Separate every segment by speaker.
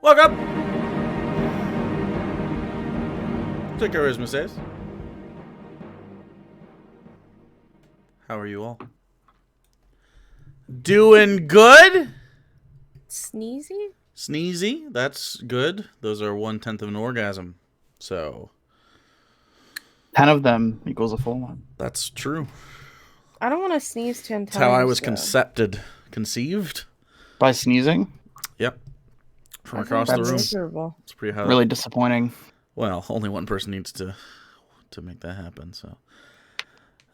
Speaker 1: Welcome to Charisma Saves. How are you all? Doing good?
Speaker 2: Sneezy?
Speaker 1: Sneezy? That's good. Those are 1/10 of an orgasm. So
Speaker 3: 10 of them equals a full one.
Speaker 1: that's true.
Speaker 2: I don't want to sneeze 10 times.
Speaker 1: That's how I was
Speaker 2: though.
Speaker 1: conceived.
Speaker 3: By sneezing?
Speaker 1: Yep. From
Speaker 2: I
Speaker 1: across
Speaker 2: think
Speaker 1: the room.
Speaker 2: that's miserable.
Speaker 1: It's pretty hot.
Speaker 3: Really disappointing.
Speaker 1: Well, only one person needs to make that happen, so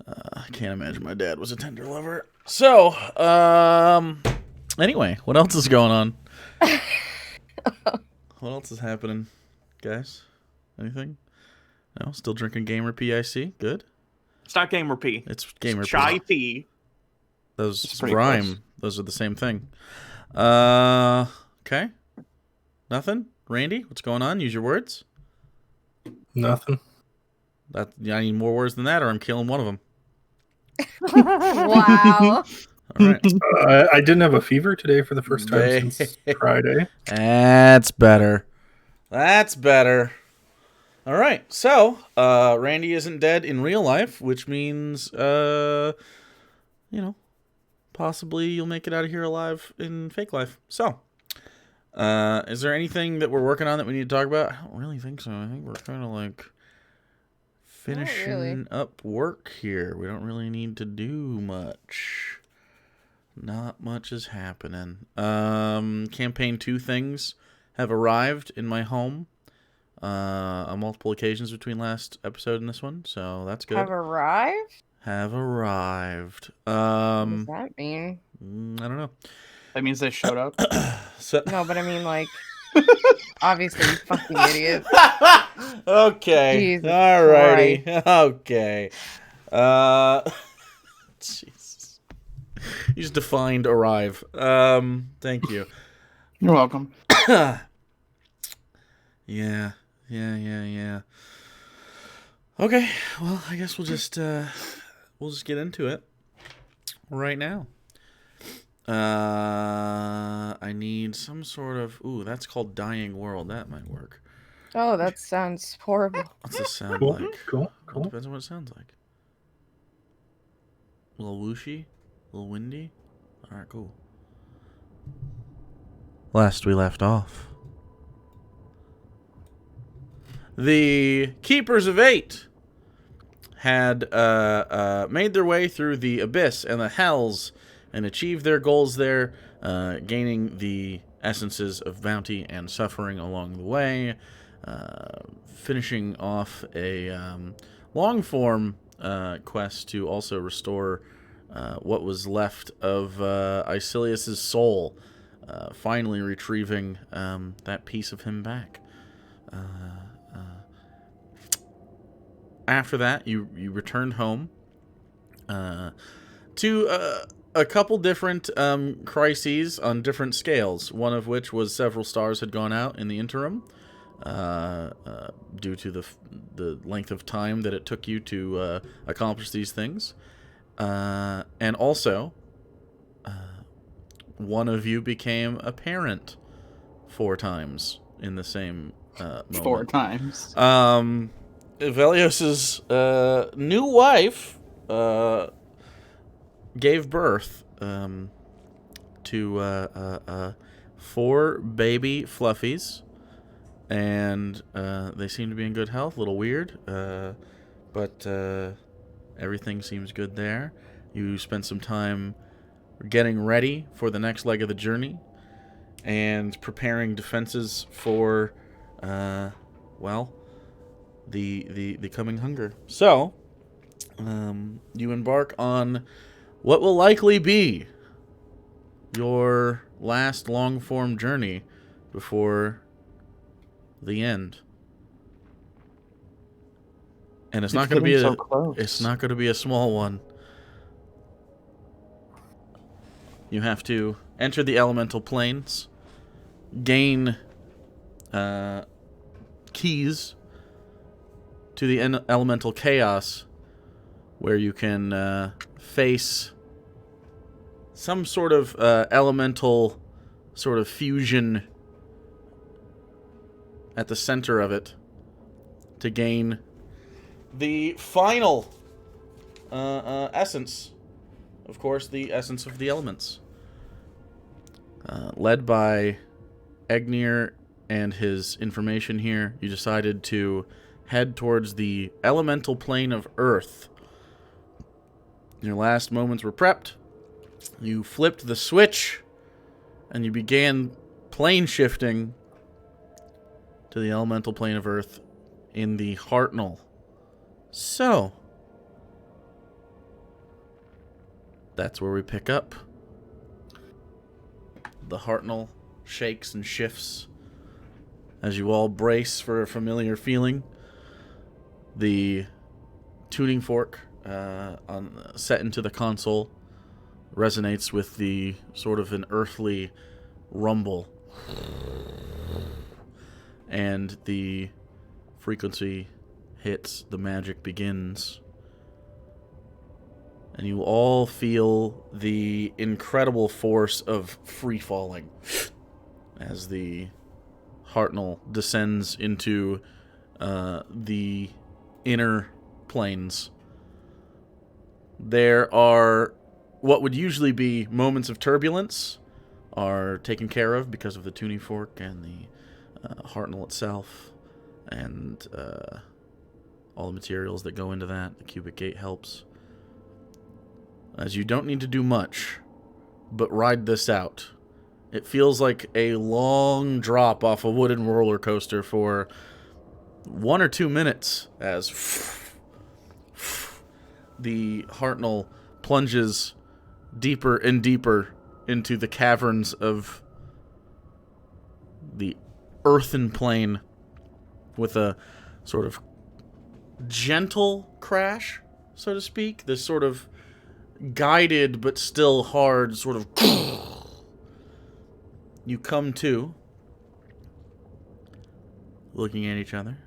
Speaker 1: I can't imagine my dad was a tender lover. So, anyway, what else is going on? What else is happening, guys? Anything? No? Still drinking Gamer PIC? Good.
Speaker 4: It's not Gamer P.
Speaker 1: It's Gamer
Speaker 4: Chai
Speaker 1: P.
Speaker 4: tea.
Speaker 1: Those
Speaker 3: pretty
Speaker 1: rhyme.
Speaker 3: close.
Speaker 1: Those are the same thing. Okay. Nothing? Randy, what's going on? Use your words.
Speaker 5: Nothing.
Speaker 1: I need more words than that, or I'm killing one of them.
Speaker 2: Wow.
Speaker 1: All right.
Speaker 5: I didn't have a fever today for the first time since Friday.
Speaker 1: That's better. That's better. All right. So, Randy isn't dead in real life, which means, possibly you'll make it out of here alive in fake life. So, is there anything that we're working on that we need to talk about? I don't really think so. I think we're kind of like finishing up work here. We don't really need to do much. Not much is happening. Campaign 2 things have arrived in my home on multiple occasions between last episode and this one, so that's good.
Speaker 2: Have arrived?
Speaker 1: Have arrived.
Speaker 2: What does that mean?
Speaker 1: I don't know.
Speaker 3: That means they showed up.
Speaker 1: So
Speaker 2: No, but I mean, like, obviously, you fucking idiot.
Speaker 1: okay.
Speaker 2: Jesus
Speaker 1: Alrighty. Okay. Jesus. You just defined arrive. Thank you.
Speaker 3: You're welcome.
Speaker 1: Yeah. Okay, well, I guess we'll just get into it right now. I need some sort of that's called Dying World. That might work.
Speaker 2: Oh, that sounds horrible.
Speaker 1: What's this sound
Speaker 5: Cool,
Speaker 1: like?
Speaker 5: cool.
Speaker 1: Depends on what it sounds like. A little whooshy, a little windy. All right, cool. Last we left off, the Keepers of Eight had made their way through the abyss and the hells and achieved their goals there, gaining the essences of bounty and suffering along the way, finishing off a long-form quest to also restore what was left of Icilius's soul, finally retrieving that piece of him back. After that, you returned home to a couple different crises on different scales, one of which was several stars had gone out in the interim due to the length of time that it took you to accomplish these things. And also, one of you became a parent 4 times in the same moment.
Speaker 3: 4 times.
Speaker 1: Velios's new wife gave birth to 4 baby fluffies, and they seem to be in good health. A little weird, but everything seems good there. You spent some time getting ready for the next leg of the journey and preparing defenses for, the coming hunger. So, you embark on what will likely be your last long-form journey before the end. And it's not going to be it's not going to be a small one. You have to enter the elemental planes, gain keys to the elemental chaos, where you can face some sort of elemental sort of fusion at the center of it to gain the final essence. Of course, the essence of the elements. Led by Egnir and his information here, you decided to head towards the elemental plane of Earth. Your last moments were prepped. You flipped the switch, and you began plane shifting to the elemental plane of Earth in the Hartnell. So, that's where we pick up. The Hartnell shakes and shifts as you all brace for a familiar feeling. The tuning fork set into the console resonates with the sort of an earthly rumble, and the frequency hits, the magic begins, and you all feel the incredible force of free falling as the Hartnell descends into the inner planes. There are what would usually be moments of turbulence are taken care of because of the tuning fork and the Hartnell itself, and all the materials that go into that. The cubic gate helps, as you don't need to do much but ride this out. It feels like a long drop off a wooden roller coaster for 1 or 2 minutes as the Hartnell plunges deeper and deeper into the caverns of the earthen plane with a sort of gentle crash, so to speak. This sort of guided but still hard sort of... You come to, looking at each other,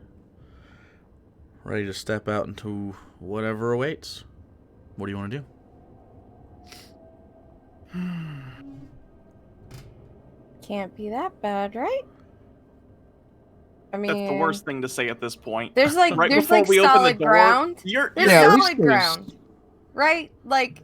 Speaker 1: ready to step out into whatever awaits. What do you want to do?
Speaker 2: Can't be that bad, right? I mean,
Speaker 4: That's the worst thing to say at this point.
Speaker 2: There's like
Speaker 4: Right
Speaker 2: there's
Speaker 4: before
Speaker 2: like
Speaker 4: we open the
Speaker 2: solid
Speaker 4: door,
Speaker 2: ground.
Speaker 4: You're,
Speaker 2: There's
Speaker 3: Yeah, at least
Speaker 2: solid
Speaker 3: there's-
Speaker 2: ground, right? Like,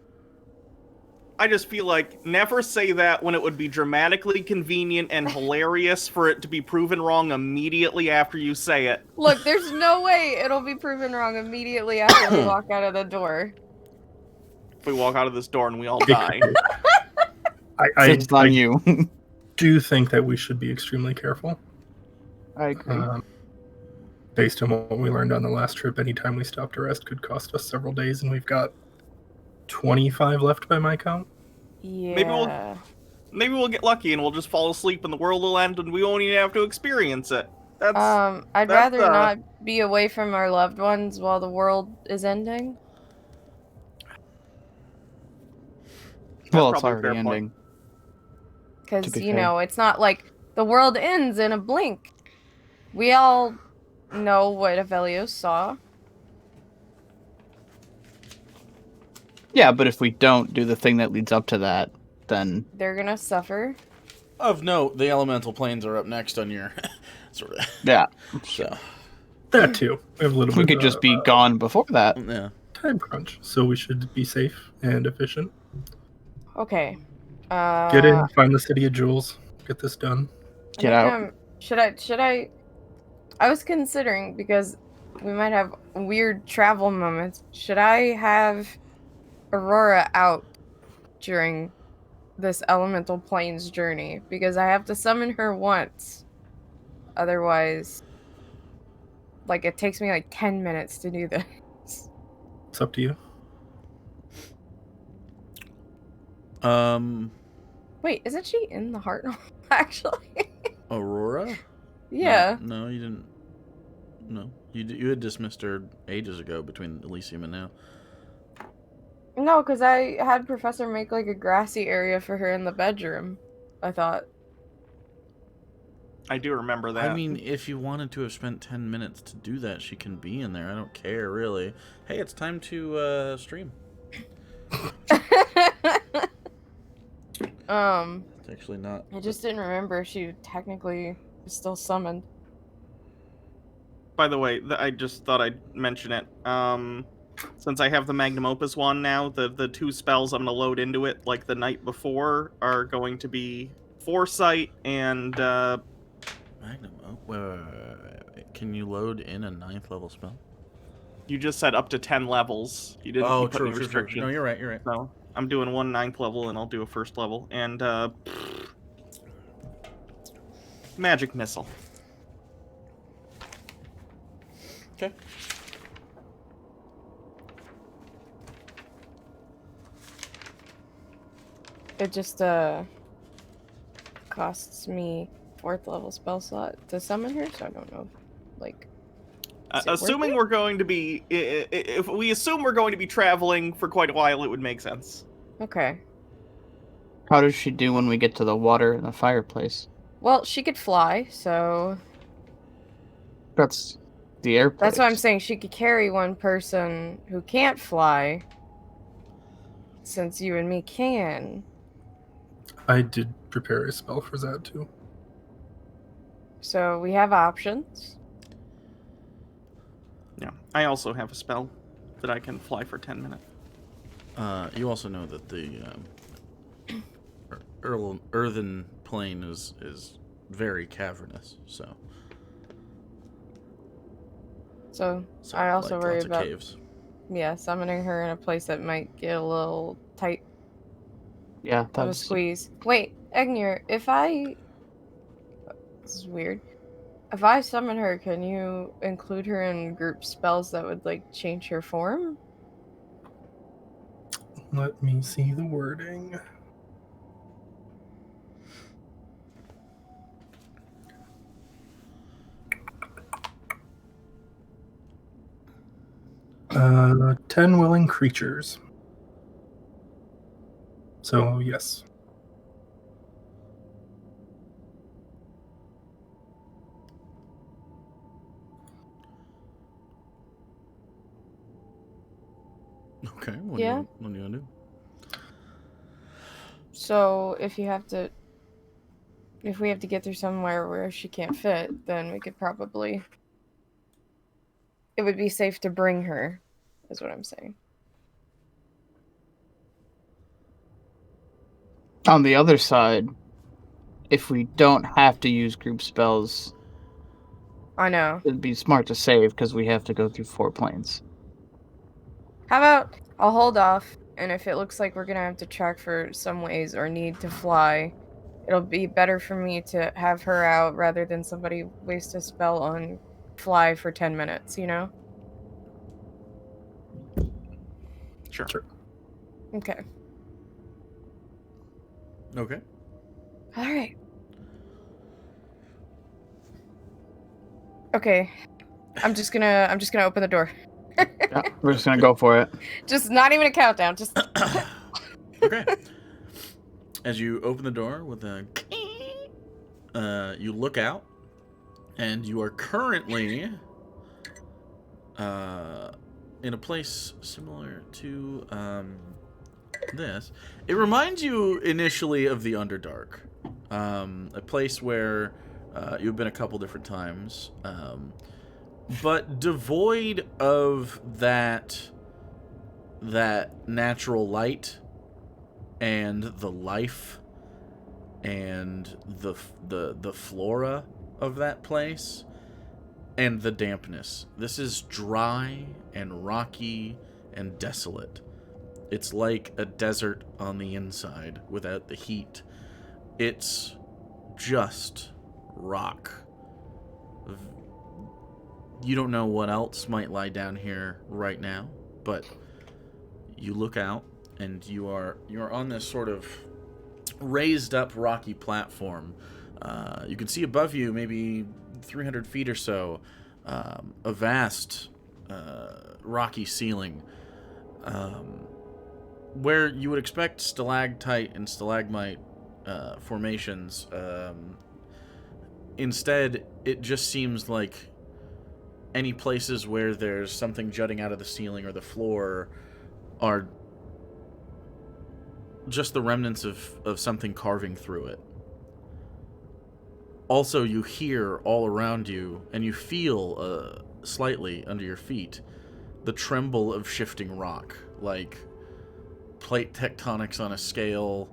Speaker 4: I just feel like never say that when it would be dramatically convenient and hilarious for it to be proven wrong immediately after you say it.
Speaker 2: look, there's no way it'll be proven wrong immediately after we walk out of the door.
Speaker 4: If we walk out of this door and we all die.
Speaker 3: It's on
Speaker 5: I
Speaker 3: you.
Speaker 5: do think that we should be extremely careful.
Speaker 3: I agree.
Speaker 5: Based on what we learned on the last trip, anytime we stopped to rest could cost us several days, and we've got 25 left by my count.
Speaker 2: Yeah.
Speaker 4: Maybe we'll get lucky and we'll just fall asleep and the world will end and we won't even have to experience it. That's
Speaker 2: I'd
Speaker 4: that's,
Speaker 2: rather not be away from our loved ones while the world is ending.
Speaker 3: Well, it's
Speaker 4: probably a
Speaker 3: already
Speaker 4: fair point.
Speaker 3: ending.
Speaker 2: Because,
Speaker 3: be
Speaker 2: you
Speaker 3: fair.
Speaker 2: know, it's not like the world ends in a blink. We all know what Avelios saw.
Speaker 3: Yeah, but if we don't do the thing that leads up to that, then
Speaker 2: They're gonna suffer.
Speaker 1: Of note, the elemental planes are up next on your sort of.
Speaker 3: yeah,
Speaker 1: So,
Speaker 5: That too. We have a little
Speaker 3: we
Speaker 5: bit
Speaker 3: could just be gone before that.
Speaker 1: yeah.
Speaker 5: time crunch, so we should be safe and efficient.
Speaker 2: Okay.
Speaker 5: Get in, find the city of jewels, get this done.
Speaker 3: Get out.
Speaker 2: Should I I was considering, because we might have weird travel moments, should I have Aurora out during this elemental planes journey? Because I have to summon her once. Otherwise, like, it takes me like 10 minutes to do this.
Speaker 5: It's up to you.
Speaker 2: Wait, isn't she in the heart actually?
Speaker 1: Aurora?
Speaker 2: Yeah.
Speaker 1: No, you didn't. No, you had dismissed her ages ago between Elysium and now.
Speaker 2: No, because I had Professor make like a grassy area for her in the bedroom, I thought.
Speaker 4: I do remember that.
Speaker 1: I mean, if you wanted to have spent 10 minutes to do that, she can be in there. I don't care, really. Hey, it's time to stream. It's actually not.
Speaker 2: I just didn't remember if she technically was still summoned.
Speaker 4: By the way, I just thought I'd mention it. Since I have the Magnum Opus one now, the two spells I'm gonna load into it like the night before are going to be Foresight and
Speaker 1: Magnum. Oh, wait. Can you load in a 9th level spell?
Speaker 4: you just said up to 10 levels. You didn't
Speaker 1: Oh,
Speaker 4: put
Speaker 1: true,
Speaker 4: any
Speaker 1: true, true.
Speaker 4: restrictions.
Speaker 1: No, you're right. You're right.
Speaker 4: So I'm doing one 9th level and I'll do a 1st level. And Magic Missile.
Speaker 1: Okay.
Speaker 2: It just costs me 4th level spell slot to summon her, so I don't know. Like, is it worth
Speaker 4: Assuming
Speaker 2: it?
Speaker 4: we're going to be, if we assume we're going to be traveling for quite a while, it would make sense.
Speaker 2: Okay.
Speaker 3: How does she do when we get to the water and the fireplace?
Speaker 2: Well, she could fly, so
Speaker 3: That's the airplanes.
Speaker 2: that's what I'm saying. She could carry one person who can't fly, since you and me can.
Speaker 5: I did prepare a spell for that too.
Speaker 2: So we have options.
Speaker 4: Yeah. I also have a spell that I can fly for 10 minutes.
Speaker 1: You also know that the earthen plane is very cavernous, so
Speaker 2: I also worry
Speaker 1: lots of
Speaker 2: about
Speaker 1: caves.
Speaker 2: summoning her in a place that might get a little tight
Speaker 3: Yeah,
Speaker 2: of a
Speaker 3: that's
Speaker 2: squeeze. Wait, Egnir, this is weird. If I summon her, can you include her in group spells that would like change her form?
Speaker 5: Let me see the wording. Uh, 10 willing creatures. So, yes.
Speaker 1: Okay. What
Speaker 2: Yeah.
Speaker 1: do you want to do?
Speaker 2: So if we have to get through somewhere where she can't fit, then we could probably. It would be safe to bring her, is what I'm saying.
Speaker 3: on the other side. If we don't have to use group spells,
Speaker 2: I know.
Speaker 3: it'd be smart to save because we have to go through 4 planes.
Speaker 2: How about I'll hold off, and if it looks like we're gonna have to track for some ways or need to fly, it'll be better for me to have her out rather than somebody waste a spell on fly for 10 minutes, you know?
Speaker 4: Sure.
Speaker 2: Okay.
Speaker 1: Okay.
Speaker 2: All right. Okay. I'm just gonna open the door.
Speaker 3: Yeah, we're just gonna go for it.
Speaker 2: Just not even a countdown. Just
Speaker 1: Okay. As you open the door with a, you look out, and you are currently in a place similar to this. It reminds you initially of the Underdark, a place where you've been a couple different times, but devoid of that natural light and the life and the flora of that place and the dampness. This is dry and rocky and desolate. It's like a desert on the inside without the heat. It's just rock. You don't know what else might lie down here right now, but you look out and you're on this sort of raised up rocky platform. You can see above you, maybe 300 feet or so, a vast rocky ceiling, where you would expect stalactite and stalagmite formations. Instead, it just seems like any places where there's something jutting out of the ceiling or the floor are just the remnants of something carving through it. Also, you hear all around you, and you feel slightly under your feet the tremble of shifting rock, like plate tectonics on a scale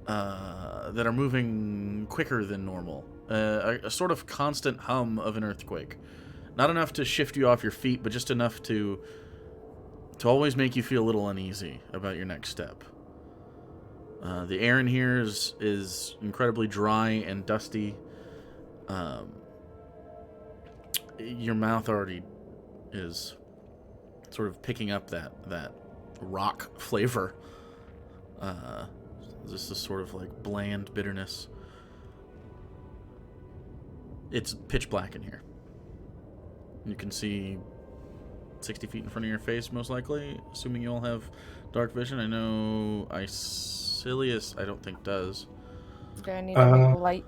Speaker 1: that are moving quicker than normal. A sort of constant hum of an earthquake. Not enough to shift you off your feet, but just enough to always make you feel a little uneasy about your next step. The air in here is incredibly dry and dusty. Your mouth already is sort of picking up that rock flavor. This is sort of like bland bitterness. It's pitch black in here. You can see 60 feet in front of your face, most likely, assuming you all have dark vision. I know Icilius, I don't think does.
Speaker 2: Do I need to make a light?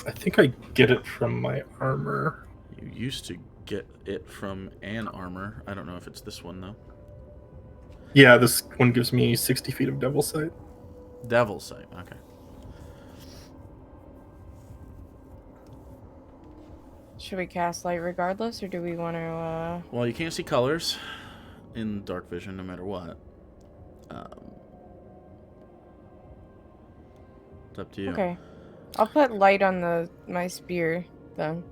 Speaker 5: I think I get it from my armor.
Speaker 1: You used to get it from an armor. I don't know if it's this one, though.
Speaker 5: Yeah, this one gives me 60 feet of devil sight.
Speaker 1: Devil sight, okay.
Speaker 2: Should we cast light regardless, or do we want to,
Speaker 1: Well, you can't see colors in dark vision no matter what. It's up to you.
Speaker 2: Okay. I'll put light on my spear, then.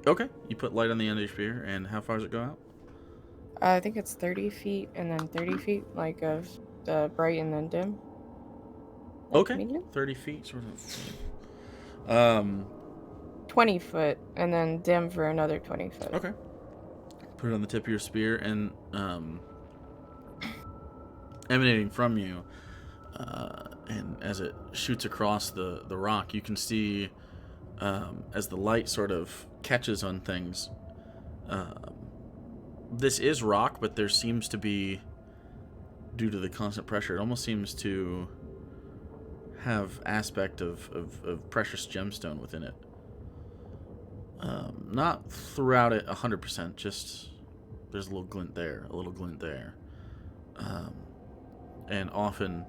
Speaker 1: Okay. You put light on the end of your spear, and how far does it go out?
Speaker 2: I think it's 30 feet, and then 30 feet, like, of the bright and then dim. Like
Speaker 1: Okay.
Speaker 2: medium?
Speaker 1: 30 feet, sort of.
Speaker 2: 20 foot, and then dim for another 20 foot.
Speaker 1: Okay. Put it on the tip of your spear, and emanating from you, and as it shoots across the rock, you can see, as the light sort of catches on things, this is rock, but there seems to be, due to the constant pressure, it almost seems to have aspect of precious gemstone within it. Not throughout it 100%, just there's a little glint there, a little glint there. And often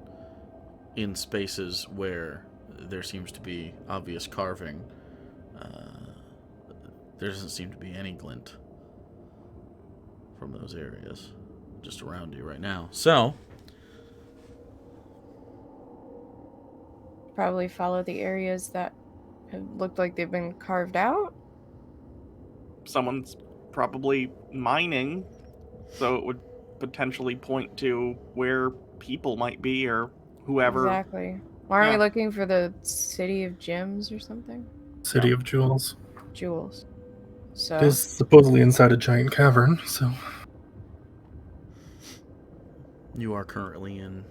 Speaker 1: in spaces where there seems to be obvious carving, there doesn't seem to be any glint from those areas just around you right now. So,
Speaker 2: Probably follow the areas that have looked like they've been carved out.
Speaker 4: Someone's probably mining, so it would potentially point to where people might be or whoever.
Speaker 2: Exactly. Why aren't
Speaker 4: Yeah.
Speaker 2: we looking for the City of Gems or something?
Speaker 5: City of Jewels.
Speaker 2: Jewels. So,
Speaker 5: It is supposedly inside a giant cavern, so
Speaker 1: you are currently in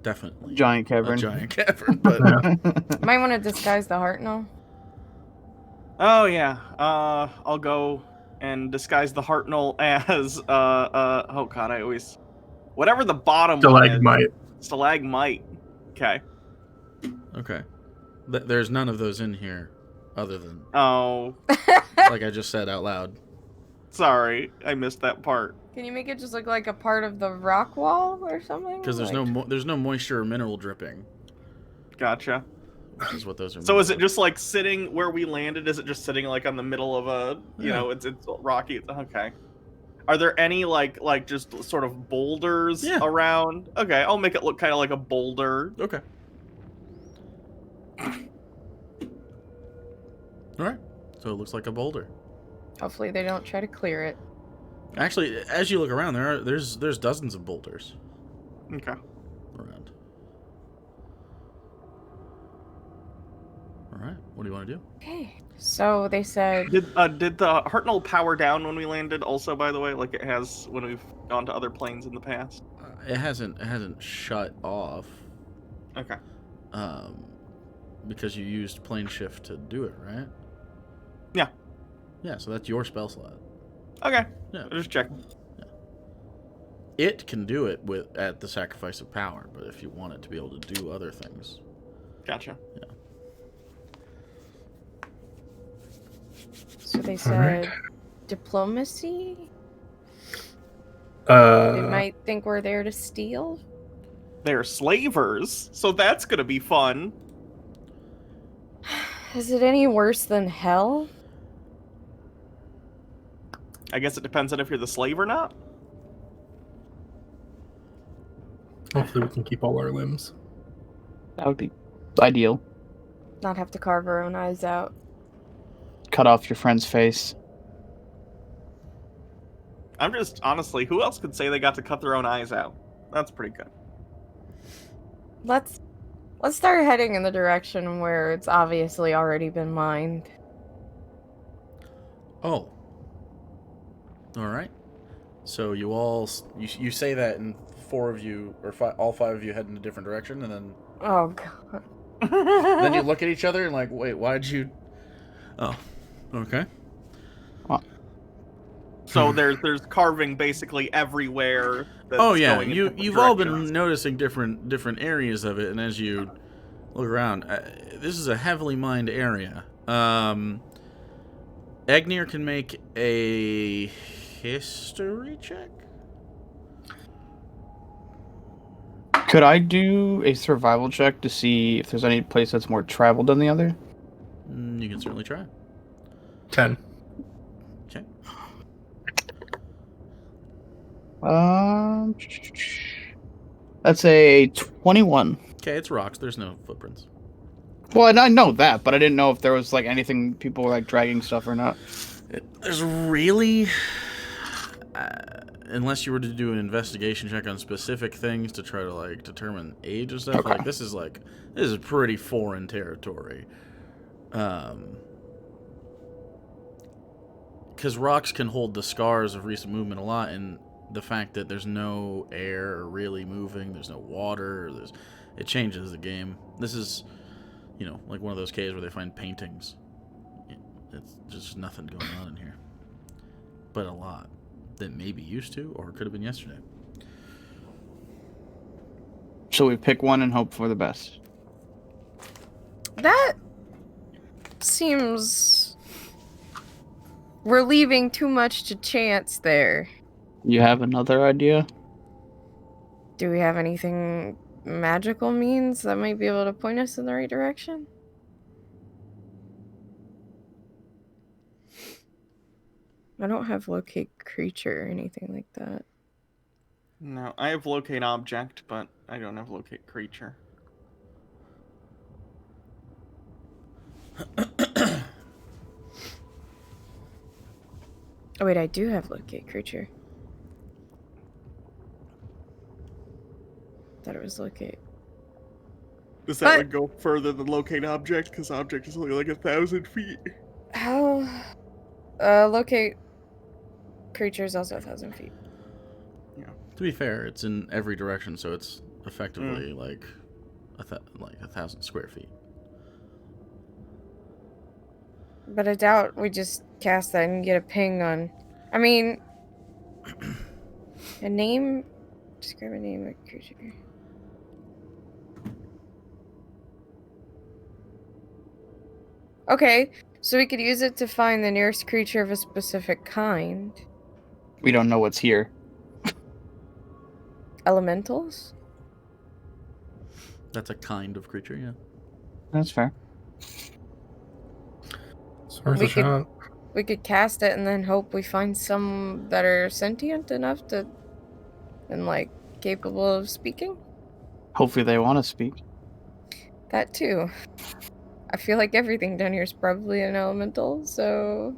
Speaker 1: definitely
Speaker 3: Giant
Speaker 1: a
Speaker 3: cavern.
Speaker 1: giant cavern, but
Speaker 2: might want to disguise the Hartnell.
Speaker 4: Oh yeah, I'll go and disguise the Hartnell as oh god, I always whatever the bottom one
Speaker 5: stalagmite.
Speaker 4: is. Stalagmite. Okay.
Speaker 1: okay. There's none of those in here other than,
Speaker 4: Oh,
Speaker 1: like I just said out loud.
Speaker 4: sorry, I missed that part.
Speaker 2: Can you make it just look like a part of the rock wall or something?
Speaker 1: Because there's there's no moisture or mineral dripping,
Speaker 4: Gotcha.
Speaker 1: which is what those are.
Speaker 4: So
Speaker 1: made
Speaker 4: is it
Speaker 1: for.
Speaker 4: just like sitting where we landed? Is it just sitting like on the middle of a, you
Speaker 1: Yeah.
Speaker 4: know, it's rocky? Okay. Are there any like just sort of boulders
Speaker 1: Yeah.
Speaker 4: around? Okay, I'll make it look kind of like a boulder.
Speaker 1: Okay. All right. So it looks like a boulder.
Speaker 2: Hopefully they don't try to clear it.
Speaker 1: Actually, as you look around, there's dozens of boulders
Speaker 4: Okay.
Speaker 1: around. All right. What do you want to do?
Speaker 2: Okay. So they said
Speaker 4: Did the Hartnell power down when we landed? Also, by the way, like it has when we've gone to other planes in the past.
Speaker 1: It hasn't shut off.
Speaker 4: Okay.
Speaker 1: Because you used plane shift to do it, right?
Speaker 4: Yeah.
Speaker 1: Yeah. So that's your spell slot.
Speaker 4: Okay.
Speaker 1: Yeah.
Speaker 4: Just check.
Speaker 1: It can do it at the sacrifice of power, but if you want it to be able to do other things,
Speaker 4: Gotcha.
Speaker 2: so they
Speaker 5: All
Speaker 2: said
Speaker 5: right.
Speaker 2: diplomacy. They
Speaker 5: Uh,
Speaker 2: might think we're there to steal.
Speaker 4: They're slavers, so that's gonna be fun.
Speaker 2: Is it any worse than hell?
Speaker 4: I guess it depends on if you're the slave or not.
Speaker 5: Hopefully we can keep all our limbs.
Speaker 3: That would be ideal.
Speaker 2: Not have to carve our own eyes out.
Speaker 3: Cut off your friend's face.
Speaker 4: I'm just, honestly, who else could say they got to cut their own eyes out? That's pretty good.
Speaker 2: Let's start heading in the direction where it's obviously already been mined.
Speaker 1: Oh. All right. So you all you say that, and four of you or all five of you head in a different direction, and then
Speaker 2: Oh god.
Speaker 1: then you look at each other and like, wait, why'd you? Oh, okay.
Speaker 4: So there's carving basically everywhere. That's
Speaker 1: Oh yeah,
Speaker 4: going in different
Speaker 1: you've all been
Speaker 4: directions.
Speaker 1: noticing different areas of it, and as you look around, this is a heavily mined area. Egnir can make a history check.
Speaker 3: Could I do a survival check to see if there's any place that's more traveled than the other?
Speaker 1: You can certainly try.
Speaker 5: 10.
Speaker 1: Okay.
Speaker 3: That's a 21.
Speaker 1: Okay, it's rocks. There's no footprints.
Speaker 3: Well, I know that, but I didn't know if there was like anything people were like dragging stuff or not.
Speaker 1: There's really, unless you were to do an investigation check on specific things to try to like determine age and stuff.
Speaker 3: Okay.
Speaker 1: Like this is pretty foreign territory. Because rocks can hold the scars of recent movement a lot, and the fact that there's no air really moving, there's no water, it changes the game. This is, like one of those caves where they find paintings. It's just nothing going on in here. But a lot that maybe used to, or could have been yesterday.
Speaker 3: So we pick one and hope for the best.
Speaker 2: That seems... We're leaving too much to chance there.
Speaker 3: You have another idea?
Speaker 2: Do we have anything magical means that might be able to point us in the right direction? I don't have locate creature or anything like that.
Speaker 4: No, I have locate object, but I don't have locate creature.
Speaker 2: Oh wait, I do have locate creature. Thought it was locate.
Speaker 4: Does
Speaker 2: that
Speaker 4: would go further than locate object? Because object is only like 1,000 feet.
Speaker 2: How? Locate creature is also 1,000 feet.
Speaker 1: To be fair, it's in every direction, so it's effectively like 1,000 square feet.
Speaker 2: But I doubt we just cast that and get a ping on. I mean, a name. Describe a name of creature. Okay, so we could use it to find the nearest creature of a specific kind.
Speaker 3: We don't know what's here.
Speaker 2: Elementals?
Speaker 1: That's a kind of creature, yeah.
Speaker 3: That's fair.
Speaker 5: It's worth
Speaker 2: We
Speaker 5: a
Speaker 2: could-
Speaker 5: shot.
Speaker 2: We could cast it and then hope we find some that are sentient enough to... and, like, capable of speaking?
Speaker 3: Hopefully they want to speak.
Speaker 2: That too. I feel like everything down here is probably an elemental, so...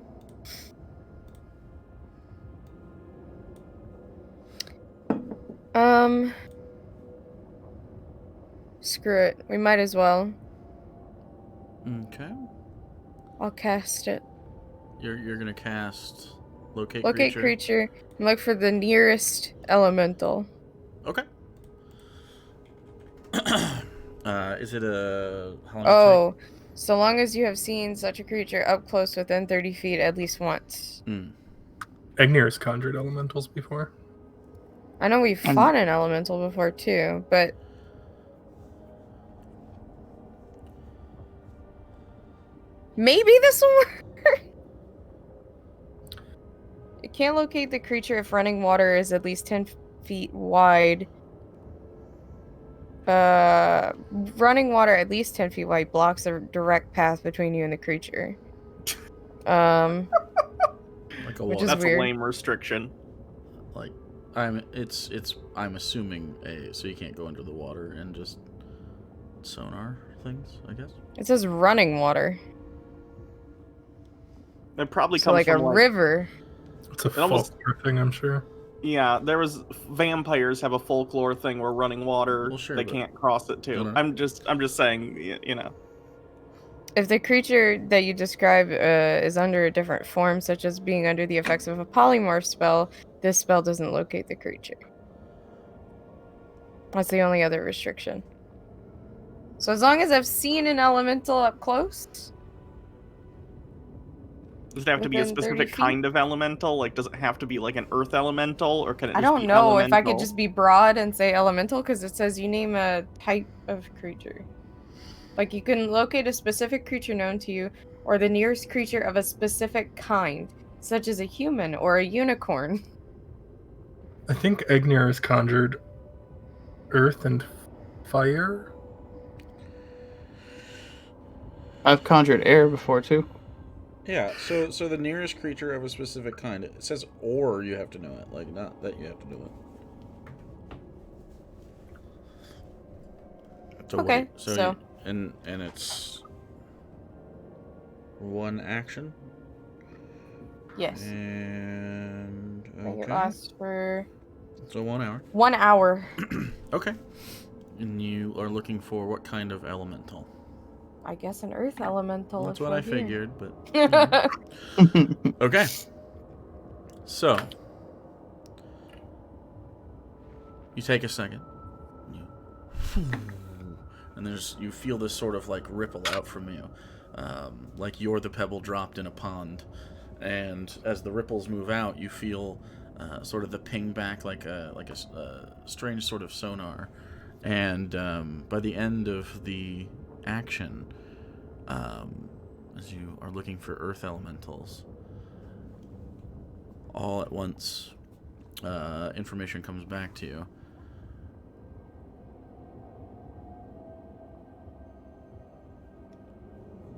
Speaker 2: Screw it. We might as well.
Speaker 1: Okay.
Speaker 2: I'll cast it.
Speaker 1: You're gonna cast locate
Speaker 2: Locate creature and look for the nearest elemental.
Speaker 1: Okay. Is it a... How long does it
Speaker 2: Oh, so long as you have seen such a creature up close within 30 feet at least once.
Speaker 1: take?
Speaker 5: Agnir's conjured elementals before.
Speaker 2: I know we've fought an elemental before too, but... Maybe this will work? It can't locate the creature if running water is at least 10 feet wide. Running water at least 10 feet wide blocks a direct path between you and the creature.
Speaker 1: Like a
Speaker 2: Which
Speaker 1: wall.
Speaker 2: is
Speaker 4: That's
Speaker 2: weird.
Speaker 4: a lame restriction.
Speaker 1: Like, I'm assuming so you can't go under the water and just sonar things, I guess.
Speaker 2: It says running water.
Speaker 4: It probably
Speaker 2: So
Speaker 4: comes
Speaker 2: like a
Speaker 4: from like
Speaker 2: river.
Speaker 5: It's a
Speaker 4: almost-
Speaker 5: folklore thing, I'm sure.
Speaker 4: yeah. There was vampires have a folklore thing where running water
Speaker 1: Well, sure,
Speaker 4: they
Speaker 1: but-
Speaker 4: can't cross it too.
Speaker 1: No.
Speaker 4: I'm just saying you know.
Speaker 2: If the creature that you describe is under a different form, such as being under the effects of a polymorph spell, this spell doesn't locate the creature. That's the only other restriction. So as long as I've seen an elemental up close,
Speaker 4: Does it have to be a
Speaker 2: Within 30
Speaker 4: specific
Speaker 2: feet?
Speaker 4: kind of elemental? Like, does it have to be like an earth elemental, or can it?
Speaker 2: I
Speaker 4: Just
Speaker 2: don't
Speaker 4: be
Speaker 2: know if I could
Speaker 4: elemental?
Speaker 2: just be broad and say elemental because it says you name a type of creature. Like you can locate a specific creature known to you or the nearest creature of a specific kind, such as a human or a unicorn.
Speaker 5: I think Egnir has conjured earth and fire.
Speaker 3: I've conjured air before too.
Speaker 1: Yeah, so the nearest creature of a specific kind. It says or you have to know it, like not that you have to know it. So
Speaker 2: Okay,
Speaker 1: wait,
Speaker 2: so-
Speaker 1: and it's one action.
Speaker 2: Yes.
Speaker 1: And
Speaker 2: I think it
Speaker 1: okay,
Speaker 2: lasts for
Speaker 1: so 1 hour.
Speaker 2: 1 hour.
Speaker 1: Okay, and you are looking for what kind of elemental?
Speaker 2: I guess an earth elemental.
Speaker 1: That's
Speaker 2: if
Speaker 1: what
Speaker 2: we're
Speaker 1: I
Speaker 2: here.
Speaker 1: figured, but okay. So you take a second. And you feel this sort of like ripple out from you, like you're the pebble dropped in a pond. And as the ripples move out, you feel sort of the ping back like a strange sort of sonar. And by the end of the action, as you are looking for earth elementals, all at once, information comes back to you.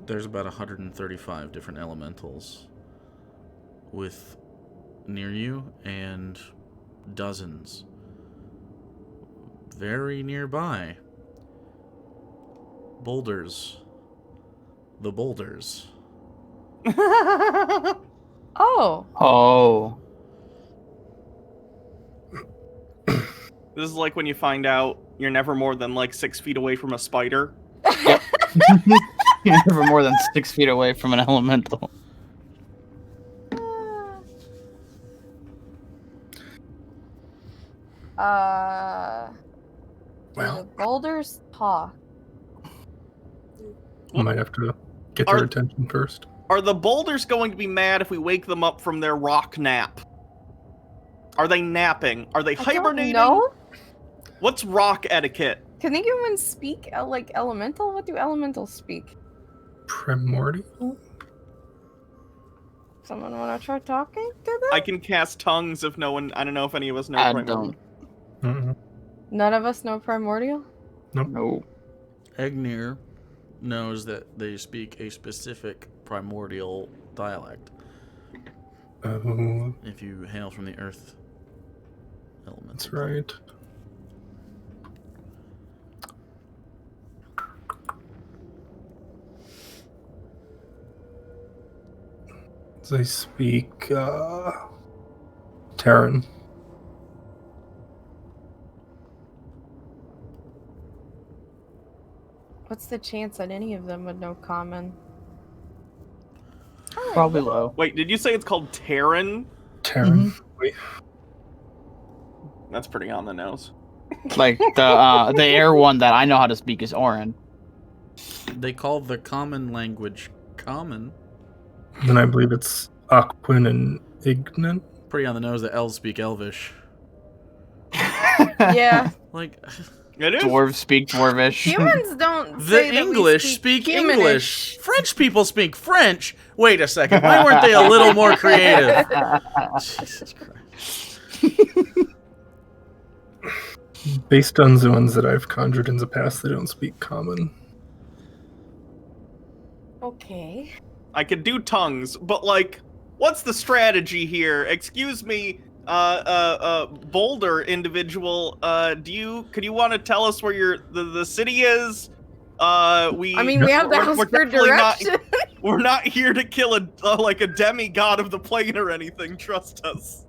Speaker 1: There's about 135 different elementals near you, and dozens very nearby. Boulders. The boulders.
Speaker 2: Oh,
Speaker 3: Oh.
Speaker 4: This is like when you find out you're never more than like 6 feet away from a spider.
Speaker 3: You're never more than 6 feet away from an elemental.
Speaker 2: the
Speaker 5: Well,
Speaker 2: boulders talk.
Speaker 5: I might have to get
Speaker 4: Are-
Speaker 5: their attention first.
Speaker 4: Are the boulders going to be mad if we wake them up from their rock nap? Are they napping? Are they hibernating?
Speaker 2: No.
Speaker 4: What's rock etiquette?
Speaker 2: Can they even speak like elemental? What do elementals speak?
Speaker 5: Primordial?
Speaker 2: Someone want to try talking to them?
Speaker 4: I can cast tongues if no one. I don't know if any of us know.
Speaker 3: I
Speaker 4: primordial.
Speaker 3: don't.
Speaker 5: Mm-mm.
Speaker 2: None of us know primordial.
Speaker 3: No.
Speaker 1: Egnir knows that they speak a specific primordial dialect.
Speaker 5: Oh,
Speaker 1: If you hail from the earth element.
Speaker 5: that's right. They speak Terran.
Speaker 2: What's the chance that any of them would know common?
Speaker 3: Probably low.
Speaker 4: Wait, did you say it's called Terran?
Speaker 5: Terran. Wait,
Speaker 4: That's pretty on the nose.
Speaker 3: Like the air one that I know how to speak is Orin.
Speaker 1: They call the common language common.
Speaker 5: then I believe it's Aquin and Ignan.
Speaker 1: Pretty on the nose that elves speak Elvish.
Speaker 2: Yeah,
Speaker 1: Like,
Speaker 4: It is.
Speaker 3: Dwarves speak Dwarvish.
Speaker 2: humans don't.
Speaker 1: the
Speaker 2: say that we
Speaker 1: English speak
Speaker 2: humanish.
Speaker 1: English. French people speak French. Wait a second. Why weren't they a little more creative? Jesus Christ.
Speaker 5: Based on the ones that I've conjured in the past, they don't speak common.
Speaker 2: Okay.
Speaker 4: I could do tongues, but like, what's the strategy here? Excuse me, Boulder individual. Could you want to tell us where the city is?
Speaker 2: I mean, we have to ask for
Speaker 4: definitely
Speaker 2: direction.
Speaker 4: we're not here to kill a demigod of the plane or anything. Trust us.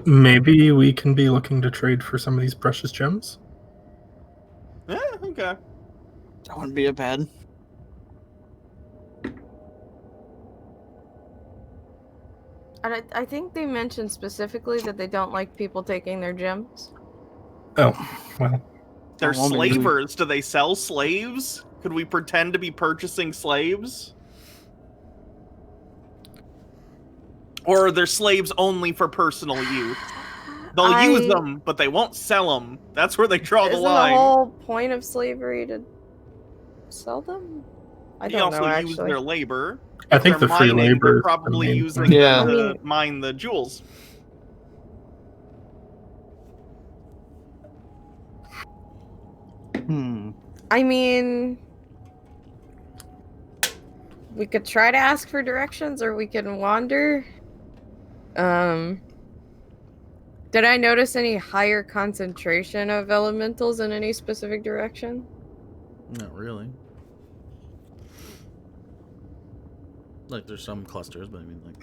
Speaker 5: Maybe we can be looking to trade for some of these precious gems?
Speaker 4: Yeah, okay.
Speaker 3: That wouldn't be a bad.
Speaker 2: And I think they mentioned specifically that they don't like people taking their gems.
Speaker 5: Oh, well.
Speaker 4: They're
Speaker 3: well, maybe we-
Speaker 4: slavers. Do they sell slaves? Could we pretend to be purchasing slaves? Or are they slaves only for personal use? They'll use them, but they won't sell them. That's where they draw the
Speaker 2: Isn't
Speaker 4: line.
Speaker 2: the whole point of slavery to sell them? I
Speaker 4: They
Speaker 2: don't
Speaker 4: also
Speaker 2: know,
Speaker 4: use
Speaker 2: actually.
Speaker 4: their labor.
Speaker 5: I
Speaker 4: If
Speaker 5: think
Speaker 4: they're
Speaker 5: the free
Speaker 4: mining,
Speaker 5: labor
Speaker 4: they're
Speaker 5: is the
Speaker 4: probably
Speaker 5: main
Speaker 4: using
Speaker 5: thing.
Speaker 3: Yeah.
Speaker 4: them to
Speaker 2: I mean-
Speaker 4: mine the jewels.
Speaker 2: I mean, we could try to ask for directions, or we can wander. Did I notice any higher concentration of elementals in any specific direction?
Speaker 1: Not really. Like, there's some clusters, but I mean, like...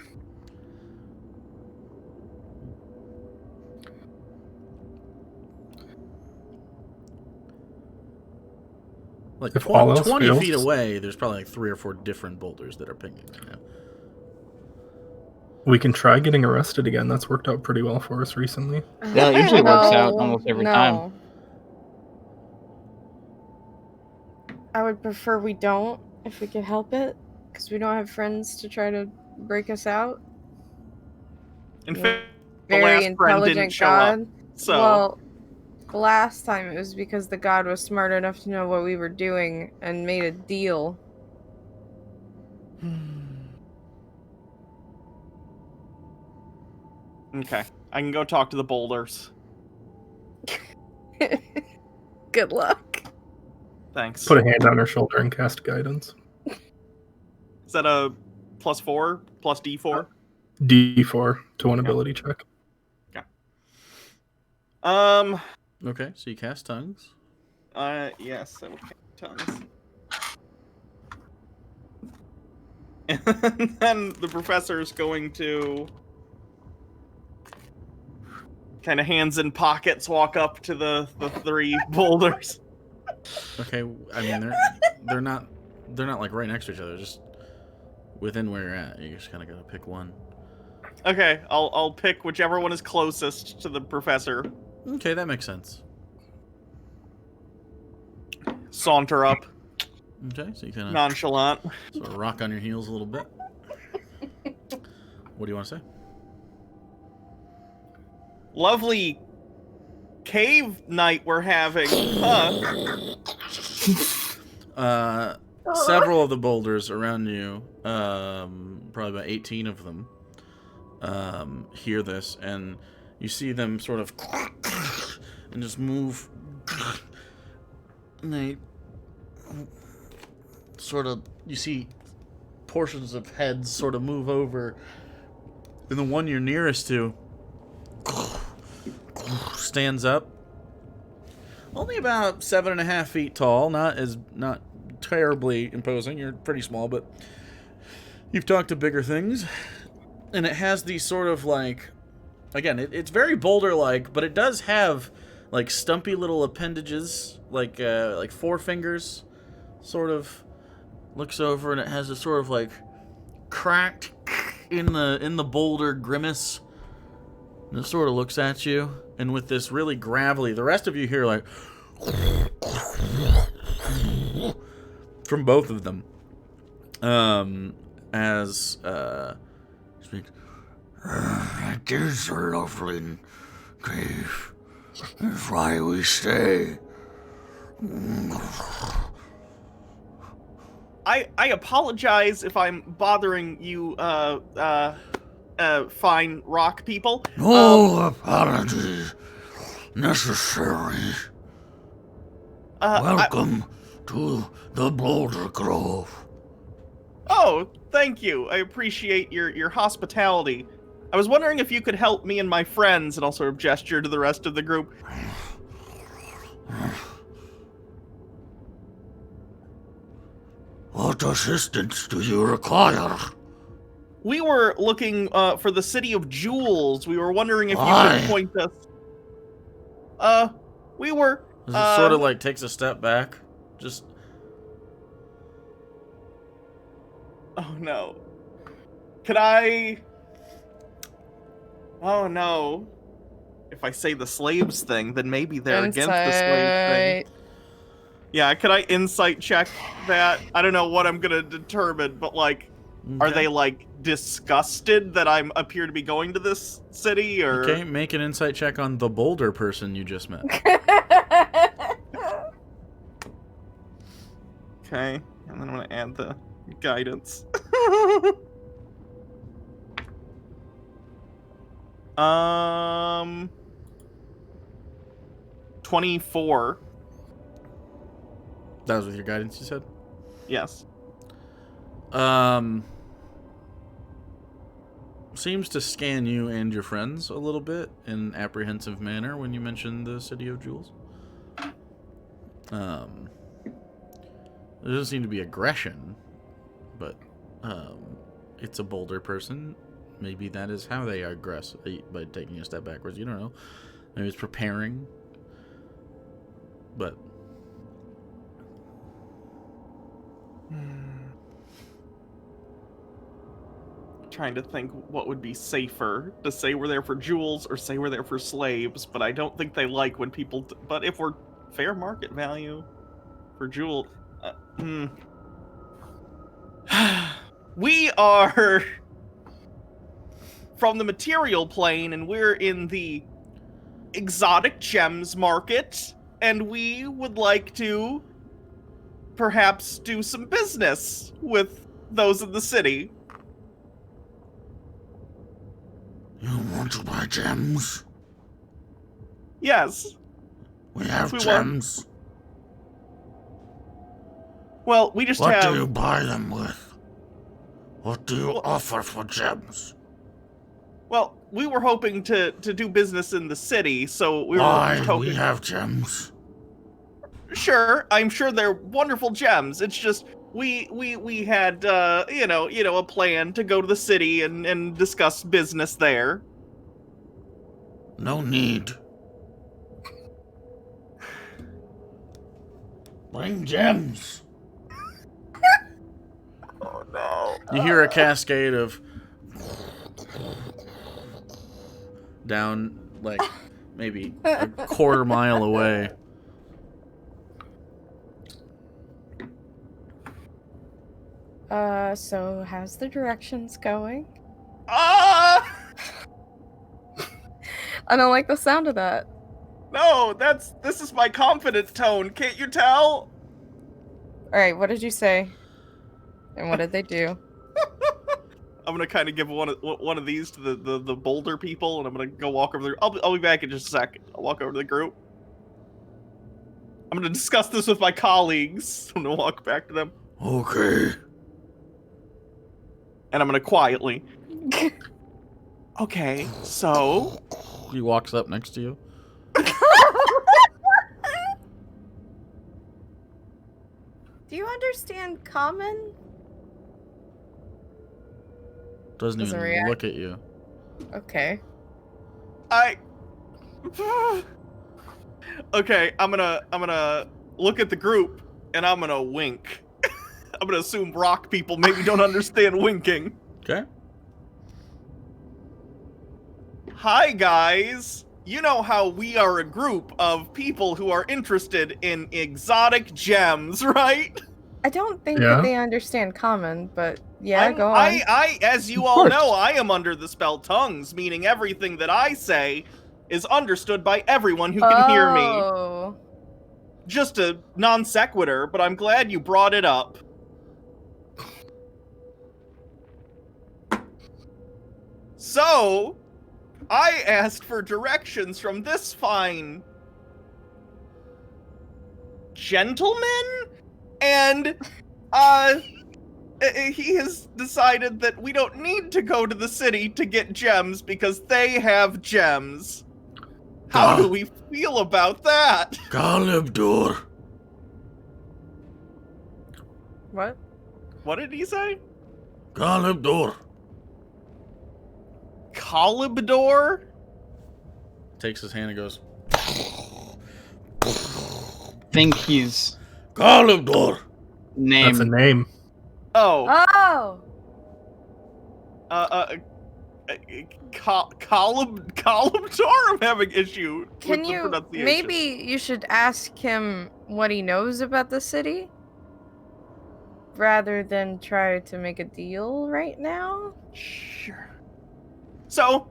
Speaker 1: Like,
Speaker 5: If all else
Speaker 1: 20
Speaker 5: fails-
Speaker 1: feet away, there's probably like 3 or 4 different boulders that are pinging right now.
Speaker 5: We can try getting arrested again. That's worked out pretty well for us recently.
Speaker 3: Yeah, it usually works out almost every time.
Speaker 2: I would prefer we don't, if we can help it, because we don't have friends to try to break us out.
Speaker 4: In
Speaker 2: Yeah.
Speaker 4: fact, the
Speaker 2: Very
Speaker 4: last friend didn't
Speaker 2: intelligent
Speaker 4: show up.
Speaker 2: god.
Speaker 4: So,
Speaker 2: Well, the last time it was because the god was smart enough to know what we were doing and made a deal.
Speaker 4: okay. I can go talk to the boulders.
Speaker 2: Good luck.
Speaker 4: Thanks.
Speaker 5: Put a hand on her shoulder and cast guidance.
Speaker 4: Is that a +4? Plus D4?
Speaker 5: D4 to one
Speaker 4: Yeah.
Speaker 5: ability check.
Speaker 1: Okay, so you cast tongues.
Speaker 4: Yes, I will count tongues. And then the professor's going to kind of hands in pockets walk up to the 3 boulders.
Speaker 1: Okay, I mean they're not like right next to each other, just within where you're at. You just kind of gotta pick one.
Speaker 4: Okay, I'll pick whichever one is closest to the professor.
Speaker 1: Okay, that makes sense.
Speaker 4: Saunter up,
Speaker 1: Okay, so you kind of
Speaker 4: nonchalant.
Speaker 1: sort of rock on your heels a little bit. What do you want to say?
Speaker 4: Lovely cave night we're having, huh?
Speaker 1: Several of the boulders around you, probably about 18 of them, hear this, and you see them sort of and just move, and they sort of, you see portions of heads sort of move over, and the one you're nearest to stands up, only about 7.5 feet tall, not terribly imposing. You're pretty small, but you've talked to bigger things. And it has these sort of like, again, it's very boulder-like, but it does have like stumpy little appendages, like forefingers, sort of looks over, and it has a sort of like cracked in the boulder grimace. And it sort of looks at you, and with this really gravelly, the rest of you hear like from both of them, as speaks. It is a lovely cave. That's why we stay.
Speaker 4: I apologize if I'm bothering you, fine rock people.
Speaker 1: No apologies necessary. Welcome to the Boulder Grove.
Speaker 4: Oh, thank you. I appreciate your hospitality. I was wondering if you could help me and my friends, and I'll sort of gesture to the rest of the group.
Speaker 1: What assistance do you require?
Speaker 4: We were looking for the City of Jewels. We were wondering if you
Speaker 1: Why?
Speaker 4: could point us. We were.
Speaker 1: It sort of like takes a step back. Just.
Speaker 4: Oh no. Could I? Oh no. If I say the slaves thing, then maybe they're against the slave thing.
Speaker 2: Insight.
Speaker 4: Yeah, could I insight check that? I don't know what I'm gonna determine, but like, are
Speaker 1: Okay.
Speaker 4: they like disgusted that I appear to be going to this city, or?
Speaker 1: Okay, make an insight check on the Boulder person you just met.
Speaker 4: Okay, and then I'm gonna add the guidance. 24.
Speaker 1: That was with your guidance, you said?
Speaker 4: Yes.
Speaker 1: Seems to scan you and your friends a little bit in an apprehensive manner when you mentioned the City of Jewels. There doesn't seem to be aggression, but it's a Boulder person. Maybe that is how they aggress by taking a step backwards. You don't know. Maybe it's preparing, but.
Speaker 4: Trying to think what would be safer, to say we're there for jewels or say we're there for slaves, but I don't think they like when people but if we're fair market value for jewel, we are from the material plane and we're in the exotic gems market, and we would like to perhaps do some business with those in the city.
Speaker 1: You want to buy gems?
Speaker 4: Yes.
Speaker 1: We have
Speaker 4: We want-
Speaker 1: gems.
Speaker 4: Well, we just
Speaker 1: What
Speaker 4: have...
Speaker 1: do you buy them with? What do you offer for gems?
Speaker 4: Well, we were hoping to do business in the city, so we were
Speaker 1: Why?
Speaker 4: just hoping...
Speaker 1: We have gems.
Speaker 4: Sure, I'm sure they're wonderful gems. It's just we had you know a plan to go to the city and discuss business there.
Speaker 1: No need. Bring gems.
Speaker 4: Oh no.
Speaker 1: You hear a cascade of down like maybe a quarter mile away.
Speaker 2: So how's the directions going?
Speaker 4: Ah!
Speaker 2: I don't like the sound of that.
Speaker 4: No, this is my confident tone. Can't you tell?
Speaker 2: Alright, what did you say? And what did they do?
Speaker 4: I'm gonna kind of give one of these to the Boulder people, and I'm gonna go walk over there. I'll be back in just a second. I'll walk over to the group. I'm gonna discuss this with my colleagues. I'm gonna walk back to them,
Speaker 1: Okay.
Speaker 4: and I'm gonna quietly. Okay, so
Speaker 1: He walks up next to you.
Speaker 2: Do you understand common?
Speaker 1: Doesn't
Speaker 2: Doesn't
Speaker 1: even
Speaker 2: react.
Speaker 1: look at you.
Speaker 2: Okay.
Speaker 4: Okay, I'm gonna look at the group and I'm gonna wink. I'm gonna assume rock people maybe don't understand winking.
Speaker 1: Okay.
Speaker 4: Hi guys. You know how we are a group of people who are interested in exotic gems, right?
Speaker 2: I don't think
Speaker 5: Yeah.
Speaker 2: that they understand common, but yeah, go on.
Speaker 4: I, as you
Speaker 3: Of
Speaker 4: all
Speaker 3: course.
Speaker 4: know, I am under the spell tongues, meaning everything that I say is understood by everyone who can hear me.
Speaker 2: Oh.
Speaker 4: Just a non sequitur, but I'm glad you brought it up. So, I asked for directions from this fine gentleman, and he has decided that we don't need to go to the city to get gems because they have gems. How do we feel about that?
Speaker 1: Calibdor.
Speaker 2: What?
Speaker 4: What did he say?
Speaker 1: Calibdor.
Speaker 4: Calibdor?
Speaker 1: Takes his hand and goes,
Speaker 3: Think he's
Speaker 1: Calibdor.
Speaker 3: named.
Speaker 5: That's a name.
Speaker 4: Oh.
Speaker 2: Oh!
Speaker 4: Calibdor? I'm having issue
Speaker 2: Can
Speaker 4: with the
Speaker 2: you,
Speaker 4: pronunciation.
Speaker 2: maybe you should ask him what he knows about the city? Rather than try to make a deal right now?
Speaker 4: Sure. So,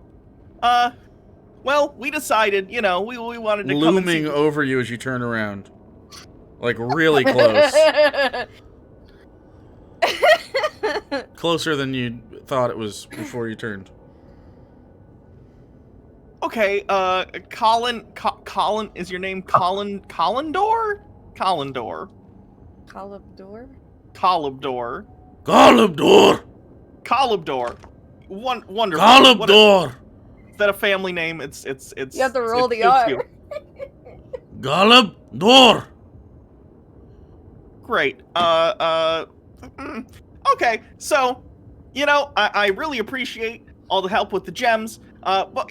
Speaker 4: well, we decided, we wanted to come and see
Speaker 1: Looming over you as you turn around. Like really close. Closer than you thought it was before you turned.
Speaker 4: Okay, Colin, is your name Collindor? Collindor.
Speaker 2: Calibdor?
Speaker 4: Calibdor.
Speaker 1: Calibdor!
Speaker 4: Calibdor. Wonderful.
Speaker 1: Calibdor!
Speaker 4: Is that a family name? It's.
Speaker 2: You have to roll
Speaker 4: it's
Speaker 2: the R.
Speaker 4: cute.
Speaker 1: Calibdor!
Speaker 4: Great. Okay, so, I really appreciate all the help with the gems. But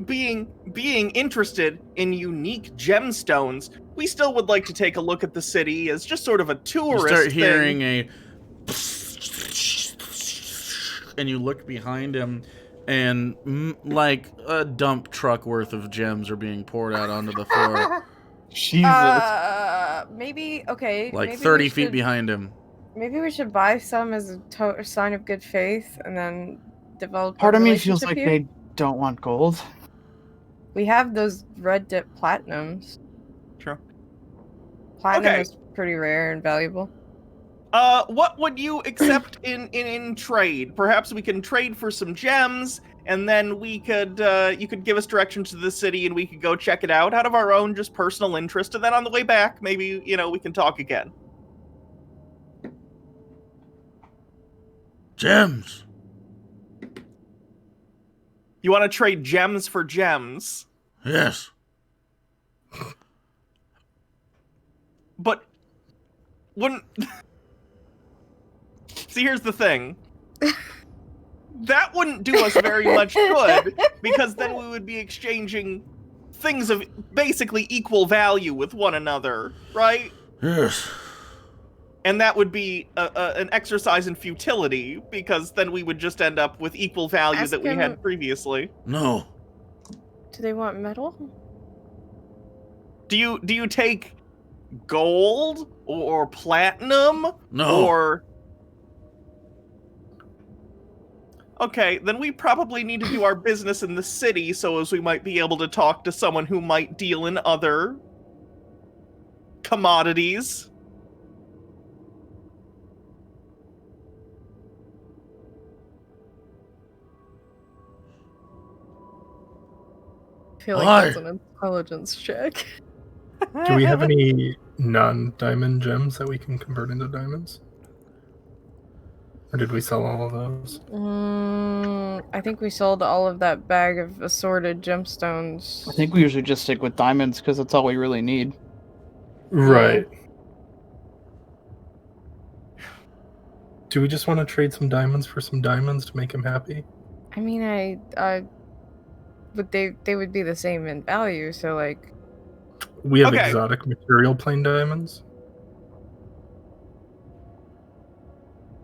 Speaker 4: being interested in unique gemstones, we still would like to take a look at the city as just sort of a tourist
Speaker 1: You start
Speaker 4: thing.
Speaker 1: hearing and you look behind him, and like a dump truck worth of gems are being poured out onto the floor.
Speaker 3: Jesus.
Speaker 2: Maybe, okay.
Speaker 1: Like
Speaker 2: maybe
Speaker 1: 30
Speaker 2: we
Speaker 1: feet
Speaker 2: should-
Speaker 1: behind him.
Speaker 2: Maybe we should buy some as a sign of good faith and then develop
Speaker 3: Part
Speaker 2: a
Speaker 3: of me feels
Speaker 2: relationship
Speaker 3: like
Speaker 2: here.
Speaker 3: they don't want gold.
Speaker 2: We have those red dip platinums.
Speaker 4: Sure.
Speaker 2: Platinum
Speaker 4: Okay.
Speaker 2: is pretty rare and valuable.
Speaker 4: What would you accept in trade? Perhaps we can trade for some gems, and then we could, you could give us directions to the city, and we could go check it out of our own just personal interest, and then on the way back, maybe, we can talk again.
Speaker 1: Gems!
Speaker 4: You want to trade gems for gems,
Speaker 1: Yes.
Speaker 4: but wouldn't... See, here's the thing. That wouldn't do us very much good, because then we would be exchanging things of basically equal value with one another, right?
Speaker 1: Yes.
Speaker 4: And that would be an exercise in futility, because then we would just end up with equal value
Speaker 2: Ask
Speaker 4: that we
Speaker 2: him-
Speaker 4: had previously.
Speaker 1: No.
Speaker 2: Do they want metal?
Speaker 4: Do you take gold or platinum
Speaker 1: No.
Speaker 4: or... Okay, then we probably need to do our business in the city so as we might be able to talk to someone who might deal in other commodities.
Speaker 2: I feel like
Speaker 1: Why?
Speaker 2: that's an intelligence check.
Speaker 5: Do we have any non-diamond gems that we can convert into diamonds? Or did we sell all of those?
Speaker 2: I think we sold all of that bag of assorted gemstones.
Speaker 3: I think we usually just stick with diamonds because that's all we really need.
Speaker 5: Right. Do we just want to trade some diamonds for some diamonds to make him happy?
Speaker 2: I mean, but they would be the same in value. So like,
Speaker 5: We have
Speaker 4: Okay.
Speaker 5: exotic material plain diamonds.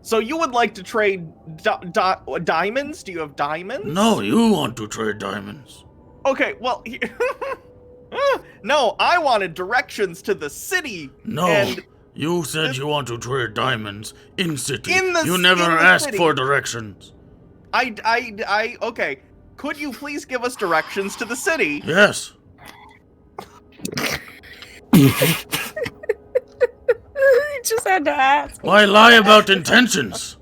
Speaker 4: So you would like to trade diamonds? Do you have diamonds?
Speaker 1: No, you want to trade diamonds.
Speaker 4: Okay, well... no, I wanted directions to the city.
Speaker 1: No.
Speaker 4: And
Speaker 1: You said you want to trade diamonds in city.
Speaker 4: In the-
Speaker 1: You never
Speaker 4: in the
Speaker 1: asked
Speaker 4: city.
Speaker 1: for directions.
Speaker 4: okay. Could you please give us directions to the city?
Speaker 1: Yes.
Speaker 2: you just had to ask.
Speaker 1: Why lie about intentions?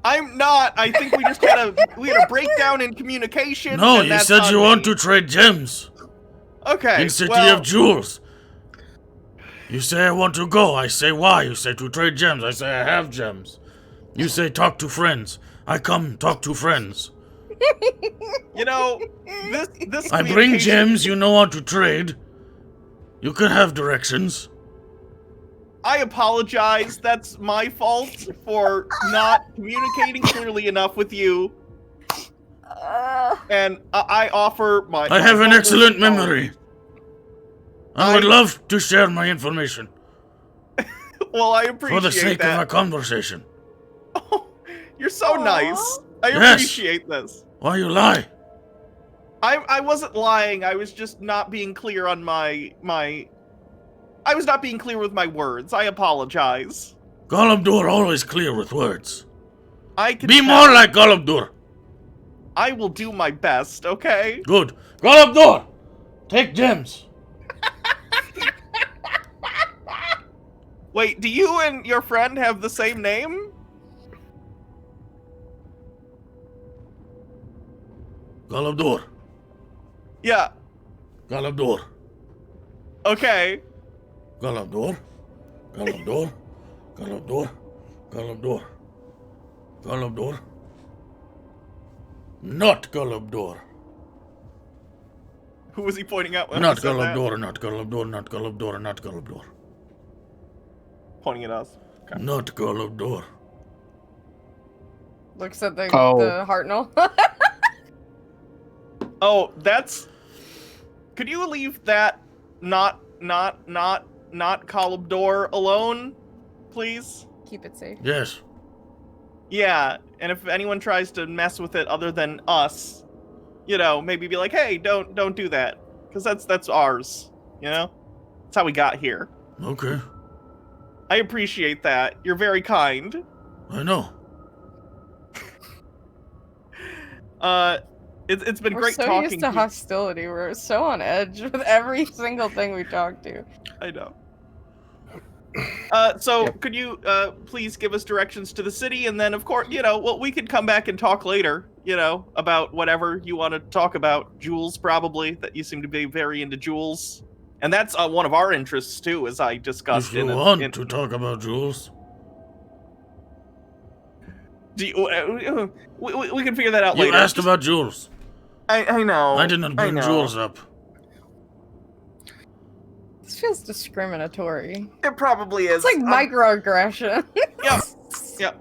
Speaker 4: I'm not. I think we just had a breakdown in communication.
Speaker 1: No,
Speaker 4: and
Speaker 1: you
Speaker 4: that's
Speaker 1: said
Speaker 4: on
Speaker 1: you want
Speaker 4: me.
Speaker 1: to trade gems
Speaker 4: Okay.
Speaker 1: in city
Speaker 4: well,
Speaker 1: of jewels. You say I want to go. I say why. You say to trade gems. I say I have gems. You say talk to friends. I come talk to friends.
Speaker 4: You know, this
Speaker 1: I bring
Speaker 4: communication-
Speaker 1: gems. You know how to trade. You can have directions.
Speaker 4: I apologize. That's my fault for not communicating clearly enough with you. And I offer my.
Speaker 1: I have an
Speaker 4: humble
Speaker 1: excellent
Speaker 4: apology.
Speaker 1: memory. I would love to share my information
Speaker 4: Well, I appreciate
Speaker 1: for the sake
Speaker 4: that.
Speaker 1: of a conversation.
Speaker 4: Oh, you're so
Speaker 2: Aw.
Speaker 4: nice. I
Speaker 1: Yes.
Speaker 4: appreciate this.
Speaker 1: Why you lie?
Speaker 4: I wasn't lying. I was just not being clear on my. I was not being clear with my words. I apologize.
Speaker 1: Gollumdur always clear with words.
Speaker 4: I can
Speaker 1: Be
Speaker 4: tell.
Speaker 1: more like Gollumdur.
Speaker 4: I will do my best, okay?
Speaker 1: Good. Gollumdur, take gems.
Speaker 4: Wait, do you and your friend have the same name?
Speaker 1: Gollumdur.
Speaker 4: Yeah.
Speaker 1: Gollumdur.
Speaker 4: Okay.
Speaker 1: Gollumdur. Gollumdur. Gollumdur. Gollumdur. Gollumdur. Not Gollumdur.
Speaker 4: Who was he pointing at when
Speaker 1: Not
Speaker 4: he said that?
Speaker 1: Gollumdur, not Gollumdur, not Gollumdur, not Gollumdur.
Speaker 4: Pointing at us. Okay.
Speaker 1: Not Gollumdur.
Speaker 2: Looks at the
Speaker 3: Oh.
Speaker 2: Hartnell.
Speaker 4: Oh, that's. Could you leave that not column door alone, please?
Speaker 2: Keep it safe.
Speaker 1: Yes.
Speaker 4: Yeah, and if anyone tries to mess with it other than us, you know, maybe be like, hey, don't do that, because that's ours. You know, that's how we got here.
Speaker 1: Okay.
Speaker 4: I appreciate that. You're very kind.
Speaker 1: I know.
Speaker 4: It's been
Speaker 2: We're
Speaker 4: great
Speaker 2: so
Speaker 4: talking
Speaker 2: used to
Speaker 4: you.
Speaker 2: hostility. We're so on edge with every single thing we talk to.
Speaker 4: I know. So could you please give us directions to the city, and then of course, you know, well, we could come back and talk later, you know, about whatever you want to talk about. Jewels, probably, that you seem to be very into jewels, and that's one of our interests too, as I discussed.
Speaker 1: If you want to talk about jewels,
Speaker 4: Do you, we can figure that out
Speaker 1: you
Speaker 4: later.
Speaker 1: asked about jewels.
Speaker 4: I know.
Speaker 1: I didn't bring
Speaker 4: know.
Speaker 1: jewels up.
Speaker 2: This feels discriminatory.
Speaker 4: It probably is.
Speaker 2: It's like microaggression.
Speaker 4: Yep.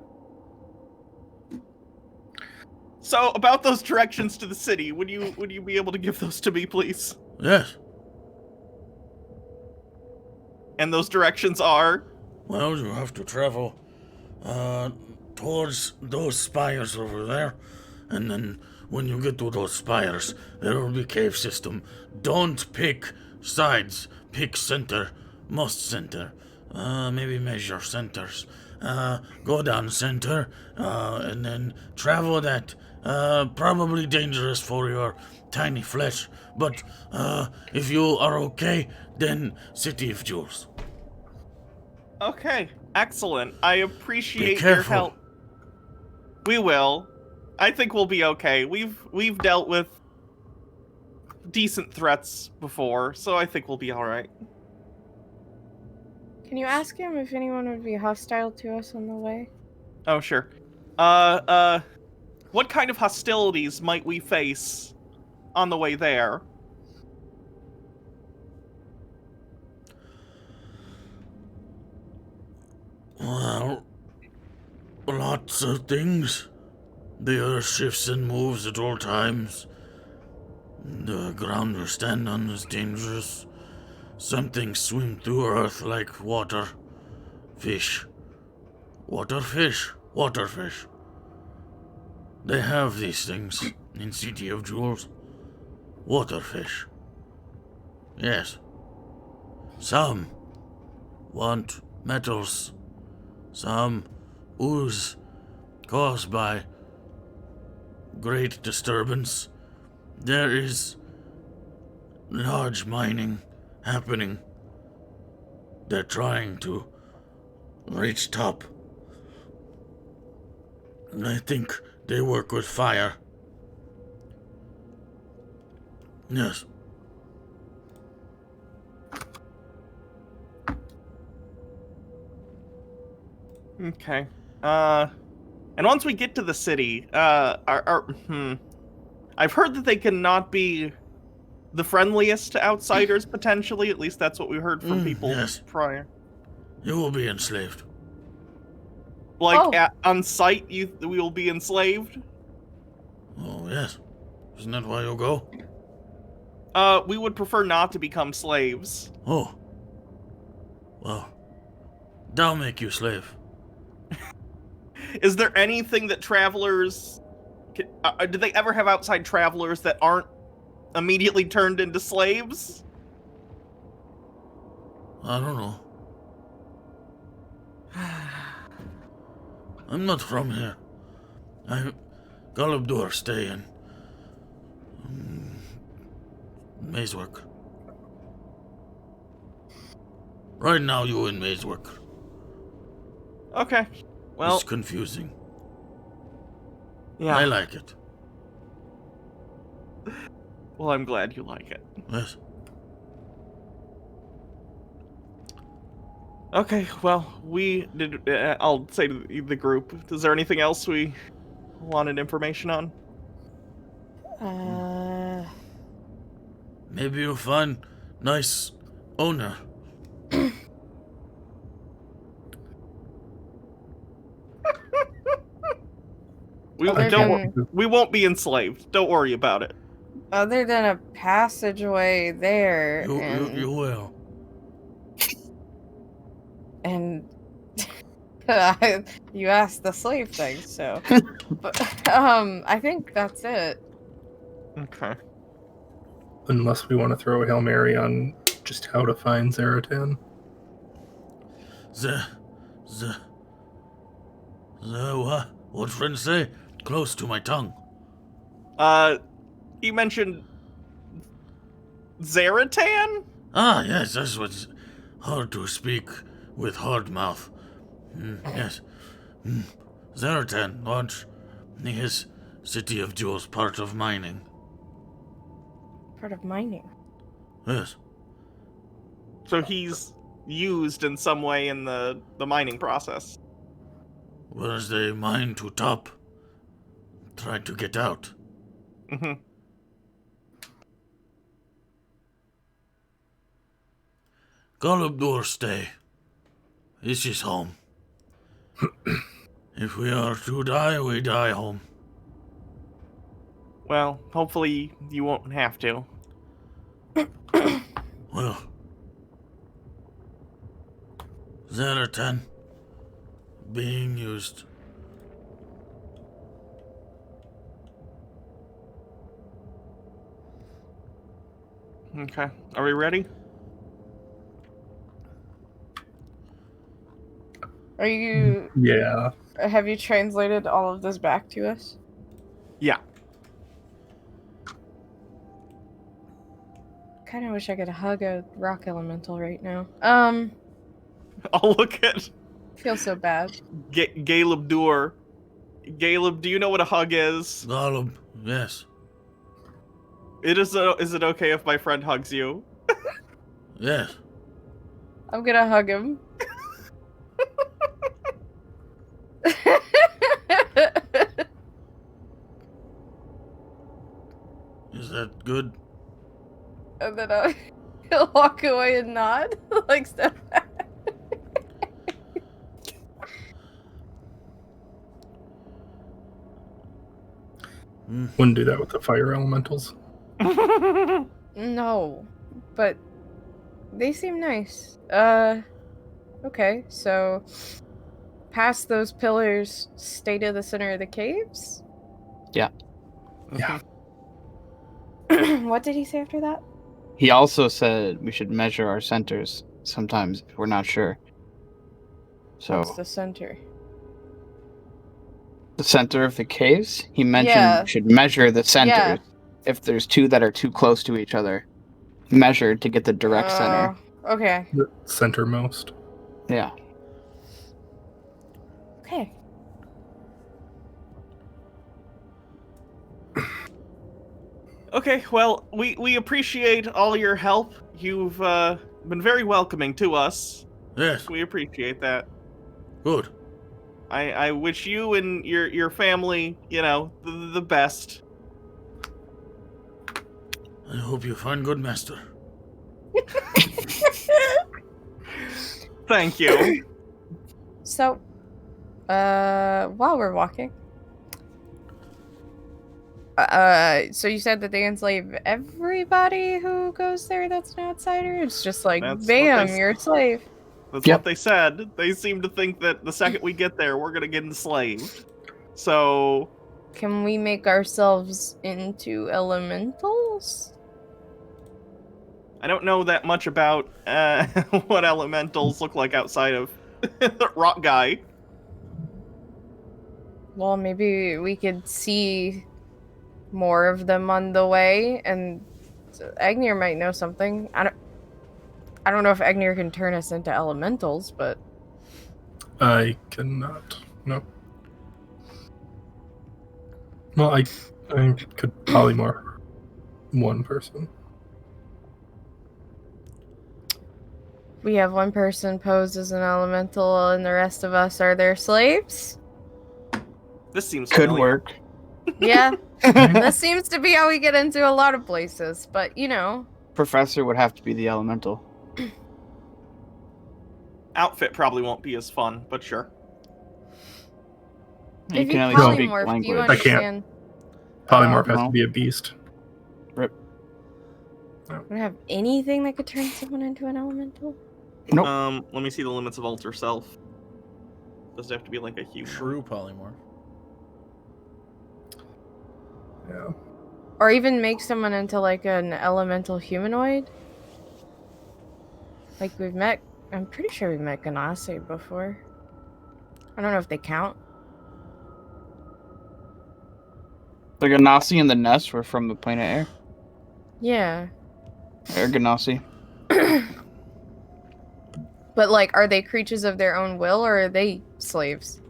Speaker 4: So about those directions to the city, would you be able to give those to me, please?
Speaker 1: Yes.
Speaker 4: And those directions are?
Speaker 1: Well, you have to travel towards those spires over there, and then when you get to those spires, there will be cave system. Don't pick sides. Pick center. Most center. Maybe measure centers. Go down center, and then travel that. Probably dangerous for your tiny flesh, but if you are okay, then City of Jewels.
Speaker 4: Okay, excellent. I appreciate
Speaker 1: Be
Speaker 4: your
Speaker 1: careful.
Speaker 4: help. We will. I think we'll be okay. We've dealt with decent threats before, so I think we'll be all right.
Speaker 2: Can you ask him if anyone would be hostile to us on the way?
Speaker 4: Oh, sure. What kind of hostilities might we face on the way there?
Speaker 1: Well, lots of things. The earth shifts and moves at all times. The ground we stand on is dangerous. Some things swim through earth like water. Fish. Waterfish. Waterfish. They have these things in City of Jewels. Waterfish. Yes. Some want metals. Some ooze caused by great disturbance. There is large mining happening. They're trying to reach top. I think they work with fire. Yes.
Speaker 4: Okay. And once we get to the city, I've heard that they cannot be the friendliest to outsiders, potentially. At least that's what we heard from people
Speaker 1: yes.
Speaker 4: prior.
Speaker 1: You will be enslaved.
Speaker 4: Like,
Speaker 2: Oh.
Speaker 4: on sight, we will be enslaved?
Speaker 1: Oh, yes. Isn't that why you go?
Speaker 4: We would prefer not to become slaves.
Speaker 1: Oh. Well, they'll make you slave.
Speaker 4: Is there anything that travelers... do they ever have outside travelers that aren't immediately turned into slaves?
Speaker 1: I don't know. I'm not from here. I Galabdur stay in Mazework. Right now you in Mazework.
Speaker 4: Okay. Well,
Speaker 1: It's confusing.
Speaker 4: yeah.
Speaker 1: I like it.
Speaker 4: Well, I'm glad you like it.
Speaker 1: Yes.
Speaker 4: Okay, well, we did. I'll say to the group, is there anything else we wanted information on?
Speaker 1: Maybe you'll find nice owner.
Speaker 4: We won't be enslaved. Don't worry about it.
Speaker 2: Other than a passageway there,
Speaker 1: You will.
Speaker 2: and you asked the slave thing, so. But, I think that's it.
Speaker 4: Okay.
Speaker 5: Unless we want to throw a Hail Mary on just how to find Zaratan.
Speaker 1: What friends say? Close to my tongue.
Speaker 4: He mentioned Zaratan?
Speaker 1: Ah, yes, that's what's hard to speak with hard mouth. Yes. Zaratan, launch. His City of Jewels, part of mining.
Speaker 2: Part of mining.
Speaker 1: Yes.
Speaker 4: So he's used in some way in the mining process.
Speaker 1: Whereas they mine to top, try to get out.
Speaker 4: Mm-hmm.
Speaker 1: Galabdur stay. This is home. If we are to die, we die home.
Speaker 4: Well, hopefully you won't have to.
Speaker 1: Well, Zaratan being used.
Speaker 4: Okay. Are we ready?
Speaker 2: Are you?
Speaker 5: Yeah.
Speaker 2: Have you translated all of this back to us?
Speaker 4: Yeah.
Speaker 2: Kind of wish I could hug a rock elemental right now.
Speaker 4: I'll look at
Speaker 2: Feel so bad.
Speaker 4: Galeb Dur. Galeb, do you know what a hug is?
Speaker 1: Galab, yes.
Speaker 4: Is it okay if my friend hugs you?
Speaker 1: Yes.
Speaker 2: I'm gonna hug him.
Speaker 1: Is that good?
Speaker 2: And then he'll walk away and nod, like step back.
Speaker 5: Wouldn't do that with the fire elementals.
Speaker 2: No, but they seem nice. Okay, so past those pillars, stay to the center of the caves?
Speaker 3: Yeah.
Speaker 5: Yeah.
Speaker 2: What did he say after that?
Speaker 3: He also said we should measure our centers sometimes if we're not sure. So
Speaker 2: What's the center?
Speaker 3: the center of the caves, he mentioned
Speaker 2: Yeah.
Speaker 3: we should measure the centers.
Speaker 2: Yeah.
Speaker 3: If there's two that are too close to each other, measure to get the direct center.
Speaker 2: Okay.
Speaker 5: The centermost.
Speaker 3: Yeah.
Speaker 2: Okay.
Speaker 4: Okay, well, we appreciate all your help. You've been very welcoming to us.
Speaker 1: Yes.
Speaker 4: We appreciate that.
Speaker 1: Good.
Speaker 4: I wish you and your family, the best.
Speaker 1: I hope you find good master.
Speaker 4: Thank you.
Speaker 2: So, while we're walking, so you said that they enslave everybody who goes there that's an outsider? It's just like,
Speaker 4: That's what
Speaker 2: bam,
Speaker 4: they
Speaker 2: you're a slave.
Speaker 4: That's
Speaker 3: Yep.
Speaker 4: what they said. They seem to think that the second we get there, we're gonna get enslaved. So
Speaker 2: Can we make ourselves into elementals?
Speaker 4: I don't know that much about what elementals look like outside of Rock Guy.
Speaker 2: Well, maybe we could see more of them on the way, and Agnir might know something. I don't know if Agnir can turn us into elementals, but
Speaker 5: I cannot. No. Well, I could polymorph one person.
Speaker 2: we have one person posed as an elemental, and the rest of us are their slaves.
Speaker 4: This seems
Speaker 3: Could
Speaker 4: familiar.
Speaker 3: work.
Speaker 2: Yeah, this seems to be how we get into a lot of places, but
Speaker 3: Professor would have to be the elemental.
Speaker 4: Outfit probably won't be as fun, but sure.
Speaker 3: You
Speaker 2: if
Speaker 3: can
Speaker 2: you
Speaker 3: at least speak
Speaker 2: polymorph, do you
Speaker 3: language.
Speaker 5: I can't.
Speaker 2: understand?
Speaker 5: Polymorph has
Speaker 3: no.
Speaker 5: to be a beast.
Speaker 3: Rip.
Speaker 2: We don't have anything that could turn someone into an elemental?
Speaker 3: Nope.
Speaker 4: Let me see the limits of alter self. Does it have to be like a human?
Speaker 1: True polymorph.
Speaker 5: Yeah.
Speaker 2: Or even make someone into like an elemental humanoid? Like I'm pretty sure we've met Ganase before. I don't know if they count.
Speaker 3: The Ganassi and the Nest were from the planet Air.
Speaker 2: Yeah.
Speaker 3: Air Ganassi.
Speaker 2: But like, are they creatures of their own will, or are they slaves?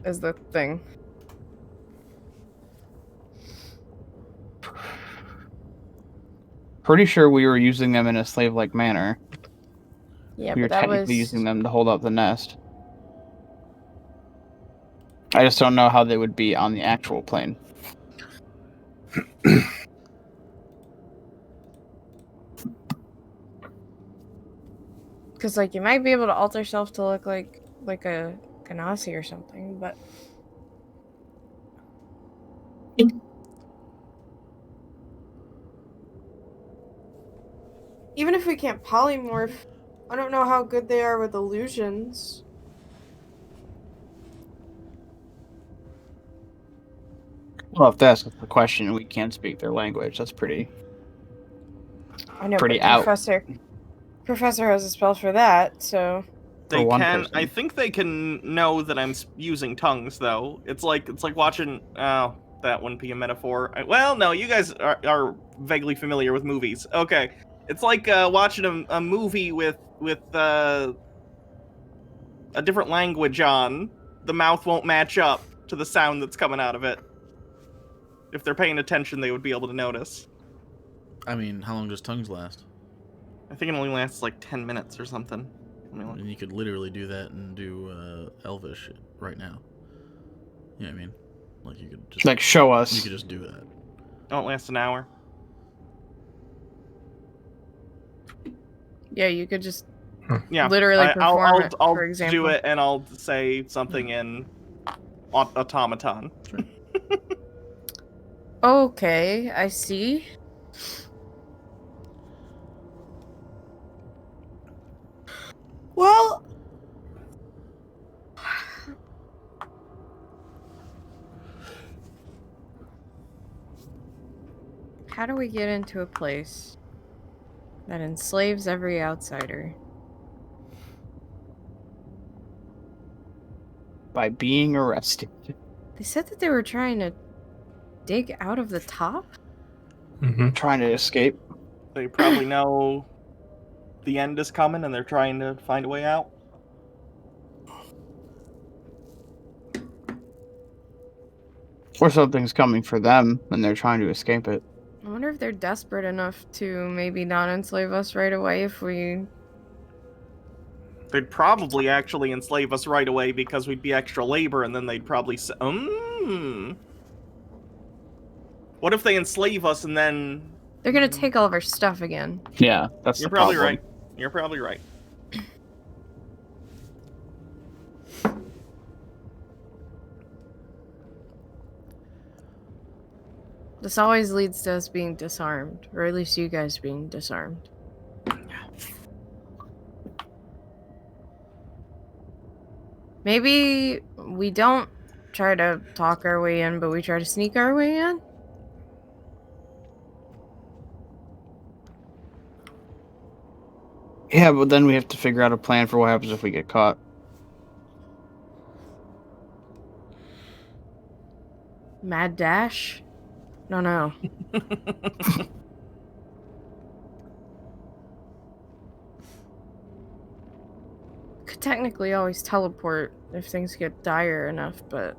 Speaker 2: Is the thing.
Speaker 3: Pretty sure we were using them in a slave-like manner.
Speaker 2: Yeah,
Speaker 3: We were
Speaker 2: but that
Speaker 3: technically
Speaker 2: was
Speaker 3: using them to hold up the nest. I just don't know how they would be on the actual plane.
Speaker 2: because like you might be able to alter yourself to look like a Ganassi or something, but even if we can't polymorph, I don't know how good they are with illusions.
Speaker 3: Well, if that's the question, we can't speak their language. That's pretty.
Speaker 2: I know,
Speaker 3: Pretty
Speaker 2: but
Speaker 3: out.
Speaker 2: Professor has a spell for that, so
Speaker 4: They
Speaker 3: one
Speaker 4: can.
Speaker 3: person.
Speaker 4: I think they can know that I'm using tongues, though. It's like watching. Oh, that wouldn't be a metaphor. Well, no, you guys are vaguely familiar with movies. Okay, it's like watching a movie with a different language on. The mouth won't match up to the sound that's coming out of it. If they're paying attention, they would be able to notice.
Speaker 1: I mean, how long does tongues last?
Speaker 4: I think it only lasts like 10 minutes or something.
Speaker 1: And you could literally do that and do Elvish right now. You know what I mean? Like you could just
Speaker 3: Show us.
Speaker 1: You could just do that.
Speaker 4: Oh, it lasts an hour.
Speaker 2: yeah, you could just
Speaker 4: Yeah,
Speaker 2: literally perform it,
Speaker 4: I'll
Speaker 2: for example.
Speaker 4: do it, and I'll say something in automaton.
Speaker 2: Okay, I see. Well, how do we get into a place that enslaves every outsider?
Speaker 3: By being arrested.
Speaker 2: They said that they were trying to dig out of the top?
Speaker 5: Mm-hmm.
Speaker 3: Trying to escape.
Speaker 4: They probably know the end is coming, and they're trying to find a way out.
Speaker 3: Or something's coming for them, and they're trying to escape it.
Speaker 2: I wonder if they're desperate enough to maybe not enslave us right away if we
Speaker 4: They'd probably actually enslave us right away because we'd be extra labor, and then they'd probably say, What if they enslave us and then...
Speaker 2: They're gonna take all of our stuff again.
Speaker 3: Yeah, that's
Speaker 4: You're
Speaker 3: the
Speaker 4: probably
Speaker 3: problem.
Speaker 4: right. You're probably right.
Speaker 2: This always leads to us being disarmed, or at least you guys being disarmed. Maybe we don't try to talk our way in, but we try to sneak our way in?
Speaker 3: Yeah, but then we have to figure out a plan for what happens if we get caught.
Speaker 2: Mad dash? No. Could technically always teleport if things get dire enough, but...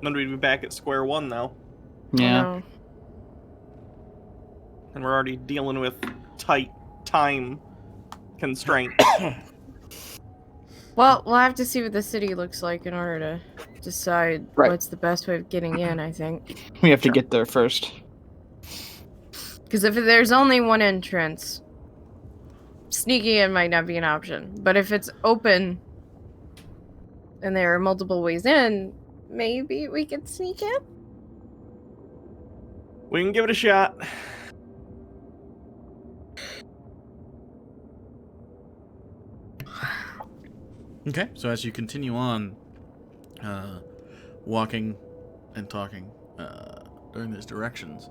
Speaker 4: Then we'd be back at square one, though.
Speaker 3: Yeah.
Speaker 2: No.
Speaker 4: And we're already dealing with tight time constraint.
Speaker 2: Well, we'll have to see what the city looks like in order to decide
Speaker 3: Right.
Speaker 2: what's the best way of getting in, I think.
Speaker 3: We have to get there first.
Speaker 2: Because if there's only one entrance, sneaking in might not be an option. But if it's open and there are multiple ways in, maybe we could sneak in?
Speaker 4: We can give it a shot.
Speaker 1: Okay, so as you continue on, walking and talking during these directions,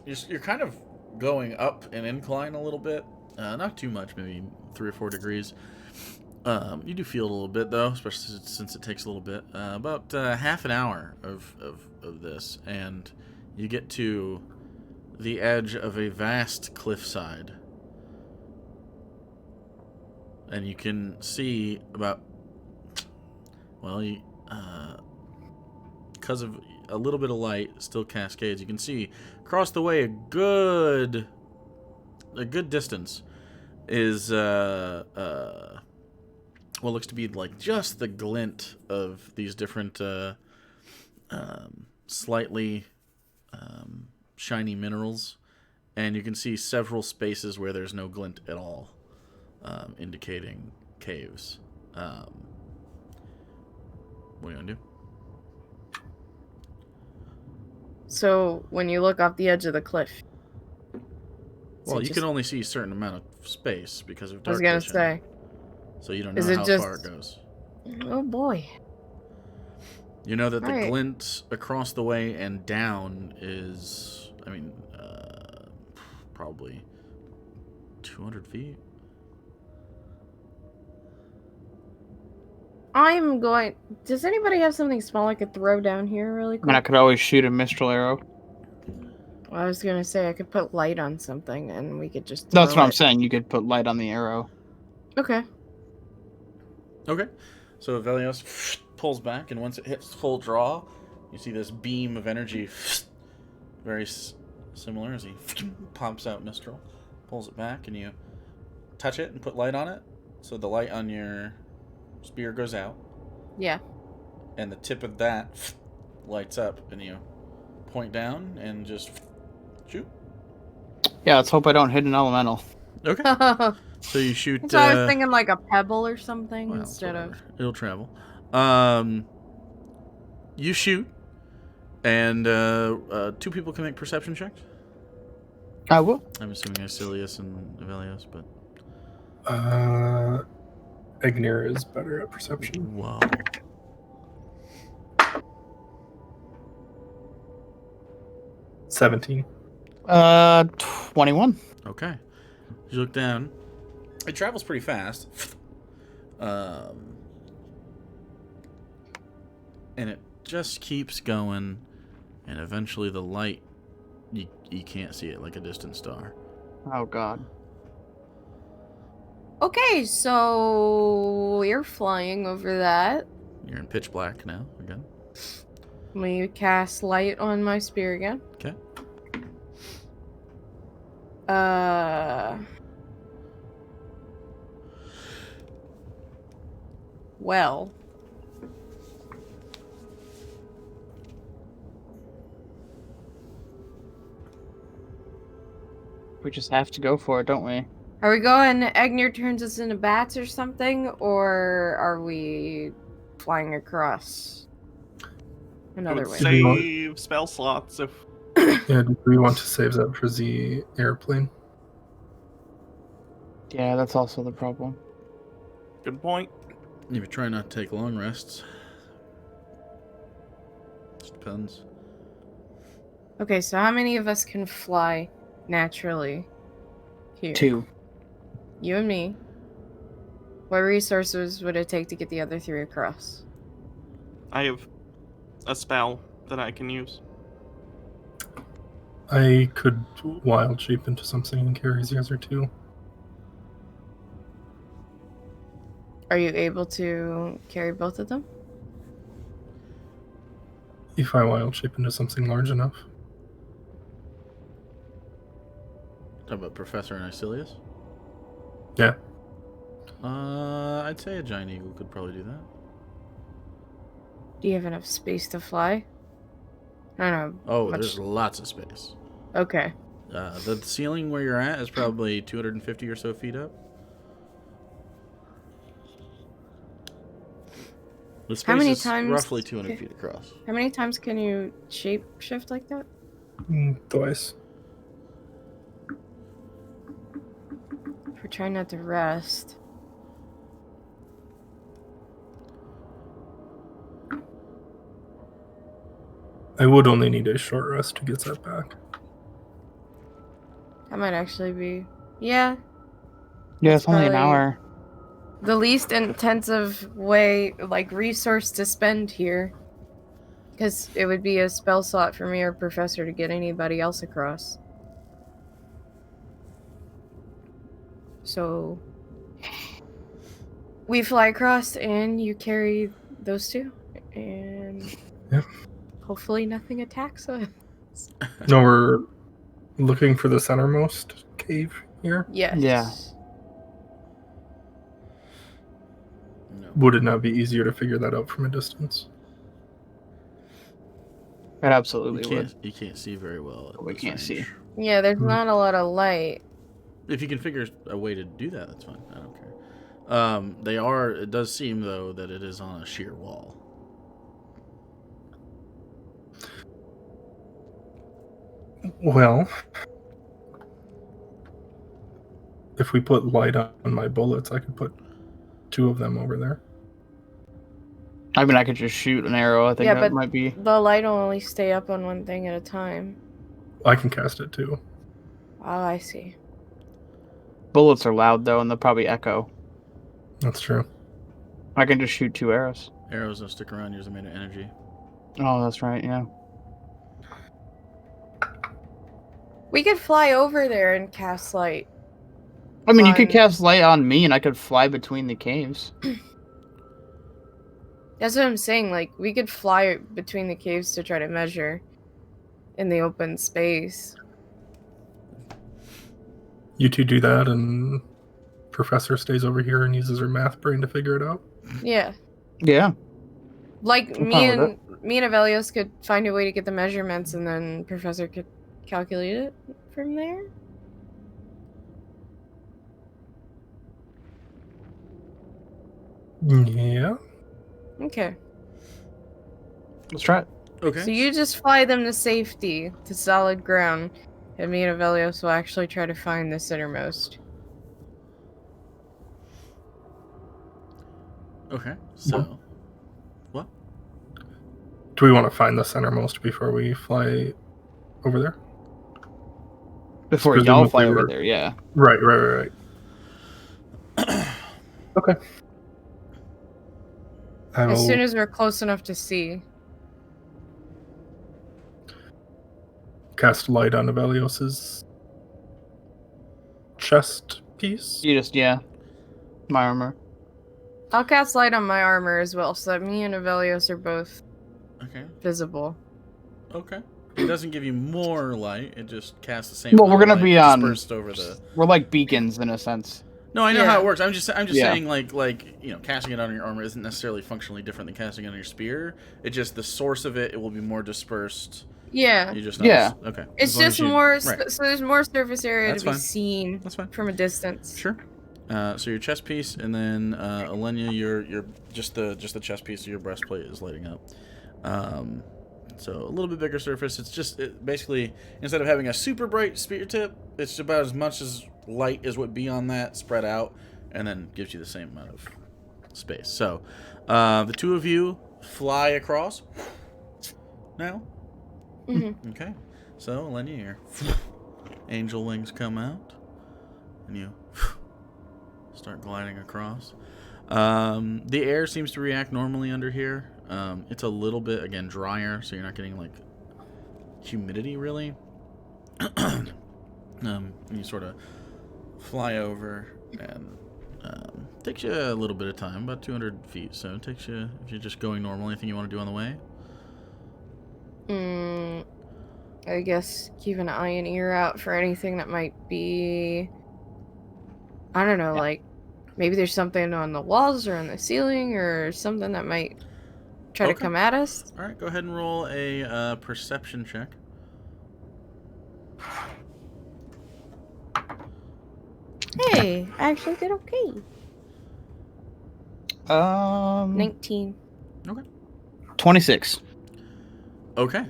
Speaker 1: you're kind of going up an incline a little bit. Not too much, maybe 3 or 4 degrees. You do feel it a little bit, though, especially since it takes a little bit. About half an hour of this, and you get to the edge of a vast cliffside. And you can see about, well, because of a little bit of light, still cascades, you can see across the way a good distance is what looks to be like just the glint of these different slightly shiny minerals, and you can see several spaces where there's no glint at all. Indicating caves. What are you gonna do?
Speaker 2: So, when you look off the edge of the cliff...
Speaker 1: Well, you can only see a certain amount of space because of
Speaker 2: I
Speaker 1: dark
Speaker 2: was gonna
Speaker 1: vision.
Speaker 2: say...
Speaker 1: So you don't
Speaker 2: Is
Speaker 1: know
Speaker 2: it
Speaker 1: how
Speaker 2: just-
Speaker 1: far it goes.
Speaker 2: Oh boy.
Speaker 1: You know that the
Speaker 2: Alright.
Speaker 1: glint across the way and down is, probably 200 feet.
Speaker 2: I'm going... Does anybody have something small I could throw down here really
Speaker 3: I mean, I
Speaker 2: quick?
Speaker 3: could always shoot a mistral arrow.
Speaker 2: I was gonna say I could put light on something and we could just
Speaker 3: That's
Speaker 2: throw
Speaker 3: what I'm
Speaker 2: it.
Speaker 3: saying. You could put light on the arrow.
Speaker 2: Okay.
Speaker 1: Okay. So Velios pulls back, and once it hits full draw, you see this beam of energy, very similar as he pops out Mistral, pulls it back, and you touch it and put light on it. So the light on your spear goes out,
Speaker 2: Yeah.
Speaker 1: and the tip of that lights up, and you point down and just shoot.
Speaker 3: Yeah, let's hope I don't hit an elemental.
Speaker 1: Okay.
Speaker 2: So
Speaker 1: So you shoot.
Speaker 2: I was thinking like a pebble or something
Speaker 1: Well,
Speaker 2: instead of...
Speaker 1: whatever. It'll travel. You shoot, and 2 people can make perception checks.
Speaker 3: I will.
Speaker 1: I'm assuming Asilius and Avelios, but
Speaker 5: Ignir is better at perception.
Speaker 1: whoa.
Speaker 5: 17.
Speaker 3: 21.
Speaker 1: Okay. You look down. It travels pretty fast. And it just keeps going, and eventually the light, you can't see it like a distant star.
Speaker 3: Oh, God.
Speaker 2: Okay, so we're flying over that.
Speaker 1: You're in pitch black now, again.
Speaker 2: We cast light on my spear again.
Speaker 1: Okay.
Speaker 2: Well.
Speaker 3: We just have to go for it, don't we?
Speaker 2: Are we going Agnir turns us into bats or something, or are we flying across
Speaker 4: I
Speaker 2: another
Speaker 4: would
Speaker 2: way?
Speaker 4: save spell slots if
Speaker 5: Yeah, do we want to save that for the airplane?
Speaker 3: Yeah, that's also the problem.
Speaker 4: good point.
Speaker 1: If you try not to take long rests. Just depends.
Speaker 2: Okay, so how many of us can fly naturally here?
Speaker 3: 2.
Speaker 2: You and me. What resources would it take to get the other 3 across?
Speaker 4: I have a spell that I can use.
Speaker 5: I could wild shape into something and carry the other 2.
Speaker 2: Are you able to carry both of them?
Speaker 5: If I wild shape into something large enough.
Speaker 1: Talk about Professor and Icilius?
Speaker 5: Yeah.
Speaker 1: I'd say a giant eagle could probably do that.
Speaker 2: Do you have enough space to fly? I don't know.
Speaker 1: Oh,
Speaker 2: much-
Speaker 1: there's lots of space.
Speaker 2: Okay.
Speaker 1: The ceiling where you're at is probably 250 or so feet up. The space
Speaker 2: many
Speaker 1: is
Speaker 2: times-
Speaker 1: roughly 200 feet across.
Speaker 2: How many times can you shape shift like that?
Speaker 5: Twice.
Speaker 2: If we're trying not to rest.
Speaker 5: I would only need a short rest to get that back.
Speaker 2: That might actually be. Yeah.
Speaker 3: Yeah,
Speaker 2: That's
Speaker 3: it's only an
Speaker 2: probably-
Speaker 3: hour.
Speaker 2: The least intensive way, like, resource to spend here. Because it would be a spell slot for me or Professor to get anybody else across. So. We fly across and you carry those 2. And.
Speaker 5: Yep.
Speaker 2: Hopefully nothing attacks us.
Speaker 5: No, we're looking for the centermost cave here.
Speaker 2: Yes.
Speaker 3: Yeah.
Speaker 1: No.
Speaker 5: Would it not be easier to figure that out from a distance?
Speaker 3: It absolutely
Speaker 1: You
Speaker 3: would.
Speaker 1: can't see very well. At
Speaker 3: We
Speaker 1: this
Speaker 3: can't see.
Speaker 1: range.
Speaker 2: Yeah, there's not a lot of light.
Speaker 1: If you can figure a way to do that, that's fine. I don't care. It does seem, though, that it is on a sheer wall.
Speaker 5: Well, if we put light on my bullets, I could put 2 of them over there.
Speaker 3: I mean, I could just shoot an arrow. I think
Speaker 2: Yeah,
Speaker 3: that
Speaker 2: but-
Speaker 3: might be.
Speaker 2: The light will only stay up on one thing at a time.
Speaker 5: I can cast it too.
Speaker 2: Oh, I see.
Speaker 3: Bullets are loud, though, and they'll probably echo.
Speaker 5: That's true.
Speaker 3: I can just shoot 2 arrows.
Speaker 1: Arrows don't stick around. Yours are made of energy.
Speaker 3: Oh, that's right, yeah.
Speaker 2: We could fly over there and cast light.
Speaker 3: I mean, you could
Speaker 2: On-
Speaker 3: cast light on me, and I could fly between the caves.
Speaker 2: That's what I'm saying. Like, we could fly between the caves to try to measure in the open space.
Speaker 5: You 2 do that, and Professor stays over here and uses her math brain to figure it out.
Speaker 2: Yeah.
Speaker 3: Yeah.
Speaker 2: Like,
Speaker 3: I'm
Speaker 2: me
Speaker 3: fine with
Speaker 2: and Avelios could find a way to get the measurements, and then Professor could calculate it from there.
Speaker 5: Yeah.
Speaker 2: Okay.
Speaker 3: Let's try it.
Speaker 1: Okay.
Speaker 2: So you just fly them to safety, to solid ground, and me and Avelios will actually try to find the centermost.
Speaker 1: Okay. So, what?
Speaker 5: Do we want to find the centermost before we fly over there?
Speaker 3: Before
Speaker 5: Presumably
Speaker 3: y'all fly over
Speaker 5: we're-
Speaker 3: there, yeah.
Speaker 5: Right. Okay. I will
Speaker 2: As soon as we're close enough to see.
Speaker 5: cast light on Avelios's chest piece.
Speaker 3: You just, yeah. My armor.
Speaker 2: I'll cast light on my armor as well, so that me and Avelios are both
Speaker 1: Okay.
Speaker 2: visible.
Speaker 1: Okay. It doesn't give you more light. It just casts the same.
Speaker 3: Well, we're
Speaker 1: amount of
Speaker 3: gonna be
Speaker 1: light
Speaker 3: on.
Speaker 1: dispersed over the.
Speaker 3: We're like beacons in a sense.
Speaker 1: No, I know how
Speaker 2: Yeah.
Speaker 1: it works. I'm just
Speaker 3: Yeah.
Speaker 1: saying, like casting it on your armor isn't necessarily functionally different than casting it on your spear. It's just the source of it will be more dispersed.
Speaker 2: Yeah.
Speaker 1: You just
Speaker 3: Yeah.
Speaker 1: notice. Okay.
Speaker 2: It's
Speaker 1: As long
Speaker 2: just
Speaker 1: as you-
Speaker 2: more,
Speaker 1: right.
Speaker 2: so there's more surface area
Speaker 1: That's
Speaker 2: to be
Speaker 1: fine.
Speaker 2: seen
Speaker 1: That's fine.
Speaker 2: from a distance.
Speaker 1: Sure. So your chest piece, and then Alenia, your just the chest piece of your breastplate is lighting up. So a little bit bigger surface. It's just basically instead of having a super bright spear tip, it's about as much as light as would be on that spread out, and then gives you the same amount of space. So the two of you fly across now.
Speaker 2: Mm-hmm.
Speaker 1: Okay. So Alenia, your angel wings come out, and you start gliding across. The air seems to react normally under here. It's a little bit, again, drier, so you're not getting, like, humidity, really. You sort of fly over, and takes you a little bit of time, about 200 feet. So it takes you, if you're just going normal, anything you want to do on the way?
Speaker 2: I guess keep an eye and ear out for anything that might be, I don't know, like maybe there's something on the walls or on the ceiling or something that might try to
Speaker 1: Okay.
Speaker 2: come at us.
Speaker 1: All right, go ahead and roll a perception check.
Speaker 2: Hey, I actually did okay. 19.
Speaker 3: 26.
Speaker 1: Okay.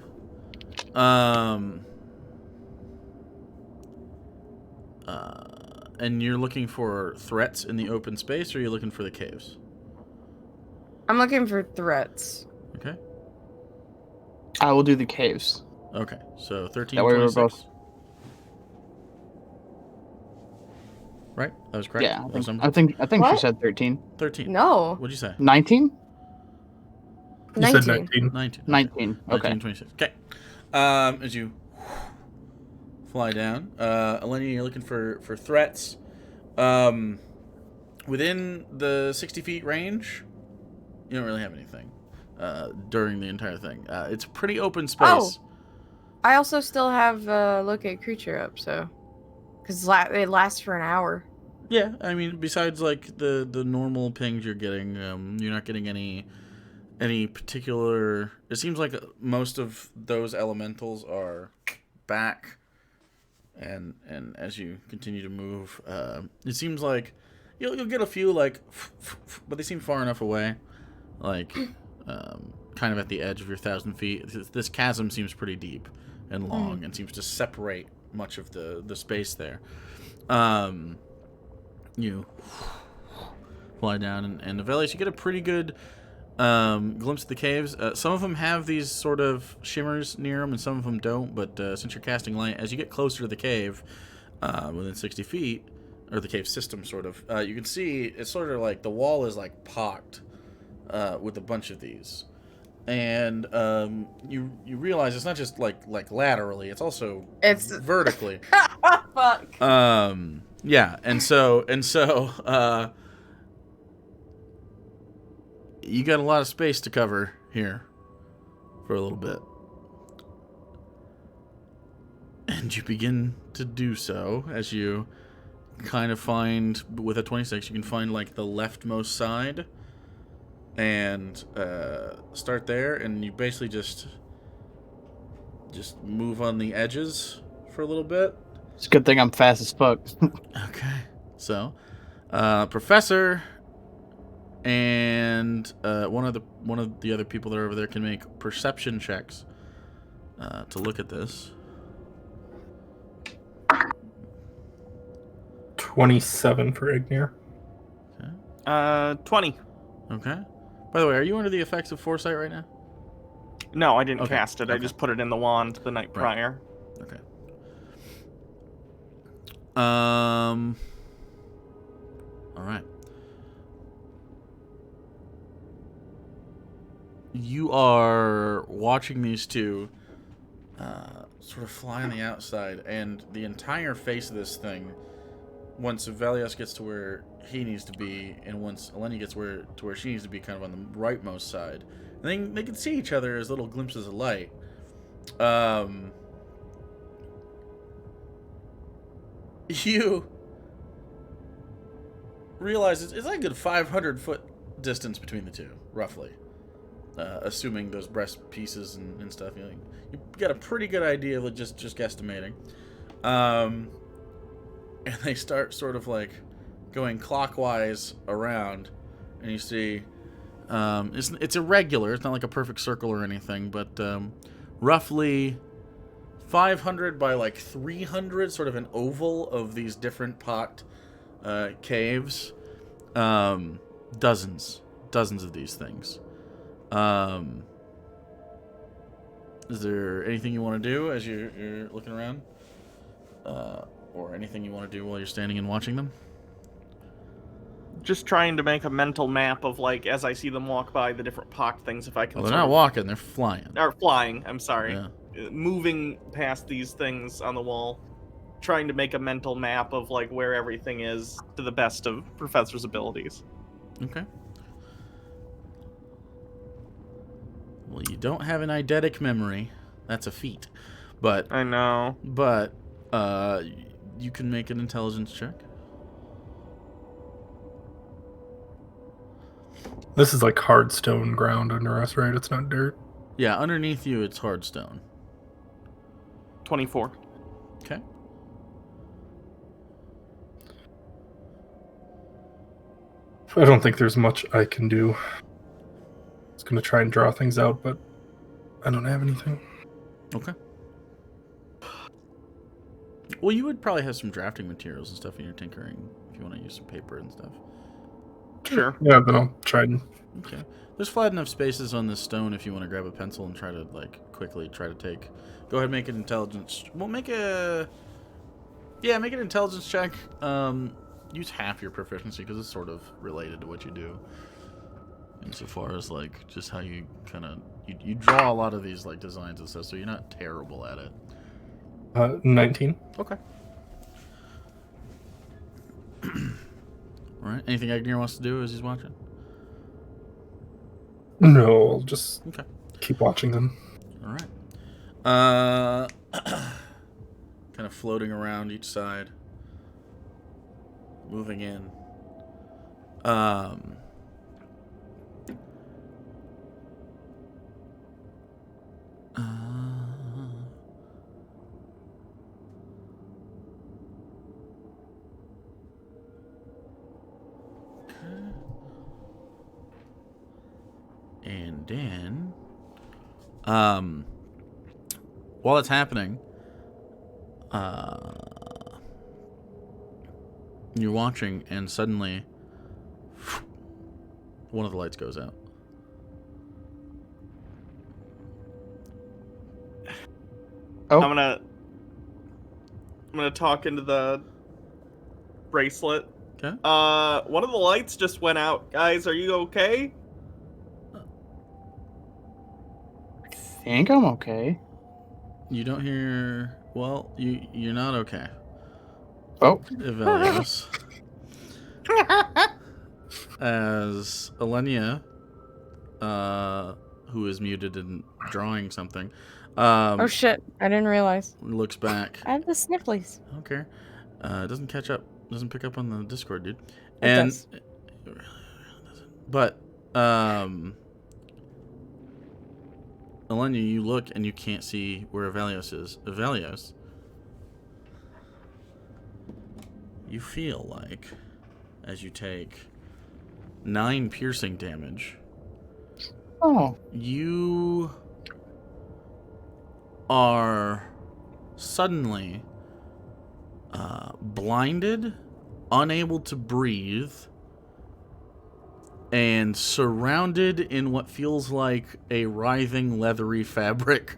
Speaker 1: And you're looking for threats in the open space, or are you looking for the caves?
Speaker 2: I'm looking for threats.
Speaker 1: Okay.
Speaker 3: I will do the caves.
Speaker 1: Okay. So 13,
Speaker 3: That way we're
Speaker 1: 26.
Speaker 3: both-
Speaker 1: Right? That was correct?
Speaker 3: Yeah,
Speaker 1: That was
Speaker 3: I think she
Speaker 2: What?
Speaker 3: said 13.
Speaker 1: 13.
Speaker 2: No.
Speaker 1: What'd you say?
Speaker 3: 19?
Speaker 5: You
Speaker 2: 19.
Speaker 5: said 19.
Speaker 1: 19.
Speaker 3: 19. Okay.
Speaker 1: 19, 26. Okay. As you fly down, Alenia, you're looking for threats. Within the 60 feet range, you don't really have anything during the entire thing. It's a pretty open space.
Speaker 2: Oh. I also still have locate creature up, so because it lasts for an hour.
Speaker 1: Yeah, I mean, besides like the normal pings you're getting, you're not getting any particular. It seems like most of those elementals are back, and as you continue to move, it seems like you'll get a few like, but they seem far enough away, like kind of at the edge of your 1,000 feet. This chasm seems pretty deep and long, and seems to separate much of the space there. You fly down, and Avelius, you get a pretty good glimpse of the caves. Some of them have these sort of shimmers near them, and some of them don't. But since you're casting light, as you get closer to the cave, within 60 feet, or the cave system, sort of, you can see it's sort of like the wall is like pocked with a bunch of these, and you realize it's not just like laterally; it's also vertically.
Speaker 2: Fuck.
Speaker 1: Yeah, and so you got a lot of space to cover here for a little bit. And you begin to do so as you kind of find, with a 26, you can find like the leftmost side and start there, and you basically just move on the edges for a little bit.
Speaker 3: It's a good thing I'm fast as fuck.
Speaker 1: Okay. So, Professor and one of the other people that are over there can make perception checks to look at this.
Speaker 5: 27 for Ignir.
Speaker 1: Okay.
Speaker 4: 20.
Speaker 1: Okay. By the way, are you under the effects of foresight right now?
Speaker 4: No, I didn't
Speaker 1: Okay,
Speaker 4: cast it. I
Speaker 1: okay.
Speaker 4: just put it in the wand the night
Speaker 1: Right.
Speaker 4: prior.
Speaker 1: Okay. All right. You are watching these two sort of fly on the outside, and the entire face of this thing, once Velios gets to where he needs to be, and once Alenia gets to where she needs to be, kind of on the rightmost side, and they can see each other as little glimpses of light. You realize it's like a good 500-foot distance between the two, roughly. Assuming those breast pieces and stuff. You got a pretty good idea of just guesstimating. And they start sort of like going clockwise around, and you see it's irregular. It's not like a perfect circle or anything, but roughly 500 by like 300, sort of an oval of these different pocked caves. Dozens of these things. Is there anything you want to do as you're looking around? Or anything you want to do while you're standing and watching them?
Speaker 4: Just trying to make a mental map of, like, as I see them walk by, the different pock things, if I can.
Speaker 1: Well, they're not walking; they're flying.
Speaker 4: Or flying. I'm sorry.
Speaker 1: Yeah.
Speaker 4: Moving past these things on the wall, trying to make a mental map of like where everything is to the best of Professor's abilities.
Speaker 1: Okay. Well, you don't have an eidetic memory. That's a feat. But
Speaker 4: I know.
Speaker 1: But you can make an intelligence check.
Speaker 5: This is like hard stone ground under us, right? It's not dirt.
Speaker 1: Yeah, underneath you it's hard stone.
Speaker 4: 24.
Speaker 1: Okay.
Speaker 5: I don't think there's much I can do. I was going to try and draw things out, but I don't have anything.
Speaker 1: Okay. Well, you would probably have some drafting materials and stuff in your tinkering if you want to use some paper and stuff.
Speaker 4: Sure.
Speaker 5: Yeah, then I'll try and...
Speaker 1: Okay. There's flat enough spaces on this stone if you want to grab a pencil and try to, like, quickly try to take... Go ahead and make an intelligence... Well, make a... Yeah, make an intelligence check. Use half your proficiency because it's sort of related to what you do. Insofar as, like, just how you kind of... You draw a lot of these, like, designs and stuff, so you're not terrible at it.
Speaker 5: 19.
Speaker 1: Okay. Alright, anything Agnear wants to do as he's watching?
Speaker 5: No, I'll just
Speaker 1: Okay.
Speaker 5: keep watching them.
Speaker 1: Alright. Kind of floating around each side. Moving in. And then, while it's happening, you're watching, and suddenly, one of the lights goes out.
Speaker 3: Oh.
Speaker 4: I'm gonna talk into the bracelet.
Speaker 1: Okay.
Speaker 4: One of the lights just went out. Guys, are you okay?
Speaker 3: I think I'm okay.
Speaker 1: You don't hear. Well, you're not okay.
Speaker 3: Oh.
Speaker 1: Evelios. As Alenia, who is muted and drawing something,
Speaker 2: Oh shit! I didn't realize.
Speaker 1: looks back.
Speaker 2: I have the snifflies.
Speaker 1: Okay. It doesn't catch up. Doesn't pick up on the Discord, dude.
Speaker 2: It
Speaker 1: And
Speaker 2: does.
Speaker 1: it really doesn't. But Alenia, you look and you can't see where Evelios is. Evelios, you feel like, as you take 9 piercing damage,
Speaker 3: Oh.
Speaker 1: you are suddenly blinded, unable to breathe, and surrounded in what feels like a writhing, leathery fabric.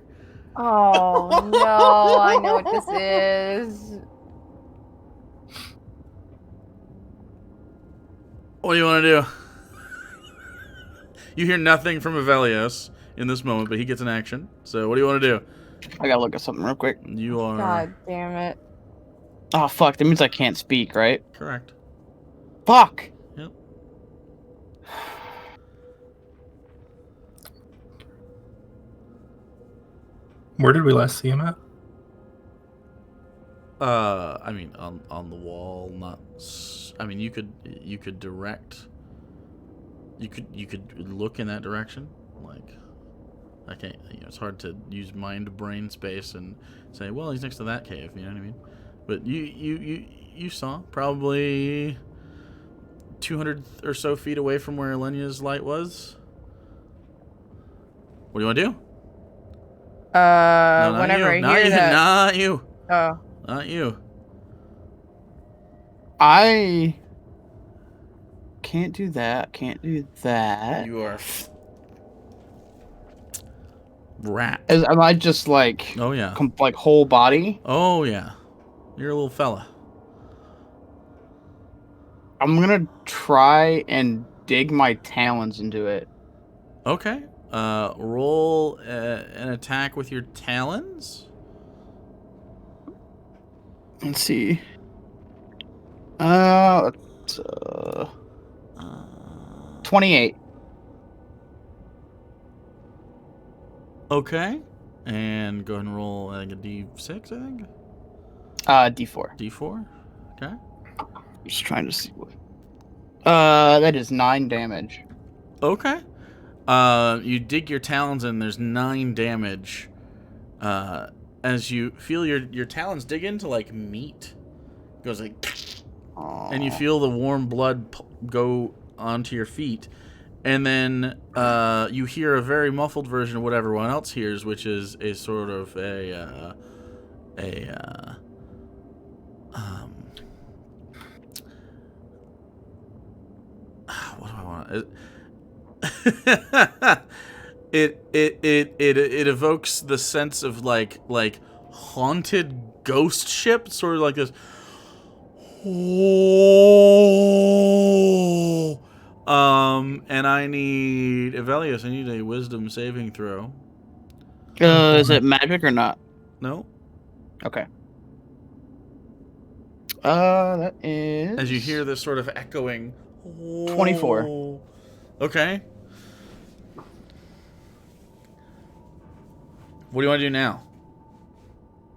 Speaker 2: Oh no! I know what this is.
Speaker 1: What do you want to do? You hear nothing from Evelios in this moment, but he gets an action. So what do you want to do?
Speaker 3: I gotta look at something real quick.
Speaker 1: You are
Speaker 2: God damn it!
Speaker 3: Oh, fuck. That means I can't speak, right?
Speaker 1: correct.
Speaker 3: Fuck!
Speaker 1: Yep.
Speaker 5: Where did we last see him at?
Speaker 1: I mean, on the wall, not. I mean, you could direct. You could look in that direction. Like, I can't. It's hard to use mind brain space and say, well, he's next to that cave. You know what I mean? But you saw probably 200 or so feet away from where Elenia's light was. What do you want to do? No, not
Speaker 2: Whenever
Speaker 1: you.
Speaker 2: I hear that.
Speaker 1: Not you.
Speaker 2: Oh.
Speaker 1: Not you.
Speaker 3: I can't do that. Can't do that.
Speaker 1: You are rat.
Speaker 3: Am I just like
Speaker 1: Oh yeah.
Speaker 3: like whole body?
Speaker 1: Oh yeah. You're a little fella.
Speaker 3: I'm gonna try and dig my talons into it.
Speaker 1: Okay. Roll an attack with your talons.
Speaker 3: Let's see. 28.
Speaker 1: Okay. And go ahead and roll like a d6, I think.
Speaker 3: D4.
Speaker 1: D4. Okay.
Speaker 3: Just trying to see what. That is 9 damage.
Speaker 1: Okay. You dig your talons in. There's 9 damage. As you feel your talons dig into like meat. It goes like,
Speaker 3: Aww.
Speaker 1: and you feel the warm blood go onto your feet, and then you hear a very muffled version of what everyone else hears, which is a sort of what do I want? It evokes the sense of like haunted ghost ship, sort of like this. And I need Evelius. I need a wisdom saving throw.
Speaker 3: Is it magic or not?
Speaker 1: No.
Speaker 3: Okay. That is.
Speaker 1: As you hear this sort of echoing.
Speaker 3: 24.
Speaker 1: Okay. What do you want to do now?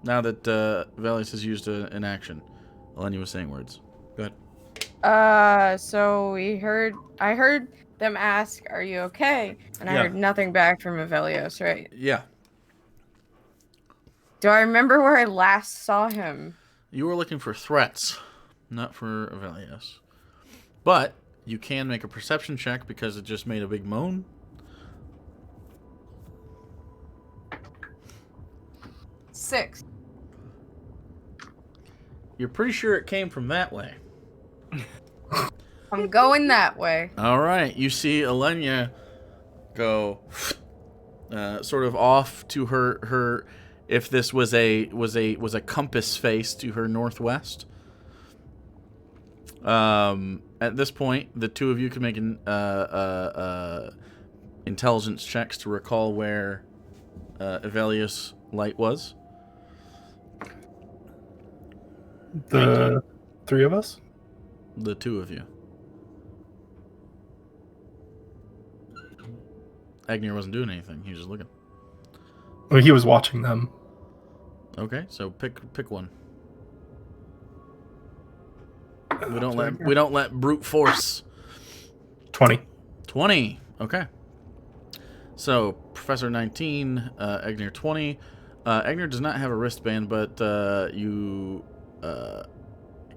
Speaker 1: Now that Evelius has used an action. Eleni was saying words. Go ahead.
Speaker 2: So I heard them ask, "Are you okay?" And I
Speaker 1: Yeah.
Speaker 2: heard nothing back from Evelios, right?
Speaker 1: Yeah.
Speaker 2: Do I remember where I last saw him?
Speaker 1: You were looking for threats, not for Evelios. But you can make a perception check because it just made a big moan.
Speaker 2: Six.
Speaker 1: You're pretty sure it came from that way.
Speaker 2: I'm going that way.
Speaker 1: All right, you see Elenia go sort of off to her. If this was a compass face to her northwest. At this point, the two of you can make an intelligence checks to recall where Evelius' light was.
Speaker 5: The 3 of us?
Speaker 1: The two of you. Agnew wasn't doing anything. He was just looking.
Speaker 5: Well, he was watching them.
Speaker 1: Okay, so pick one. We don't let brute force.
Speaker 5: 20.
Speaker 1: 20. Okay. So Professor 19, Agnew 20. Agnew does not have a wristband, but you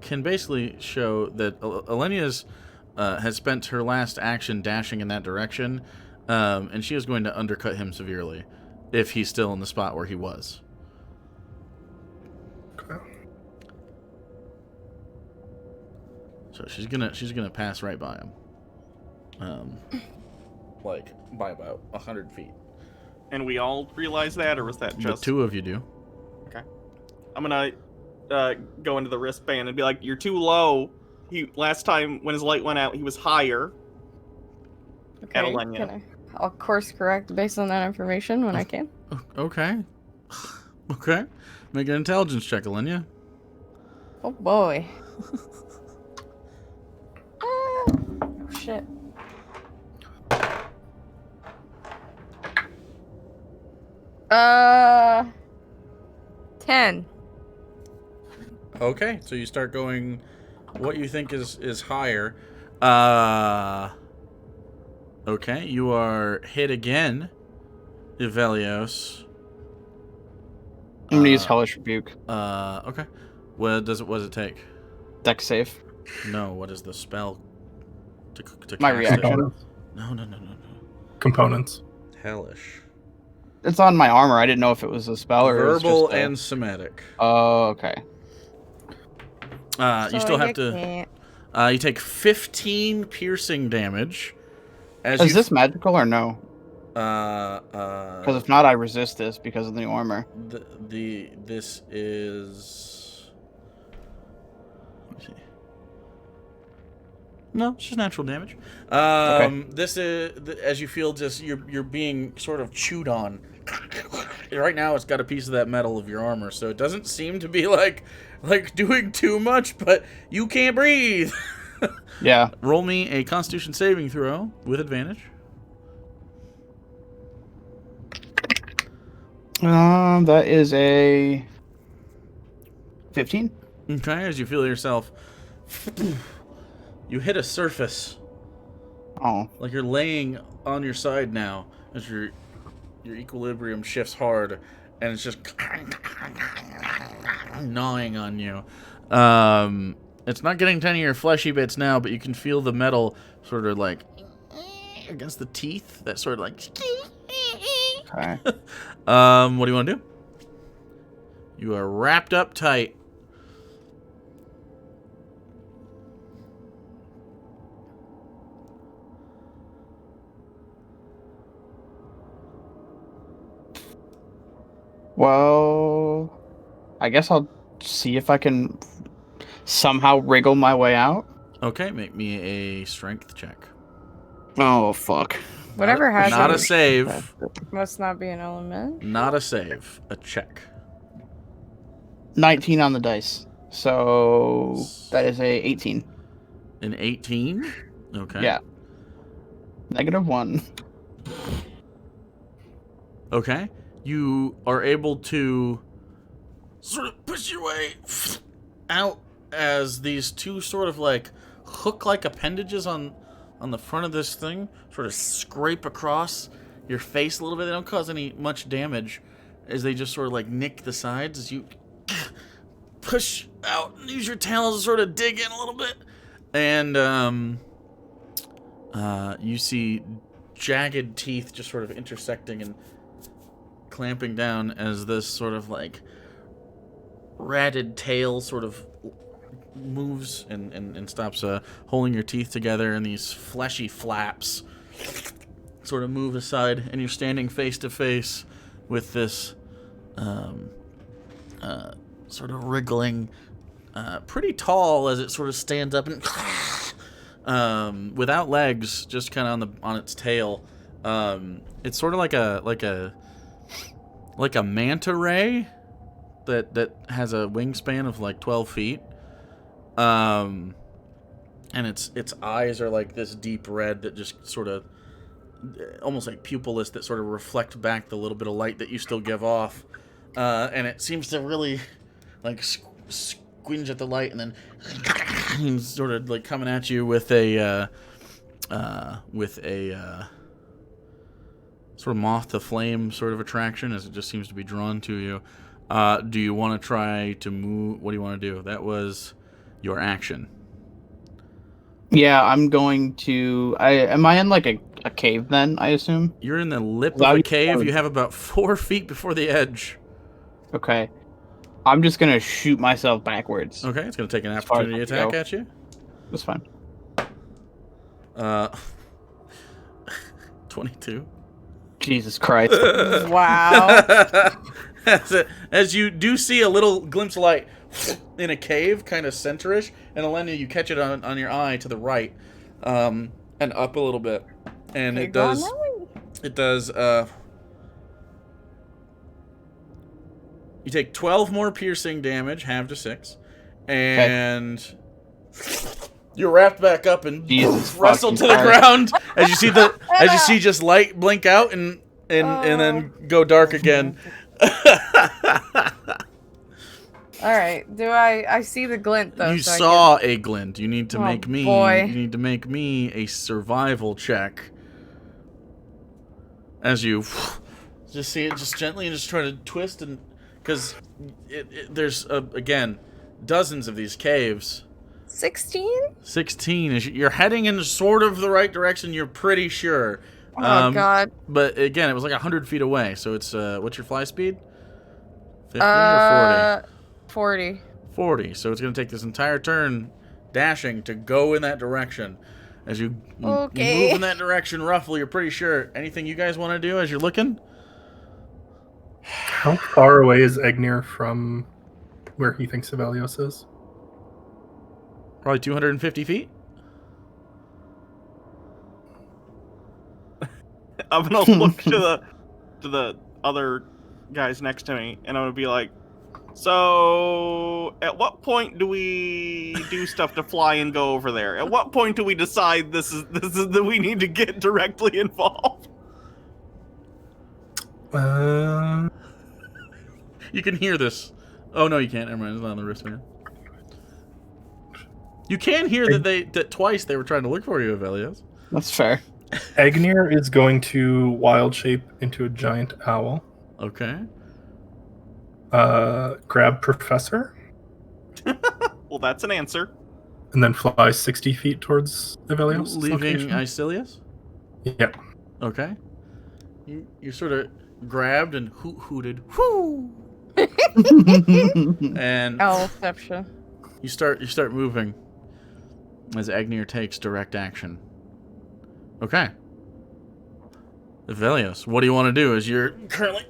Speaker 1: can basically show that Elenia's has spent her last action dashing in that direction, and she is going to undercut him severely if he's still in the spot where he was.
Speaker 5: Okay.
Speaker 1: So she's gonna pass right by him, like by about 100 feet.
Speaker 4: And we all realize that, or was that just
Speaker 1: The two of you do.
Speaker 4: Okay. I'm gonna go into the wristband and be like, "You're too low. Last time when his light went out, he was higher."
Speaker 2: Okay.
Speaker 4: Elenia.
Speaker 2: I'll course correct based on that information when I can.
Speaker 1: Okay. Okay. Make an intelligence check, Elenia.
Speaker 2: Oh boy. Oh shit. 10.
Speaker 1: Okay, so you start going what you think is higher. Okay, you are hit again, Ivelios.
Speaker 3: I'm gonna use Hellish Rebuke.
Speaker 1: Okay. What does it take?
Speaker 3: Dex save.
Speaker 1: No, what is the spell to
Speaker 3: My
Speaker 1: cast
Speaker 3: reaction.
Speaker 1: it?
Speaker 5: Components.
Speaker 1: No.
Speaker 5: Components.
Speaker 1: Hellish.
Speaker 3: It's on my armor. I didn't know if it was a spell or it was
Speaker 1: Verbal
Speaker 3: just a...
Speaker 1: and somatic.
Speaker 3: Oh, okay.
Speaker 1: You still have to.
Speaker 2: Can't.
Speaker 1: You take 15 piercing damage. As
Speaker 3: Is
Speaker 1: you
Speaker 3: this magical or no?
Speaker 1: Because
Speaker 3: Because if not, I resist this because of the armor.
Speaker 1: this is. Let me see. No, it's just natural damage. This is as you feel just you're being sort of chewed on. Right now, it's got a piece of that metal of your armor, so it doesn't seem to be like doing too much, but you can't breathe.
Speaker 3: Yeah.
Speaker 1: Roll me a Constitution saving throw with advantage.
Speaker 3: That is a 15.
Speaker 1: Okay, as you feel yourself, you hit a surface.
Speaker 3: Oh.
Speaker 1: Like you're laying on your side now, as your equilibrium shifts hard, and it's just gnawing on you. It's not getting to any of your fleshy bits now, but you can feel the metal sort of like against the teeth. That sort of like.
Speaker 3: Okay.
Speaker 1: What do you want to do? You are wrapped up tight.
Speaker 3: Well, I guess I'll see if I can somehow wriggle my way out.
Speaker 1: Okay, make me a strength check.
Speaker 3: Oh, fuck.
Speaker 2: Whatever has
Speaker 1: Not a
Speaker 2: it
Speaker 1: save.
Speaker 2: must not be an element.
Speaker 1: Not a save. A check.
Speaker 3: 19 on the dice. So that is a 18.
Speaker 1: An 18? Okay.
Speaker 3: Yeah. -1.
Speaker 1: Okay. You are able to sort of push your way out as these two sort of like hook-like appendages on the front of this thing sort of scrape across your face a little bit. They don't cause any much damage as they just sort of like nick the sides as you push out and use your talons to sort of dig in a little bit. And you see jagged teeth just sort of intersecting and clamping down as this sort of like ratted tail sort of moves and stops holding your teeth together, and these fleshy flaps sort of move aside, and you're standing face to face with this sort of wriggling, pretty tall as it sort of stands up and without legs, just kind of on its tail. It's sort of like a manta ray that has a wingspan of like 12 feet. And its eyes are like this deep red that just sort of almost like pupilless that sort of reflect back the little bit of light that you still give off. And it seems to really like squinge at the light and then sort of like coming at you with a sort of moth to flame sort of attraction, as it just seems to be drawn to you. Do you want to try to move? What do you want to do? That was your action.
Speaker 3: Yeah, I'm going to... Am I in like a cave then, I assume?
Speaker 1: You're in the lip of a cave. You have about 4 feet before the edge.
Speaker 3: Okay. I'm just going to shoot myself backwards.
Speaker 1: Okay, it's going to take an opportunity attack at you.
Speaker 3: That's fine.
Speaker 1: 22.
Speaker 3: Jesus Christ.
Speaker 2: Wow.
Speaker 1: As you do see a little glimpse of light in a cave, kind of centerish, and Elena, you catch it on your eye to the right, and up a little bit, and it does. You take 12 more piercing damage, half to 6, and you're wrapped back up and wrestled to the ground as you see just light blink out and then go dark again.
Speaker 2: All right. Do I see the glint though?
Speaker 1: You
Speaker 2: so I
Speaker 1: saw a glint. You need to
Speaker 2: Oh,
Speaker 1: make me.
Speaker 2: boy.
Speaker 1: You need to make me a survival check. As you just see it, just gently, and just try to twist, and because there's again dozens of these caves.
Speaker 2: 16?
Speaker 1: 16 is you're heading in sort of the right direction. You're pretty sure.
Speaker 2: Oh God.
Speaker 1: But again, it was like 100 feet away. So it's what's your fly speed? 50 or
Speaker 2: 40?
Speaker 1: 40. So it's going to take this entire turn dashing to go in that direction. As you move in that direction roughly, you're pretty sure. Anything you guys want to do as you're looking?
Speaker 5: How far away is Egnir from where he thinks Avelios is?
Speaker 1: Probably 250 feet.
Speaker 4: I'm gonna look to the other guys next to me, and I'm gonna be like, so at what point do we do stuff to fly and go over there? At what point do we decide this is that we need to get directly involved?
Speaker 1: You can hear this. Oh no, you can't. Never mind. It's not on the wristband. You can hear that twice they were trying to look for you, Avelios.
Speaker 3: That's fair.
Speaker 5: Egnir is going to wild shape into a giant owl.
Speaker 1: Okay.
Speaker 5: Grab Professor.
Speaker 4: Well, that's an answer.
Speaker 5: And then fly 60 feet towards Avelios'
Speaker 1: Leaving
Speaker 5: location.
Speaker 1: Icilius?
Speaker 5: Yep.
Speaker 1: Okay. You sort of grabbed and hooted. Whoo! And
Speaker 2: Owlception.
Speaker 1: you start moving as Agnir takes direct action. Okay. Avelios, what do you want to do as you're currently...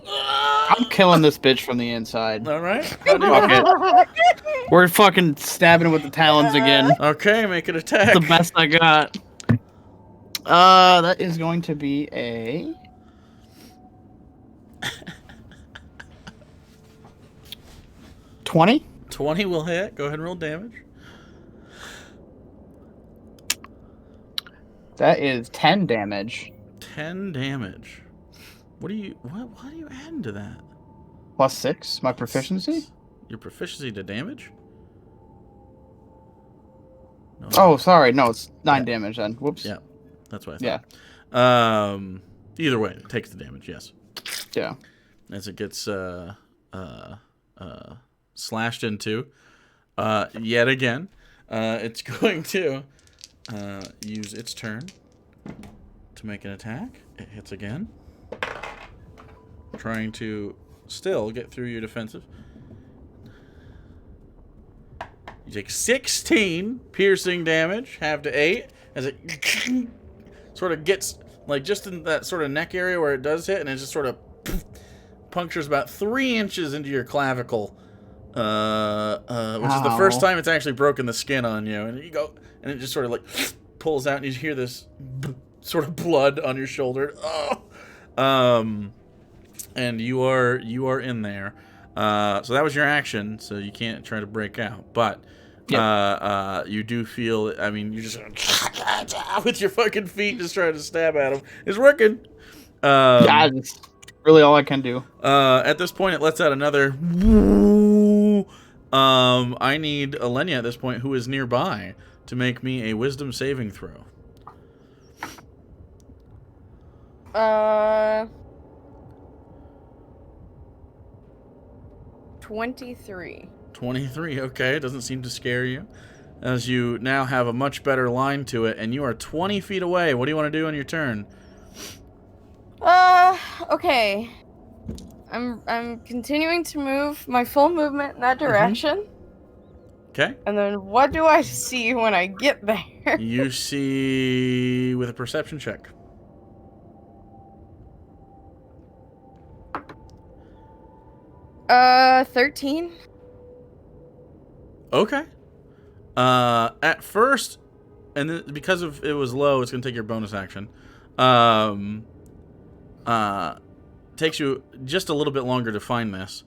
Speaker 3: I'm killing this bitch from the inside.
Speaker 1: All right.
Speaker 3: Fuck it. We're fucking stabbing with the talons again.
Speaker 1: Okay, make an attack.
Speaker 3: The best I got. That is going to be a... $20?
Speaker 1: 20 will hit. Go ahead and roll damage.
Speaker 3: That is 10 damage.
Speaker 1: 10 damage. What do you add to that?
Speaker 3: Plus 6, my proficiency?
Speaker 1: Your proficiency to damage? No.
Speaker 3: Oh, sorry. No, it's 9 damage then. Whoops.
Speaker 1: Yeah. That's what I thought.
Speaker 3: Yeah.
Speaker 1: Either way, it takes the damage, yes.
Speaker 3: Yeah.
Speaker 1: As it gets slashed into. Yet again, it's going to use its turn to make an attack. It hits again. Trying to still get through your defensive. You take 16 piercing damage, half to 8, as it sort of gets, like, just in that sort of neck area where it does hit, and it just sort of punctures about 3 inches into your clavicle, which is the first time it's actually broken the skin on you. And you go, and it just sort of, like, pulls out, and you hear this sort of blood on your shoulder. Oh! And you are in there. So that was your action, so you can't try to break out. But you do feel, I mean, you just with your fucking feet just trying to stab at him. It's working.
Speaker 3: Yeah, that's really all I can do.
Speaker 1: At this point, it lets out another woo. I need Alenia at this point, who is nearby, to make me a wisdom saving throw.
Speaker 2: 23.
Speaker 1: 23, okay. It doesn't seem to scare you. As you now have a much better line to it, and you are 20 feet away. What do you want to do on your turn?
Speaker 2: Okay. I'm continuing to move my full movement in that direction.
Speaker 1: Okay.
Speaker 2: And then what do I see when I get there?
Speaker 1: You see with a perception check.
Speaker 2: Uh, 13.
Speaker 1: Okay. At first, and then because of it was low, it's gonna take your bonus action. Takes you just a little bit longer to find this.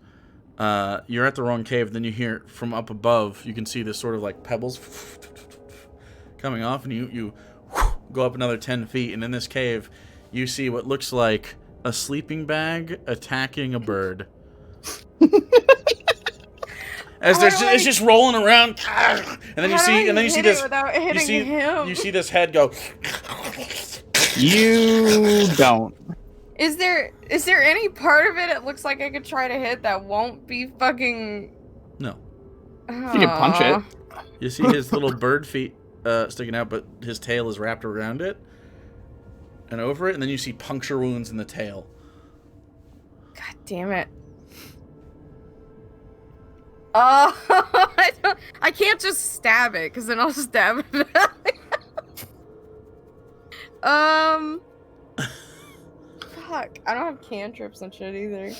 Speaker 1: You're at the wrong cave. Then you hear from up above. You can see this sort of like pebbles coming off, and you go up another 10 feet. And in this cave, you see what looks like a sleeping bag attacking a bird. as it's just rolling around, and then you
Speaker 2: How do
Speaker 1: see,
Speaker 2: I
Speaker 1: and then you see
Speaker 2: hit it
Speaker 1: this,
Speaker 2: without hitting him?
Speaker 1: you see this head go.
Speaker 3: You don't.
Speaker 2: Is there any part of it it looks like I could try to hit that won't be fucking?
Speaker 1: No.
Speaker 3: You can punch it.
Speaker 1: You see his little bird feet sticking out, but his tail is wrapped around it and over it, and then you see puncture wounds in the tail.
Speaker 2: God damn it. I can't just stab it, because then I'll stab it. Fuck. I don't have cantrips and shit either.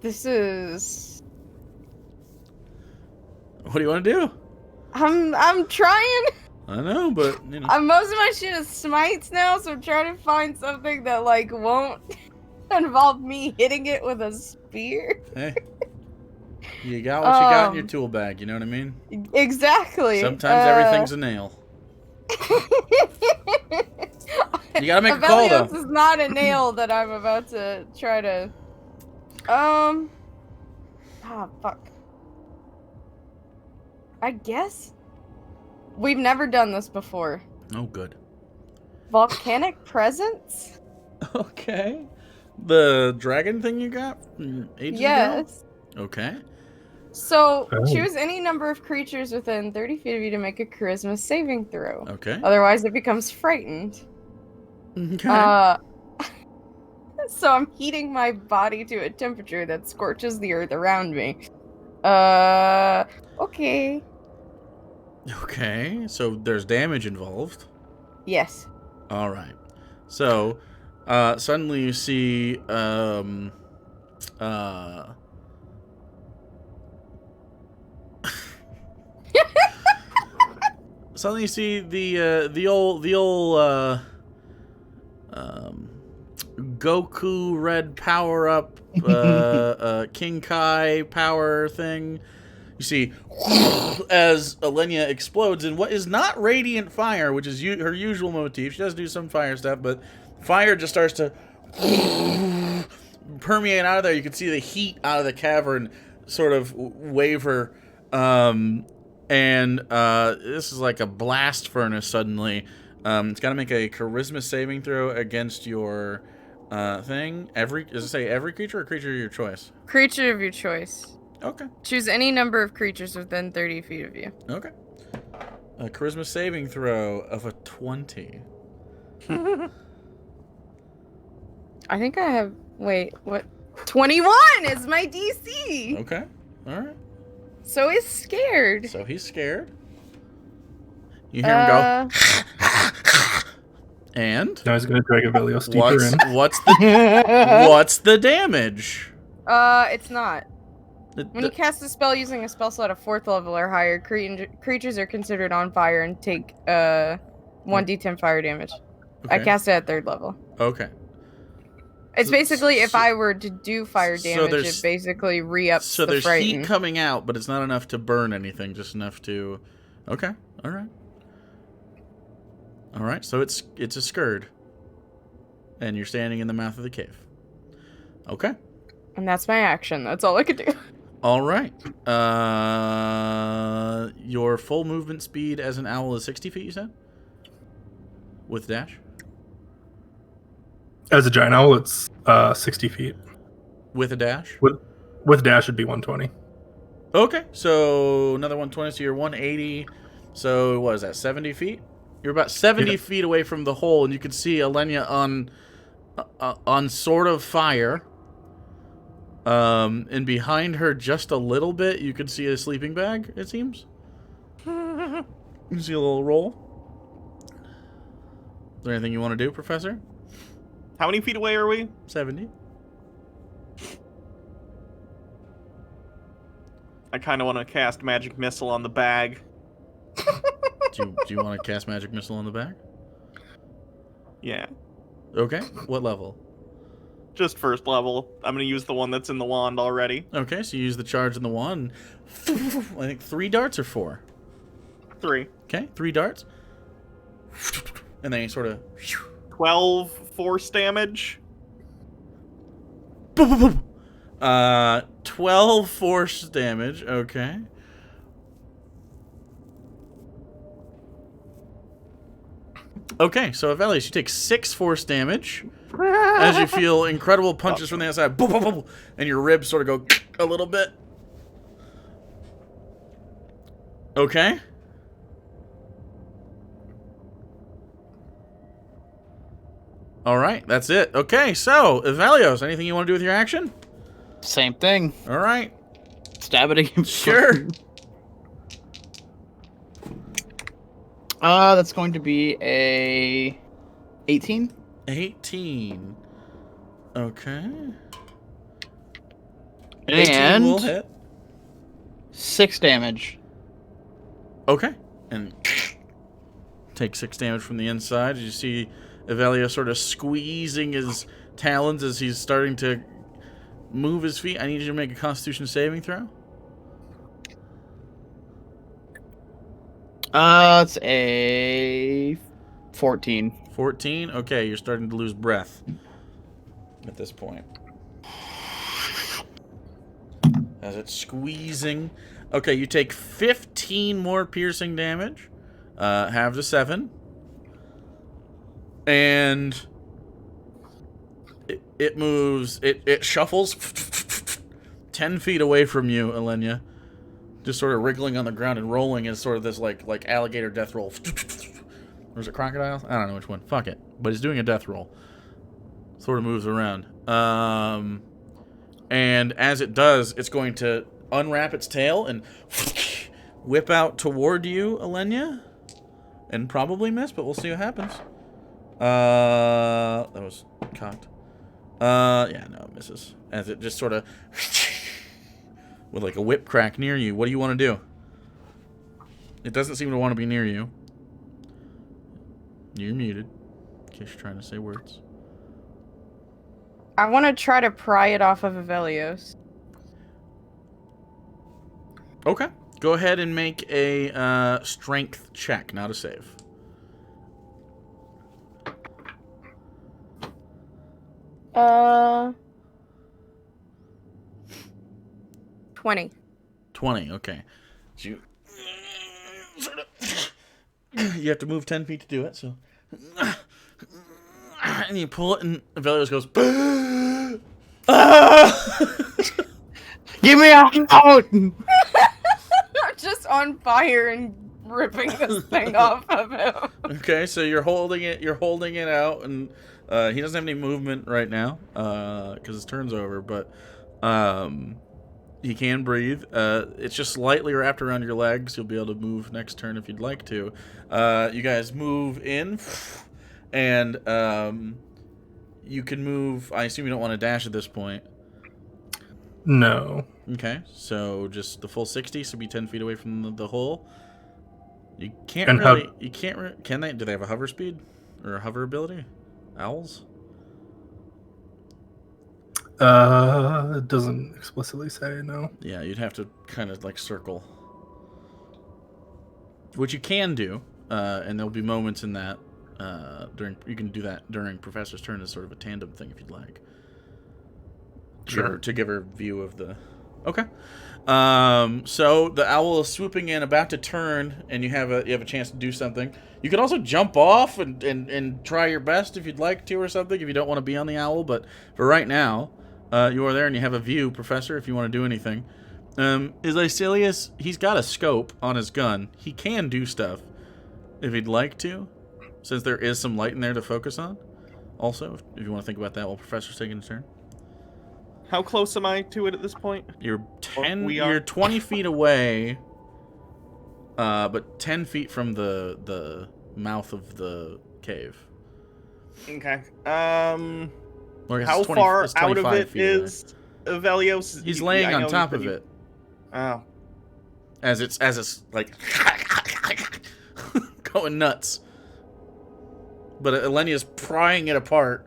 Speaker 2: This is...
Speaker 1: What do you want to do?
Speaker 2: I'm trying.
Speaker 1: I know, but you know.
Speaker 2: Most of my shit is smites now, so I'm trying to find something that like won't involve me hitting it with a spear.
Speaker 1: Hey, you got what you got in your tool bag. You know what I mean?
Speaker 2: Exactly.
Speaker 1: Sometimes everything's a nail. You gotta make a call though.
Speaker 2: This is not a nail that I'm about to try to. Ah, fuck. I guess we've never done this before.
Speaker 1: Oh, good.
Speaker 2: Volcanic presence?
Speaker 1: Okay. The dragon thing you got from ages
Speaker 2: Yes.
Speaker 1: ago? Okay.
Speaker 2: So,
Speaker 5: Oh.
Speaker 2: choose any number of creatures within 30 feet of you to make a charisma saving throw.
Speaker 1: Okay.
Speaker 2: Otherwise, it becomes frightened.
Speaker 1: Okay.
Speaker 2: So I'm heating my body to a temperature that scorches the earth around me. Okay.
Speaker 1: Okay. So there's damage involved.
Speaker 2: Yes.
Speaker 1: All right. So, suddenly you see, suddenly you see the old Goku red power up King Kai power thing. You see as Alenia explodes in what is not radiant fire, which is her usual motif. She does do some fire stuff, but fire just starts to permeate out of there. You can see the heat out of the cavern sort of waver. This is like a blast furnace suddenly. It's got to make a charisma saving throw against your thing. Does it say every creature or creature of your choice?
Speaker 2: Creature of your choice.
Speaker 1: Okay.
Speaker 2: Choose any number of creatures within 30 feet of you.
Speaker 1: Okay. A charisma saving throw of a 20.
Speaker 2: I think I have... Wait, what? 21 is my DC!
Speaker 1: Okay. All right.
Speaker 2: So he's scared.
Speaker 1: So he's scared. You hear him go. And
Speaker 5: Now he's going to drag Avelios deeper in.
Speaker 1: what's the damage?
Speaker 2: It's not. When you cast a spell using a spell slot of 4th level or higher, creatures are considered on fire and take 1d10 fire damage. I
Speaker 1: Okay.
Speaker 2: cast it at 3rd level.
Speaker 1: Okay.
Speaker 2: It's basically if I were to do fire damage,
Speaker 1: there's-
Speaker 2: it basically re-ups
Speaker 1: So
Speaker 2: the
Speaker 1: there's
Speaker 2: frighten.
Speaker 1: heat coming out, but it's not enough to burn anything, just enough to... Okay, all right. All right, so it's a scourge. And you're standing in the mouth of the cave. Okay.
Speaker 2: And that's my action. That's all I could do.
Speaker 1: All right. Your full movement speed as an owl is 60 feet, you said? With dash?
Speaker 5: As a giant owl, it's 60 feet.
Speaker 1: With a dash?
Speaker 5: With dash, it'd be 120.
Speaker 1: Okay, so another 120, so you're 180. So what is that, 70 feet? You're about 70 feet away from the hole, and you can see Alenia on sort of fire. And behind her just a little bit, you can see a sleeping bag, it seems. You see a little roll. Is there anything you want to do, Professor?
Speaker 4: How many feet away are we?
Speaker 1: 70.
Speaker 4: I kind of want to cast magic missile on the bag.
Speaker 1: Do you want to cast magic missile on the bag?
Speaker 4: Yeah,
Speaker 1: Okay. What level?
Speaker 4: just 1st level. I'm going to use the one that's in the wand already.
Speaker 1: Okay, so you use the charge in the wand. I think 3 darts or 4.
Speaker 4: 3.
Speaker 1: Okay, 3 darts. And then you sort of...
Speaker 4: 12 force damage.
Speaker 1: Boom, boom, boom. 12 force damage. Okay. Okay, so Avelius, you take 6 force damage as you feel incredible punches from the outside. Boom, boom, boom, and your ribs sort of go a little bit. Okay. All right, that's it. Okay, so Avelios, anything you want to do with your action?
Speaker 3: Same thing.
Speaker 1: All right.
Speaker 3: Stab it again.
Speaker 1: Sure.
Speaker 3: That's going to be a 18.
Speaker 1: 18. Okay. 18
Speaker 3: And
Speaker 1: will hit.
Speaker 3: 6 damage.
Speaker 1: Okay. And take 6 damage from the inside. As you see Evelio sort of squeezing his talons as he's starting to move his feet. I need you to make a Constitution saving throw.
Speaker 3: It's a 14.
Speaker 1: 14. Okay, you're starting to lose breath at this point. As it's squeezing. Okay, you take 15 more piercing damage. Halve to 7. And it moves. It shuffles 10 feet away from you, Elenia. Just sort of wriggling on the ground and rolling as sort of this like alligator death roll. Or is it crocodile? I don't know which one. Fuck it. But he's doing a death roll. Sort of moves around. And as it does, it's going to unwrap its tail and whip out toward you, Elenia. And probably miss, but we'll see what happens. That was cocked. Yeah, no, it misses. As it just sort of with like a whip crack near you. What do you want to do? It doesn't seem to want to be near you. You're muted. In case you're trying to say words.
Speaker 2: I want to try to pry it off of Avelios.
Speaker 1: Okay. Go ahead and make a strength check, not a save.
Speaker 2: Uh, 20.
Speaker 1: 20, okay. So you have to move 10 feet to do it, so... And you pull it, and Avelios goes...
Speaker 3: Give me out!
Speaker 2: I'm just on fire and ripping this thing off of him.
Speaker 1: Okay, so you're holding it out, and he doesn't have any movement right now, because his turn's over, but he can breathe. It's just slightly wrapped around your legs. You'll be able to move next turn if you'd like to. You guys move in, and you can move. I assume you don't want to dash at this point.
Speaker 5: No.
Speaker 1: Okay, so just the full 60, so be 10 feet away from the hole. You can't
Speaker 5: And
Speaker 1: really. Can they? Do they have a hover speed or a hover ability? Owls?
Speaker 5: It doesn't explicitly say, no.
Speaker 1: Yeah, you'd have to kind of like circle. Which you can do, and there'll be moments in that you can do that during Professor's turn as sort of a tandem thing if you'd like.
Speaker 5: Sure.
Speaker 1: To give her view of the... Okay. So the owl is swooping in, about to turn, and you have a chance to do something. You could also jump off and try your best if you'd like to or something, if you don't want to be on the owl. But for right now, you are there and you have a view, Professor, if you want to do anything. Is Icilius, he's got a scope on his gun. He can do stuff if he'd like to, since there is some light in there to focus on. Also, if you want to think about that while Professor's taking his turn.
Speaker 4: How close am I to it at this point?
Speaker 1: You're
Speaker 4: We are-
Speaker 1: You're 20 feet away, but 10 feet from the mouth of the cave.
Speaker 4: Okay.
Speaker 1: Or I guess
Speaker 4: How
Speaker 1: it's 20
Speaker 4: far
Speaker 1: it's
Speaker 4: out of
Speaker 1: 25
Speaker 4: it
Speaker 1: feet away.
Speaker 4: is Avelios?
Speaker 1: He's laying
Speaker 4: I
Speaker 1: on
Speaker 4: know
Speaker 1: top
Speaker 4: that
Speaker 1: of
Speaker 4: you-
Speaker 1: it
Speaker 4: Oh.
Speaker 1: as it's like going nuts. But Elenia's prying it apart.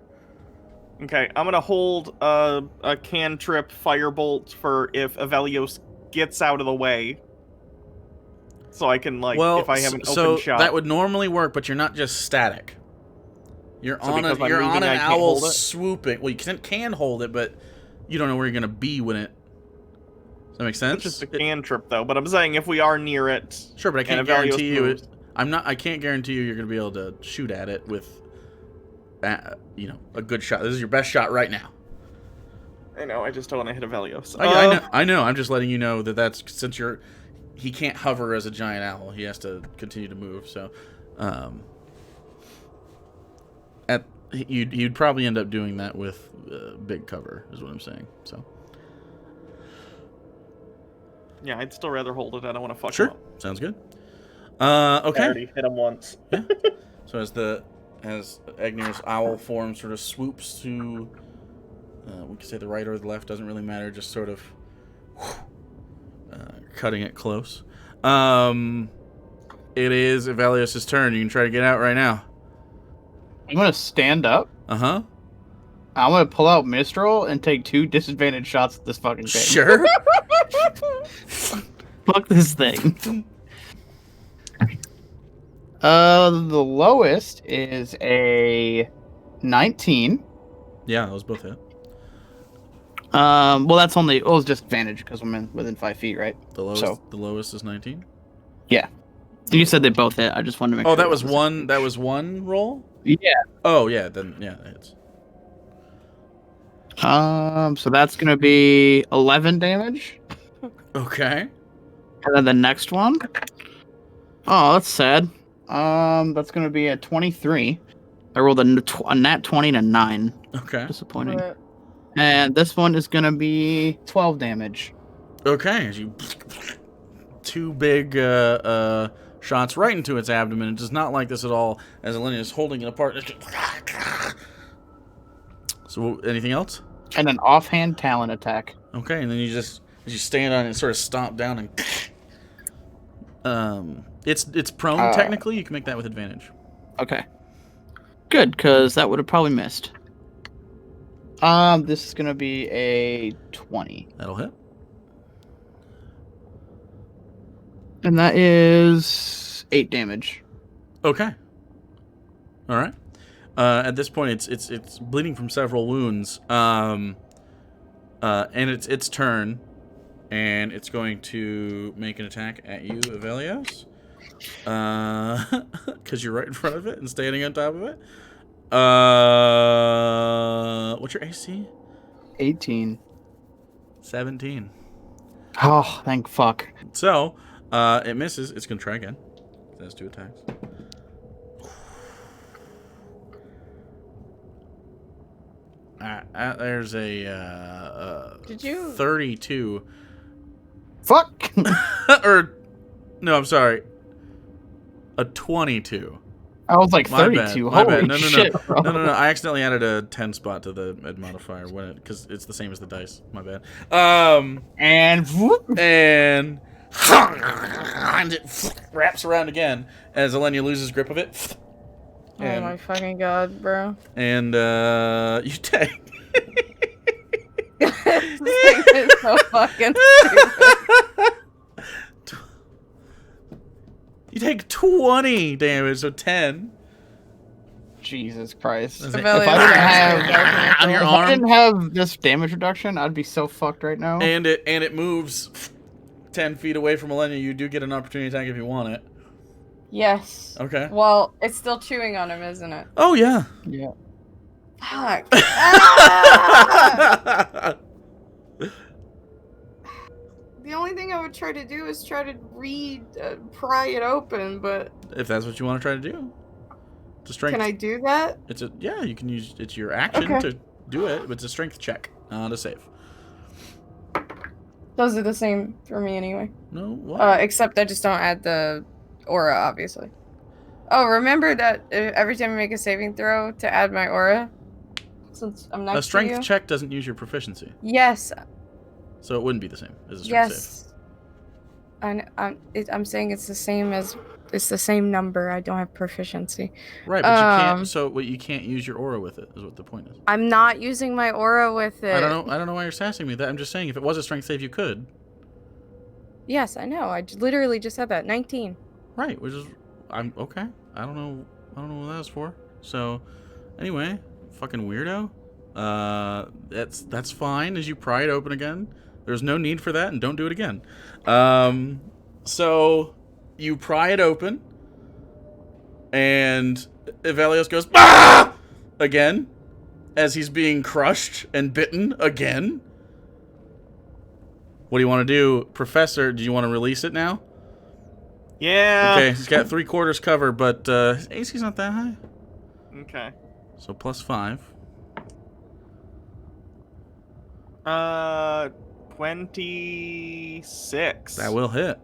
Speaker 4: Okay, I'm gonna hold a cantrip firebolt for if Avelios gets out of the way. so I can like
Speaker 1: Well,
Speaker 4: if I have an
Speaker 1: so
Speaker 4: open shot.
Speaker 1: that would normally work, but you're not just static. You're
Speaker 4: So
Speaker 1: on
Speaker 4: because I'm
Speaker 1: you're on
Speaker 4: moving,
Speaker 1: an
Speaker 4: I can't
Speaker 1: owl
Speaker 4: hold it?
Speaker 1: swooping. Well, you can hold it, but you don't know where you're gonna be when it. Does that make sense?
Speaker 4: It's just a cantrip though. But I'm saying if we are near it,
Speaker 1: Sure, but I can't
Speaker 4: and Avelios
Speaker 1: guarantee you.
Speaker 4: moves.
Speaker 1: I can't guarantee you you're gonna be able to shoot at it with, a good shot. This is your best shot right now.
Speaker 4: I know. I just don't want to hit Avelios.
Speaker 1: I know. I'm just letting you know that's since he can't hover as a giant owl. He has to continue to move. So, you'd probably end up doing that with big cover, is what I'm saying. So.
Speaker 4: Yeah, I'd still rather hold it. I don't want to fuck him
Speaker 1: Sure,
Speaker 4: up.
Speaker 1: sounds good.
Speaker 4: I
Speaker 1: Okay.
Speaker 4: already hit him once.
Speaker 1: So as Agnir's owl form sort of swoops to, we could say the right or the left, doesn't really matter, just sort of cutting it close. It is Avelios' turn. You can try to get out right now.
Speaker 3: I'm gonna stand up.
Speaker 1: Uh-huh.
Speaker 3: I'm gonna pull out Mistral and take 2 disadvantage shots at this fucking thing.
Speaker 1: Sure.
Speaker 3: Fuck this thing. The lowest is a 19.
Speaker 1: Yeah, those both hit.
Speaker 3: Well, that's only. It was just advantage because I'm within 5 feet, right?
Speaker 1: The lowest.
Speaker 3: So-
Speaker 1: The lowest is 19.
Speaker 3: Yeah. You said they both hit. I just wanted to make sure.
Speaker 1: Oh, that
Speaker 3: it
Speaker 1: was
Speaker 3: the
Speaker 1: one.
Speaker 3: same.
Speaker 1: That was one roll.
Speaker 3: Yeah.
Speaker 1: Oh yeah, then yeah, it hits.
Speaker 3: So that's gonna be 11 damage,
Speaker 1: Okay.
Speaker 3: and then the next one. Oh, that's sad. That's gonna be a 23. I rolled a nat 20 and a 9.
Speaker 1: Okay.
Speaker 3: Disappointing.
Speaker 2: But
Speaker 3: And this one is gonna be 12 damage.
Speaker 1: Okay. As you 2 big shots right into its abdomen. It does not like this at all. As Elena is holding it apart. So anything else?
Speaker 3: And an offhand talon attack.
Speaker 1: Okay, and then you just as you stand on it and sort of stomp down and it's prone technically. You can make that with advantage.
Speaker 3: Okay. Good, because that would have probably missed. This is gonna be a 20.
Speaker 1: That'll hit.
Speaker 3: And that is 8 damage.
Speaker 1: Okay. All right. At this point, it's bleeding from several wounds. And it's its turn, and it's going to make an attack at you, Avelios. Because you're right in front of it and standing on top of it. What's your AC?
Speaker 3: 18.
Speaker 1: 17.
Speaker 3: Oh, thank fuck.
Speaker 1: So, it misses. It's going to try again. It has 2 attacks. There's a
Speaker 2: Did you?
Speaker 1: 32.
Speaker 3: Fuck!
Speaker 1: Or, no, I'm sorry. A 22.
Speaker 3: I was like
Speaker 1: My
Speaker 3: 32.
Speaker 1: bad. My
Speaker 3: Holy
Speaker 1: bad. No.
Speaker 3: shit, bro.
Speaker 1: No. I accidentally added a 10 spot to the ed modifier because it's the same as the dice. My bad.
Speaker 3: And whoop.
Speaker 1: And it wraps around again as Elenia loses grip of it.
Speaker 2: Oh my fucking god, bro.
Speaker 1: And you take.
Speaker 2: This thing is so fucking stupid.
Speaker 1: You take 20 damage, so 10.
Speaker 3: Jesus Christ.
Speaker 1: Is
Speaker 3: If
Speaker 1: it-
Speaker 3: I didn't have
Speaker 1: on your
Speaker 3: if I
Speaker 1: arm,
Speaker 3: didn't have this damage reduction, I'd be so fucked right now.
Speaker 1: and it moves 10 feet away from Elenia. You do get an opportunity attack if you want it.
Speaker 2: Yes.
Speaker 1: Okay.
Speaker 2: Well, it's still chewing on him, isn't it?
Speaker 1: Oh yeah.
Speaker 3: Yeah.
Speaker 2: Fuck. Ah! The only thing I would try to do is try to pry it open, but
Speaker 1: If that's what you want to try to do. It's a strength.
Speaker 2: can I do that?
Speaker 1: Yeah, you can use it's your action
Speaker 2: Okay.
Speaker 1: to do it, but it's a strength check, not a save.
Speaker 2: Those are the same for me anyway.
Speaker 1: No, what?
Speaker 2: Except I just don't add the aura, obviously. Oh, remember that every time I make a saving throw to add my aura? Since I'm next
Speaker 1: A strength
Speaker 2: to you?
Speaker 1: check doesn't use your proficiency,
Speaker 2: Yes,
Speaker 1: so it wouldn't be the same as a strength save.
Speaker 2: yes. I'm saying it's the same number. I don't have proficiency.
Speaker 1: Right, but you
Speaker 2: Um,
Speaker 1: can't. So what you can't use your aura with it is what the point is.
Speaker 2: I'm not using my aura with it.
Speaker 1: I don't know why you're sassing me. That I'm just saying, if it was a strength save, you could.
Speaker 2: Yes, I know. Literally just said that. 19.
Speaker 1: Right, which is I'm okay. I don't know what that was for. So anyway, fucking weirdo. That's fine as you pry it open again. There's no need for that, and don't do it again. So you pry it open, and Evelios goes ah! Again, as he's being crushed and bitten again. What do you want to do, Professor? Do you want to release it now?
Speaker 4: Yeah.
Speaker 1: Okay, he's got 3/4 cover, but his AC's not that high.
Speaker 4: Okay.
Speaker 1: So +5.
Speaker 4: 26.
Speaker 1: That will hit.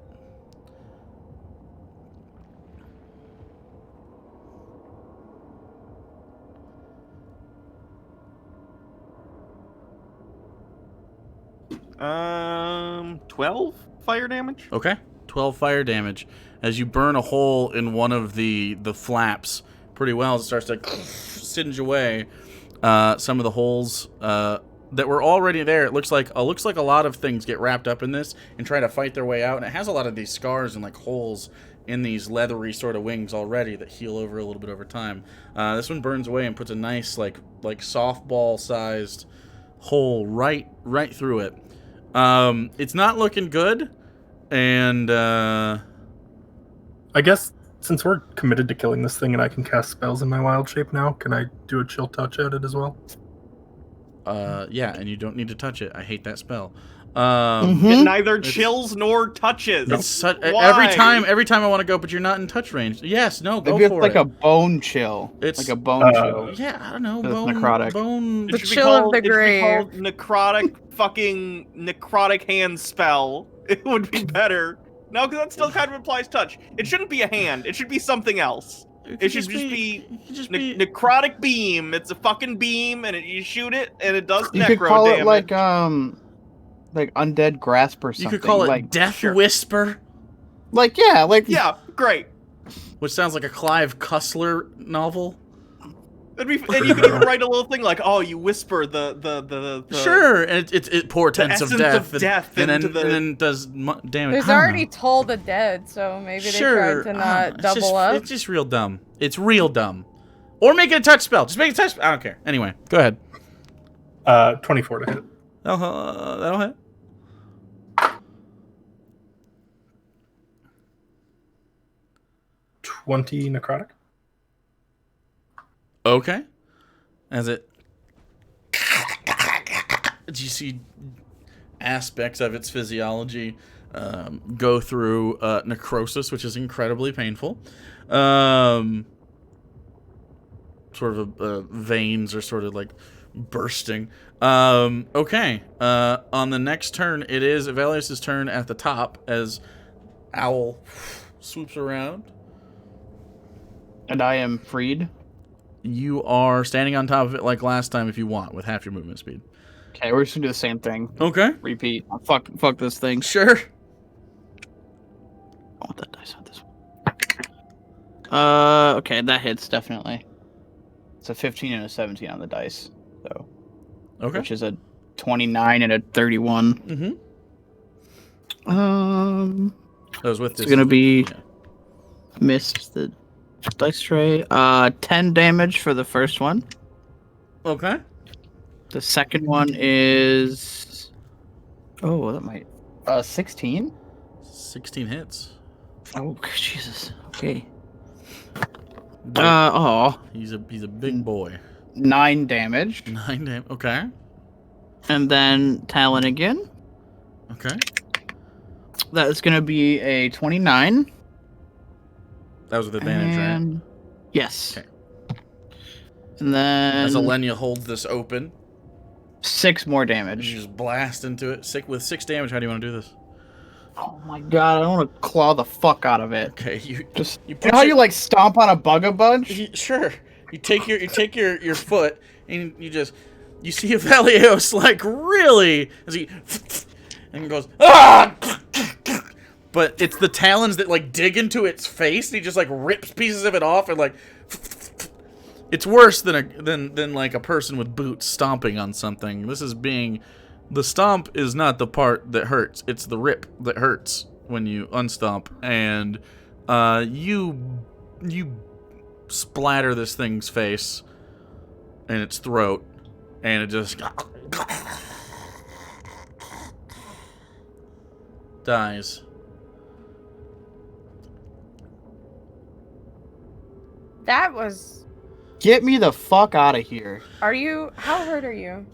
Speaker 4: Um, 12 fire damage.
Speaker 1: Okay, 12 fire damage as you burn a hole in one of the flaps pretty well. It starts to singe away some of the holes that were already there. It looks like a lot of things get wrapped up in this and try to fight their way out, and it has a lot of these scars and like holes in these leathery sort of wings already that heal over a little bit over time. This one burns away and puts a nice like softball sized hole right through it. It's not looking good, and
Speaker 5: I guess since we're committed to killing this thing and I can cast spells in my wild shape now, can I do a chill touch at it as well?
Speaker 1: yeah, and you don't need to touch it. I hate that spell.
Speaker 4: It neither chills nor touches.
Speaker 1: It's such,
Speaker 4: Why?
Speaker 1: every time I want to go, but you're not in touch range. Yes, no, go
Speaker 3: Maybe it's
Speaker 1: for
Speaker 3: like
Speaker 1: it.
Speaker 3: a bone chill.
Speaker 1: It's
Speaker 3: like a bone chill.
Speaker 1: Yeah, I don't know.
Speaker 3: It's
Speaker 1: Bone,
Speaker 3: necrotic.
Speaker 1: bone.
Speaker 2: The chill of the
Speaker 4: It should be
Speaker 2: grave.
Speaker 4: called necrotic hand spell. It would be better. No, because that still kind of implies touch. It shouldn't be a hand. It should be something else. It should just be necrotic beam. It's a fucking beam, and you shoot it, and it does
Speaker 3: You
Speaker 4: necro
Speaker 3: could call
Speaker 4: damage.
Speaker 3: it like undead grasp or
Speaker 1: You
Speaker 3: something.
Speaker 1: could call it
Speaker 3: like,
Speaker 1: Death
Speaker 4: sure.
Speaker 1: Whisper,
Speaker 4: Yeah, great.
Speaker 1: which sounds like a Clive Cussler novel.
Speaker 4: And you could even write a little thing like, "Oh, you whisper the
Speaker 1: Sure, and it portents of
Speaker 4: essence
Speaker 1: death,
Speaker 4: of death
Speaker 1: and
Speaker 4: into
Speaker 1: then does damage.
Speaker 2: There's
Speaker 1: I don't
Speaker 2: already
Speaker 1: know.
Speaker 2: Toll the Dead, so maybe they
Speaker 1: Sure,
Speaker 2: tried to
Speaker 1: I
Speaker 2: not
Speaker 1: don't know. It's
Speaker 2: double up.
Speaker 1: It's just real dumb. It's real dumb. Or make it a touch spell. Just make it a touch spell. I don't care. Anyway, go ahead.
Speaker 5: 24 to hit.
Speaker 1: That'll hit.
Speaker 5: $20 necrotic.
Speaker 1: Okay. As it... You see aspects of its physiology go through necrosis, which is incredibly painful. Sort of veins are sort of like bursting. Okay. On the next turn, it is Evelios' turn at the top as Owl swoops around.
Speaker 3: And I am freed.
Speaker 1: You are standing on top of it like last time if you want, with half your movement speed.
Speaker 3: Okay, we're just gonna do the same thing.
Speaker 1: Okay.
Speaker 3: Repeat. Fuck this thing.
Speaker 1: Sure.
Speaker 3: I want that dice on this one. Okay, that hits definitely. It's a 15 and a 17 on the dice, so
Speaker 1: Okay.
Speaker 3: which is a 29 and a 31.
Speaker 1: Mm-hmm. That was with
Speaker 3: It's
Speaker 1: this.
Speaker 3: gonna be
Speaker 1: Yeah.
Speaker 3: missed the dice tray. 10 damage for the first one.
Speaker 1: Okay.
Speaker 3: The second one is that might 16.
Speaker 1: 16 hits.
Speaker 3: Oh Jesus. Okay.
Speaker 1: Big-
Speaker 3: Oh,
Speaker 1: he's a big boy.
Speaker 3: 9 damage,
Speaker 1: 9 damage. Okay.
Speaker 3: and then Talon again.
Speaker 1: Okay.
Speaker 3: That is gonna be a 29.
Speaker 1: That was with advantage, right?
Speaker 3: And yes.
Speaker 1: Okay.
Speaker 3: And then
Speaker 1: As Alenia holds this open,
Speaker 3: 6 more
Speaker 1: you
Speaker 3: damage.
Speaker 1: just blast into it. With 6 damage, how do you want to do this?
Speaker 3: Oh my god, I want to claw the fuck out of it.
Speaker 1: Okay, you
Speaker 3: Just
Speaker 1: you
Speaker 3: you
Speaker 1: put
Speaker 3: know how
Speaker 1: your-
Speaker 3: you like stomp on a bug a bunch?
Speaker 1: Sure. You take your foot and you see Evelios like really as he and he goes ah, but it's the talons that like dig into its face and he just like rips pieces of it off and like it's worse than like a person with boots stomping on something. This is being The stomp is not the part that hurts. It's the rip that hurts when you unstomp. And you splatter this thing's face and its throat. And it just dies.
Speaker 2: That was.
Speaker 3: Get me the fuck out of here.
Speaker 2: Are you? How hurt are you?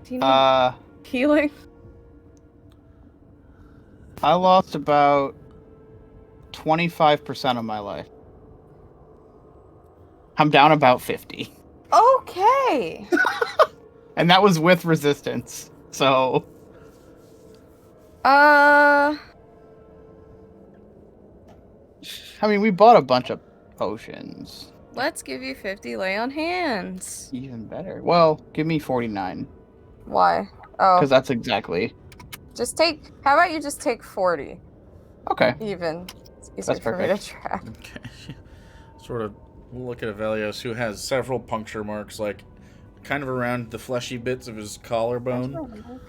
Speaker 2: Do you need healing?
Speaker 3: I lost about 25% of my life. I'm down about 50.
Speaker 2: Okay.
Speaker 3: And that was with resistance. So I mean, we bought a bunch of potions.
Speaker 2: Let's give you 50 lay on hands.
Speaker 3: Even better. Well, give me 49.
Speaker 2: Why? Oh.
Speaker 3: Because that's exactly.
Speaker 2: Just take. How about you just take 40?
Speaker 3: Okay.
Speaker 2: Even. It's easier
Speaker 3: That's
Speaker 2: for me to
Speaker 3: perfect.
Speaker 2: track.
Speaker 1: Okay. Sort of look at Avelios, who has several puncture marks, like kind of around the fleshy bits of his collarbone.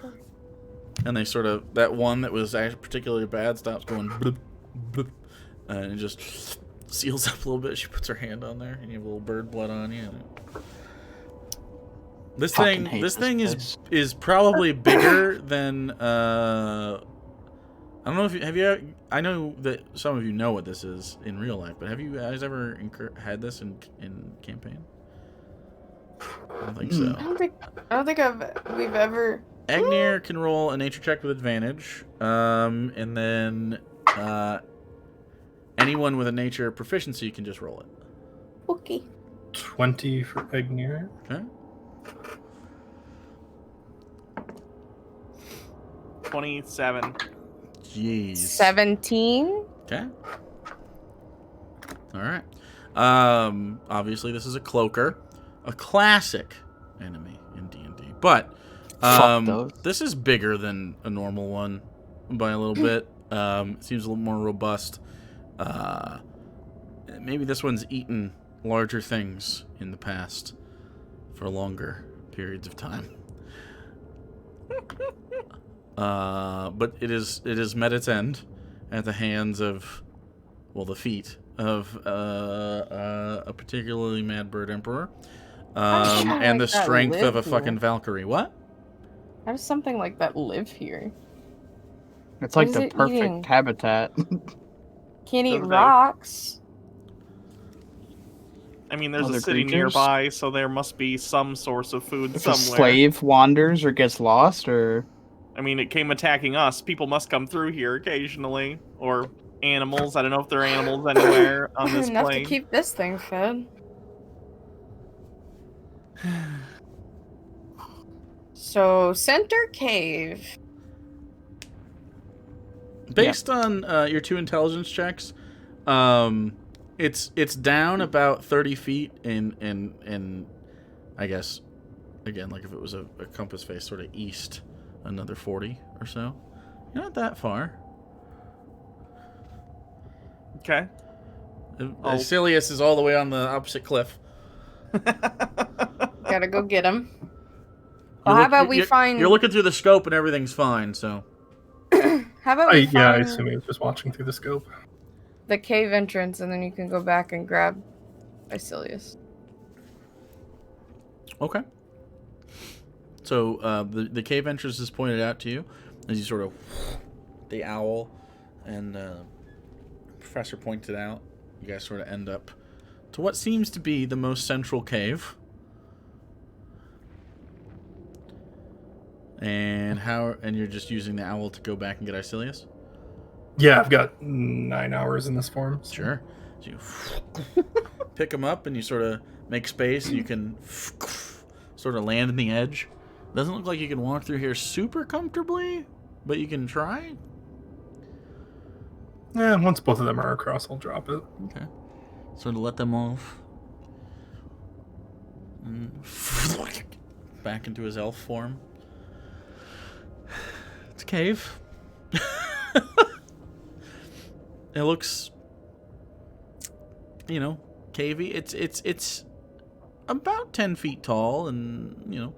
Speaker 1: And they sort of, that one that was actually particularly bad stops going bloop, bloop, and it just seals up a little bit. She puts her hand on there, and you have a little bird blood on you. This
Speaker 3: Fucking
Speaker 1: thing,
Speaker 3: hate
Speaker 1: this
Speaker 3: this
Speaker 1: thing
Speaker 3: place.
Speaker 1: is probably bigger than I don't know if you have you. I know that some of you know what this is in real life, but have you guys ever had this in campaign? I don't think so.
Speaker 2: I don't think we've ever.
Speaker 1: Agnir can roll a nature check with advantage, and then anyone with a nature proficiency can just roll it.
Speaker 2: Okay.
Speaker 5: 20 for Agnir.
Speaker 1: Okay.
Speaker 4: 27.
Speaker 1: Jeez.
Speaker 2: 17.
Speaker 1: Okay. All right. Obviously, this is a cloaker, a classic enemy in D&D, but
Speaker 3: Fuck those.
Speaker 1: this is bigger than a normal one by a little bit. It seems a little more robust. Maybe this one's eaten larger things in the past for longer periods of time. But it is met its end at the hands of, well, the feet of a particularly mad bird emperor, and the strength of a fucking Valkyrie. What?
Speaker 2: How does something like that live here?
Speaker 3: It's like
Speaker 2: What
Speaker 3: the
Speaker 2: is it
Speaker 3: perfect
Speaker 2: eating?
Speaker 3: habitat.
Speaker 2: Can't eat
Speaker 4: Doesn't they?
Speaker 2: rocks.
Speaker 4: I mean, there's
Speaker 3: Other
Speaker 4: a city
Speaker 3: creatures?
Speaker 4: nearby, so there must be some source of food
Speaker 3: If a
Speaker 4: somewhere.
Speaker 3: slave wanders or gets lost, or
Speaker 4: I mean, it came attacking us. People must come through here occasionally. Or animals. I don't know if there are animals anywhere on this
Speaker 2: Enough
Speaker 4: plane.
Speaker 2: to keep this thing fed. So, center cave.
Speaker 1: Based on your 2 intelligence checks, it's down about 30 feet in I guess, again, like if it was a compass face, sort of east, another 40 or so. You're not that far.
Speaker 4: Okay. Oh.
Speaker 1: Silius is all the way on the opposite cliff.
Speaker 2: Gotta go get him.
Speaker 1: You're
Speaker 2: Well, how
Speaker 1: look-
Speaker 2: about we
Speaker 1: you're-
Speaker 2: find?
Speaker 1: You're looking through the scope and everything's fine, so.
Speaker 2: How about we
Speaker 5: Yeah, I
Speaker 2: find
Speaker 5: assume he was just watching through the scope.
Speaker 2: the cave entrance, and then you can go back and grab Icilius.
Speaker 1: Okay. So the cave entrance is pointed out to you as you sort of the owl and Professor pointed out. You guys sort of end up to what seems to be the most central cave. And you're just using the owl to go back and get Icilius?
Speaker 5: Yeah, I've got 9 hours in this form. So.
Speaker 1: Sure. So you pick him up and you sort of make space and you can sort of land in the edge. Doesn't look like you can walk through here super comfortably, but you can try.
Speaker 5: Yeah, once both of them are across, I'll drop it.
Speaker 1: Okay. Sort of let them off. And back into his elf form. It's a cave. It looks, cavey. It's about 10 feet tall, and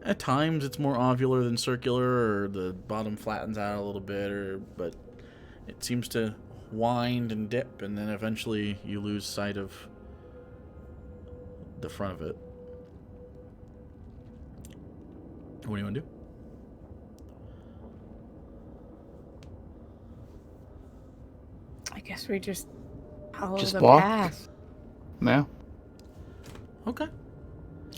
Speaker 1: At times it's more ovular than circular, or the bottom flattens out a little bit, but it seems to wind and dip, and then eventually you lose sight of the front of it. What do you want to do?
Speaker 2: I guess we just follow
Speaker 3: Just
Speaker 2: the
Speaker 3: walk?
Speaker 2: path.
Speaker 3: Yeah.
Speaker 1: Okay.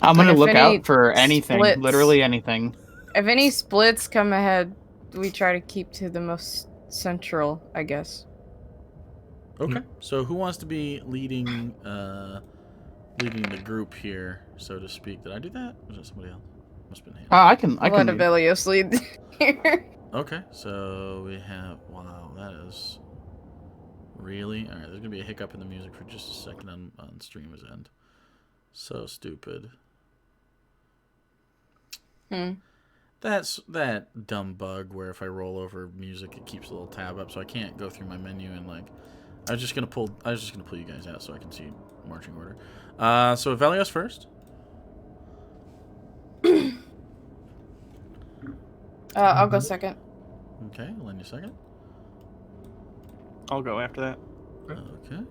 Speaker 3: I'm
Speaker 2: And
Speaker 3: gonna
Speaker 2: if
Speaker 3: look
Speaker 2: any
Speaker 3: out for anything,
Speaker 2: splits-
Speaker 3: literally anything.
Speaker 2: If any splits come ahead, we try to keep to the most central, I guess.
Speaker 1: Okay. So who wants to be leading the group here, so to speak? Did I do that? Or was that somebody else? Must have been him.
Speaker 3: I can
Speaker 2: Let
Speaker 3: lead.
Speaker 2: Avelios lead here.
Speaker 1: Okay. So we have. Wow, that is really. All right. There's gonna be a hiccup in the music for just a second on streamer's end. So stupid. That's that dumb bug where if I roll over music, it keeps a little tab up, so I can't go through my menu and like. I was just gonna pull you guys out so I can see marching order. So Avelios first.
Speaker 2: I'll go second.
Speaker 1: Okay, lend you second.
Speaker 4: I'll go after that.
Speaker 1: Okay.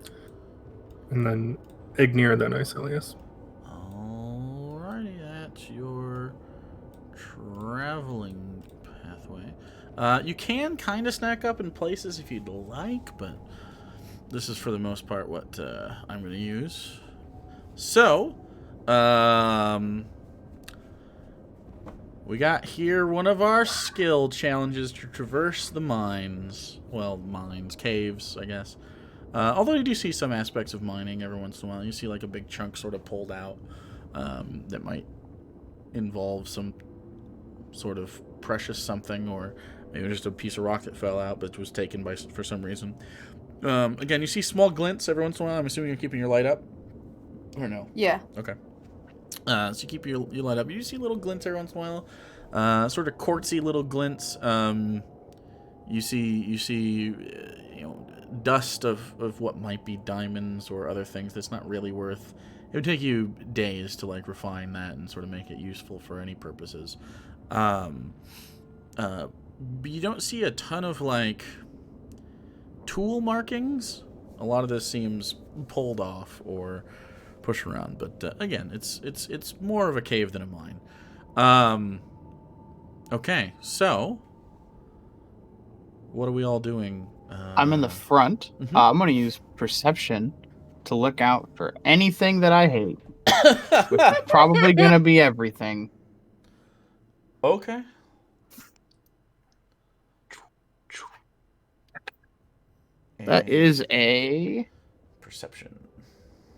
Speaker 5: And then Ignir, then Isilius.
Speaker 1: Alrighty, that's your traveling pathway. You can kind of snack up in places if you'd like, but this is for the most part what I'm going to use. So, we got here one of our skill challenges to traverse the mines. Well, mines, caves, I guess. Although you do see some aspects of mining every once in a while. You see like a big chunk sort of pulled out that might involve some sort of precious something, or maybe just a piece of rock that fell out but was taken for some reason. Again, you see small glints every once in a while. I'm assuming you're keeping your light up? Or no?
Speaker 2: Yeah.
Speaker 1: Okay. So you keep your light up. You see little glints every once in a while. Sort of quartzy little glints. You see dust of what might be diamonds or other things that's not really worth. It would take you days to like refine that and sort of make it useful for any purposes. But you don't see a ton of like tool markings. A lot of this seems pulled off or pushed around, but again, it's more of a cave than a mine. Okay, so what are we all doing?
Speaker 3: I'm in the front.
Speaker 1: Mhm.
Speaker 3: I'm gonna use perception to look out for anything that I hate, which is probably gonna be everything.
Speaker 1: Okay.
Speaker 3: That is a
Speaker 1: perception.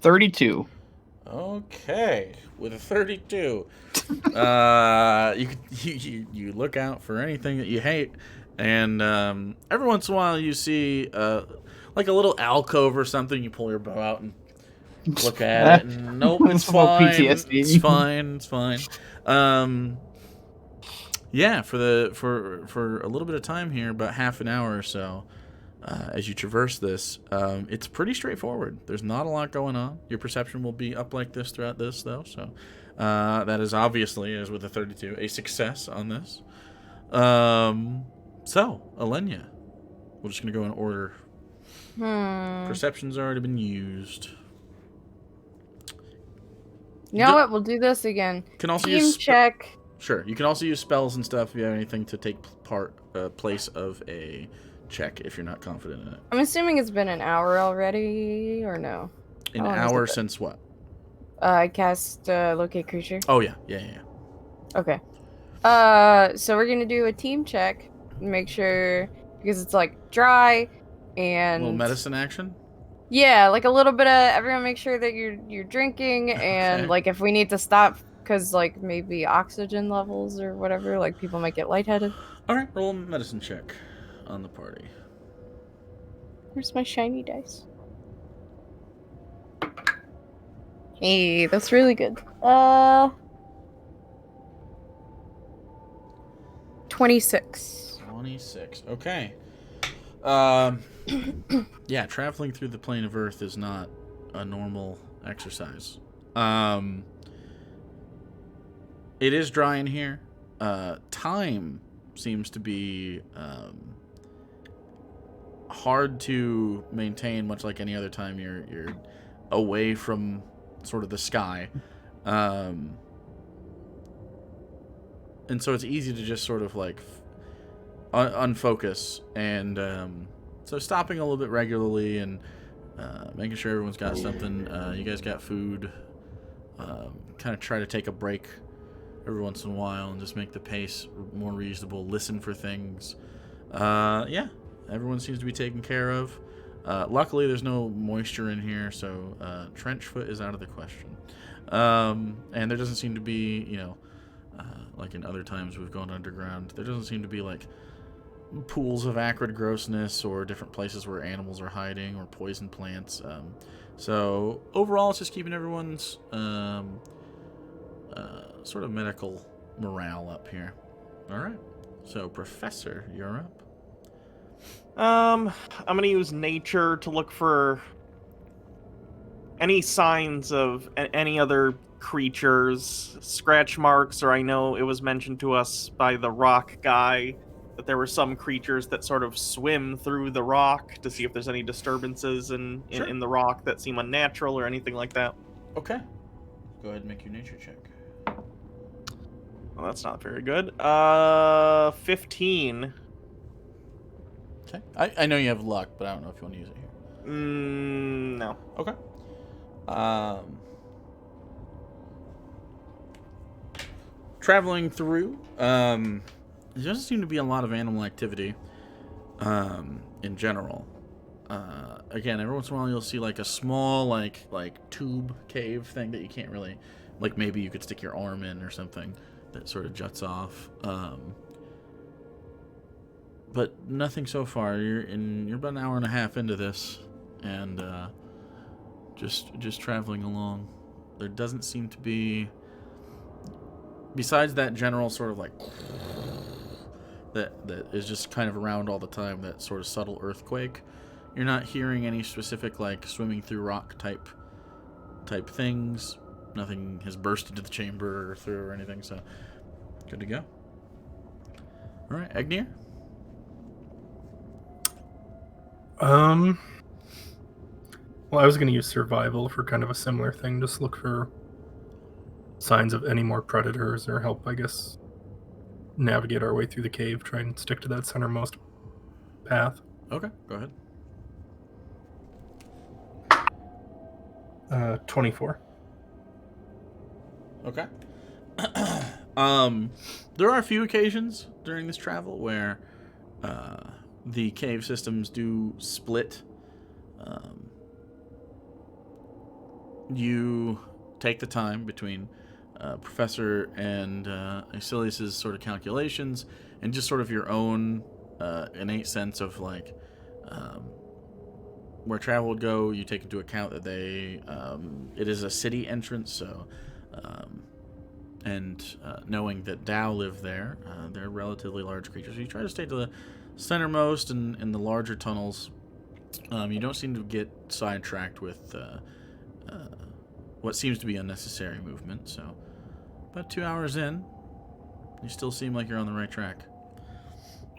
Speaker 3: 32.
Speaker 1: Okay, with a 32, you look out for anything that you hate, and every once in a while you see like a little alcove or something. You pull your bow out and look at it, and nope, it's
Speaker 3: It's full
Speaker 1: fine.
Speaker 3: PTSD.
Speaker 1: It's fine. Yeah, for a little bit of time here, about half an hour or so. As you traverse this, it's pretty straightforward. There's not a lot going on. Your perception will be up like this throughout this, though. So that is obviously, as with the 32, a success on this. So, Alenia. We're just going to go in order. Perception's already been used.
Speaker 2: You know what? We'll do this again.
Speaker 1: Can also
Speaker 2: Team
Speaker 1: use
Speaker 2: check.
Speaker 1: Sure. You can also use spells and stuff if you have anything to take place of a check if you're not confident in it.
Speaker 2: I'm assuming it's been an hour already, or no?
Speaker 1: An
Speaker 2: How long has it
Speaker 1: hour
Speaker 2: been?
Speaker 1: since what?
Speaker 2: I cast locate creature.
Speaker 1: Oh, yeah.
Speaker 2: Okay. So we're gonna do a team check, make sure, because it's like dry and
Speaker 1: A little medicine action?
Speaker 2: yeah, like a little bit of everyone. Make sure that you're drinking, and
Speaker 1: Okay.
Speaker 2: like if we need to stop because like maybe oxygen levels or whatever, like people might get lightheaded.
Speaker 1: All right, roll a medicine check on the party.
Speaker 2: Where's my shiny dice? Hey, that's really good. 26.
Speaker 1: 26. Okay. Yeah, traveling through the plane of Earth is not a normal exercise. It is dry in here. Time seems to be hard to maintain, much like any other time you're away from sort of the sky. And so it's easy to just sort of like unfocus. And so stopping a little bit regularly and making sure everyone's got something. You guys got food. Kind of try to take a break every once in a while and just make the pace more reasonable. Listen for things. Yeah, everyone seems to be taken care of. Luckily, there's no moisture in here, so trench foot is out of the question. And there doesn't seem to be, like in other times we've gone underground, there doesn't seem to be like pools of acrid grossness or different places where animals are hiding or poison plants. So overall, it's just keeping everyone's sort of medical morale up here. All right. So, Professor, you're up.
Speaker 4: I'm gonna use nature to look for any signs of any other creatures, scratch marks, or I know it was mentioned to us by the rock guy that there were some creatures that sort of swim through the rock to see if there's any disturbances in the rock that seem unnatural or anything like that.
Speaker 1: Okay. Go ahead and make your nature check.
Speaker 4: Well, that's not very good. 15.
Speaker 1: Okay. I know you have luck, but I don't know if you want to use it here.
Speaker 4: No.
Speaker 1: Okay. Traveling through, there doesn't seem to be a lot of animal activity in general. Again, every once in a while you'll see like a small like tube cave thing that you can't really, like maybe you could stick your arm in or something that sort of juts off. But nothing so far. You're about an hour and a half into this, and just traveling along. There doesn't seem to be, besides that general sort of like that is just kind of around all the time, that sort of subtle earthquake. You're not hearing any specific like swimming through rock type things. Nothing has burst into the chamber or through or anything, so good to go. All right, Agneer.
Speaker 5: Well, I was going to use survival for kind of a similar thing. Just look for signs of any more predators or help, I guess, navigate our way through the cave. Try and stick to that centermost path.
Speaker 1: Okay, go ahead.
Speaker 5: 24.
Speaker 1: Okay. There are a few occasions during this travel where the cave systems do split. You take the time between Professor and Acilius's sort of calculations and just sort of your own innate sense of like where travel would go. You take into account that it is a city entrance, so and knowing that Dow live there, they're relatively large creatures. So you try to stay to the centermost and in the larger tunnels. You don't seem to get sidetracked with what seems to be unnecessary movement. So about 2 hours in, you still seem like you're on the right track.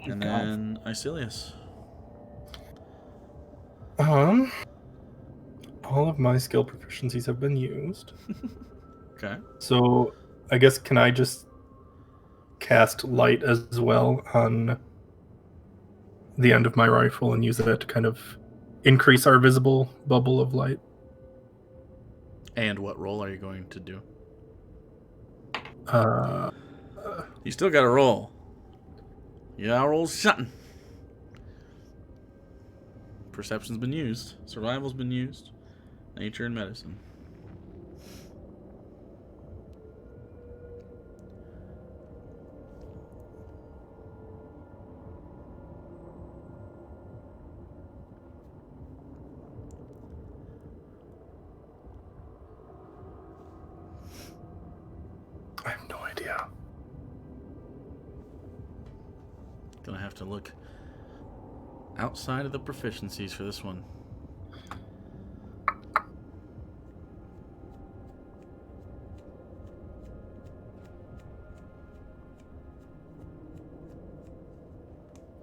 Speaker 1: And then Icilius.
Speaker 5: All of my skill proficiencies have been used.
Speaker 1: Okay.
Speaker 5: So I guess, can I just cast light as well on the end of my rifle and use that to kind of increase our visible bubble of light?
Speaker 1: And what roll are you going to do?
Speaker 5: Uh,
Speaker 1: You still got to roll. You got to roll something. Perception's been used. Survival's been used. Nature and medicine.
Speaker 5: I have no idea.
Speaker 1: Gonna have to look outside of the proficiencies for this one.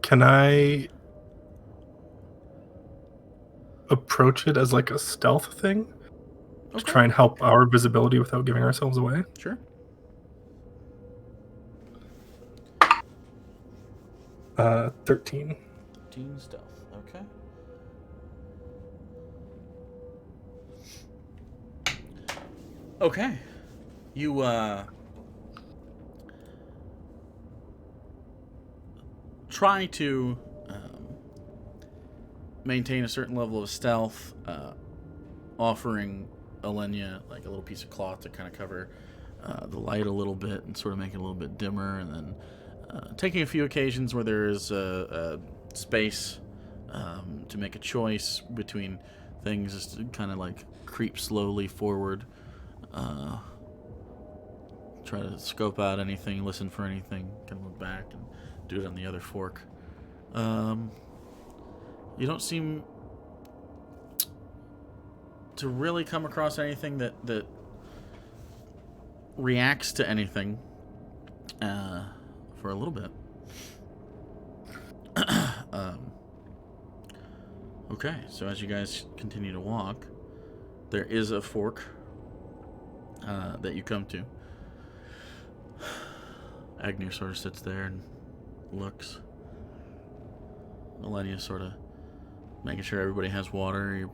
Speaker 5: Can I approach it as like a stealth thing to
Speaker 1: Okay.
Speaker 5: try and help our visibility without giving ourselves away?
Speaker 1: Sure.
Speaker 5: 13.
Speaker 1: 13 stealth. Okay. Okay. You try to maintain a certain level of stealth, offering Alenia like a little piece of cloth to kind of cover the light a little bit and sort of make it a little bit dimmer, and then taking a few occasions where there is a space to make a choice between things, just to kind of like creep slowly forward, try to scope out anything, listen for anything, kind of look back and do it on the other fork. You don't seem to really come across anything that reacts to anything for a little bit. Okay, so as you guys continue to walk, there is a fork that you come to. Agnew sort of sits there and looks. Alenia sort of making sure everybody has water.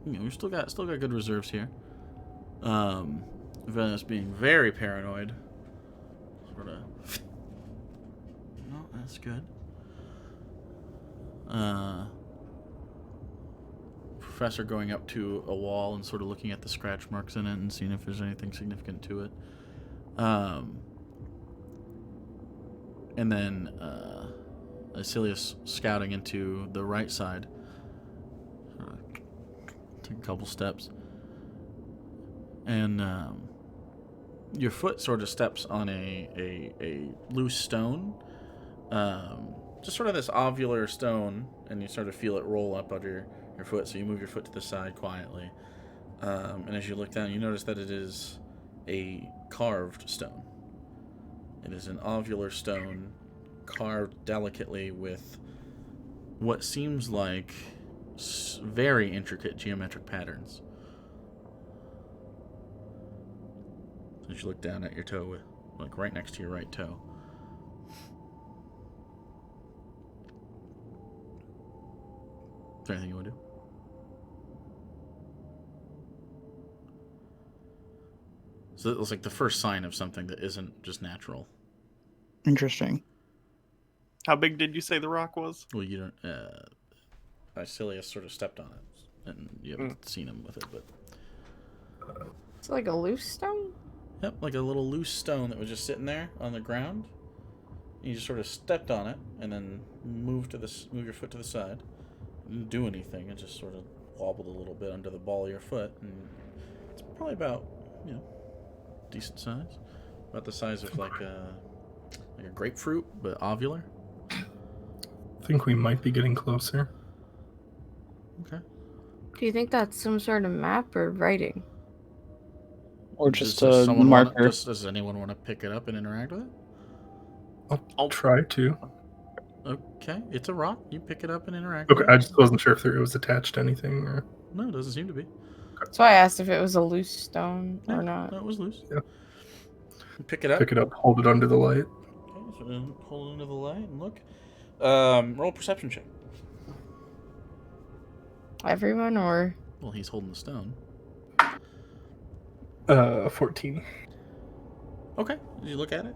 Speaker 1: You're still got good reserves here. Venice being very paranoid. Sort of. No, that's good. Professor going up to a wall and sort of looking at the scratch marks in it and seeing if there's anything significant to it. And then Asilius scouting into the right side. Take a couple steps. And your foot sort of steps on a loose stone. Just sort of this ovular stone, and you sort of feel it roll up under your foot, so you move your foot to the side quietly. And as you look down, you notice that it is a carved stone. It is an ovular stone carved delicately with what seems like very intricate geometric patterns. As you look down at your toe, like right next to your right toe. Is there anything you want to do? So it looks like the first sign of something that isn't just natural.
Speaker 3: Interesting.
Speaker 4: How big did you say the rock was?
Speaker 1: Well, you don't. Icilius sort of stepped on it, and you haven't seen him with it, but.
Speaker 2: It's like a loose stone?
Speaker 1: Yep, like a little loose stone that was just sitting there on the ground. You just sort of stepped on it, and then move your foot to the side. Didn't do anything. It just sort of wobbled a little bit under the ball of your foot, and it's probably about, decent size, about the size of like a grapefruit, but ovular.
Speaker 5: I think we might be getting closer.
Speaker 1: Okay.
Speaker 2: Do you think that's some sort of map or writing?
Speaker 3: Or just
Speaker 1: Does
Speaker 3: a marker.
Speaker 1: does anyone want to pick it up and interact with it?
Speaker 5: I'll try to.
Speaker 1: Okay, it's a rock. You pick it up and interact.
Speaker 5: Okay,
Speaker 1: with
Speaker 5: I
Speaker 1: it.
Speaker 5: just wasn't sure if it was attached to anything or.
Speaker 1: No, it doesn't seem to be.
Speaker 2: So I asked if it was a loose stone or not.
Speaker 1: No, it was loose.
Speaker 5: Yeah.
Speaker 1: You pick it up.
Speaker 5: Pick it up, hold it under the light.
Speaker 1: Okay, so then hold it under the light and look. Roll a perception check.
Speaker 2: Everyone or?
Speaker 1: Well, he's holding the stone.
Speaker 5: 14.
Speaker 1: Okay, did you look at it?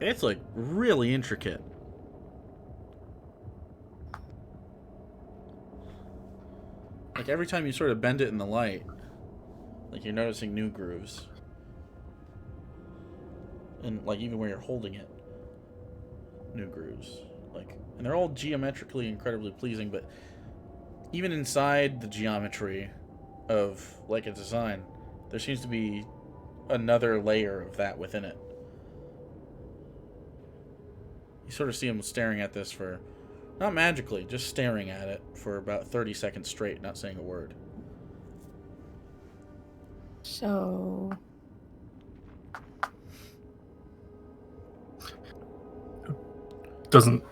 Speaker 1: It's like really intricate. Like every time you sort of bend it in the light, like you're noticing new grooves. And like even where you're holding it, new grooves. Like, and they're all geometrically incredibly pleasing, but even inside the geometry of like a design, there seems to be another layer of that within it. You sort of see him staring at this for, not magically, just staring at it for about 30 seconds straight, not saying a word.
Speaker 2: So
Speaker 5: Doesn't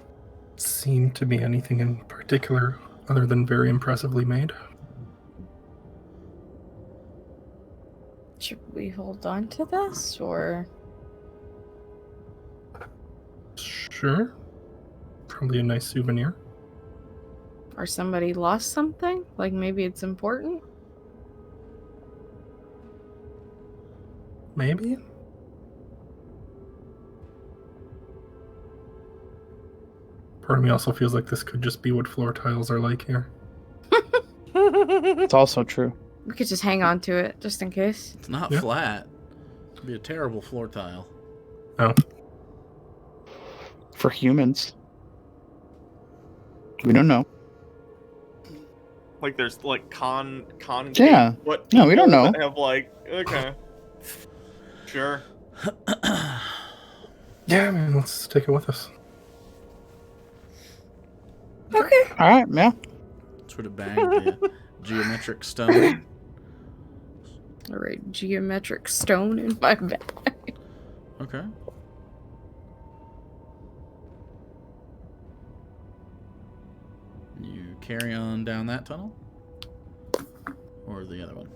Speaker 5: seem to be anything in particular other than very impressively made.
Speaker 2: Should we hold on to this, or
Speaker 5: Sure. Probably a nice souvenir.
Speaker 2: somebody lost something? Like maybe it's important?
Speaker 5: Maybe? Part of me also feels like this could just be what floor tiles are like here.
Speaker 3: It's also true.
Speaker 2: We could just hang on to it, just in case.
Speaker 1: It's not
Speaker 5: Yeah.
Speaker 1: flat. It'd be a terrible floor tile.
Speaker 5: Oh,
Speaker 3: For humans. We don't know.
Speaker 4: Like there's like concave.
Speaker 3: Yeah.
Speaker 4: What
Speaker 3: No, we don't
Speaker 4: people
Speaker 3: know.
Speaker 4: that have like okay. Sure.
Speaker 5: yeah, I mean, let's take it with us.
Speaker 2: Okay.
Speaker 3: All right, yeah.
Speaker 1: Sort of bag the geometric stone.
Speaker 2: Alright, geometric stone in my bag.
Speaker 1: Okay. You carry on down that tunnel? Or the other one?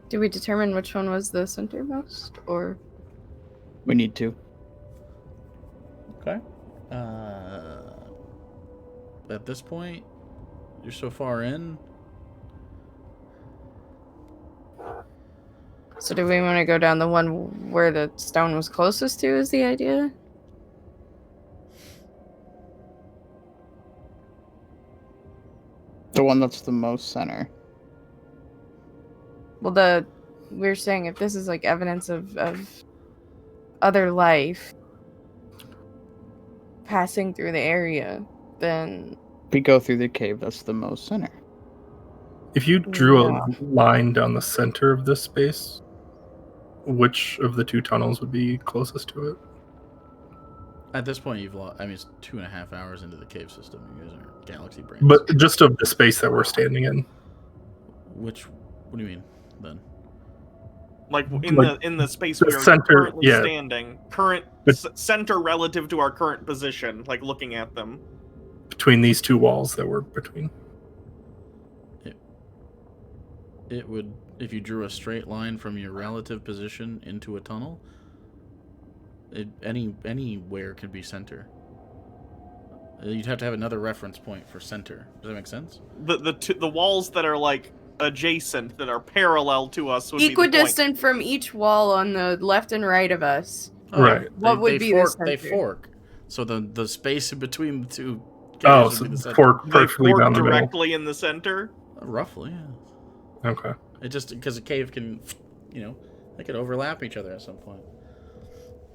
Speaker 2: Did we determine which one was the centermost, or?
Speaker 3: We need to.
Speaker 1: Okay. At this point, you're so far in.
Speaker 2: So do we want to go down the one where the stone was closest to, is the idea?
Speaker 3: The one that's the most center.
Speaker 2: Well, we're saying if this is like evidence of other life passing through the area, then
Speaker 3: We go through the cave that's the most center.
Speaker 5: If you drew
Speaker 2: Yeah.
Speaker 5: a line down the center of this space, which of the two tunnels would be closest to it?
Speaker 1: At this point, you've lost. I mean, it's 2.5 hours into the cave system. You guys are galaxy brains.
Speaker 5: But just of the space that we're standing in.
Speaker 1: What do you mean, then?
Speaker 4: Like
Speaker 5: Like,
Speaker 4: in the space
Speaker 5: the
Speaker 4: we are
Speaker 5: center,
Speaker 4: currently
Speaker 5: yeah.
Speaker 4: standing, current
Speaker 5: But-
Speaker 4: center relative to our current position, like looking at them.
Speaker 5: Between these two walls that we're between.
Speaker 1: It would, if you drew a straight line from your relative position into a tunnel, anywhere could be center. You'd have to have another reference point for center. Does that make sense?
Speaker 4: The walls that are like adjacent, that are parallel to us, would be the point.
Speaker 2: equidistant from each wall on the left and right of us.
Speaker 5: Right.
Speaker 2: What would be the
Speaker 1: fork? They
Speaker 2: center?
Speaker 1: fork. So the space in between the two.
Speaker 5: Oh,
Speaker 1: caves
Speaker 5: so
Speaker 1: would be the center.
Speaker 5: fork
Speaker 4: They
Speaker 5: perfectly
Speaker 4: fork
Speaker 5: down the middle.
Speaker 4: directly in the center.
Speaker 1: Roughly, yeah.
Speaker 5: Okay.
Speaker 1: It just because a cave can, they could overlap each other at some point.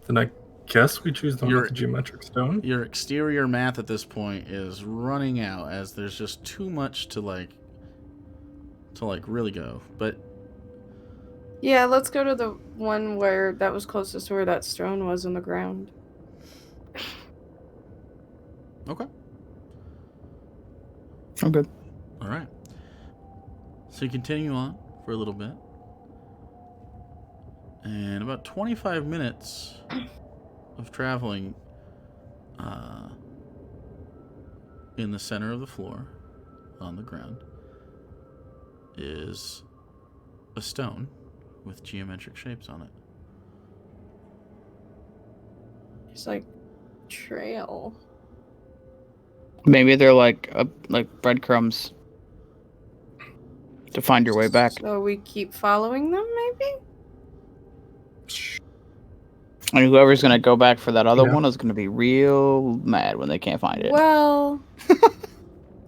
Speaker 5: Then I guess we choose the one
Speaker 1: You're-
Speaker 5: with the geometric stone.
Speaker 1: Your exterior math at this point is running out, as there's just too much to really go. But
Speaker 2: Yeah, let's go to the one where that was closest to where that stone was on the ground.
Speaker 1: okay,
Speaker 3: I'm good.
Speaker 1: all right. So you continue on for a little bit, and about 25 minutes of traveling in the center of the floor, on the ground, is a stone with geometric shapes on it.
Speaker 2: It's like trail.
Speaker 3: Maybe they're like breadcrumbs to find your way back.
Speaker 2: So we keep following them, maybe?
Speaker 3: And whoever's gonna go back for that other
Speaker 5: Yeah.
Speaker 3: one is gonna be real mad when they can't find it.
Speaker 2: Well,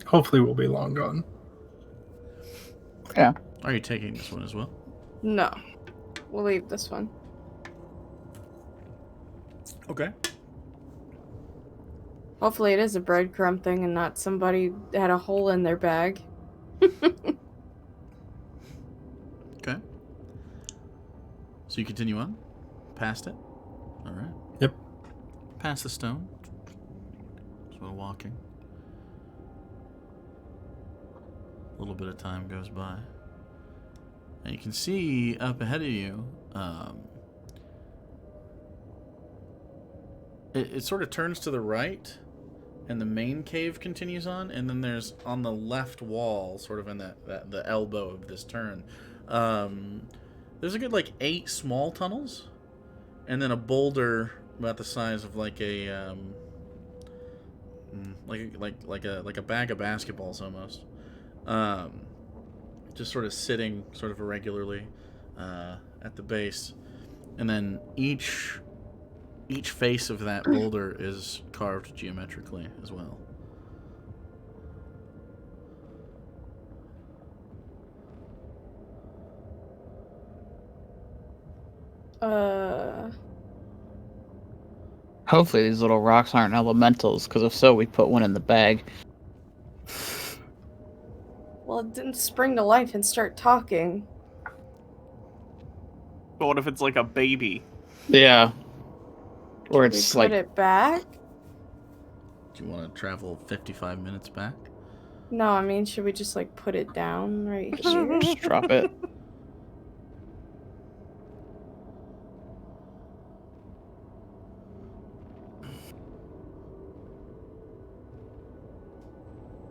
Speaker 5: Hopefully we'll be long gone.
Speaker 1: Are you taking this one as well?
Speaker 2: no. We'll leave this one.
Speaker 1: Okay.
Speaker 2: Hopefully it is a breadcrumb thing and not somebody had a hole in their bag.
Speaker 1: Okay. So you continue on? Past it? Alright.
Speaker 5: Yep.
Speaker 1: Past the stone. Just while walking. A little bit of time goes by. And you can see up ahead of you it sort of turns to the right, and the main cave continues on, and then there's on the left wall, sort of in the elbow of this turn, there's a good like 8 small tunnels, and then a boulder about the size of like a like a bag of basketballs almost, just sort of sitting sort of irregularly at the base, and then each face of that boulder is carved geometrically as well.
Speaker 3: Hopefully these little rocks aren't elementals, because if so, we put one in the bag.
Speaker 2: Well, it didn't spring to life and start talking.
Speaker 4: But what if it's like a baby?
Speaker 3: Yeah. Or
Speaker 2: We
Speaker 3: it's
Speaker 2: put
Speaker 3: like
Speaker 2: it back?
Speaker 1: Do you want to travel 55 minutes back?
Speaker 2: No, I mean, should we just like put it down right here?
Speaker 3: just drop it.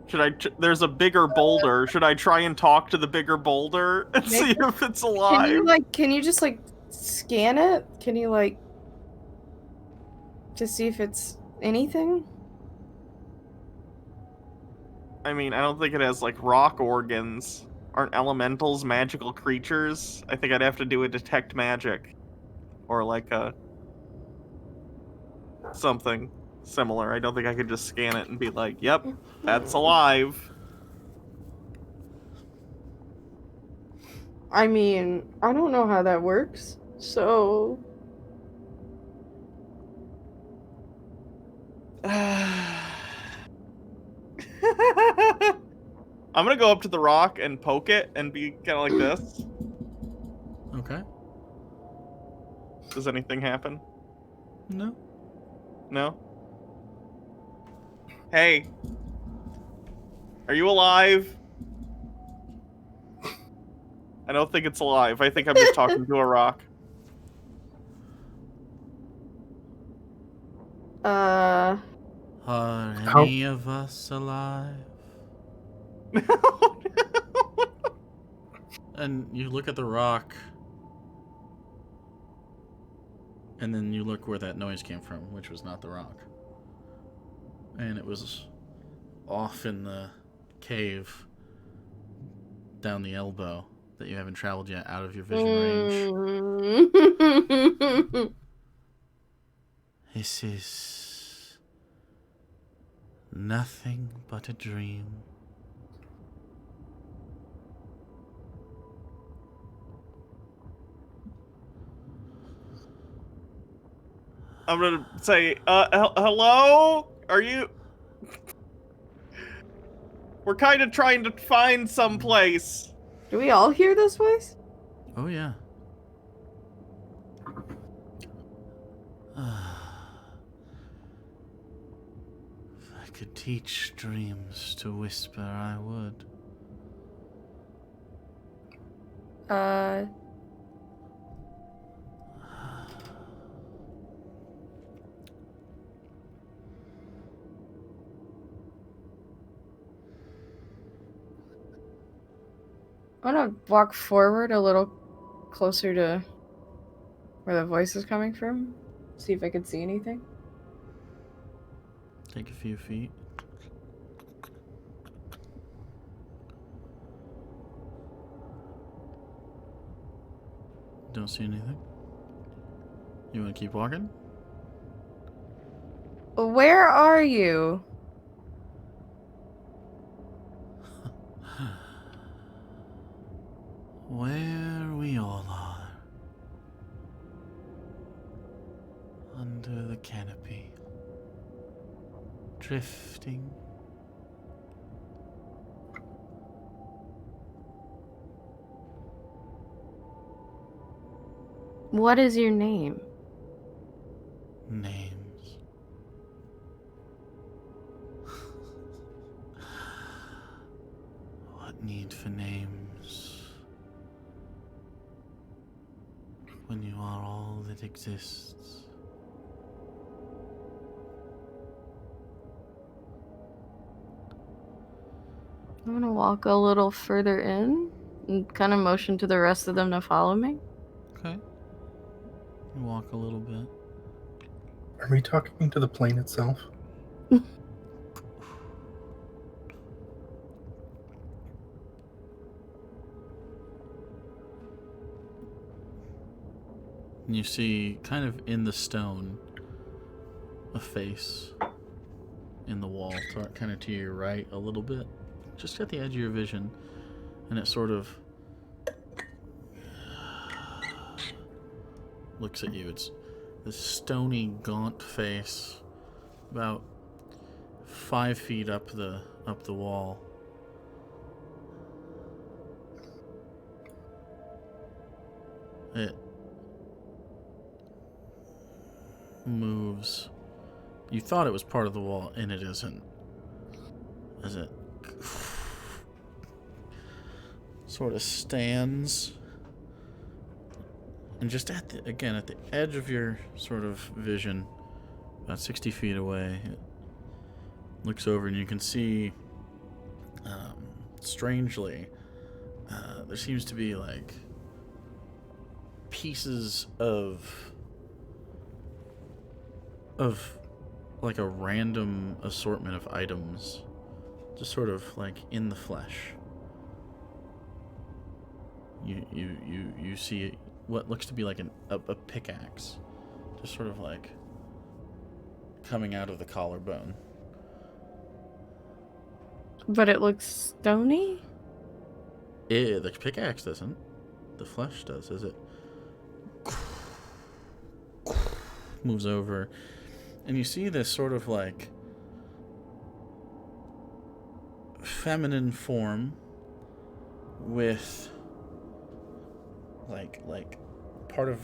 Speaker 4: Should I? There's a bigger boulder. Should I try and talk to the bigger boulder and see if it's alive?
Speaker 2: Can you just like scan it? Can you like to see if it's anything?
Speaker 4: I mean, I don't think it has like rock organs. Aren't elementals magical creatures? I think I'd have to do a detect magic, or like a something similar. I don't think I could just scan it and be like, "Yep, that's alive."
Speaker 2: I mean, I don't know how that works. So
Speaker 4: I'm gonna go up to the rock and poke it and be kind of like this.
Speaker 1: Okay.
Speaker 4: Does anything happen?
Speaker 1: No.
Speaker 4: No? Hey. Are you alive? I don't think it's alive. I think I'm just talking to a rock.
Speaker 1: Are any of us alive? And you look at the rock, and then you look where that noise came from, which was not the rock. And it was off in the cave down the elbow that you haven't traveled yet, out of your vision range. This is nothing but a dream.
Speaker 4: I'm gonna say, hello? Are you... We're kind of trying to find some place.
Speaker 2: do we all hear this voice?
Speaker 1: Oh, yeah. If I could teach dreams to whisper, I would.
Speaker 2: I'm gonna walk forward a little closer to where the voice is coming from. See if I can see anything.
Speaker 1: Take a few feet. Don't see anything. You want to keep walking?
Speaker 2: Where are you?
Speaker 1: Where we all are. Under the canopy. Drifting.
Speaker 2: What is your name?
Speaker 1: Names. What need for names? When you are all that exists.
Speaker 2: I'm gonna walk a little further in and kind of motion to the rest of them to follow me.
Speaker 1: Okay. You walk a little bit.
Speaker 5: Are we talking to the plane itself?
Speaker 1: And you see, kind of in the stone, a face in the wall, kind of to your right a little bit, just at the edge of your vision, and it sort of looks at you. It's this stony, gaunt face, about 5 feet up the wall. It moves. You thought it was part of the wall, and it isn't. As it sort of stands, and just at the edge of your sort of vision, about 60 feet away, it looks over, and you can see, strangely, there seems to be like pieces of like a random assortment of items, just sort of like in the flesh. You see what looks to be like a pickaxe, just sort of like coming out of the collarbone.
Speaker 2: But it looks stony?
Speaker 1: The pickaxe doesn't. The flesh does, is it? Moves over, and you see this sort of like feminine form with like part of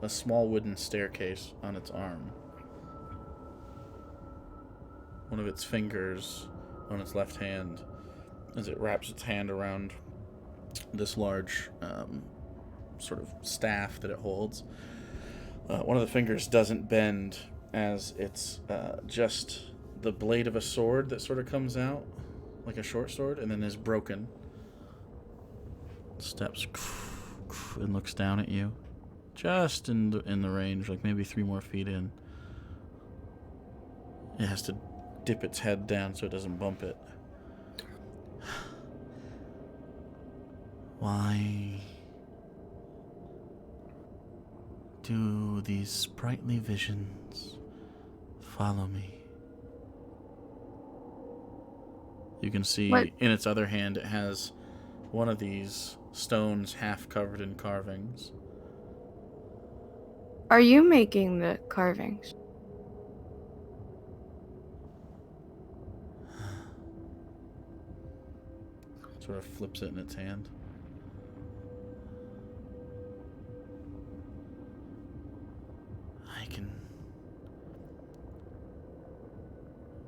Speaker 1: a small wooden staircase on its arm. One of its fingers on its left hand, as it wraps its hand around this large sort of staff that it holds. One of the fingers doesn't bend, as it's just the blade of a sword that sort of comes out like a short sword and then is broken. Steps and looks down at you, just in the range, like maybe 3 more feet in. It has to dip its head down so it doesn't bump it. Why do these sprightly visions follow me? You can see in its other hand it has one of these stones half covered in carvings.
Speaker 2: Are you making the carvings?
Speaker 1: Sort of flips it in its hand. I can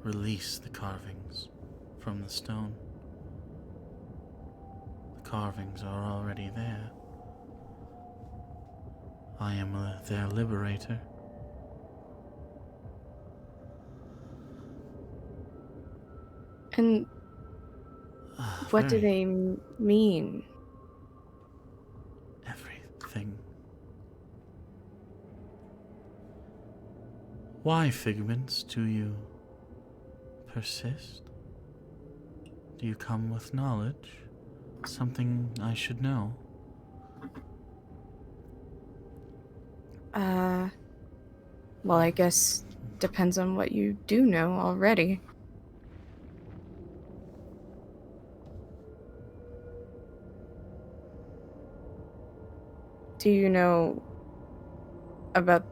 Speaker 1: release the carvings from the stone. The carvings are already there. I am their liberator.
Speaker 2: And what do they mean?
Speaker 1: Everything. Why, Figments, do you persist? Do you come with knowledge? Something I should know?
Speaker 2: Well, I guess depends on what you do know already. Do you know about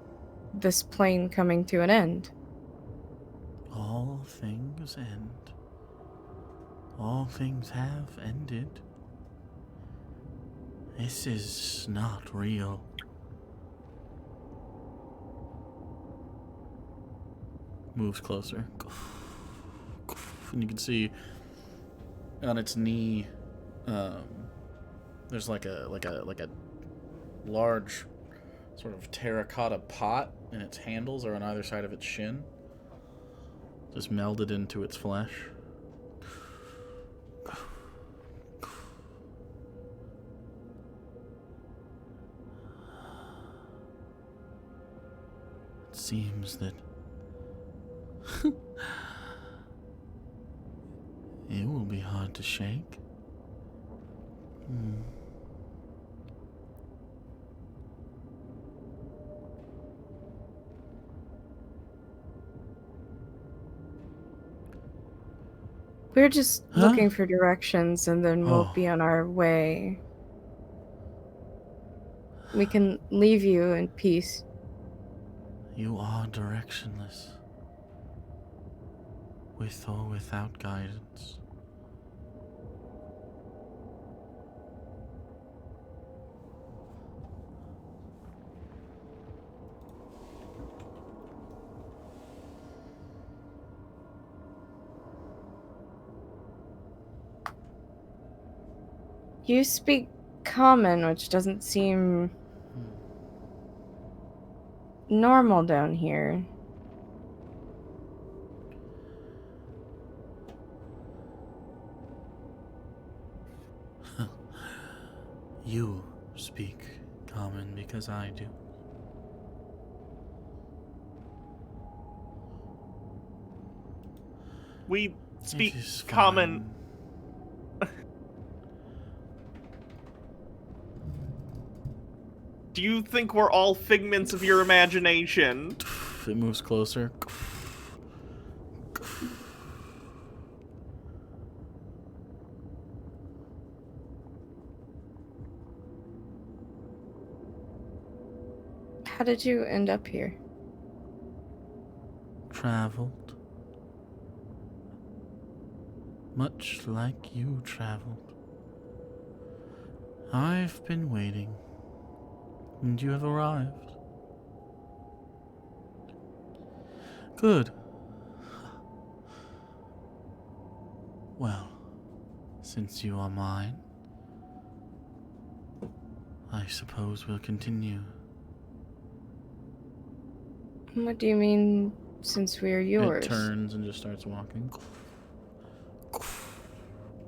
Speaker 2: this plane coming to an end?
Speaker 1: All things end. All things have ended. This is not real. Moves closer. And you can see on its knee, there's like a large sort of terracotta pot, and its handles are on either side of its shin, just melded into its flesh. It seems that it will be hard to shake.
Speaker 2: We're just
Speaker 1: Huh?
Speaker 2: looking for directions and then we'll
Speaker 1: Oh.
Speaker 2: be on our way. We can leave you in peace.
Speaker 1: You are directionless, with or without guidance.
Speaker 2: You speak common, which doesn't seem normal down here.
Speaker 1: You speak common because I do.
Speaker 4: We speak
Speaker 1: It is
Speaker 4: common.
Speaker 1: fine.
Speaker 4: Do you think we're all figments of your imagination?
Speaker 1: It moves closer.
Speaker 2: How did you end up here?
Speaker 1: Traveled. Much like you traveled. I've been waiting, and you have arrived. Good. Well, since you are mine, I suppose we'll continue.
Speaker 2: What do you mean, since we're yours?
Speaker 1: It turns and just starts walking.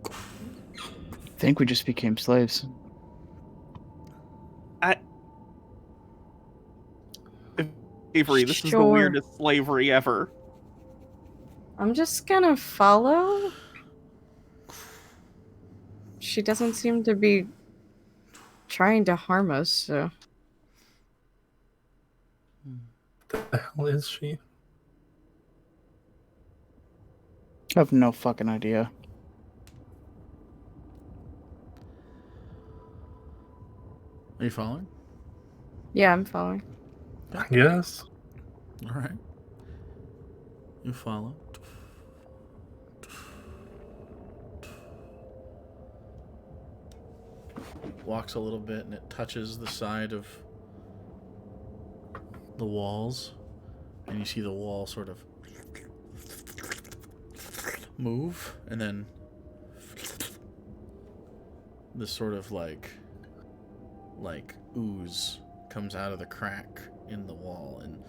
Speaker 3: I think we just became slaves.
Speaker 4: Slavery. This is the
Speaker 2: Sure.
Speaker 4: weirdest slavery ever.
Speaker 2: I'm just gonna follow. She doesn't seem to be trying to harm us, so.
Speaker 5: What the hell is she?
Speaker 3: I have no fucking idea.
Speaker 1: Are you following?
Speaker 2: Yeah, I'm following.
Speaker 5: I guess.
Speaker 1: All right. You follow. Walks a little bit and it touches the side of the walls. And you see the wall sort of move. And then this sort of like ooze comes out of the crack in the wall and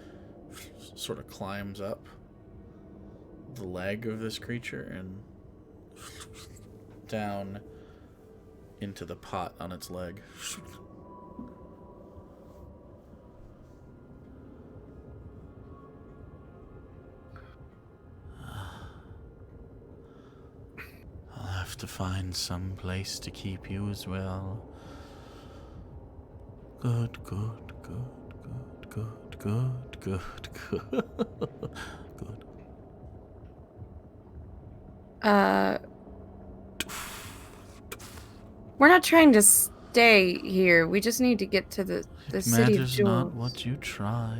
Speaker 1: sort of climbs up the leg of this creature and down into the pot on its leg. I'll have to find some place to keep you as well. Good, good, good, good, good, good, good, good.
Speaker 2: We're not trying to stay here. We just need to get to the
Speaker 1: It
Speaker 2: city of
Speaker 1: matters
Speaker 2: jewels.
Speaker 1: not what you try.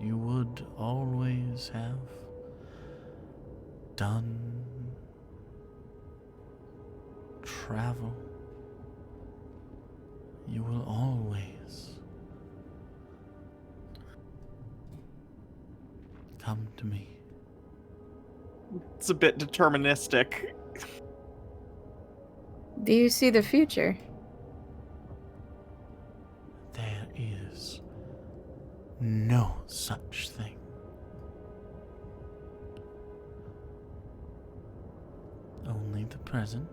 Speaker 1: You would always have done travel. You will always come to me.
Speaker 4: It's a bit deterministic.
Speaker 2: Do you see the future?
Speaker 1: There is no such thing. present.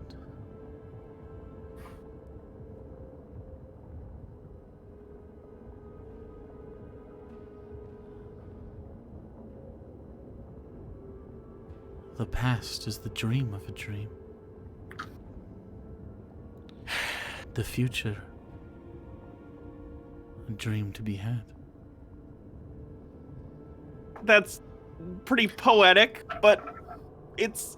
Speaker 1: The past is the dream of a dream. The future, a dream to be had.
Speaker 4: That's pretty poetic, but it's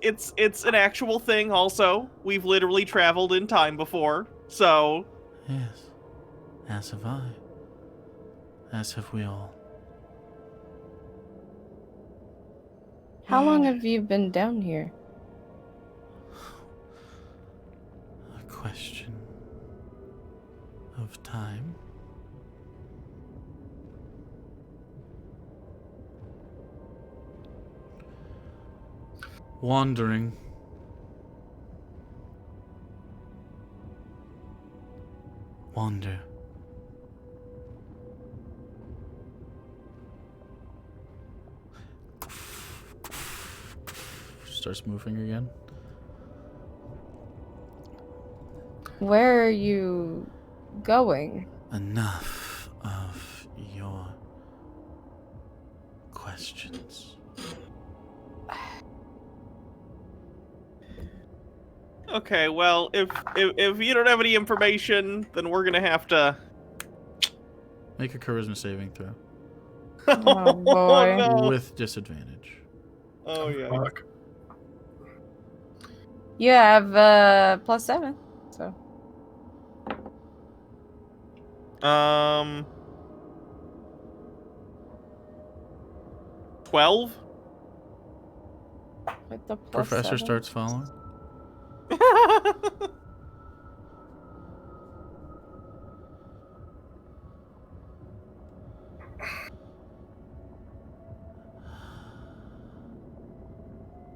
Speaker 4: an actual thing also. We've literally traveled in time before, so...
Speaker 1: Yes, as have I. As have we all.
Speaker 2: How long have you been down here?
Speaker 1: A question of time. Wandering. Wander. Starts moving again.
Speaker 2: Where are you going?
Speaker 1: Enough of your questions.
Speaker 4: Okay, well, if you don't have any information, then we're gonna have to...
Speaker 1: Make a charisma saving throw.
Speaker 2: Oh, boy.
Speaker 4: no.
Speaker 1: With disadvantage.
Speaker 4: Oh, yeah.
Speaker 5: Fuck.
Speaker 2: You have +7, so
Speaker 4: 12?
Speaker 2: with the
Speaker 1: Professor
Speaker 2: +7.
Speaker 1: starts following.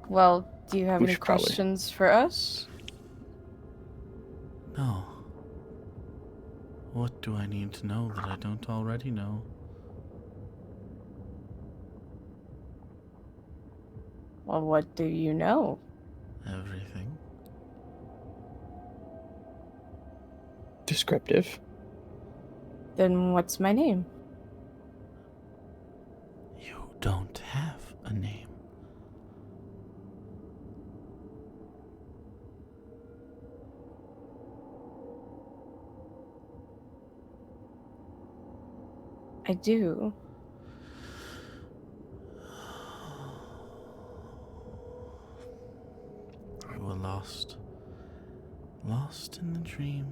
Speaker 2: Well, do you have
Speaker 3: We
Speaker 2: any
Speaker 3: should probably-
Speaker 2: questions for us?
Speaker 1: No. What do I need to know that I don't already know?
Speaker 2: Well, what do you know?
Speaker 1: Everything.
Speaker 3: Descriptive.
Speaker 2: Then what's my name?
Speaker 1: You don't have a name.
Speaker 2: I do.
Speaker 1: You were lost. Lost in the dream.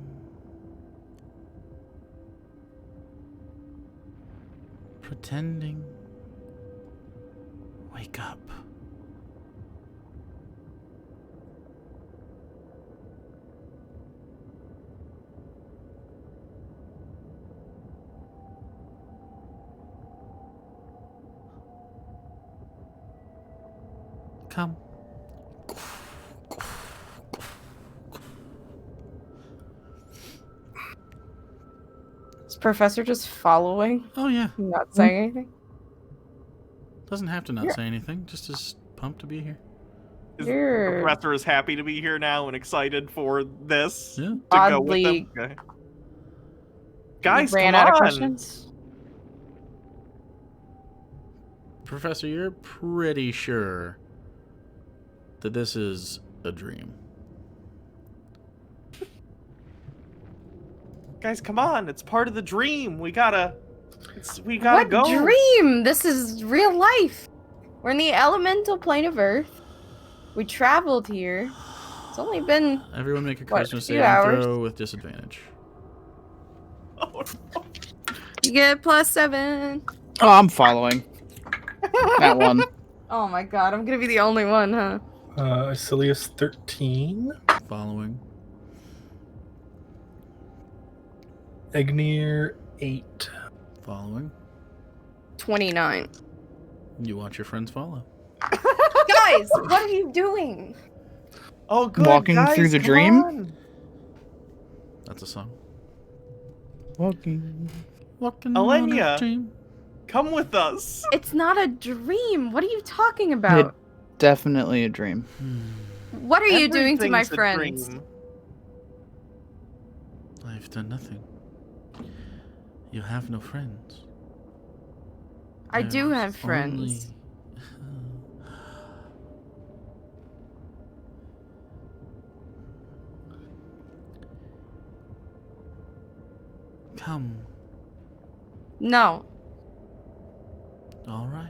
Speaker 1: Pretending. Wake up. Come.
Speaker 2: Is Professor just following?
Speaker 1: Oh yeah.
Speaker 2: Not saying anything?
Speaker 1: Doesn't have to not
Speaker 2: Yeah.
Speaker 1: say anything. Just as pumped to be here.
Speaker 4: Is
Speaker 2: You're-
Speaker 4: the professor is happy to be here now and excited for this
Speaker 1: Yeah.
Speaker 4: to go with
Speaker 2: Oddly-
Speaker 4: them? Okay. Guys,
Speaker 2: ran
Speaker 4: come
Speaker 2: out of
Speaker 4: on.
Speaker 2: questions?
Speaker 1: Professor, you're pretty sure that this is a dream.
Speaker 4: Guys, come on. It's part of the dream. We gotta
Speaker 2: What
Speaker 4: go.
Speaker 2: dream? This is real life. We're in the elemental plane of Earth. We traveled here. It's only been
Speaker 1: Everyone make a
Speaker 2: What,
Speaker 1: charisma
Speaker 2: a few
Speaker 1: saving
Speaker 2: hours?
Speaker 1: throw with disadvantage.
Speaker 4: Oh, no.
Speaker 2: you get +7.
Speaker 3: Oh, I'm following. That one.
Speaker 2: Oh my god, I'm gonna be the only one, huh?
Speaker 5: Asilius 13.
Speaker 1: Following.
Speaker 5: Egnir 8.
Speaker 1: Following.
Speaker 2: 29.
Speaker 1: You watch your friends follow.
Speaker 2: Guys, what are you doing?
Speaker 4: Oh, good.
Speaker 3: Walking
Speaker 4: guys,
Speaker 3: through the
Speaker 4: come
Speaker 3: dream?
Speaker 4: on.
Speaker 1: That's a song.
Speaker 3: Walking.
Speaker 1: Walking on a
Speaker 4: Alenia.
Speaker 1: dream.
Speaker 4: Come with us.
Speaker 2: It's not a dream. What are you talking about?
Speaker 3: Definitely a dream.
Speaker 2: What are you doing to my
Speaker 4: Everything's a
Speaker 2: friends?
Speaker 4: dream.
Speaker 1: I've done nothing. You have no friends.
Speaker 2: I do
Speaker 1: There's
Speaker 2: have friends.
Speaker 1: Come.
Speaker 2: No.
Speaker 1: All right.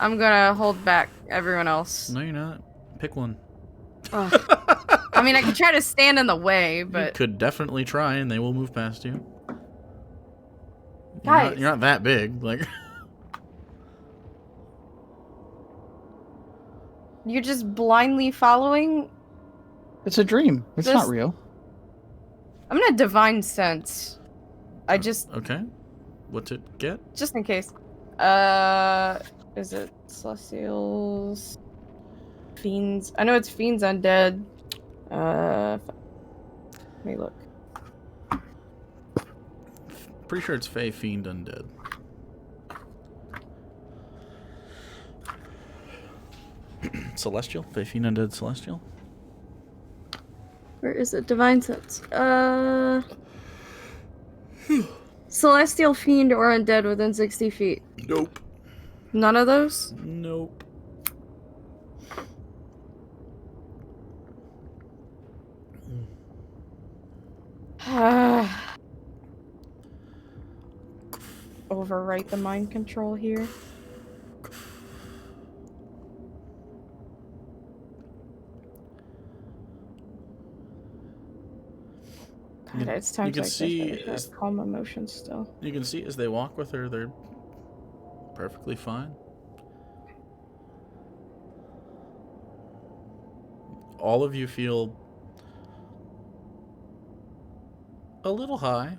Speaker 2: I'm gonna hold back everyone else.
Speaker 1: No, you're not. Pick one.
Speaker 2: Ugh. I mean, I could try to stand in the way,
Speaker 1: You
Speaker 2: but
Speaker 1: could definitely try, and they will move past you.
Speaker 2: Guys.
Speaker 1: You're not that big. Like,
Speaker 2: you're just blindly following.
Speaker 3: It's a dream. It's
Speaker 2: This-
Speaker 3: not real.
Speaker 2: I'm gonna divine sense. I just
Speaker 1: okay. What's it get?
Speaker 2: just in case. Is it celestials? Fiends? I know it's fiends undead. Let me look.
Speaker 1: Pretty sure it's Fey, Fiend, Undead. Celestial? Fey, Fiend, Undead, Celestial?
Speaker 2: Where is it? Divine sense. Celestial fiend or undead within 60 feet.
Speaker 1: Nope.
Speaker 2: None of those?
Speaker 1: Nope.
Speaker 2: Overwrite the mind control here. God, it's times
Speaker 1: can
Speaker 2: like
Speaker 1: see
Speaker 2: this that I
Speaker 1: as-
Speaker 2: have calm emotions still.
Speaker 1: You can see as they walk with her, they're perfectly fine. All of you feel a little high.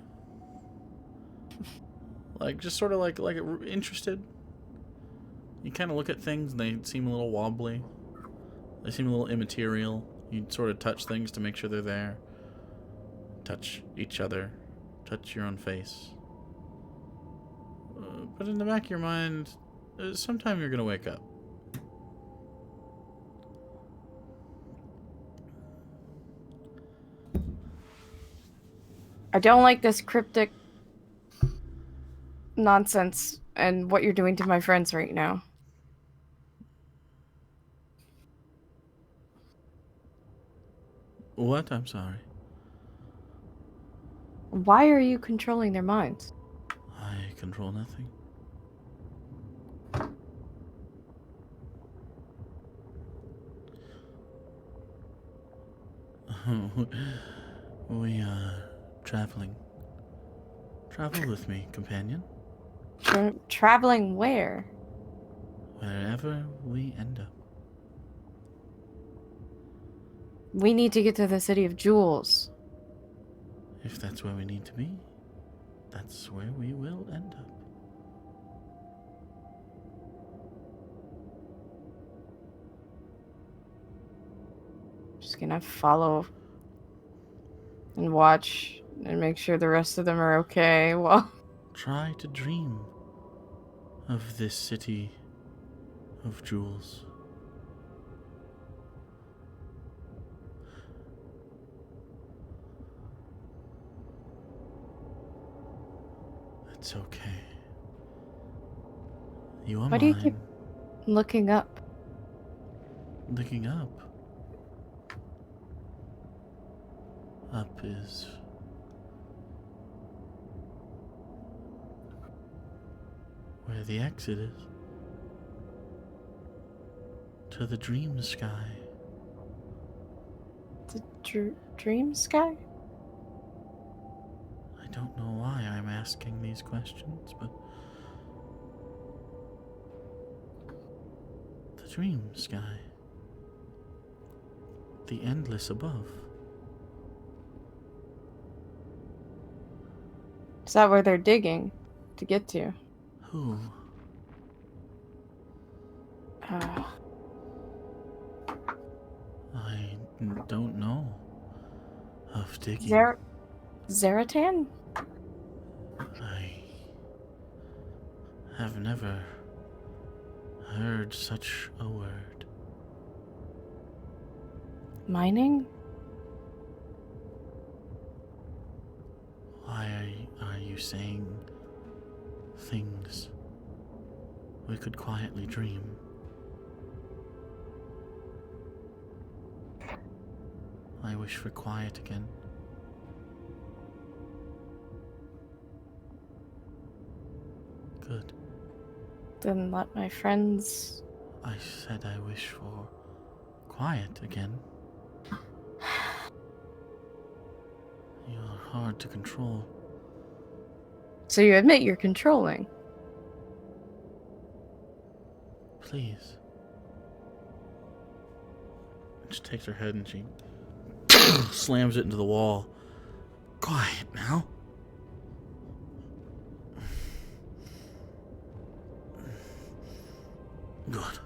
Speaker 1: Like, just sort of like interested. You kind of look at things and they seem a little wobbly. They seem a little immaterial. You sort of touch things to make sure they're there. Touch each other. Touch your own face. But in the back of your mind, sometime you're going to wake up.
Speaker 2: I don't like this cryptic nonsense and what you're doing to my friends right now.
Speaker 1: What? I'm sorry.
Speaker 2: Why are you controlling their minds?
Speaker 1: I control nothing. We are traveling. Travel with me, companion.
Speaker 2: Traveling where?
Speaker 1: Wherever we end up.
Speaker 2: We need to get to the City of Jewels.
Speaker 1: If that's where we need to be, that's where we will end up.
Speaker 2: Just gonna follow and watch and make sure the rest of them are okay. Well,
Speaker 1: Try to dream of this city of jewels. It's okay. You are
Speaker 2: Why do you keep looking up?
Speaker 1: looking up. Up is where the exit is. To the dream sky.
Speaker 2: The dream sky?
Speaker 1: I don't know why I'm asking these questions, but the dream sky. The endless above.
Speaker 2: Is that where they're digging to get to?
Speaker 1: Who? I don't know of digging.
Speaker 2: Zaratan?
Speaker 1: I have never heard such a word.
Speaker 2: Mining?
Speaker 1: Why are you saying things we could quietly dream? I wish for quiet again. Good.
Speaker 2: Then let my friends...
Speaker 1: I said I wish for quiet again. You're hard to control.
Speaker 2: So you admit you're controlling?
Speaker 1: Please. She takes her head and she slams it into the wall. Quiet now. Good.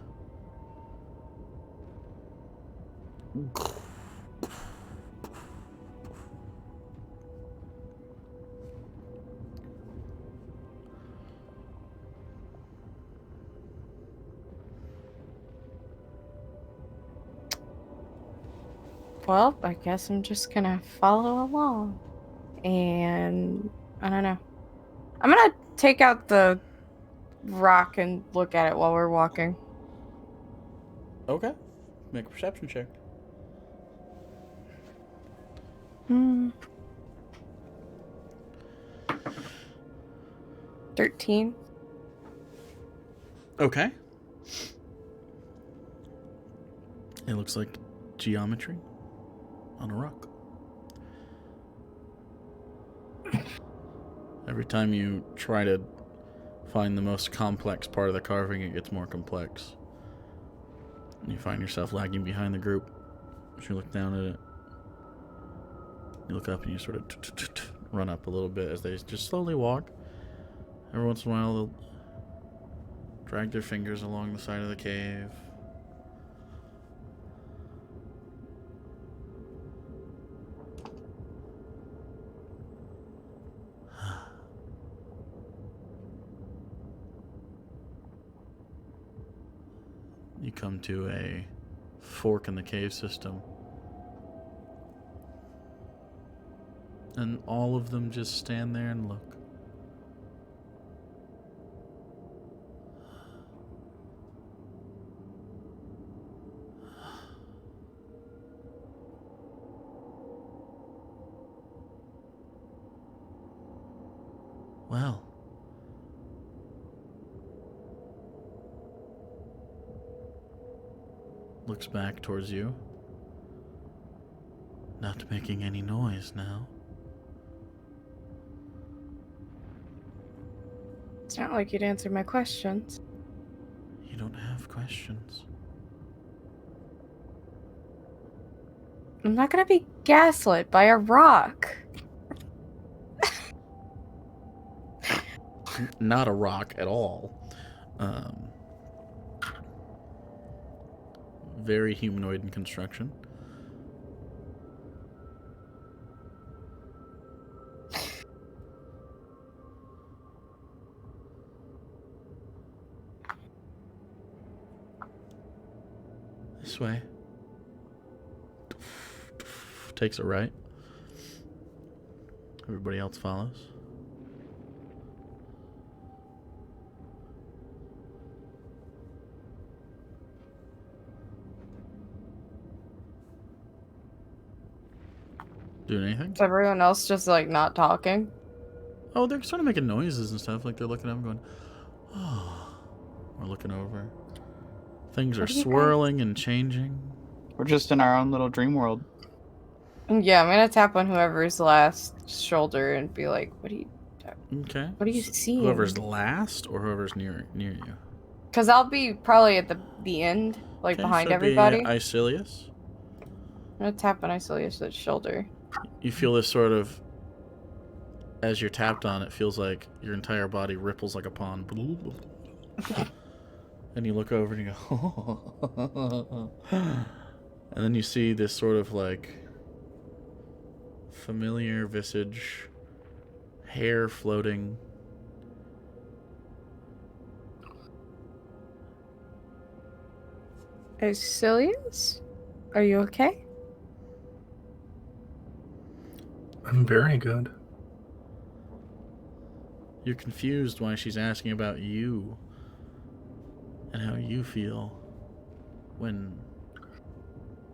Speaker 2: Well, I guess I'm just gonna follow along. And I don't know. I'm gonna take out the rock and look at it while we're walking.
Speaker 1: Okay. Make a perception check.
Speaker 2: 13.
Speaker 1: Okay. It looks like geometry on a rock. Every time you try to find the most complex part of the carving, it gets more complex. And you find yourself lagging behind the group as you look down at it. You look up and you sort of run up a little bit as they just slowly walk. Every once in a while, they'll drag their fingers along the side of the cave. You come to a fork in the cave system. And all of them just stand there and look. Well, looks back towards you. Not making any noise now.
Speaker 2: It's not like you'd answer my questions.
Speaker 1: You don't have questions.
Speaker 2: I'm not gonna be gaslit by a rock.
Speaker 1: Not a rock at all. Very humanoid in construction. This way. Takes a right. Everybody else follows. Doing anything?
Speaker 2: Is everyone else just like not talking?
Speaker 1: Oh, they're sort of making noises and stuff. Like they're looking up and going, oh. We're looking over. Things are
Speaker 2: What are you
Speaker 1: swirling and changing.
Speaker 3: We're just in our own little dream world.
Speaker 2: Yeah, I'm gonna tap on whoever's last shoulder and be like, "What do you seeing?"
Speaker 1: Whoever's last or whoever's near you.
Speaker 2: Because I'll be probably at the end, like
Speaker 1: Okay,
Speaker 2: behind
Speaker 1: so
Speaker 2: everybody.
Speaker 1: be Icilius.
Speaker 2: I'm gonna tap on Icilius' shoulder.
Speaker 1: You feel this sort of, as you're tapped on, it feels like your entire body ripples like a pond. And you look over and you go, and then you see this sort of like familiar visage, hair floating.
Speaker 2: Icilius? Are you okay?
Speaker 5: I'm very good.
Speaker 1: You're confused why she's asking about you and how you feel when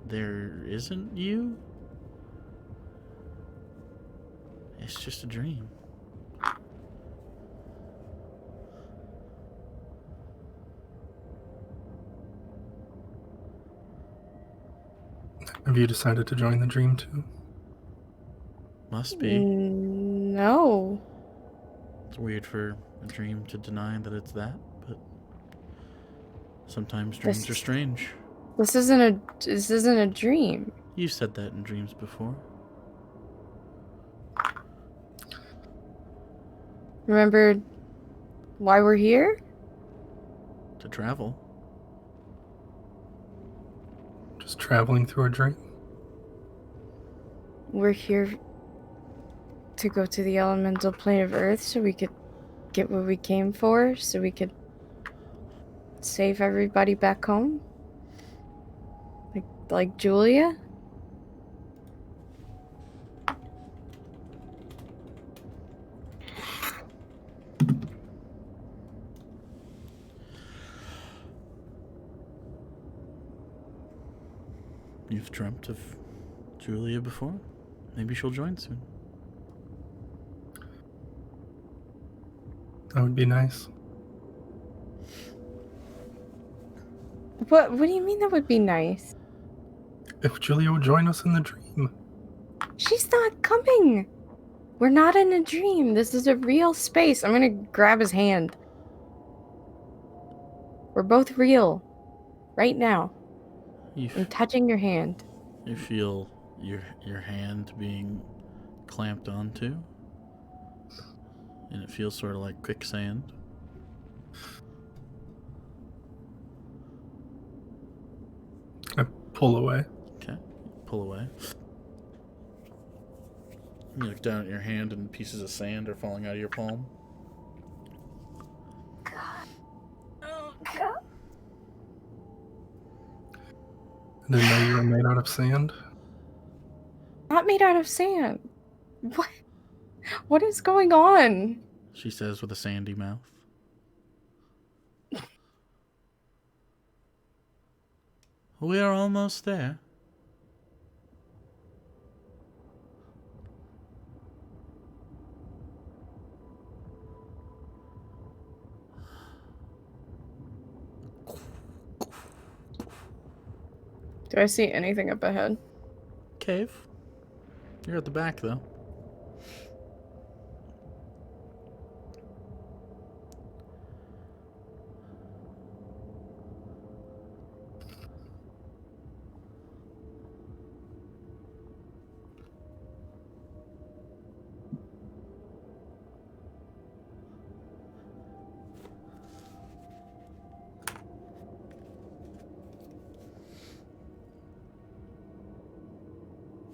Speaker 1: there isn't you. It's just a dream.
Speaker 5: Have you decided to join the dream too?
Speaker 1: Must be.
Speaker 2: No.
Speaker 1: It's weird for a dream to deny that it's that, but sometimes dreams are strange.
Speaker 2: This isn't a dream.
Speaker 1: You've said that in dreams before.
Speaker 2: Remember why we're here?
Speaker 1: To travel.
Speaker 5: Just traveling through a dream?
Speaker 2: We're here to go to the elemental plane of Earth so we could get what we came for, so we could save everybody back home? Like Julia?
Speaker 1: You've dreamt of Julia before? Maybe she'll join soon.
Speaker 5: That would be nice.
Speaker 2: What do you mean that would be nice?
Speaker 5: If Julia would join us in the dream.
Speaker 2: She's not coming. We're not in a dream. This is a real space. I'm gonna grab his hand. We're both real. Right now. I'm touching your hand.
Speaker 1: You feel your hand being clamped onto, and it feels sort of like quicksand.
Speaker 5: I pull away.
Speaker 1: Okay, pull away. You look down at your hand, and pieces of sand are falling out of your palm.
Speaker 5: I didn't know you were made out of sand.
Speaker 2: Not made out of sand. What? What is going on?
Speaker 1: She says with a sandy mouth. We are almost there.
Speaker 2: Do I see anything up ahead?
Speaker 1: Cave. You're at the back, though.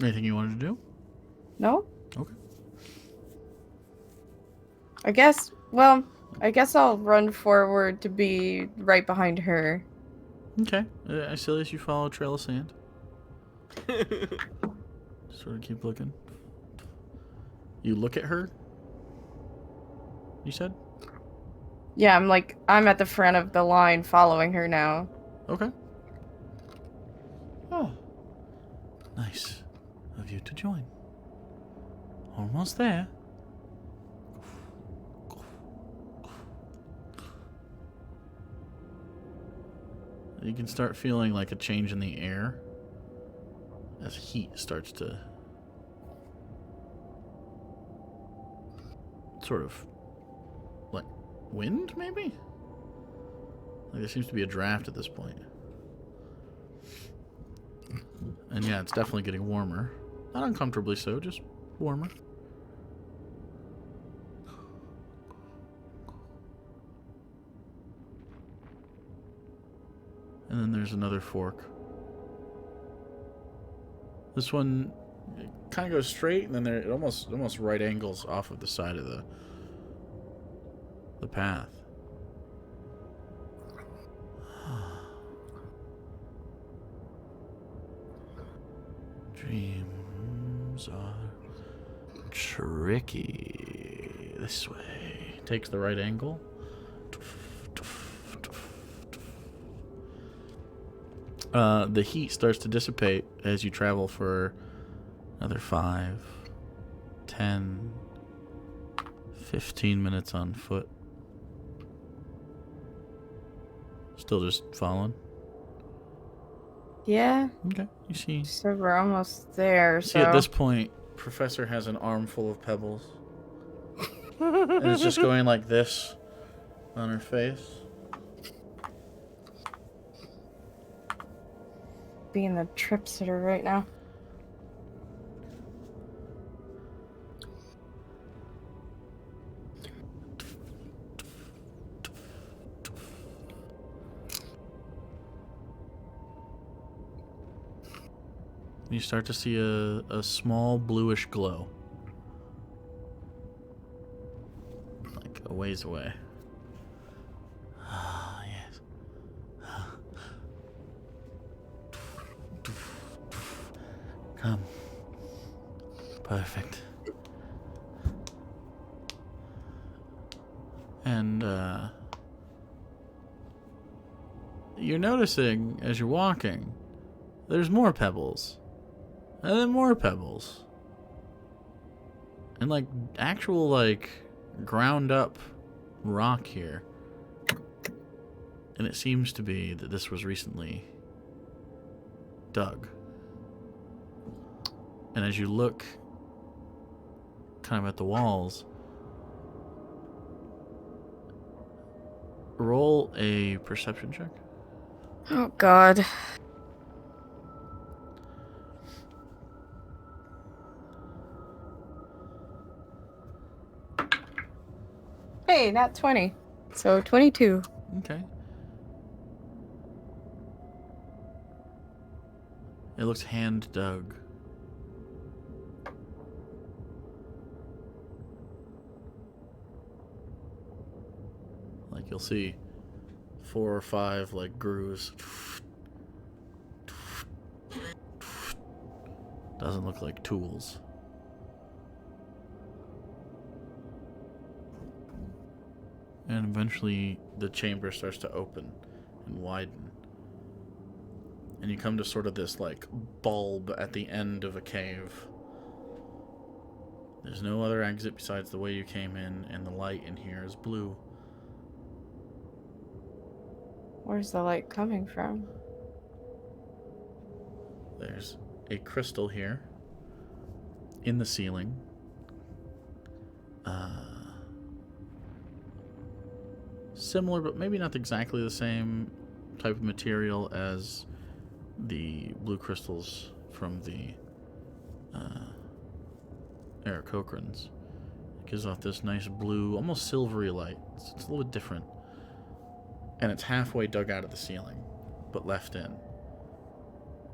Speaker 1: Anything you wanted to do?
Speaker 2: No?
Speaker 1: Okay.
Speaker 2: I guess I'll run forward to be right behind her.
Speaker 1: Okay. Icilius, you follow a trail of sand. Sort of keep looking. You look at her? You said?
Speaker 2: Yeah, I'm at the front of the line following her now.
Speaker 1: Okay. Oh. Nice of you to join. Almost there. You can start feeling like a change in the air as heat starts to sort of like wind, maybe? Like there seems to be a draft at this point. And yeah, it's definitely getting warmer. Not uncomfortably so, just warmer. And then there's another fork. This one kind of goes straight, and then it almost right angles off of the side of the path. Dreams are tricky. This way. Takes the right angle. The heat starts to dissipate as you travel for another 5, 10, 15 minutes on foot. Still just following?
Speaker 2: Yeah.
Speaker 1: Okay, you see.
Speaker 2: So we're almost there.
Speaker 1: See, at this point, Professor has an armful of pebbles. And it's just going like this on her face.
Speaker 2: Being the trip sitter right now.
Speaker 1: You start to see a small bluish glow. Like a ways away. Ah, yes. Come. Perfect. And, you're noticing as you're walking, there's more pebbles. And then more pebbles. And like actual like ground up rock here. And it seems to be that this was recently dug. And as you look kind of at the walls, roll a perception check.
Speaker 2: Oh, God. Hey, not 20. So 22.
Speaker 1: Okay. It looks hand dug. Like you'll see 4 or 5 like grooves. Doesn't look like tools. And eventually the chamber starts to open and widen. And you come to sort of this like bulb at the end of a cave. There's no other exit besides the way you came in, and the light in here is blue.
Speaker 2: Where's the light coming from?
Speaker 1: There's a crystal here in the ceiling. Similar, but maybe not exactly the same type of material as the blue crystals from the Aarakocrans. It gives off this nice blue, almost silvery light. It's a little bit different. And it's halfway dug out of the ceiling, but left in.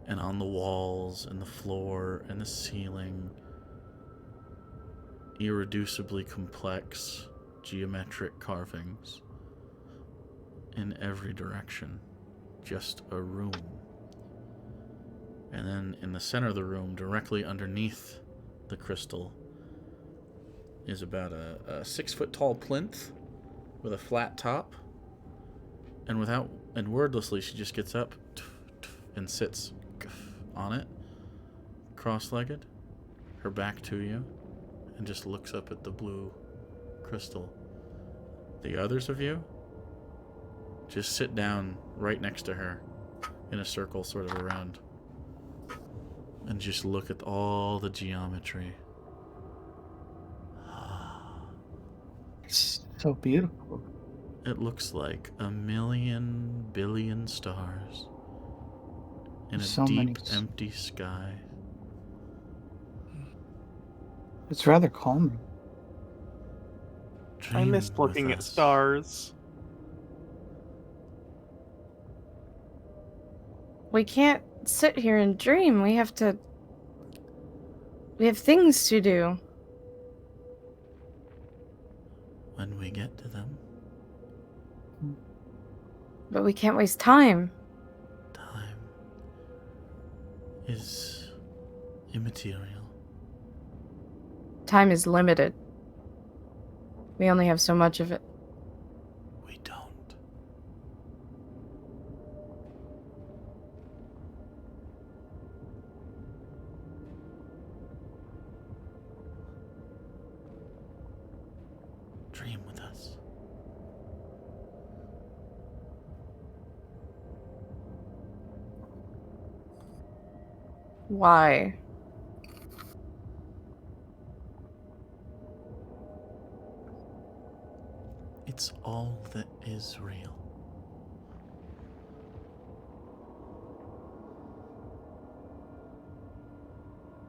Speaker 1: And on the walls, and the floor, and the ceiling, irreducibly complex geometric carvings in every direction. Just a room. And then in the center of the room, directly underneath the crystal, is about a 6-foot tall plinth with a flat top. And wordlessly, she just gets up and sits on it, cross-legged, her back to you, and just looks up at the blue crystal. The others of you just sit down right next to her in a circle sort of around and just look at all the geometry.
Speaker 3: It's so beautiful.
Speaker 1: It looks like 1,000,000 billion stars in a
Speaker 3: So many
Speaker 1: deep, empty sky.
Speaker 3: It's rather calming.
Speaker 4: I
Speaker 1: Dream
Speaker 4: missed looking
Speaker 1: with
Speaker 4: at
Speaker 1: us.
Speaker 4: stars.
Speaker 2: We can't sit here and dream. We have things to do.
Speaker 1: When we get to them,
Speaker 2: But we can't waste time.
Speaker 1: time is immaterial.
Speaker 2: Time is limited. We only have so much of it.
Speaker 1: We don't. Dream with us.
Speaker 2: Why?
Speaker 1: It's all that is real.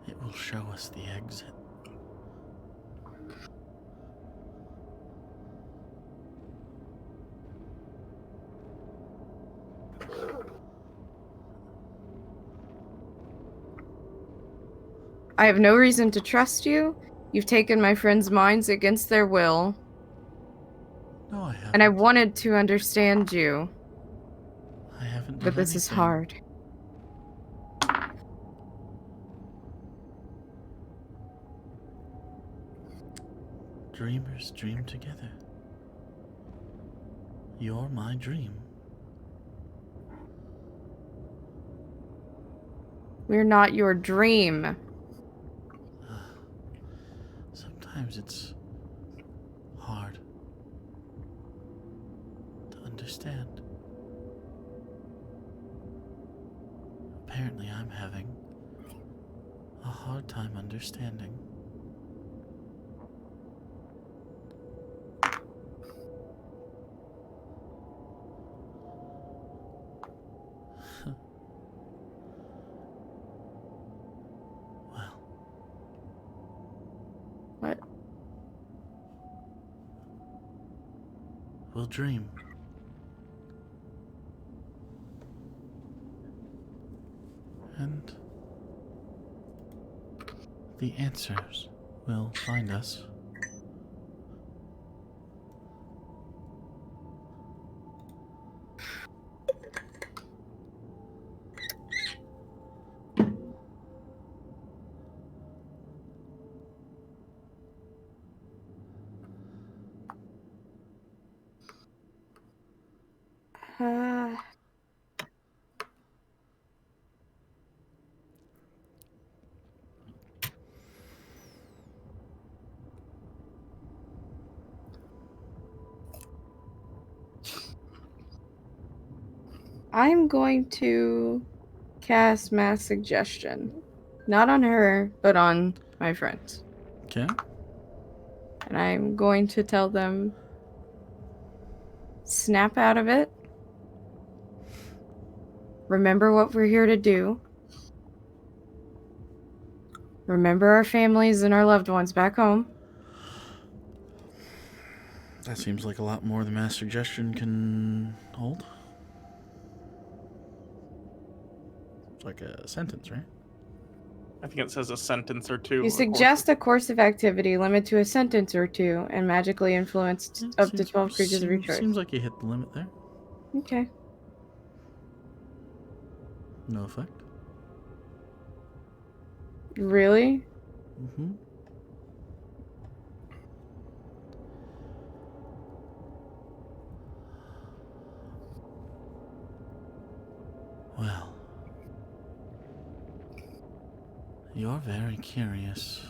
Speaker 1: It will show us the exit.
Speaker 2: I have no reason to trust you. You've taken my friends' minds against their will.
Speaker 1: No, I haven't.
Speaker 2: And I wanted to understand you.
Speaker 1: I haven't done
Speaker 2: But this is
Speaker 1: anything.
Speaker 2: hard.
Speaker 1: Dreamers dream together. You're my dream.
Speaker 2: We're not your dream.
Speaker 1: Sometimes it's hard to understand. Apparently, I'm having a hard time understanding. Well,
Speaker 2: What?
Speaker 1: we'll dream. And the answers will find us.
Speaker 2: Uh, I'm going to cast mass suggestion. Not on her, but on my friends.
Speaker 1: Okay?
Speaker 2: And I'm going to tell them, snap out of it. Remember what we're here to do. Remember our families and our loved ones back home.
Speaker 1: That seems like a lot more than mass suggestion can hold. It's like a sentence, right?
Speaker 4: I think it says a sentence or two.
Speaker 2: You suggest a course of activity limit to a sentence or two and magically influence up to 12 creatures of your choice.
Speaker 1: Seems like you hit the limit there.
Speaker 2: Okay.
Speaker 1: No effect.
Speaker 2: Really?
Speaker 1: Mm-hmm. Well, you're very curious.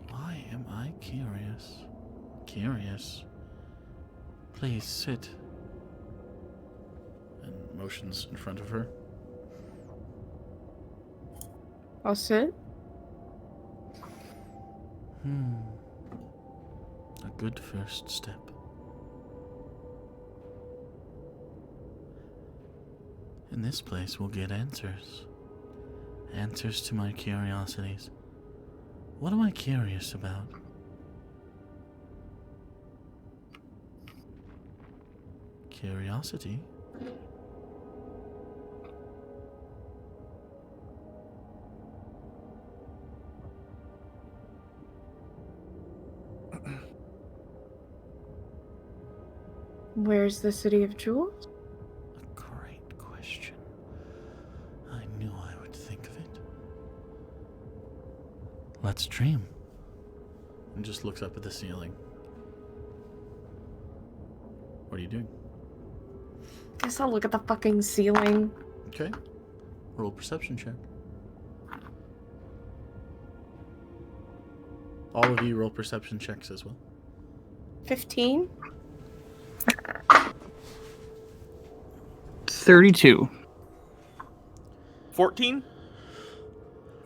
Speaker 1: Why am I curious? Curious? Please sit. And motions in front of her.
Speaker 2: I'll sit.
Speaker 1: A good first step. In this place, we'll get answers. Answers to my curiosities. What am I curious about? Curiosity?
Speaker 2: Where's the City of Jewels?
Speaker 1: A great question. I knew I would think of it. Let's dream. And just looks up at the ceiling. What are you doing?
Speaker 2: Guess I'll look at the fucking ceiling.
Speaker 1: Okay. Roll perception check. All of you roll perception checks as well.
Speaker 2: 15?
Speaker 3: 32.
Speaker 4: 14?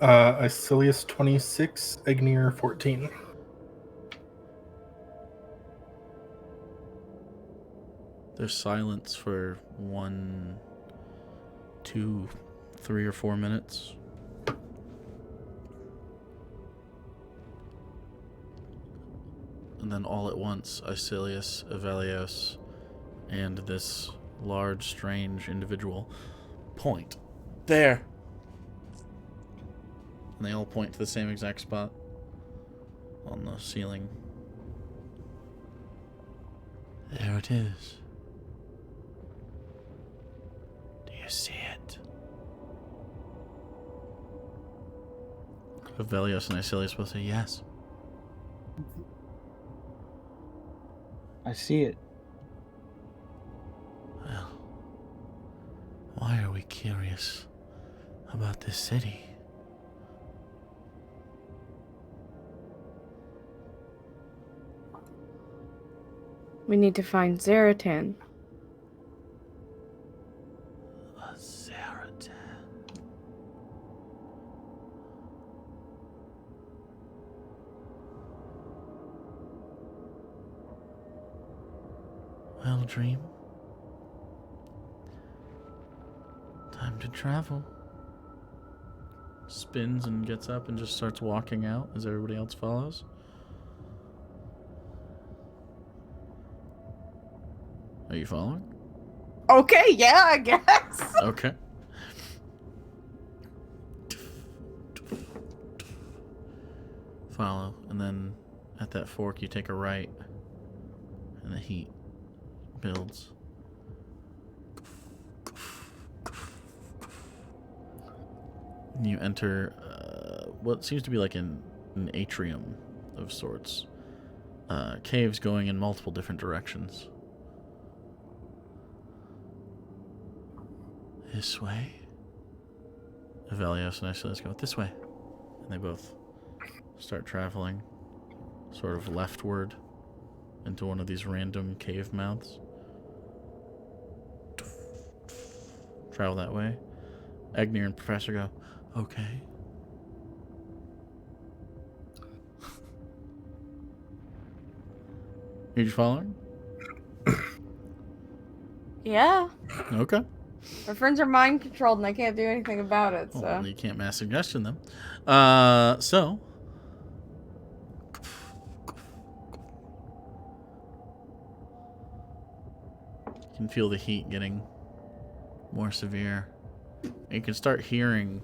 Speaker 5: Icilius 26, Egnier 14.
Speaker 1: There's silence for 1, 2, 3 or 4 minutes. And then all at once, Icilius, Evelios, and this large, strange individual point. There! And they all point to the same exact spot on the ceiling. There it is. Do you see it? Evelios and Icilius both say yes.
Speaker 3: I see it.
Speaker 1: Well, why are we curious about this city?
Speaker 2: We need to find Zaratan.
Speaker 1: A Zaratan. Well, Dream. Time to travel. Spins and gets up and just starts walking out as everybody else follows. Are you following?
Speaker 2: Okay, yeah, I guess.
Speaker 1: Okay. Follow, and then at that fork you take a right, and the heat builds. And you enter what seems to be like an atrium of sorts. Caves going in multiple different directions. This way? Evelios and Icilius go this way. And they both start traveling sort of leftward into one of these random cave mouths. Travel that way. Agneer and Professor go, okay. You following?
Speaker 2: Yeah.
Speaker 1: Okay.
Speaker 2: My friends are mind controlled and I can't do anything about it, so.
Speaker 1: Well, you can't mass suggestion them. So. You can feel the heat getting more severe. You can start hearing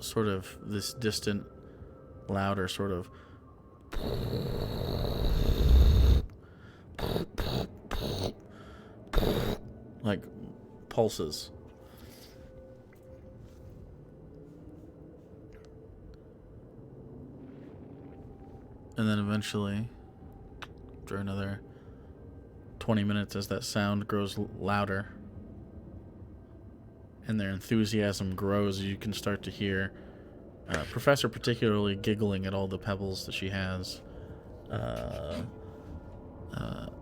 Speaker 1: sort of this distant, louder sort of like pulses. And then eventually, after another 20 minutes, as that sound grows louder and their enthusiasm grows, you can start to hear Professor particularly giggling at all the pebbles that she has.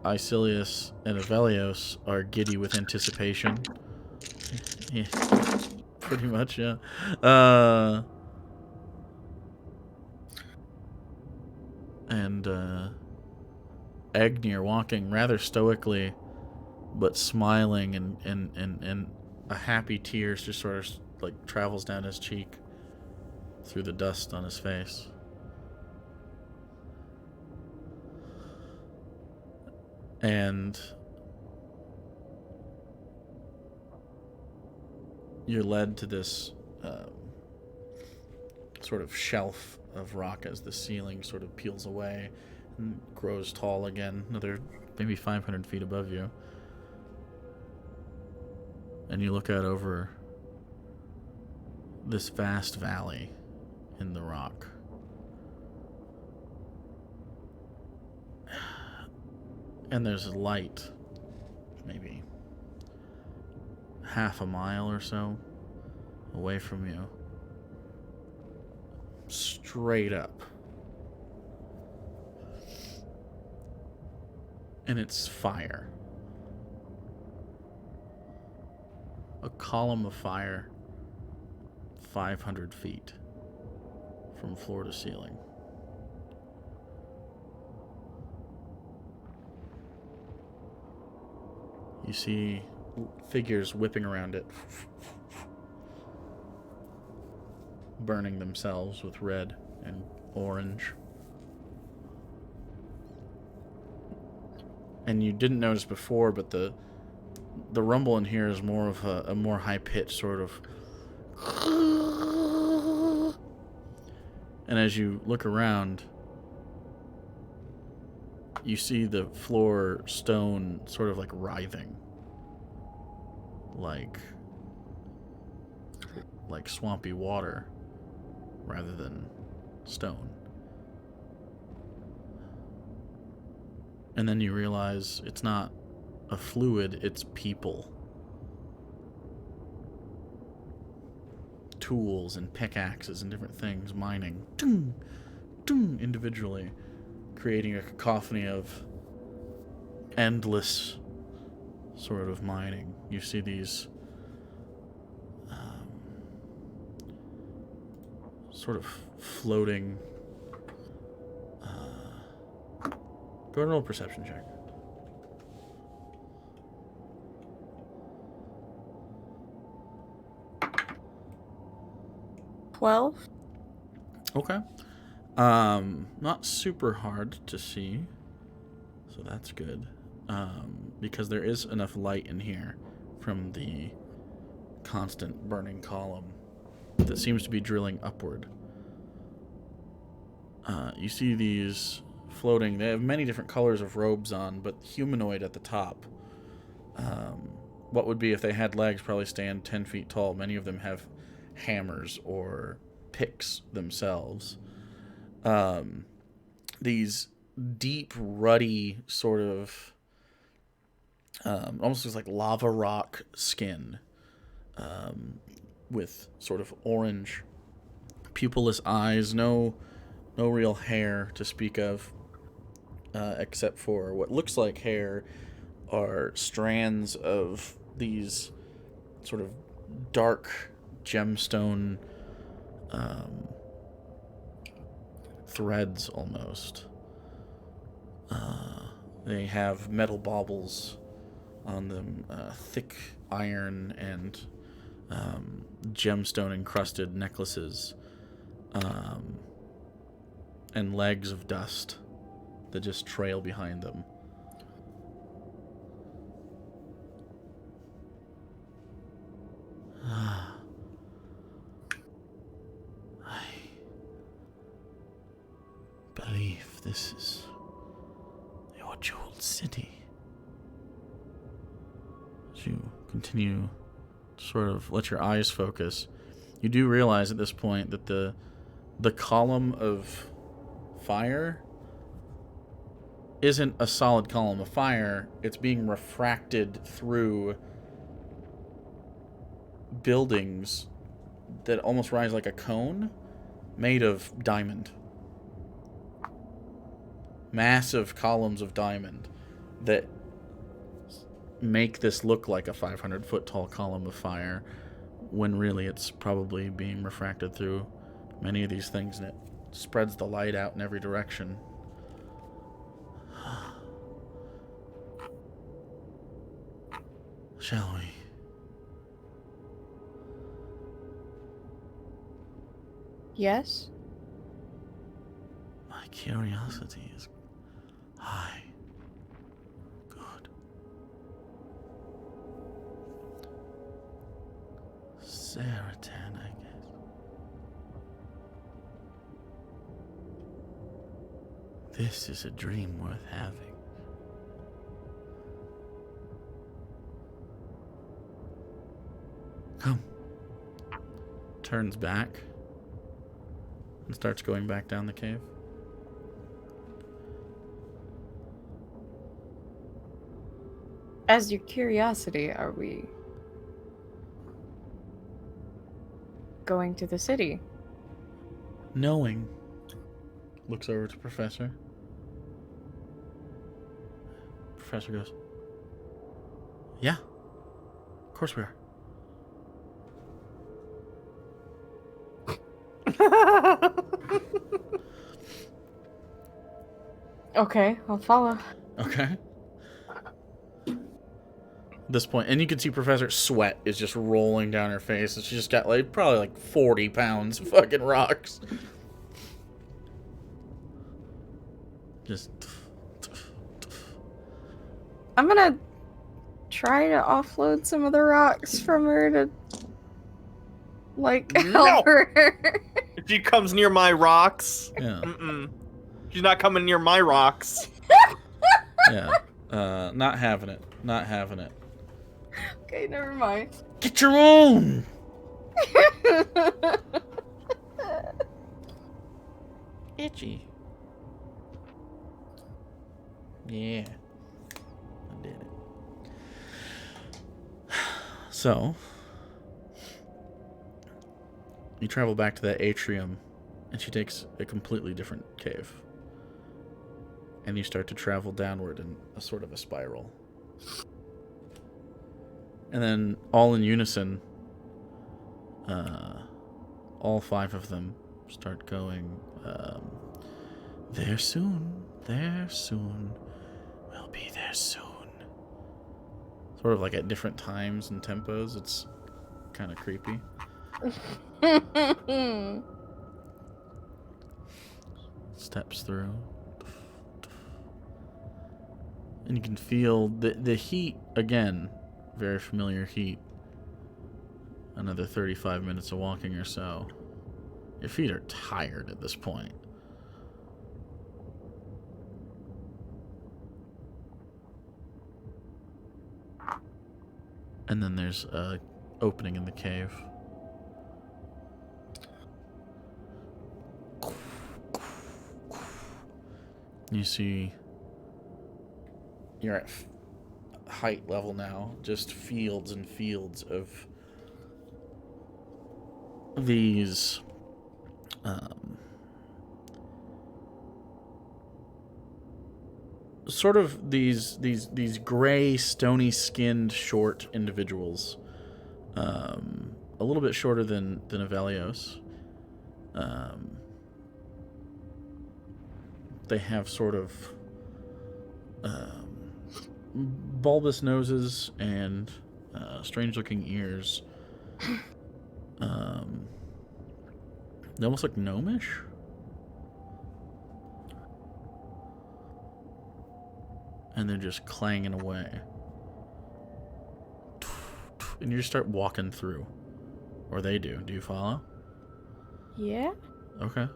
Speaker 1: Icilius and Evelios are giddy with anticipation. Yeah, pretty much, yeah. And Agneer walking rather stoically, but smiling, and a happy tear just sort of like travels down his cheek through the dust on his face. And you're led to this sort of shelf of rock as the ceiling sort of peels away and grows tall again, another maybe 500 feet above you. And you look out over this vast valley in the rock. And there's light, maybe half a mile or so away from you. Straight up. And it's fire. A column of fire 500 feet from floor to ceiling. You see figures whipping around it, burning themselves with red and orange. And you didn't notice before, but the rumble in here is more of a more high-pitched sort of. And as you look around, you see the floor stone sort of like writhing, like swampy water rather than stone. And then you realize it's not a fluid, it's people. Tools and pickaxes and different things mining, ding, ding, individually, creating a cacophony of endless sort of mining. You see these sort of floating. Go ahead and roll a perception check.
Speaker 2: $12.
Speaker 1: Okay. Not super hard to see, so that's good. Because there is enough light in here from the constant burning column that seems to be drilling upward. You see these floating. They have many different colors of robes on, but humanoid at the top. What would be if they had legs probably stand 10 feet tall. Many of them have hammers or picks themselves. These deep, ruddy sort of almost looks like lava rock skin, with sort of orange pupilless eyes, no real hair to speak of, except for what looks like hair are strands of these sort of dark gemstone threads almost. They have metal baubles on them, thick iron and gemstone encrusted necklaces, and legs of dust that just trail behind them. I believe this is your jeweled city. As you continue to sort of let your eyes focus, you do realize at this point that the column of fire isn't a solid column of fire. It's being refracted through buildings that almost rise like a cone made of diamond. Massive columns of diamond that make this look like a 500-foot tall column of fire, when really it's probably being refracted through many of these things, and it spreads the light out in every direction. Shall we?
Speaker 2: Yes?
Speaker 1: My curiosity is high. Good. Zaratan, I guess. This is a dream worth having. Come. turns back and starts going back down the cave.
Speaker 2: As your curiosity, are we going to the city?
Speaker 1: Knowing, looks over to Professor. Professor goes, yeah, of course we are.
Speaker 2: Okay, I'll follow.
Speaker 1: Okay. At this point, and you can see Professor sweat is just rolling down her face, and she just got like probably like 40 pounds of fucking rocks. Just.
Speaker 2: I'm gonna try to offload some of the rocks from her to, like, help her.
Speaker 4: If she comes near my rocks,
Speaker 1: Yeah.
Speaker 4: She's not coming near my rocks.
Speaker 1: Yeah. Not having it. Not having it.
Speaker 2: Okay, never mind.
Speaker 1: Get your own! Itchy. Yeah. I did it. So, you travel back to that atrium, and she takes a completely different cave. And you start to travel downward in a sort of a spiral. And then, all in unison, all 5 of them start going, there soon, we'll be there soon. Sort of like at different times and tempos. It's kind of creepy. Steps through. And you can feel the heat again. Very familiar heat. Another 35 minutes of walking or so. Your feet are tired at this point. And then there's a opening in the cave. You see, you're at height level now, just fields and fields of these sort of these gray, stony skinned, short individuals, a little bit shorter than Avelios. They have sort of bulbous noses and strange-looking ears. They almost look gnomish. And they're just clanging away. And you just start walking through. Or they do. Do you follow?
Speaker 2: Yeah,
Speaker 1: Okay.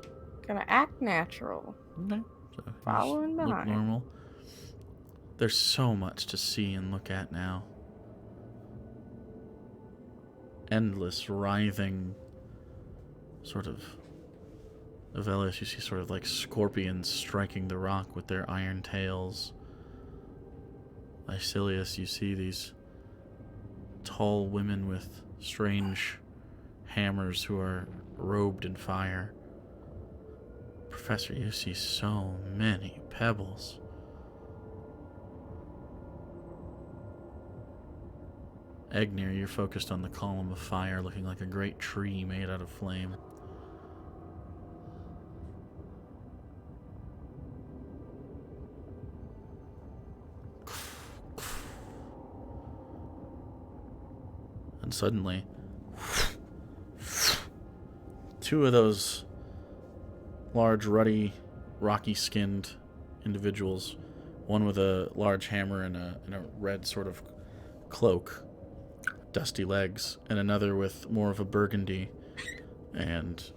Speaker 2: gonna act natural.
Speaker 1: Okay. So you
Speaker 2: Following
Speaker 1: just look
Speaker 2: behind.
Speaker 1: normal. There's so much to see and look at now. Endless, writhing, sort of Avelius, you see sort of like scorpions striking the rock with their iron tails. Icilius, you see these tall women with strange hammers who are robed in fire. Professor, you see so many pebbles. Egnir, you're focused on the column of fire looking like a great tree made out of flame. And suddenly, 2 of those large, ruddy, rocky-skinned individuals, one with a large hammer and a red sort of cloak, dusty legs, and another with more of a burgundy and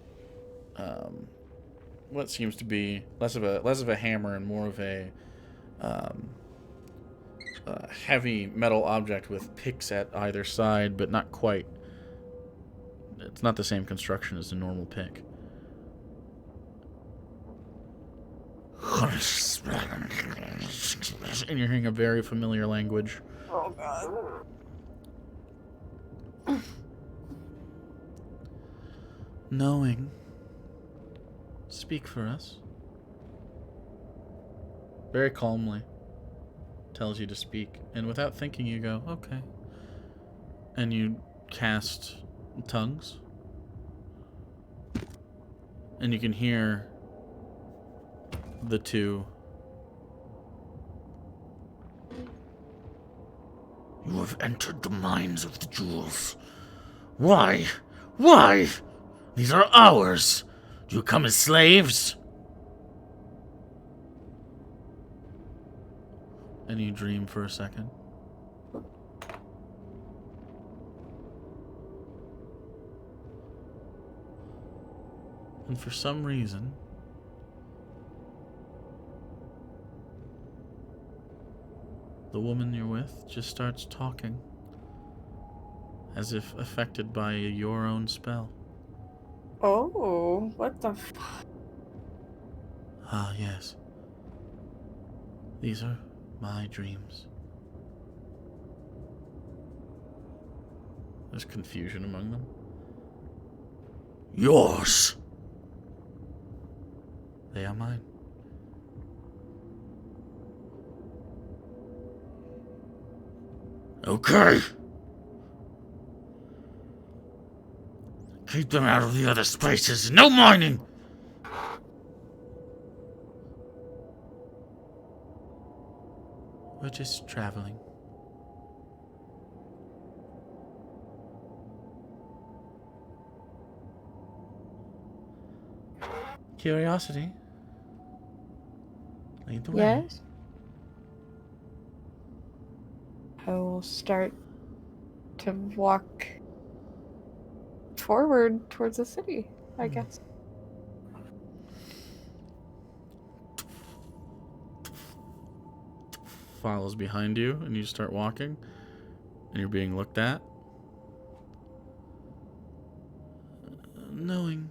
Speaker 1: what seems to be less of a hammer and more of a heavy metal object with picks at either side, but not quite it's not the same construction as a normal pick. And you're hearing a very familiar language.
Speaker 2: Oh god.
Speaker 1: Knowing. Speak for us. Very calmly. Tells you to speak. And without thinking, you go, okay. And you cast tongues. And you can hear the two. You have entered the mines of the jewels. Why? Why? These are ours. Do you come as slaves? And you dream for a second. And for some reason, the woman you're with just starts talking, as if affected by your own spell.
Speaker 2: Oh, what the fuck?
Speaker 1: Ah, yes. These are my dreams. There's confusion among them. Yours! They are mine. Okay. Keep them out of the other spaces. No mining! We're just traveling. Curiosity. Lead the way.
Speaker 2: Yes? I will start to walk forward towards the city, I guess.
Speaker 1: Follows behind you, and you start walking, and you're being looked at. Knowing.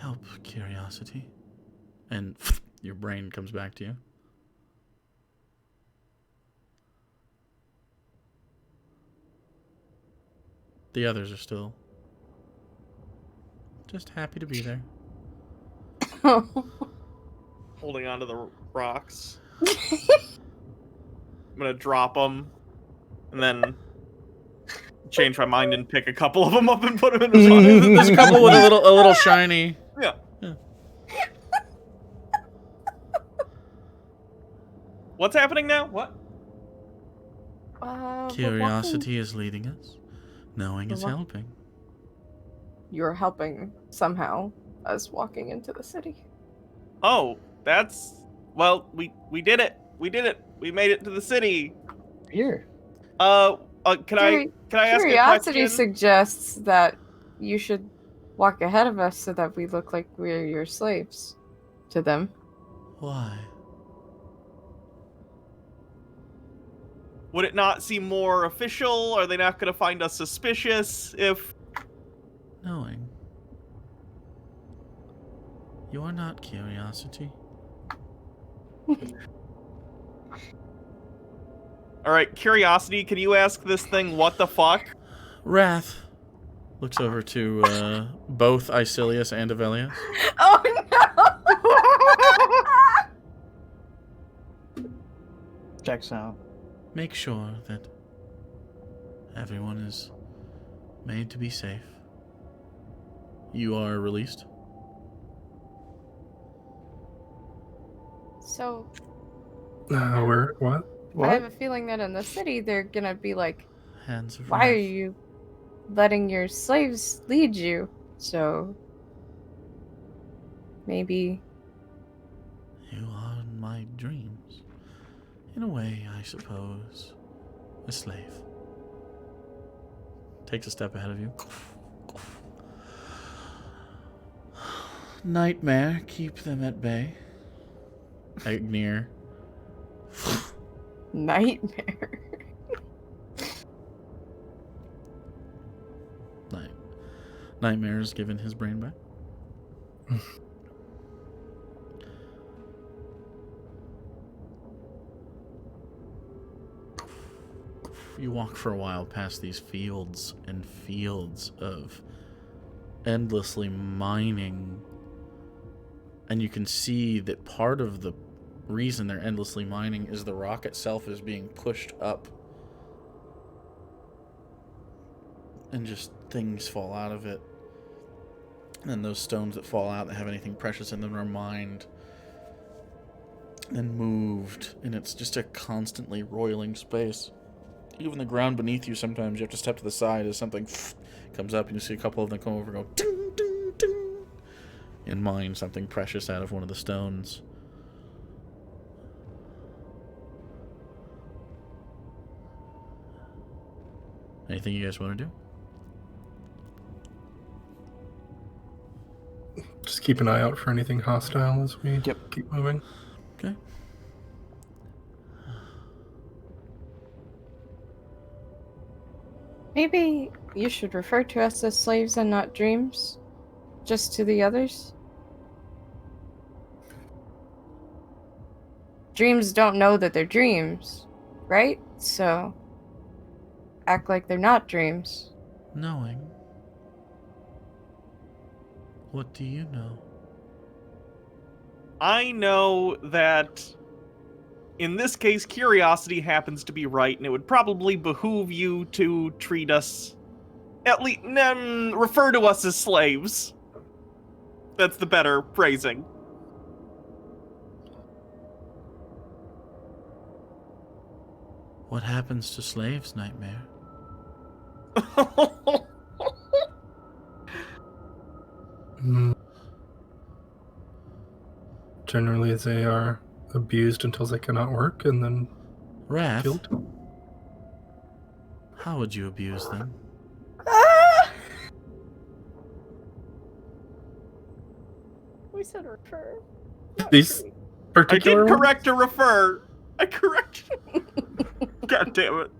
Speaker 1: Help, curiosity. And your brain comes back to you. The others are still just happy to be there.
Speaker 4: Holding onto the rocks. I'm gonna drop them, and then change my mind and pick a couple of them up and put them in the pocket.
Speaker 1: There's a couple with a little shiny.
Speaker 4: Yeah. What's happening now? What?
Speaker 1: Curiosity is leading us. Knowing is
Speaker 2: We're wa-
Speaker 1: helping.
Speaker 2: You're helping somehow us walking into the city.
Speaker 4: Oh, that's well. We did it. We did it. We made it to the city.
Speaker 3: Here.
Speaker 4: Can I ask a
Speaker 2: Curiosity
Speaker 4: question?
Speaker 2: suggests that you should walk ahead of us so that we look like we're your slaves to them.
Speaker 1: Why?
Speaker 4: Would it not seem more official? Are they not going to find us suspicious if...
Speaker 1: Knowing. You are not curiosity.
Speaker 4: Alright, Curiosity, can you ask this thing what the fuck?
Speaker 1: Wrath looks over to both Icilius and Avelius.
Speaker 2: Oh no!
Speaker 3: Checks out.
Speaker 1: Make sure that everyone is made to be safe. You are released.
Speaker 2: So,
Speaker 5: Where? What?
Speaker 2: I have a feeling that in the city they're gonna be like,
Speaker 1: Hands of
Speaker 2: why are
Speaker 1: wrath.
Speaker 2: you letting your slaves lead you? So, maybe...
Speaker 1: You are in my dreams. In a way, I suppose. A slave. Takes a step ahead of you. Nightmare, keep them at bay. Agnir.
Speaker 2: Nightmare.
Speaker 1: Nightmare's given his brain back. You walk for a while past these fields and fields of endlessly mining, and you can see that part of the reason they're endlessly mining is the rock itself is being pushed up, and just things fall out of it, and those stones that fall out that have anything precious in them are mined and moved, and it's just a constantly roiling space. Even the ground beneath you, sometimes you have to step to the side as something comes up, and you see a couple of them come over and go ding, ding, ding, and mine something precious out of one of the stones. Anything you guys want to do?
Speaker 5: Just keep an eye out for anything hostile as we keep moving.
Speaker 1: Okay.
Speaker 2: Maybe you should refer to us as slaves and not dreams, just to the others. Dreams don't know that they're dreams, right? So, act like they're not dreams.
Speaker 1: Knowing. What do you know?
Speaker 4: I know that in this case, curiosity happens to be right, and it would probably behoove you to treat us, at least, refer to us as slaves. That's the better phrasing.
Speaker 1: What happens to slaves, Nightmare?
Speaker 5: Generally, they are abused until they cannot work, and then
Speaker 1: Wrath,
Speaker 5: killed.
Speaker 1: how would you abuse them?
Speaker 2: We said refer.
Speaker 5: These
Speaker 4: I
Speaker 5: particular
Speaker 4: did
Speaker 5: ones?
Speaker 4: correct to refer. I correct. God damn it.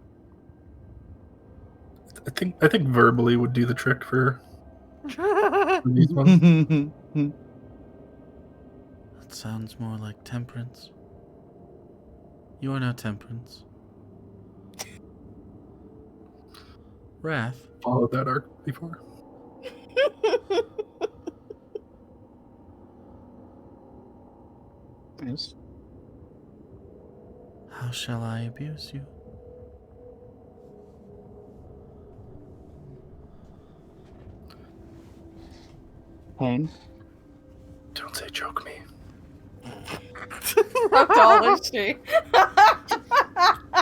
Speaker 5: I think verbally would do the trick for these ones.
Speaker 1: That sounds more like temperance. You are not temperance. Wrath,
Speaker 5: Followed that arc before.
Speaker 3: Yes.
Speaker 1: how shall I abuse you?
Speaker 3: Pain.
Speaker 5: Don't say choke me.
Speaker 2: How tall is she?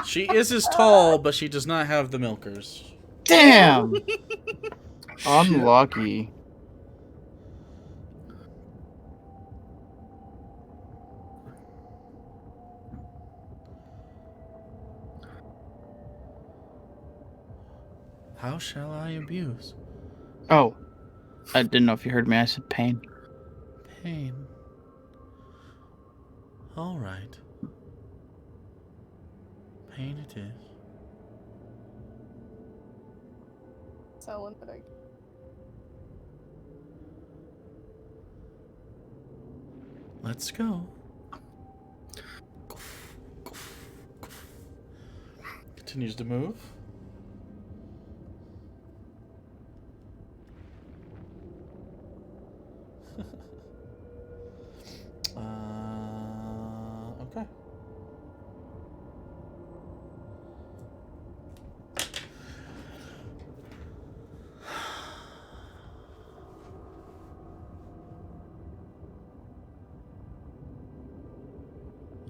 Speaker 1: She is as tall, but she does not have the milkers.
Speaker 3: Damn! Unlucky.
Speaker 1: How shall I abuse?
Speaker 3: Oh. I didn't know if you heard me. I said pain.
Speaker 1: Pain. All right. Pain it is.
Speaker 2: So limiting.
Speaker 1: Let's go. Continues to move. Okay.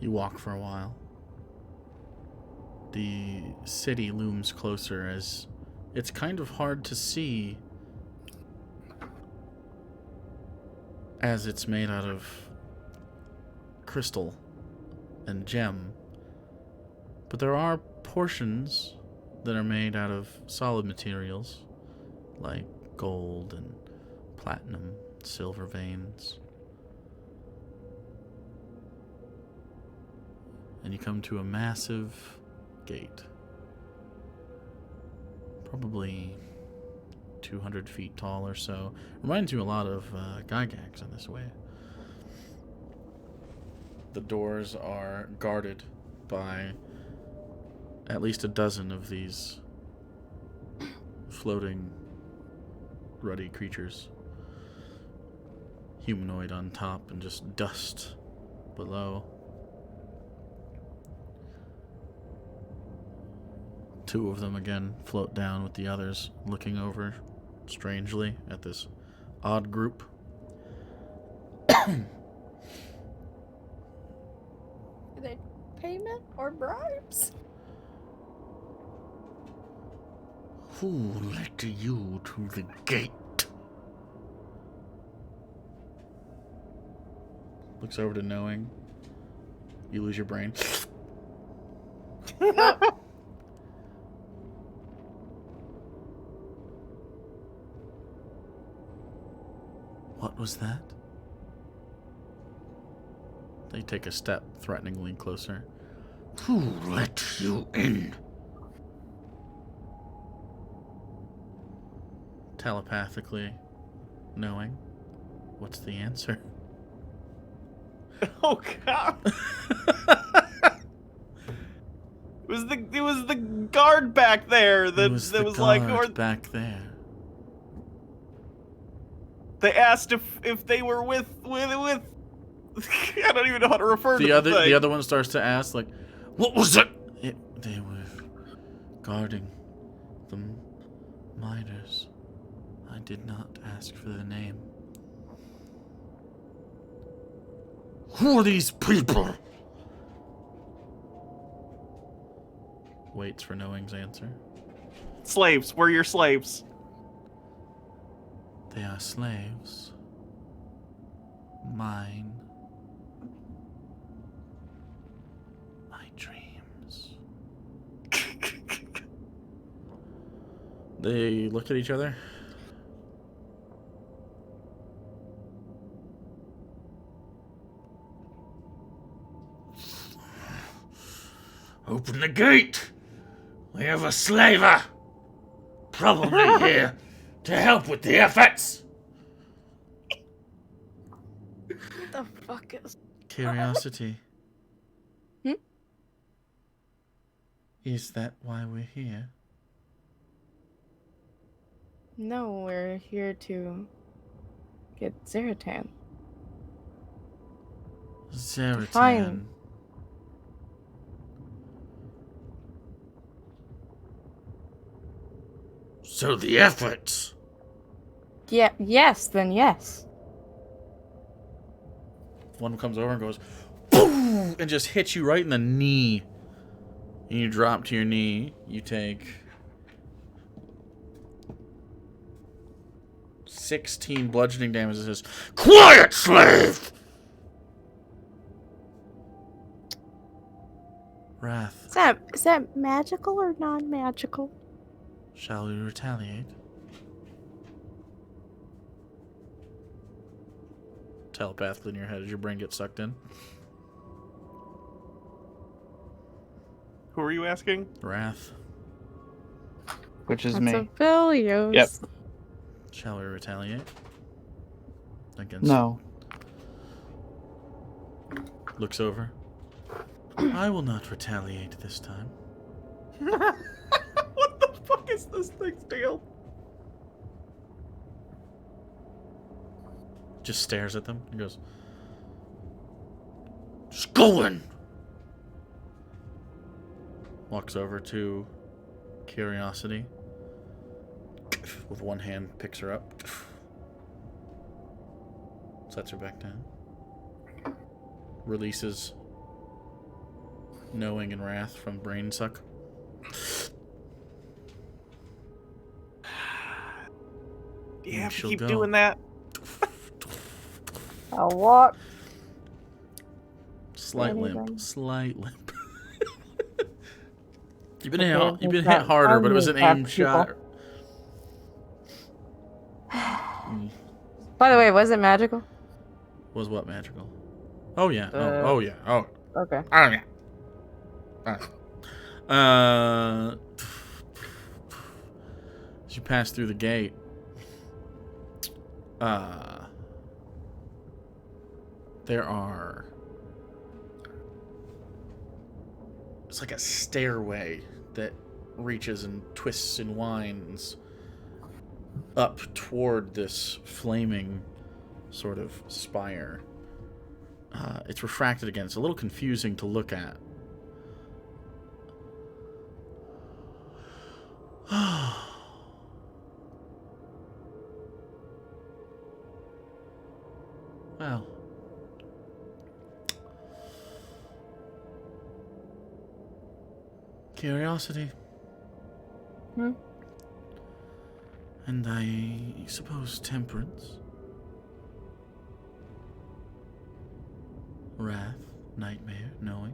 Speaker 1: You walk for a while. The city looms closer as it's kind of hard to see as it's made out of crystal and gem. But there are portions that are made out of solid materials like gold and platinum, silver veins. And you come to a massive gate. Probably 200 feet tall or so. Reminds you a lot of Gygax in this way. The doors are guarded by at least a dozen of these floating, ruddy creatures. Humanoid on top and just dust below. Two of them again float down with the others, looking over strangely at this odd group.
Speaker 2: Are they payment or bribes?
Speaker 1: Who let you to the gate? Looks over to knowing. You lose your brain. What was that? They take a step threateningly closer. Who let you in? Telepathically knowing. What's the answer?
Speaker 4: Oh god. It was the guard back there that was like, or
Speaker 1: back there.
Speaker 4: they asked if they were with I don't even know how to refer to
Speaker 1: The
Speaker 4: thing.
Speaker 1: other one starts to ask, like, what was it? They were guarding the miners. I did not ask for the name. Who are these people? Waits for knowing's answer.
Speaker 4: Slaves, we're your slaves.
Speaker 1: They are slaves. Mine. My dreams. They look at each other. Open the gate! We have a slaver! Probably here to help with the efforts!
Speaker 2: What the fuck is...
Speaker 1: Curiosity.
Speaker 2: Hmm?
Speaker 1: Is that why we're here?
Speaker 2: No, we're here to get Zaratan.
Speaker 1: Zaratan.
Speaker 2: Fine.
Speaker 1: So the efforts.
Speaker 2: Yeah, yes, then yes.
Speaker 1: One comes over and goes, boom, and just hits you right in the knee. And you drop to your knee. You take 16 bludgeoning damage. It says, quiet, slave! Wrath,
Speaker 2: Is that magical or non-magical?
Speaker 1: shall we retaliate? Telepathically in your head as your brain gets sucked in.
Speaker 4: Who are you asking?
Speaker 1: Wrath,
Speaker 3: Which is
Speaker 2: That's
Speaker 3: me.
Speaker 2: a Vilios.
Speaker 3: Yep.
Speaker 1: shall we retaliate? Against.
Speaker 3: No.
Speaker 1: Looks over. I will not retaliate this time.
Speaker 4: What the fuck is this thing's deal?
Speaker 1: Just stares at them and goes, just going. Walks over to Curiosity. With one hand, picks her up. Sets her back down. Releases Knowing and Wrath from Brain Suck.
Speaker 4: You have to
Speaker 1: she'll
Speaker 4: keep
Speaker 1: go.
Speaker 4: doing that.
Speaker 2: I'll walk.
Speaker 1: Slight limp.
Speaker 2: Anything.
Speaker 1: Slight limp. You've
Speaker 2: Okay,
Speaker 1: been
Speaker 2: it's
Speaker 1: hit
Speaker 2: not
Speaker 1: harder, but it was an
Speaker 2: friendly,
Speaker 1: aimed
Speaker 2: people.
Speaker 1: shot.
Speaker 2: By the way, was it magical?
Speaker 1: Was what magical? Oh yeah.
Speaker 2: Uh,
Speaker 1: Oh yeah. Oh.
Speaker 2: Okay.
Speaker 1: Oh yeah. As you pass through the gate, there are... It's like a stairway that reaches and twists and winds up toward this flaming sort of spire. It's refracted again. It's a little confusing to look at. Well, curiosity.
Speaker 2: Hmm?
Speaker 1: And I suppose temperance. Wrath, nightmare, knowing.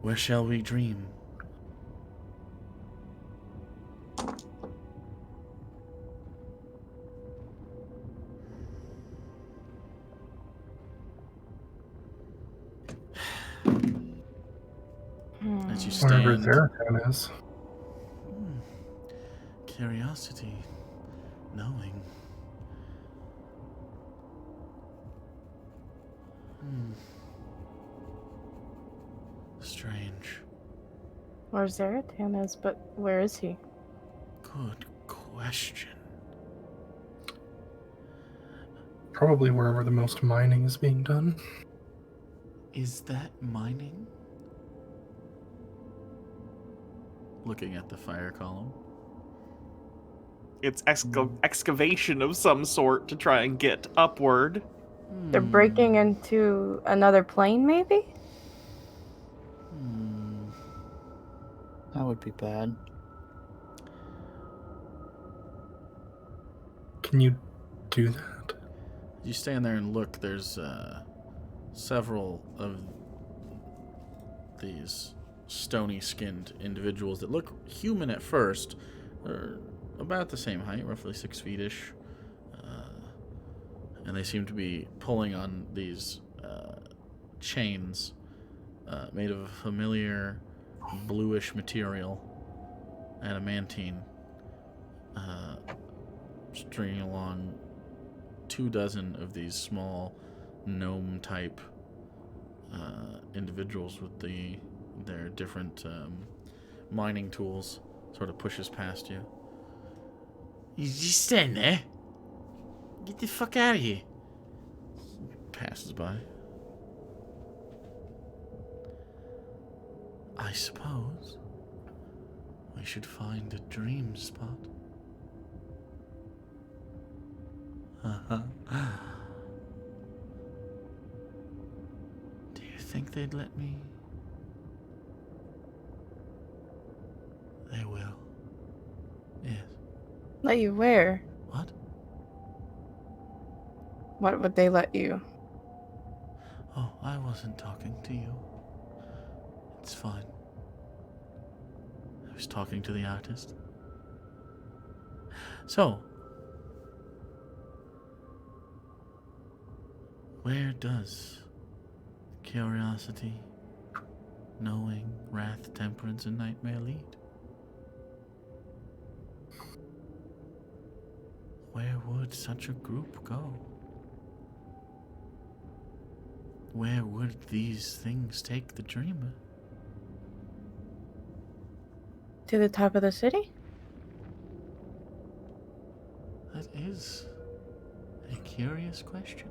Speaker 1: Where shall we dream? As you
Speaker 5: Wherever
Speaker 1: stand,
Speaker 5: Zaratan is.
Speaker 1: curiosity, knowing. Strange.
Speaker 2: Where Zaratan is, but where is he?
Speaker 1: Good question.
Speaker 5: Probably wherever the most mining is being done.
Speaker 1: Is that mining? Looking at the fire column.
Speaker 4: It's excavation of some sort to try and get upward.
Speaker 2: They're breaking into another plane, maybe?
Speaker 3: That would be bad.
Speaker 5: Can you do that?
Speaker 1: You stand there and look. There's several of these stony-skinned individuals that look human at first. They're about the same height, roughly 6 feet-ish. And they seem to be pulling on these chains made of a familiar bluish material, adamantine, stringing along 24 of these small gnome-type individuals with their different mining tools. Sort of pushes past you. You just stand there. Get the fuck out of here. Passes by. I suppose we should find a dream spot. Do you think they'd let me? They will. Yes.
Speaker 2: Let you where?
Speaker 1: What?
Speaker 2: What would they let you?
Speaker 1: Oh, I wasn't talking to you. It's fine. I was talking to the artist. So, where does curiosity, knowing, wrath, temperance, and nightmare lead? Where would such a group go? Where would these things take the dreamer?
Speaker 2: To the top of the city?
Speaker 1: That is a curious question.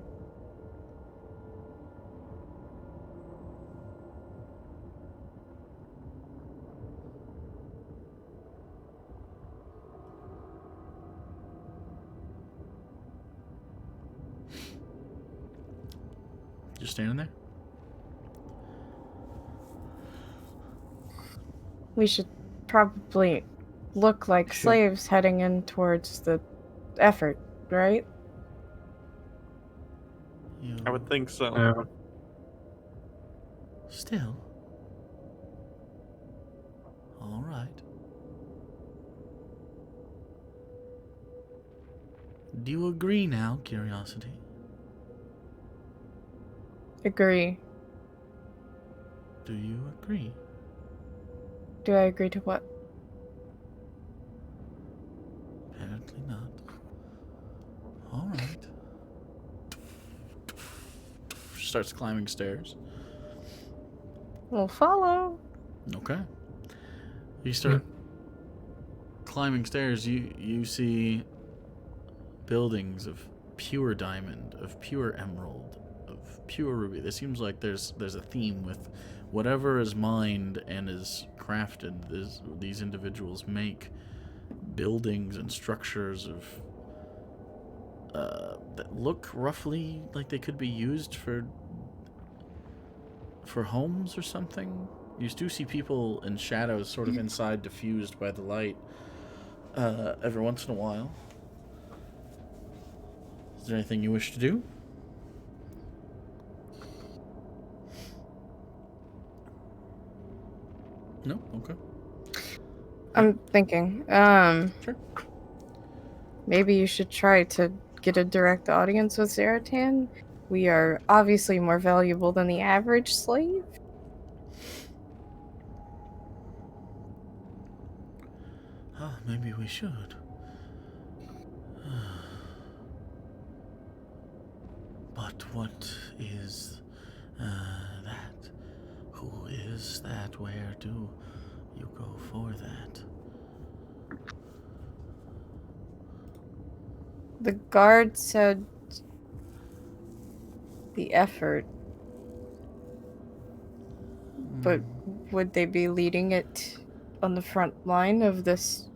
Speaker 1: Just standing there?
Speaker 2: We should probably look like
Speaker 1: Sure.
Speaker 2: slaves heading in towards the effort, right?
Speaker 1: You
Speaker 4: I would think so.
Speaker 5: Yeah.
Speaker 1: still? All right. Do you agree now, curiosity?
Speaker 2: Agree.
Speaker 1: Do you agree?
Speaker 2: Do I agree to what?
Speaker 1: starts climbing stairs.
Speaker 2: We'll follow.
Speaker 1: Okay. You start climbing stairs. You see buildings of pure diamond, of pure emerald, of pure ruby. It seems like there's a theme with whatever is mined and is crafted. These individuals make buildings and structures of that look roughly like they could be used for homes or something. You do see people in shadows sort of inside, diffused by the light, every once in a while. Is there anything you wish to do? No? Okay.
Speaker 2: I'm thinking.
Speaker 1: Sure.
Speaker 2: Maybe you should try to get a direct audience with Zaratan. We are obviously more valuable than the average slave.
Speaker 1: Maybe we should. But what is that? Who is that? Where do you go for that?
Speaker 2: The guard said the effort. But would they be leading it on the front line of this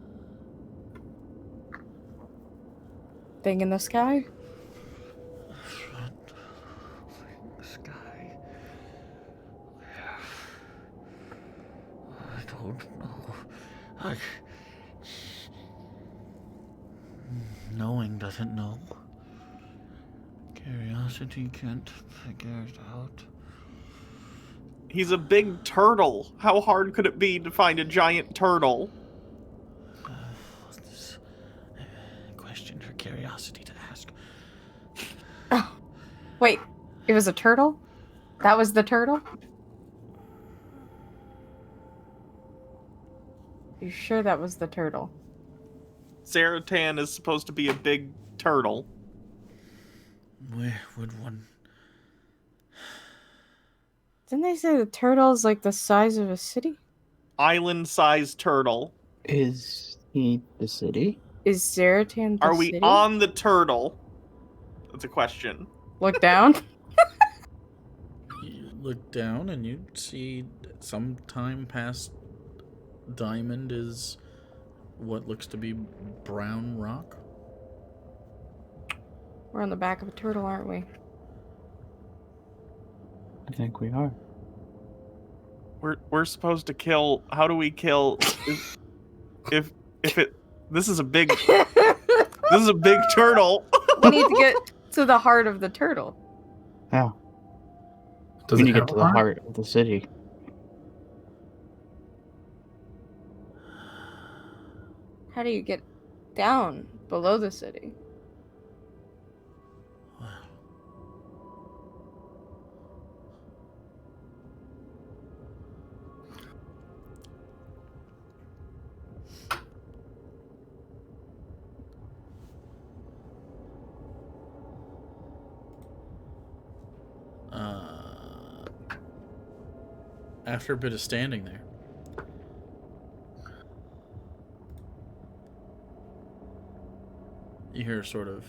Speaker 2: thing in the sky?
Speaker 1: Front sky. I don't know. Knowing doesn't know. Curiosity can't figure it out.
Speaker 4: He's a big turtle. How hard could it be to find a giant turtle?
Speaker 1: This question for curiosity to ask.
Speaker 2: Oh, wait, it was a turtle? That was the turtle? You sure that was the turtle?
Speaker 4: Zaratan is supposed to be a big turtle.
Speaker 1: Where would one...
Speaker 2: Didn't they say the turtle is like the size of a city?
Speaker 4: Island-sized turtle.
Speaker 3: Is he the city?
Speaker 2: Is Zaratan the
Speaker 4: Are we
Speaker 2: city?
Speaker 4: on the turtle? That's a question.
Speaker 2: Look down.
Speaker 1: You look down and you see sometime past diamond is what looks to be brown rock.
Speaker 2: We're on the back of a turtle, aren't we?
Speaker 3: I think we are.
Speaker 4: We're supposed to kill. How do we kill? If it. This is a big. This is a big turtle.
Speaker 2: We need to get to the heart of the turtle.
Speaker 3: Yeah.
Speaker 5: Does
Speaker 3: We
Speaker 5: it
Speaker 3: need to
Speaker 5: have
Speaker 3: get
Speaker 5: a
Speaker 3: to the
Speaker 5: heart?
Speaker 3: heart of the city.
Speaker 2: How do you get down below the city?
Speaker 1: After a bit of standing there, you hear sort of,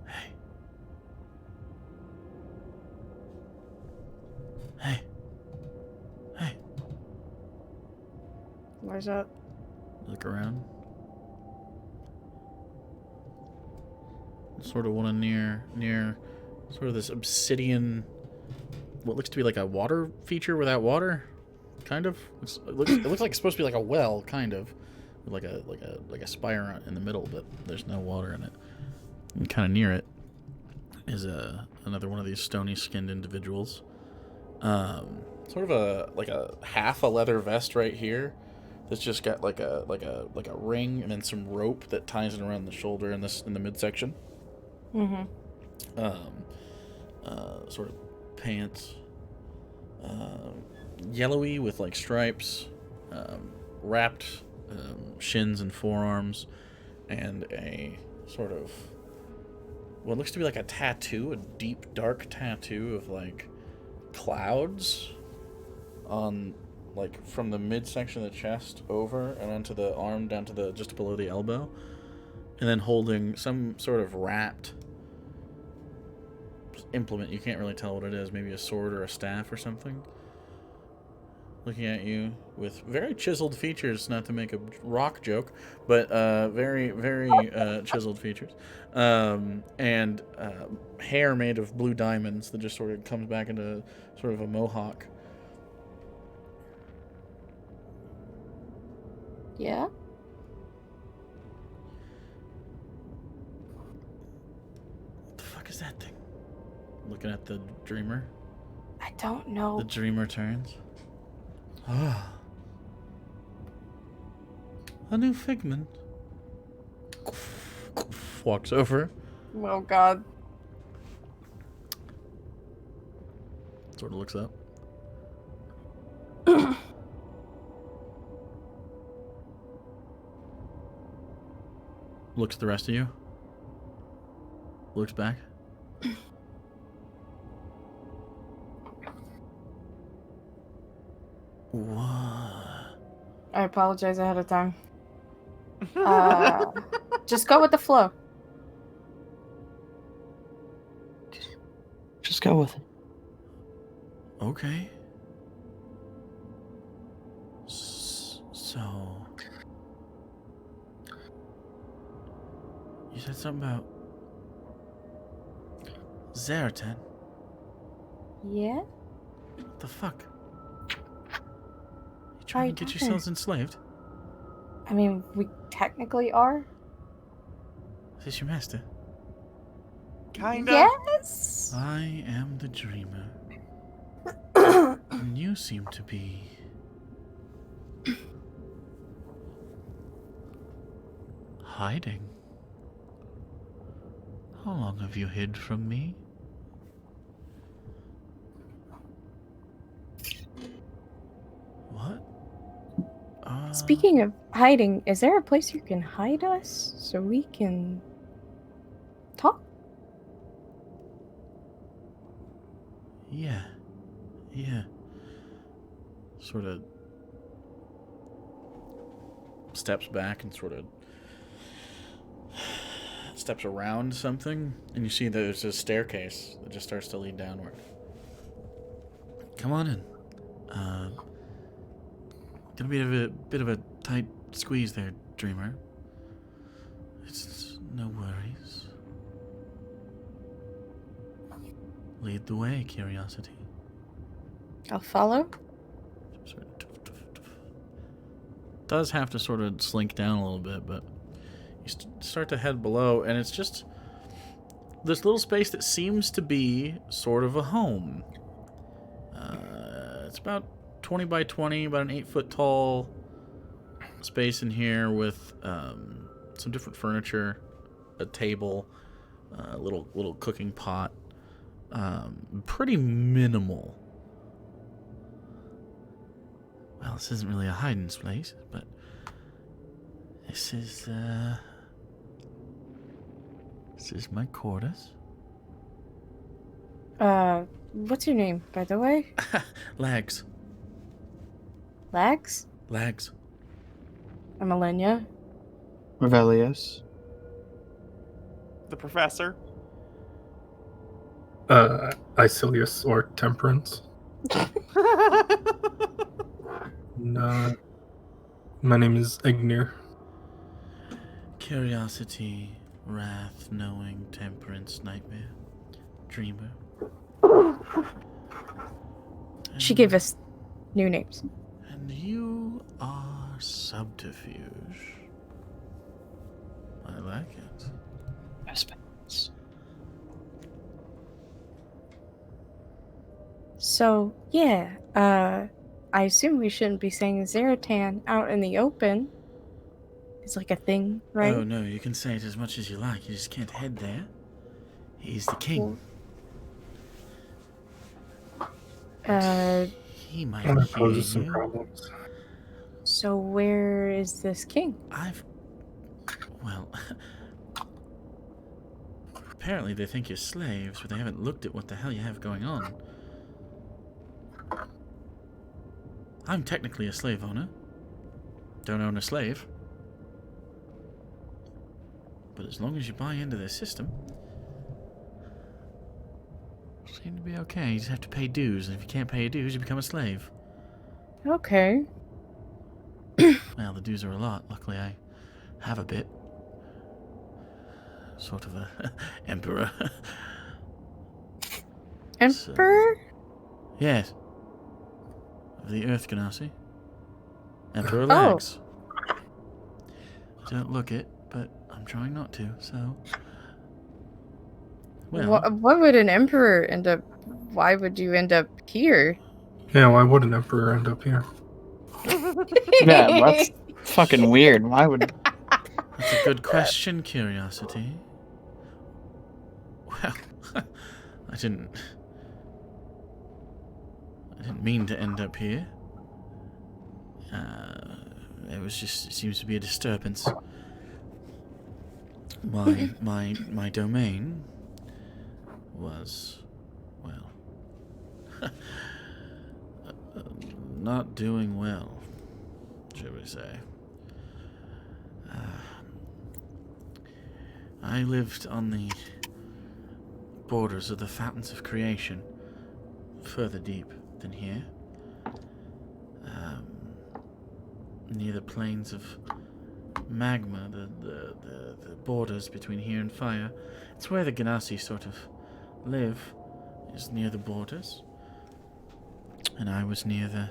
Speaker 1: hey, hey, hey.
Speaker 2: Where's that?
Speaker 1: Look around. Sort of one near sort of this obsidian, what looks to be like a water feature without water, kind of. It looks like it's supposed to be like a well, kind of, with like a spire in the middle, but there's no water in it. And kind of near it is another one of these stony skinned individuals. Sort of a half a leather vest right here. That's just got like a ring and then some rope that ties it around the shoulder in the midsection.
Speaker 2: Mm-hmm.
Speaker 1: Sort of pants, yellowy with like stripes, wrapped shins and forearms, and a sort of what looks to be like a tattoo, a deep, dark tattoo of like clouds on like from the midsection of the chest over and onto the arm down to the just below the elbow, and then holding some sort of wrapped implement. You can't really tell what it is. Maybe a sword or a staff or something. Looking at you with very chiseled features, not to make a rock joke, but very, very chiseled features. And hair made of blue diamonds that just sort of comes back into sort of a mohawk.
Speaker 2: Yeah?
Speaker 1: What the fuck is that thing? Looking at the dreamer.
Speaker 2: I don't know.
Speaker 1: The dreamer turns. Ah. A new figment. Walks over.
Speaker 2: Oh, God.
Speaker 1: Sort of looks up. Looks at the rest of you. Looks back. What?
Speaker 2: I apologize ahead of time. Just go with the flow.
Speaker 3: Just go with it.
Speaker 1: Okay. So... You said something about... Zaratan.
Speaker 2: Yeah?
Speaker 1: What the fuck? You trying to get
Speaker 2: talking?
Speaker 1: yourselves enslaved?
Speaker 2: I mean, we technically are.
Speaker 1: Is this your master?
Speaker 4: Kinda.
Speaker 2: Yes?
Speaker 1: I am the dreamer. And you seem to be... hiding. How long have you hid from me? What?
Speaker 2: Speaking of hiding, is there a place you can hide us so we can talk?
Speaker 1: Yeah. Yeah. Sort of steps back and sort of steps around something, and you see that there's a staircase that just starts to lead downward. Come on in. Gonna be a bit of a tight squeeze there, dreamer. It's no worries. Lead the way, curiosity.
Speaker 2: I'll follow.
Speaker 1: Does have to sort of slink down a little bit, but you start to head below, and it's just this little space that seems to be sort of a home. It's about 20 by 20, about an 8-foot tall space in here with some different furniture, a table, a little cooking pot. Pretty minimal. Well, this isn't really a hiding place, but this is my quarters.
Speaker 2: What's your name, by the way?
Speaker 1: Lags.
Speaker 2: Lags?
Speaker 1: Lags.
Speaker 2: I'm Alenia.
Speaker 3: Revelius.
Speaker 4: The professor.
Speaker 5: Icilius or Temperance. No. My name is Ignir.
Speaker 1: Curiosity, wrath, knowing, temperance, nightmare, dreamer.
Speaker 2: She gave us new names.
Speaker 1: And you are subterfuge. I like it.
Speaker 2: So, yeah, I assume we shouldn't be saying Zaratan out in the open. It's like a thing, right?
Speaker 1: Oh no, you can say it as much as you like. You just can't head there. He's the king. He might
Speaker 5: That
Speaker 1: hear
Speaker 5: poses some
Speaker 1: you.
Speaker 5: problems.
Speaker 2: So where is this king?
Speaker 1: Well, Apparently they think you're slaves, but they haven't looked at what the hell you have going on. I'm technically a slave owner. Don't own a slave. But as long as you buy into their system, seem to be okay. You just have to pay dues, and if you can't pay your dues, you become a slave.
Speaker 2: Okay.
Speaker 1: Well, the dues are a lot. Luckily, I have a bit. Sort of a emperor.
Speaker 2: Emperor?
Speaker 1: Yes. Of the Earth Ganassi. Emperor
Speaker 2: Oh.
Speaker 1: Legs. Don't look it, but I'm trying not to, so... Well,
Speaker 2: What would an emperor end up... Why would you end up here?
Speaker 5: Yeah, why would an emperor end up here?
Speaker 3: Yeah, that's fucking weird. Why would?
Speaker 1: that's a good question, Curiosity. Well, I didn't mean to end up here. It seems to be a disturbance. My domain was, well, not doing well, shall we say. I lived on the borders of the fountains of creation, further deep than here, near the plains of magma, the borders between here and fire. It's where the Ganassi sort of live, is near the borders. And I was near the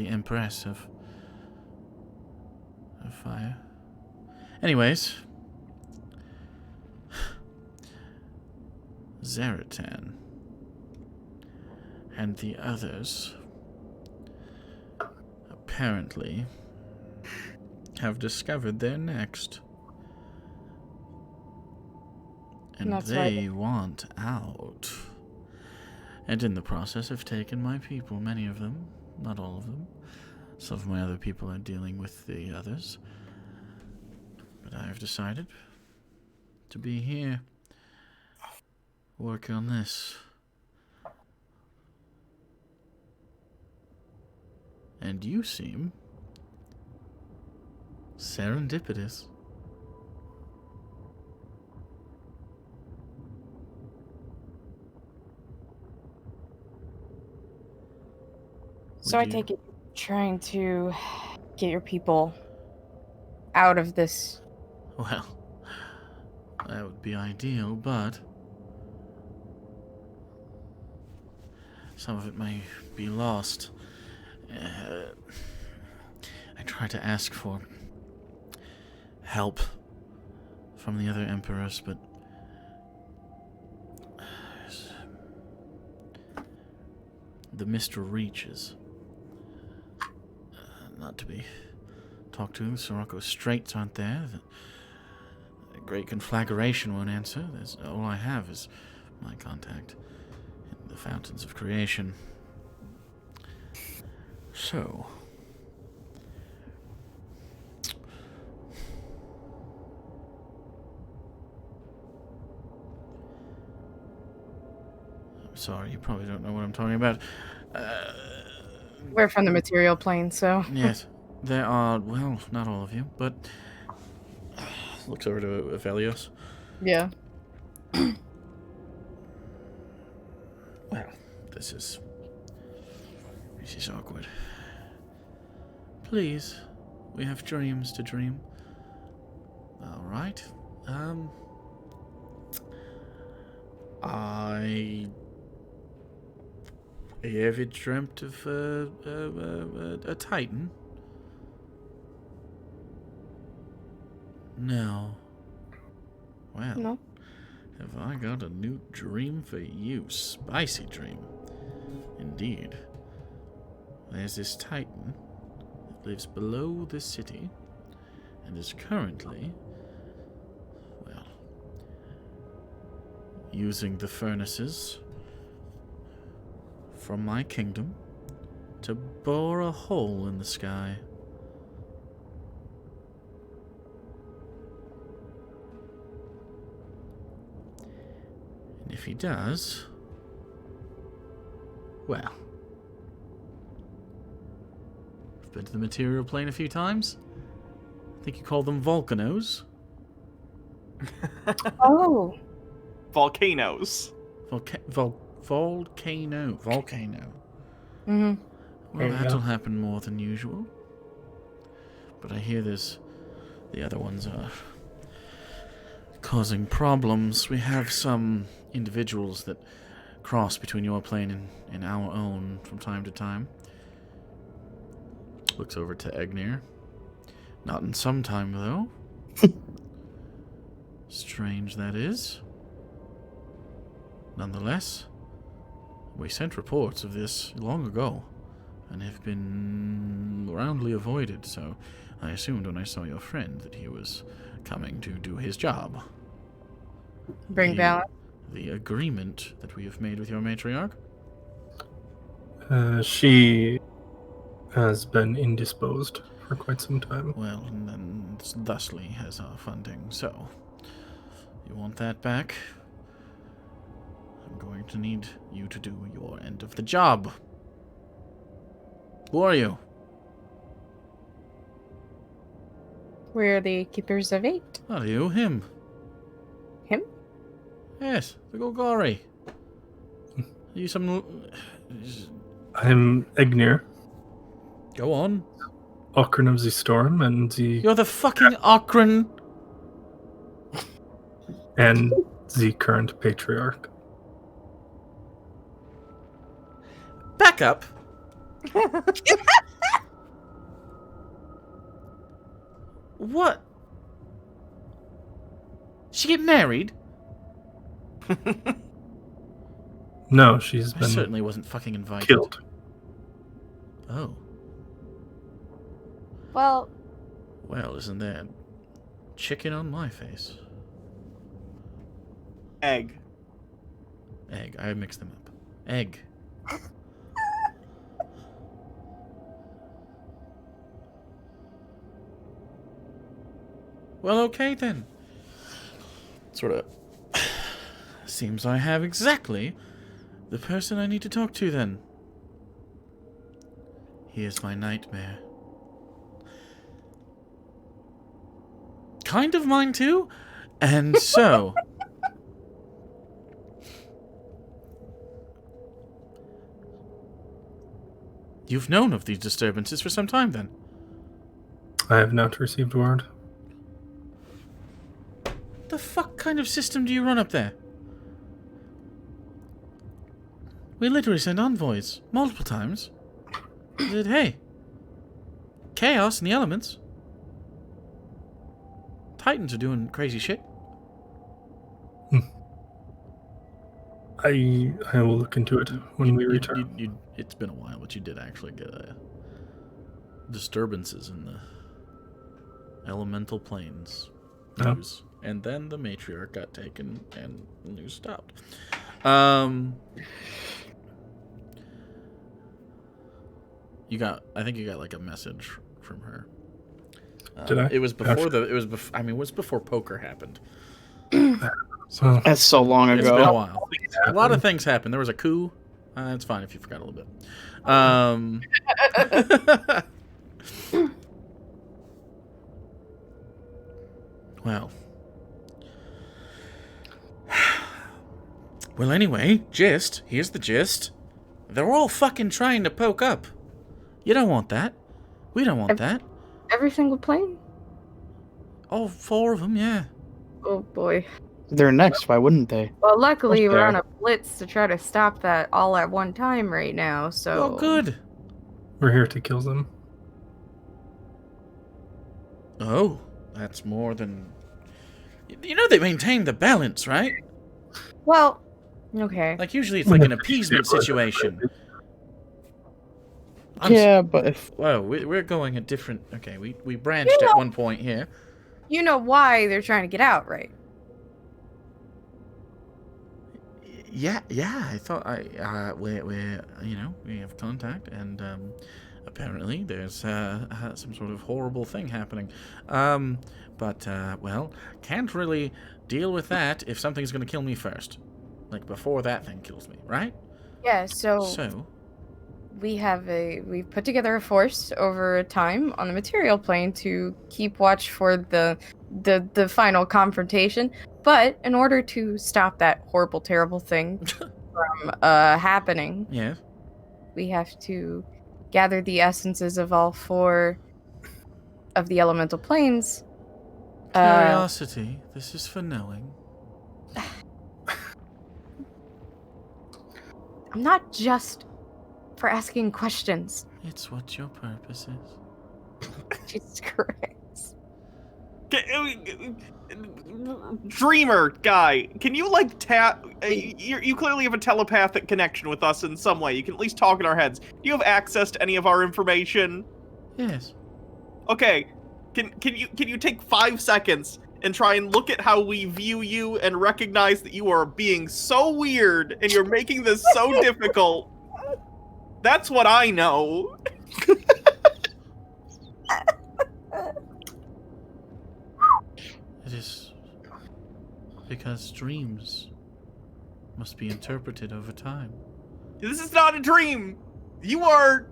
Speaker 1: Empress of fire. Anyways, Zaratan and the others apparently have discovered their next. And
Speaker 2: That's
Speaker 1: they want out. And in the process have taken my people, many of them, not all of them. Some of my other people are dealing with the others. But I have decided to be here, work on this. And you seem serendipitous.
Speaker 2: So I take it you're trying to get your people out of this.
Speaker 1: Well, that would be ideal, but some of it may be lost. I try to ask for help from the other emperors, but the Mr. Reaches, not to be talked to. Sirocco Straits aren't there. The Great Conflagration won't answer. All I have is my contact in the Fountains of Creation. So, I'm sorry, you probably don't know what I'm talking about.
Speaker 2: We're from the material plane, so.
Speaker 1: Yes, there are, well, not all of you, but looks over to Aphelios.
Speaker 2: Yeah.
Speaker 1: Well, this is awkward. Please, we have dreams to dream. All right. I ever dreamt of a titan? No. Well,
Speaker 2: No.
Speaker 1: have I got a new dream for you? Spicy dream. Indeed. There's this titan that lives below the city and is currently, well, using the furnaces from my kingdom to bore a hole in the sky. If he does... Well... I've been to the material plane a few times. I think you call them volcanoes.
Speaker 2: Oh.
Speaker 4: Volcanoes.
Speaker 1: Volcano.
Speaker 2: Mm-hmm.
Speaker 1: Well,
Speaker 5: There you
Speaker 1: that'll
Speaker 5: go.
Speaker 1: happen more than usual. But I hear the other ones are causing problems. We have some individuals that cross between your plane and our own from time to time. Looks over to Egnir. Not in some time, though. Strange that is. Nonetheless, we sent reports of this long ago, and have been roundly avoided, so I assumed when I saw your friend that he was coming to do his job.
Speaker 2: Bring balance.
Speaker 1: The agreement that we have made with your matriarch?
Speaker 5: She has been indisposed for quite some time.
Speaker 1: Well, and then thusly has our funding, so you want that back? I'm going to need you to do your end of the job. Who are you?
Speaker 2: We're the Keepers of Eight.
Speaker 1: Are you him?
Speaker 2: Him?
Speaker 1: Yes, the Golgari. Are you some...
Speaker 5: I'm Egnir,
Speaker 1: Go on.
Speaker 5: Ocarina of the Storm, and
Speaker 1: You're the fucking Okran.
Speaker 5: the current patriarch.
Speaker 1: Back up. What? She get married?
Speaker 5: No, she's
Speaker 1: I
Speaker 5: been
Speaker 1: certainly wasn't fucking invited.
Speaker 5: killed.
Speaker 1: Oh.
Speaker 2: Well,
Speaker 1: Well, isn't that chicken on my face?
Speaker 4: Egg.
Speaker 1: Egg. I mixed them up. Egg. Well, okay then. Sort of. Seems I have exactly the person I need to talk to then. Here's my nightmare. Kind of mine too. And so... You've known of these disturbances for some time then?
Speaker 5: I have not received word.
Speaker 1: The fuck kind of system do you run up there? We literally send envoys multiple times. Said, hey, chaos in the elements. Titans are doing crazy shit.
Speaker 5: I will look into it when we return.
Speaker 1: It's been a while, but you did actually get disturbances in the elemental planes
Speaker 5: Oh.
Speaker 1: news. And then the matriarch got taken and the news stopped. I think you got like a message from her.
Speaker 5: Did I?
Speaker 1: It was before it was before poker happened.
Speaker 5: So
Speaker 3: That's so long
Speaker 1: It's been a
Speaker 3: ago.
Speaker 1: while. A lot of things happened. There was a coup. It's fine if you forgot a little bit. Well. Well, anyway, here's the gist. They're all fucking trying to poke up. You don't want that. We don't want that.
Speaker 2: every single plane?
Speaker 1: All 4 of them, yeah.
Speaker 2: Oh boy.
Speaker 3: They're next. Why wouldn't they?
Speaker 2: Well, luckily
Speaker 3: Of course
Speaker 2: we're
Speaker 3: they
Speaker 2: on
Speaker 3: are.
Speaker 2: a blitz to try to stop that all at one time right now, so...
Speaker 1: Oh, good.
Speaker 5: we're here to kill them.
Speaker 1: Oh, that's more than... You know they maintain the balance, right?
Speaker 2: Well, okay.
Speaker 1: Like, usually it's like an appeasement situation.
Speaker 3: Yeah, but if
Speaker 1: Well, we're going a different... Okay, we branched at one point here.
Speaker 2: You know why they're trying to get out, right?
Speaker 1: Yeah, I thought we're we have contact, and apparently there's some sort of horrible thing happening. But well, can't really deal with that if something's going to kill me first. Like, before that thing kills me, right?
Speaker 2: Yeah, so
Speaker 1: So,
Speaker 2: we've put together a force over time on the material plane to keep watch for the final confrontation. But in order to stop that horrible, terrible thing from happening,
Speaker 1: yeah.
Speaker 2: we have to gather the essences of all 4 of the elemental planes.
Speaker 1: Curiosity, this is for knowing.
Speaker 2: I'm not just for asking questions.
Speaker 1: It's what your purpose is.
Speaker 2: Jesus Christ.
Speaker 4: Dreamer guy, can you like you clearly have a telepathic connection with us in some way. You can at least talk in our heads. Do you have access to any of our information?
Speaker 1: Yes.
Speaker 4: Okay. Can you take 5 seconds and try and look at how we view you and recognize that you are being so weird and you're making this so difficult? That's what I know.
Speaker 1: It is because dreams must be interpreted over time.
Speaker 4: This is not a dream. You are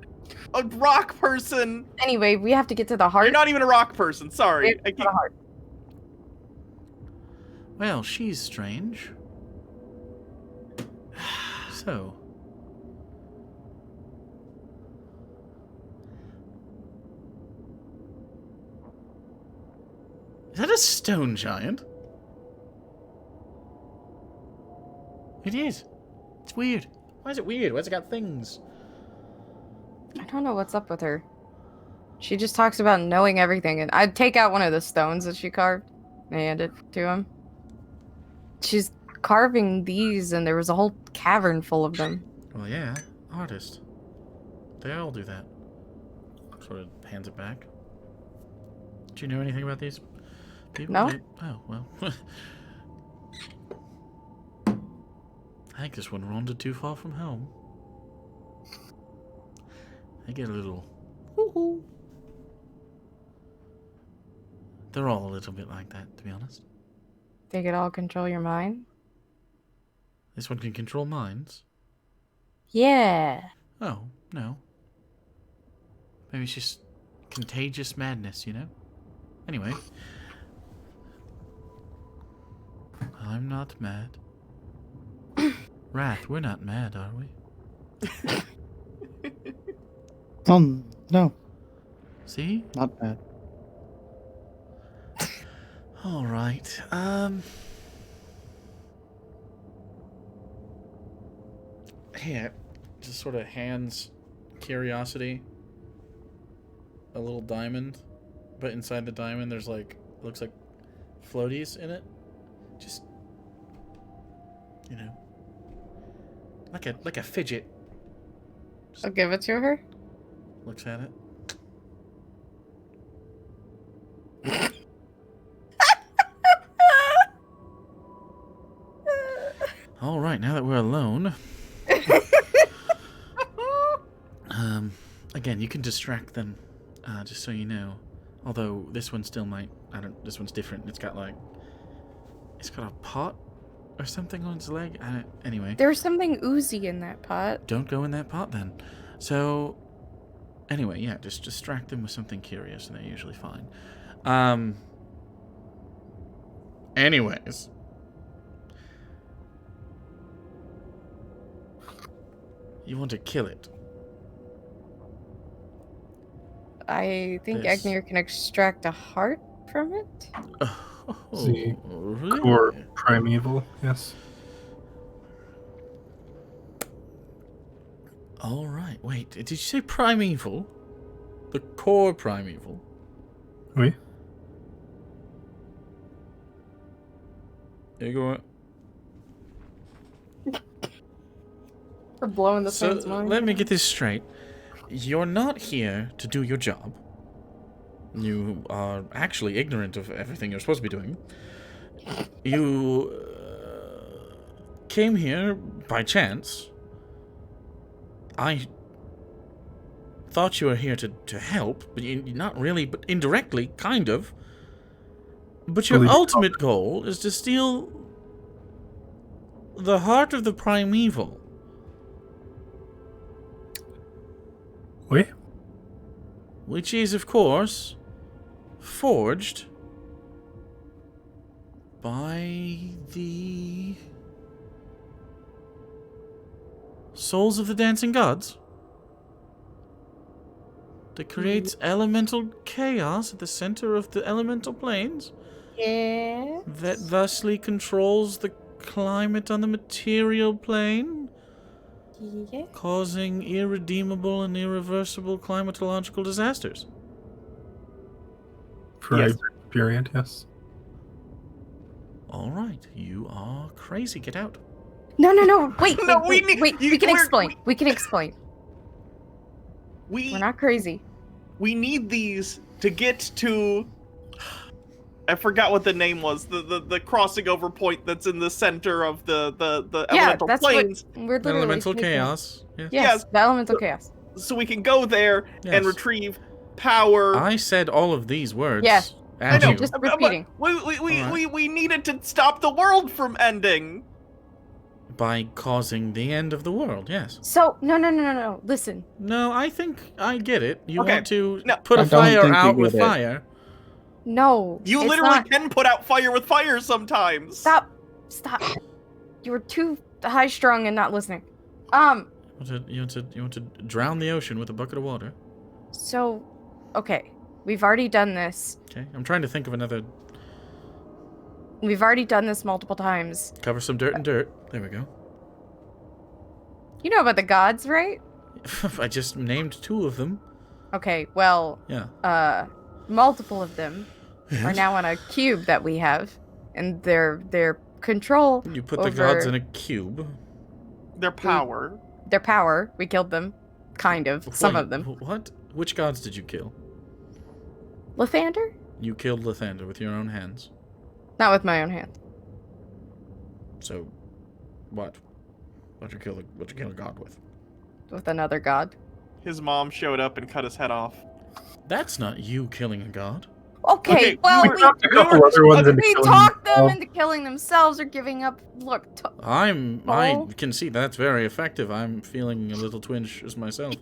Speaker 4: a rock person.
Speaker 2: Anyway, we have to get to the heart.
Speaker 4: You're not even a rock person.
Speaker 2: We
Speaker 4: Sorry.
Speaker 2: have to get to the heart.
Speaker 1: Well, she's strange. So. Is that a stone giant? It is. It's weird. Why is it weird? Why's it got things?
Speaker 2: I don't know what's up with her. She just talks about knowing everything, and I'd take out one of the stones that she carved and hand it to him. She's carving these, and there was a whole cavern full of them.
Speaker 1: Well, yeah. Artist. They all do that. Sort of hands it back. Do you know anything about these people?
Speaker 2: No.
Speaker 1: Oh, well. I think this one wandered too far from home. They get a little woo-hoo. They're all a little bit like that, to be honest.
Speaker 2: They could all control your mind?
Speaker 1: This one can control minds.
Speaker 2: Yeah.
Speaker 1: Oh, no. Maybe it's just contagious madness, you know? Anyway. I'm not mad. Wrath, we're not mad, are we?
Speaker 3: No,
Speaker 1: See?
Speaker 3: not bad.
Speaker 1: All right. Here, just sort of hands Curiosity a little diamond, but inside the diamond there's like, looks like floaties in it. Just, you know, like a fidget.
Speaker 2: I'll give it to her.
Speaker 1: Looks at it. All right, now that we're alone, again, you can distract them, just so you know. Although this one still might. This one's different. It's got a pot or something on its leg. Anyway.
Speaker 2: There's something oozy in that pot.
Speaker 1: Don't go in that pot then. So, anyway, yeah, just distract them with something curious, and they're usually fine. Anyways. You want to kill it.
Speaker 2: I think
Speaker 1: This.
Speaker 2: Agnir can extract a heart from it.
Speaker 1: Oh,
Speaker 5: See,
Speaker 1: really?
Speaker 5: Core primeval, yes.
Speaker 1: All right. Wait, did you say primeval? The core primeval?
Speaker 5: Oui.
Speaker 1: You going?
Speaker 2: For blowing the
Speaker 1: So
Speaker 2: sun's mind.
Speaker 1: let me get this straight. You're not here to do your job. You are actually ignorant of everything you're supposed to be doing. You came here by chance. I thought you were here to help, but you're not really, but indirectly, kind of. But your
Speaker 5: Believe it.
Speaker 1: ultimate goal is to steal the heart of the primeval.
Speaker 5: Oui?
Speaker 1: Which is, of course, forged by the souls of the dancing gods. That creates elemental chaos at the center of the elemental planes.
Speaker 2: Yeah.
Speaker 1: That thusly controls the climate on the material plane,
Speaker 2: Yeah.
Speaker 1: causing irredeemable and irreversible climatological disasters.
Speaker 5: For
Speaker 4: Yes.
Speaker 5: a brief period, yes.
Speaker 1: All right, you are crazy. Get out.
Speaker 2: No. Wait.
Speaker 4: No,
Speaker 2: wait,
Speaker 4: we
Speaker 2: wait,
Speaker 4: need-
Speaker 2: wait.
Speaker 4: you-
Speaker 2: We can
Speaker 4: we're-
Speaker 2: explain. We can explain. We're not crazy.
Speaker 4: We need these to get to. I forgot what the name was. The crossing over point that's in the center of the
Speaker 2: Yeah,
Speaker 4: elemental
Speaker 2: that's
Speaker 4: planes.
Speaker 2: what we're literally
Speaker 1: Elemental
Speaker 2: taking.
Speaker 1: chaos. Yes.
Speaker 2: Yes, the elemental chaos.
Speaker 4: So we can go there
Speaker 1: Yes.
Speaker 4: and retrieve power.
Speaker 1: I said all of these words.
Speaker 2: Yes.
Speaker 1: At
Speaker 4: I know.
Speaker 1: you.
Speaker 2: Just
Speaker 4: but
Speaker 2: repeating.
Speaker 4: We needed to stop the world from ending.
Speaker 1: By causing the end of the world. Yes.
Speaker 2: So no. Listen.
Speaker 1: No, I think I get it. You
Speaker 4: Okay,
Speaker 1: want to
Speaker 4: no.
Speaker 1: put
Speaker 3: I
Speaker 1: a
Speaker 3: don't
Speaker 1: fire
Speaker 3: think you
Speaker 1: out
Speaker 3: get
Speaker 1: with
Speaker 3: it.
Speaker 1: fire.
Speaker 2: No.
Speaker 4: You
Speaker 2: it's
Speaker 4: literally
Speaker 2: not.
Speaker 4: can put out fire with fire sometimes.
Speaker 2: Stop. You were too high strung and not listening.
Speaker 1: You want to drown the ocean with a bucket of water.
Speaker 2: So, okay, we've already done this.
Speaker 1: Okay. I'm trying to think of another.
Speaker 2: We've already done this multiple times.
Speaker 1: Cover some dirt and dirt. There we go.
Speaker 2: You know about the gods, right?
Speaker 1: I just named 2 of them.
Speaker 2: Okay, well,
Speaker 1: Yeah.
Speaker 2: multiple of them are
Speaker 1: Yes.
Speaker 2: now on a cube that we have, and their control
Speaker 1: You put the
Speaker 2: over
Speaker 1: gods in a cube.
Speaker 4: Their power.
Speaker 2: their power. We killed them, kind of. Some
Speaker 1: Wait,
Speaker 2: of them.
Speaker 1: What? Which gods did you kill?
Speaker 2: Lathander?
Speaker 1: You killed Lathander with your own hands.
Speaker 2: Not with my own hand.
Speaker 1: So, what? What'd you kill a god with?
Speaker 2: With another god.
Speaker 4: His mom showed up and cut his head off.
Speaker 1: That's not you killing a god.
Speaker 2: Okay,
Speaker 4: Okay,
Speaker 2: well,
Speaker 5: We talked a couple other ones into
Speaker 2: we
Speaker 5: killing
Speaker 2: talked them
Speaker 5: themselves.
Speaker 2: into killing themselves or giving up. Look,
Speaker 1: I
Speaker 2: Oh.
Speaker 1: can see that's very effective. I'm feeling a little twinge as myself.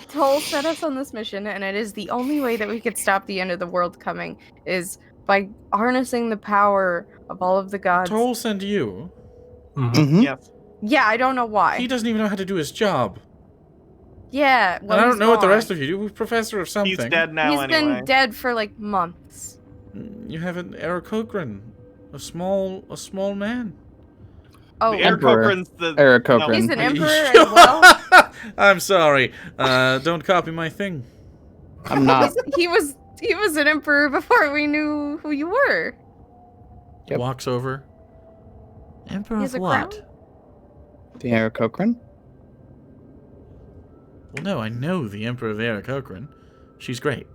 Speaker 2: Toll set us on this mission, and it is the only way that we could stop the end of the world coming is by harnessing the power of all of the gods.
Speaker 1: Toll sent you.
Speaker 5: Mhm.
Speaker 3: Mhm.
Speaker 4: Yes.
Speaker 2: Yeah, I don't know why.
Speaker 1: He doesn't even know how to do his job.
Speaker 2: Yeah,
Speaker 1: And
Speaker 2: well,
Speaker 1: I don't
Speaker 2: he's
Speaker 1: know what the
Speaker 2: gone.
Speaker 1: rest of you do. We're professor of something.
Speaker 4: He's dead now
Speaker 2: He's
Speaker 4: anyway.
Speaker 2: been dead for like months.
Speaker 1: You have an Eric Cochran, a small man.
Speaker 2: Oh,
Speaker 4: The Eric
Speaker 3: Emperor.
Speaker 4: Cochran's the
Speaker 3: Eric
Speaker 4: no,
Speaker 3: Cochran.
Speaker 2: he's an emperor as well.
Speaker 1: I'm sorry. Don't copy my thing.
Speaker 3: I'm not.
Speaker 2: He was an emperor before we knew who you were.
Speaker 3: Yep.
Speaker 1: Walks over. Emperor
Speaker 2: He
Speaker 1: of
Speaker 2: has a
Speaker 1: what?
Speaker 2: crown?
Speaker 3: The Eric Cochran.
Speaker 1: Well, no, I know the Emperor of Eric Cochran. She's great.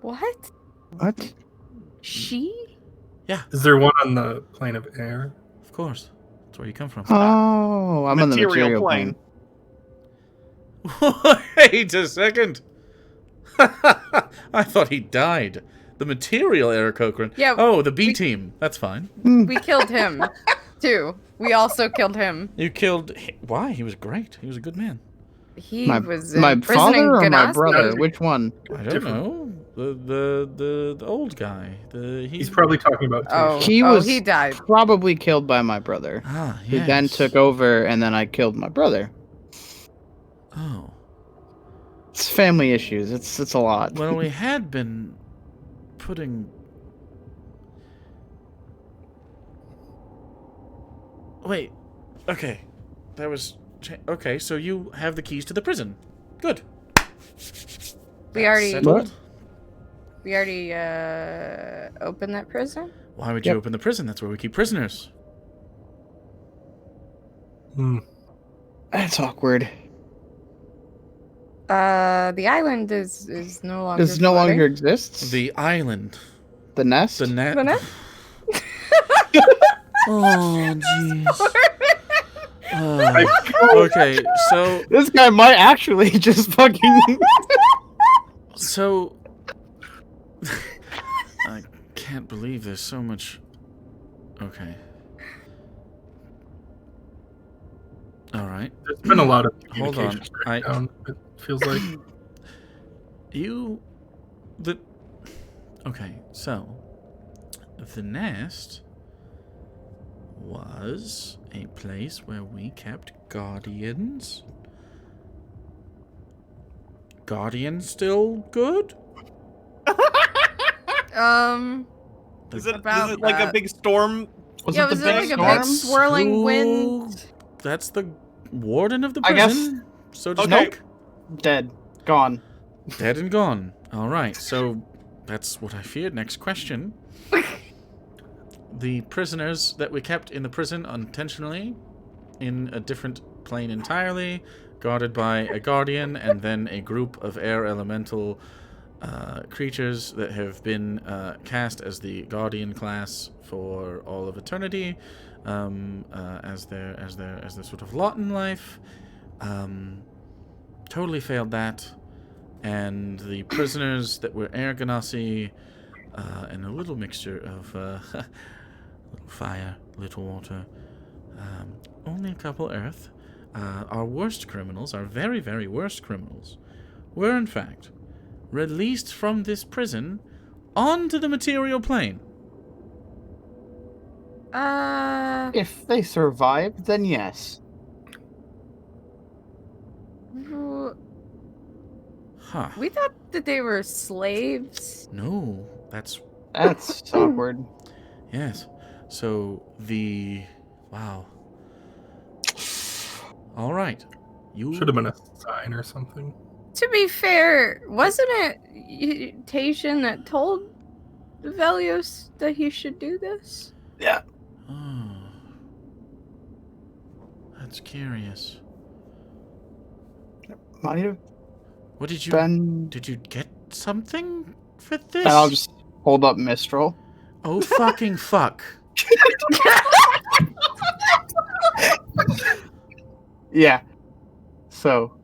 Speaker 2: What?
Speaker 3: What?
Speaker 2: She?
Speaker 5: Is there one on the plane of air?
Speaker 1: Of course. That's where you come from.
Speaker 3: Oh, I'm on the material plane.
Speaker 1: Wait a second. I thought he died. The material Eric Cochran.
Speaker 2: Yeah,
Speaker 1: Oh, the B team. That's fine.
Speaker 2: we killed him too. We also killed him.
Speaker 1: You killed. Why? He was great. He was a good man.
Speaker 2: He
Speaker 3: My,
Speaker 2: was in
Speaker 3: my
Speaker 2: prison
Speaker 3: father
Speaker 2: in
Speaker 3: or my
Speaker 2: Ganassi.
Speaker 3: brother? Which one?
Speaker 1: I don't
Speaker 5: Different.
Speaker 1: know. The old guy.
Speaker 5: He's probably talking about
Speaker 2: Oh,
Speaker 5: Tish.
Speaker 3: He was
Speaker 2: he died.
Speaker 3: probably killed by my brother.
Speaker 1: Ah,
Speaker 3: Who
Speaker 1: yes.
Speaker 3: then took over, and then I killed my brother.
Speaker 1: Oh.
Speaker 3: It's family issues. It's a lot.
Speaker 1: Well, we had been putting. Wait. Okay. That was. Okay, so you have the keys to the prison. Good.
Speaker 2: We
Speaker 1: That's
Speaker 2: already-
Speaker 1: settled.
Speaker 2: We already opened that prison.
Speaker 1: Why would you
Speaker 3: Yep.
Speaker 1: open the prison? That's where we keep prisoners.
Speaker 3: That's awkward.
Speaker 2: The island is no longer.
Speaker 3: Does no
Speaker 2: floating.
Speaker 3: longer exists.
Speaker 1: The island.
Speaker 3: The nest.
Speaker 1: The net.
Speaker 2: The net?
Speaker 1: Oh, jeez. Okay, so
Speaker 3: This guy might actually just fucking.
Speaker 1: So, can't believe there's so much. Okay. All right.
Speaker 5: There's been a lot of
Speaker 1: Hold on.
Speaker 5: communication breakdown, it feels like.
Speaker 1: Okay, so the nest was a place where we kept guardians. Guardians still good?
Speaker 4: Is it
Speaker 2: About
Speaker 4: like a
Speaker 2: that.
Speaker 4: big storm?
Speaker 3: Was
Speaker 2: Yeah,
Speaker 3: it the
Speaker 2: was it
Speaker 3: big
Speaker 2: like a
Speaker 3: storm?
Speaker 2: big swirling wind?
Speaker 1: Who- That's the warden of the
Speaker 3: I guess-
Speaker 1: prison. So to
Speaker 4: Okay.
Speaker 1: speak.
Speaker 3: Dead. Gone.
Speaker 1: Dead and gone. All right, so that's what I feared. Next question. The prisoners that we kept in the prison unintentionally, in a different plane entirely, guarded by a guardian and then a group of air elemental creatures that have been cast as the guardian class for all of eternity, as their sort of lot in life. Totally failed that. And the prisoners that were air ganassi, and a little mixture of little fire, little water, only a couple earth. Our worst criminals, our very, very worst criminals, were in fact released from this prison onto the material plane.
Speaker 3: If they survived, then yes.
Speaker 1: Huh.
Speaker 2: We thought that they were slaves.
Speaker 1: No, that's
Speaker 3: That's awkward.
Speaker 1: yes. So wow. All right. You
Speaker 5: Should have been a sign or something.
Speaker 2: To be fair, wasn't it Tatian that told Velios that he should do this?
Speaker 3: Yeah.
Speaker 1: Oh. That's curious.
Speaker 3: Might have
Speaker 1: What did you
Speaker 3: been.
Speaker 1: Did you get something for this?
Speaker 3: And I'll just hold up Mistral.
Speaker 1: Oh fucking fuck.
Speaker 3: Yeah. So.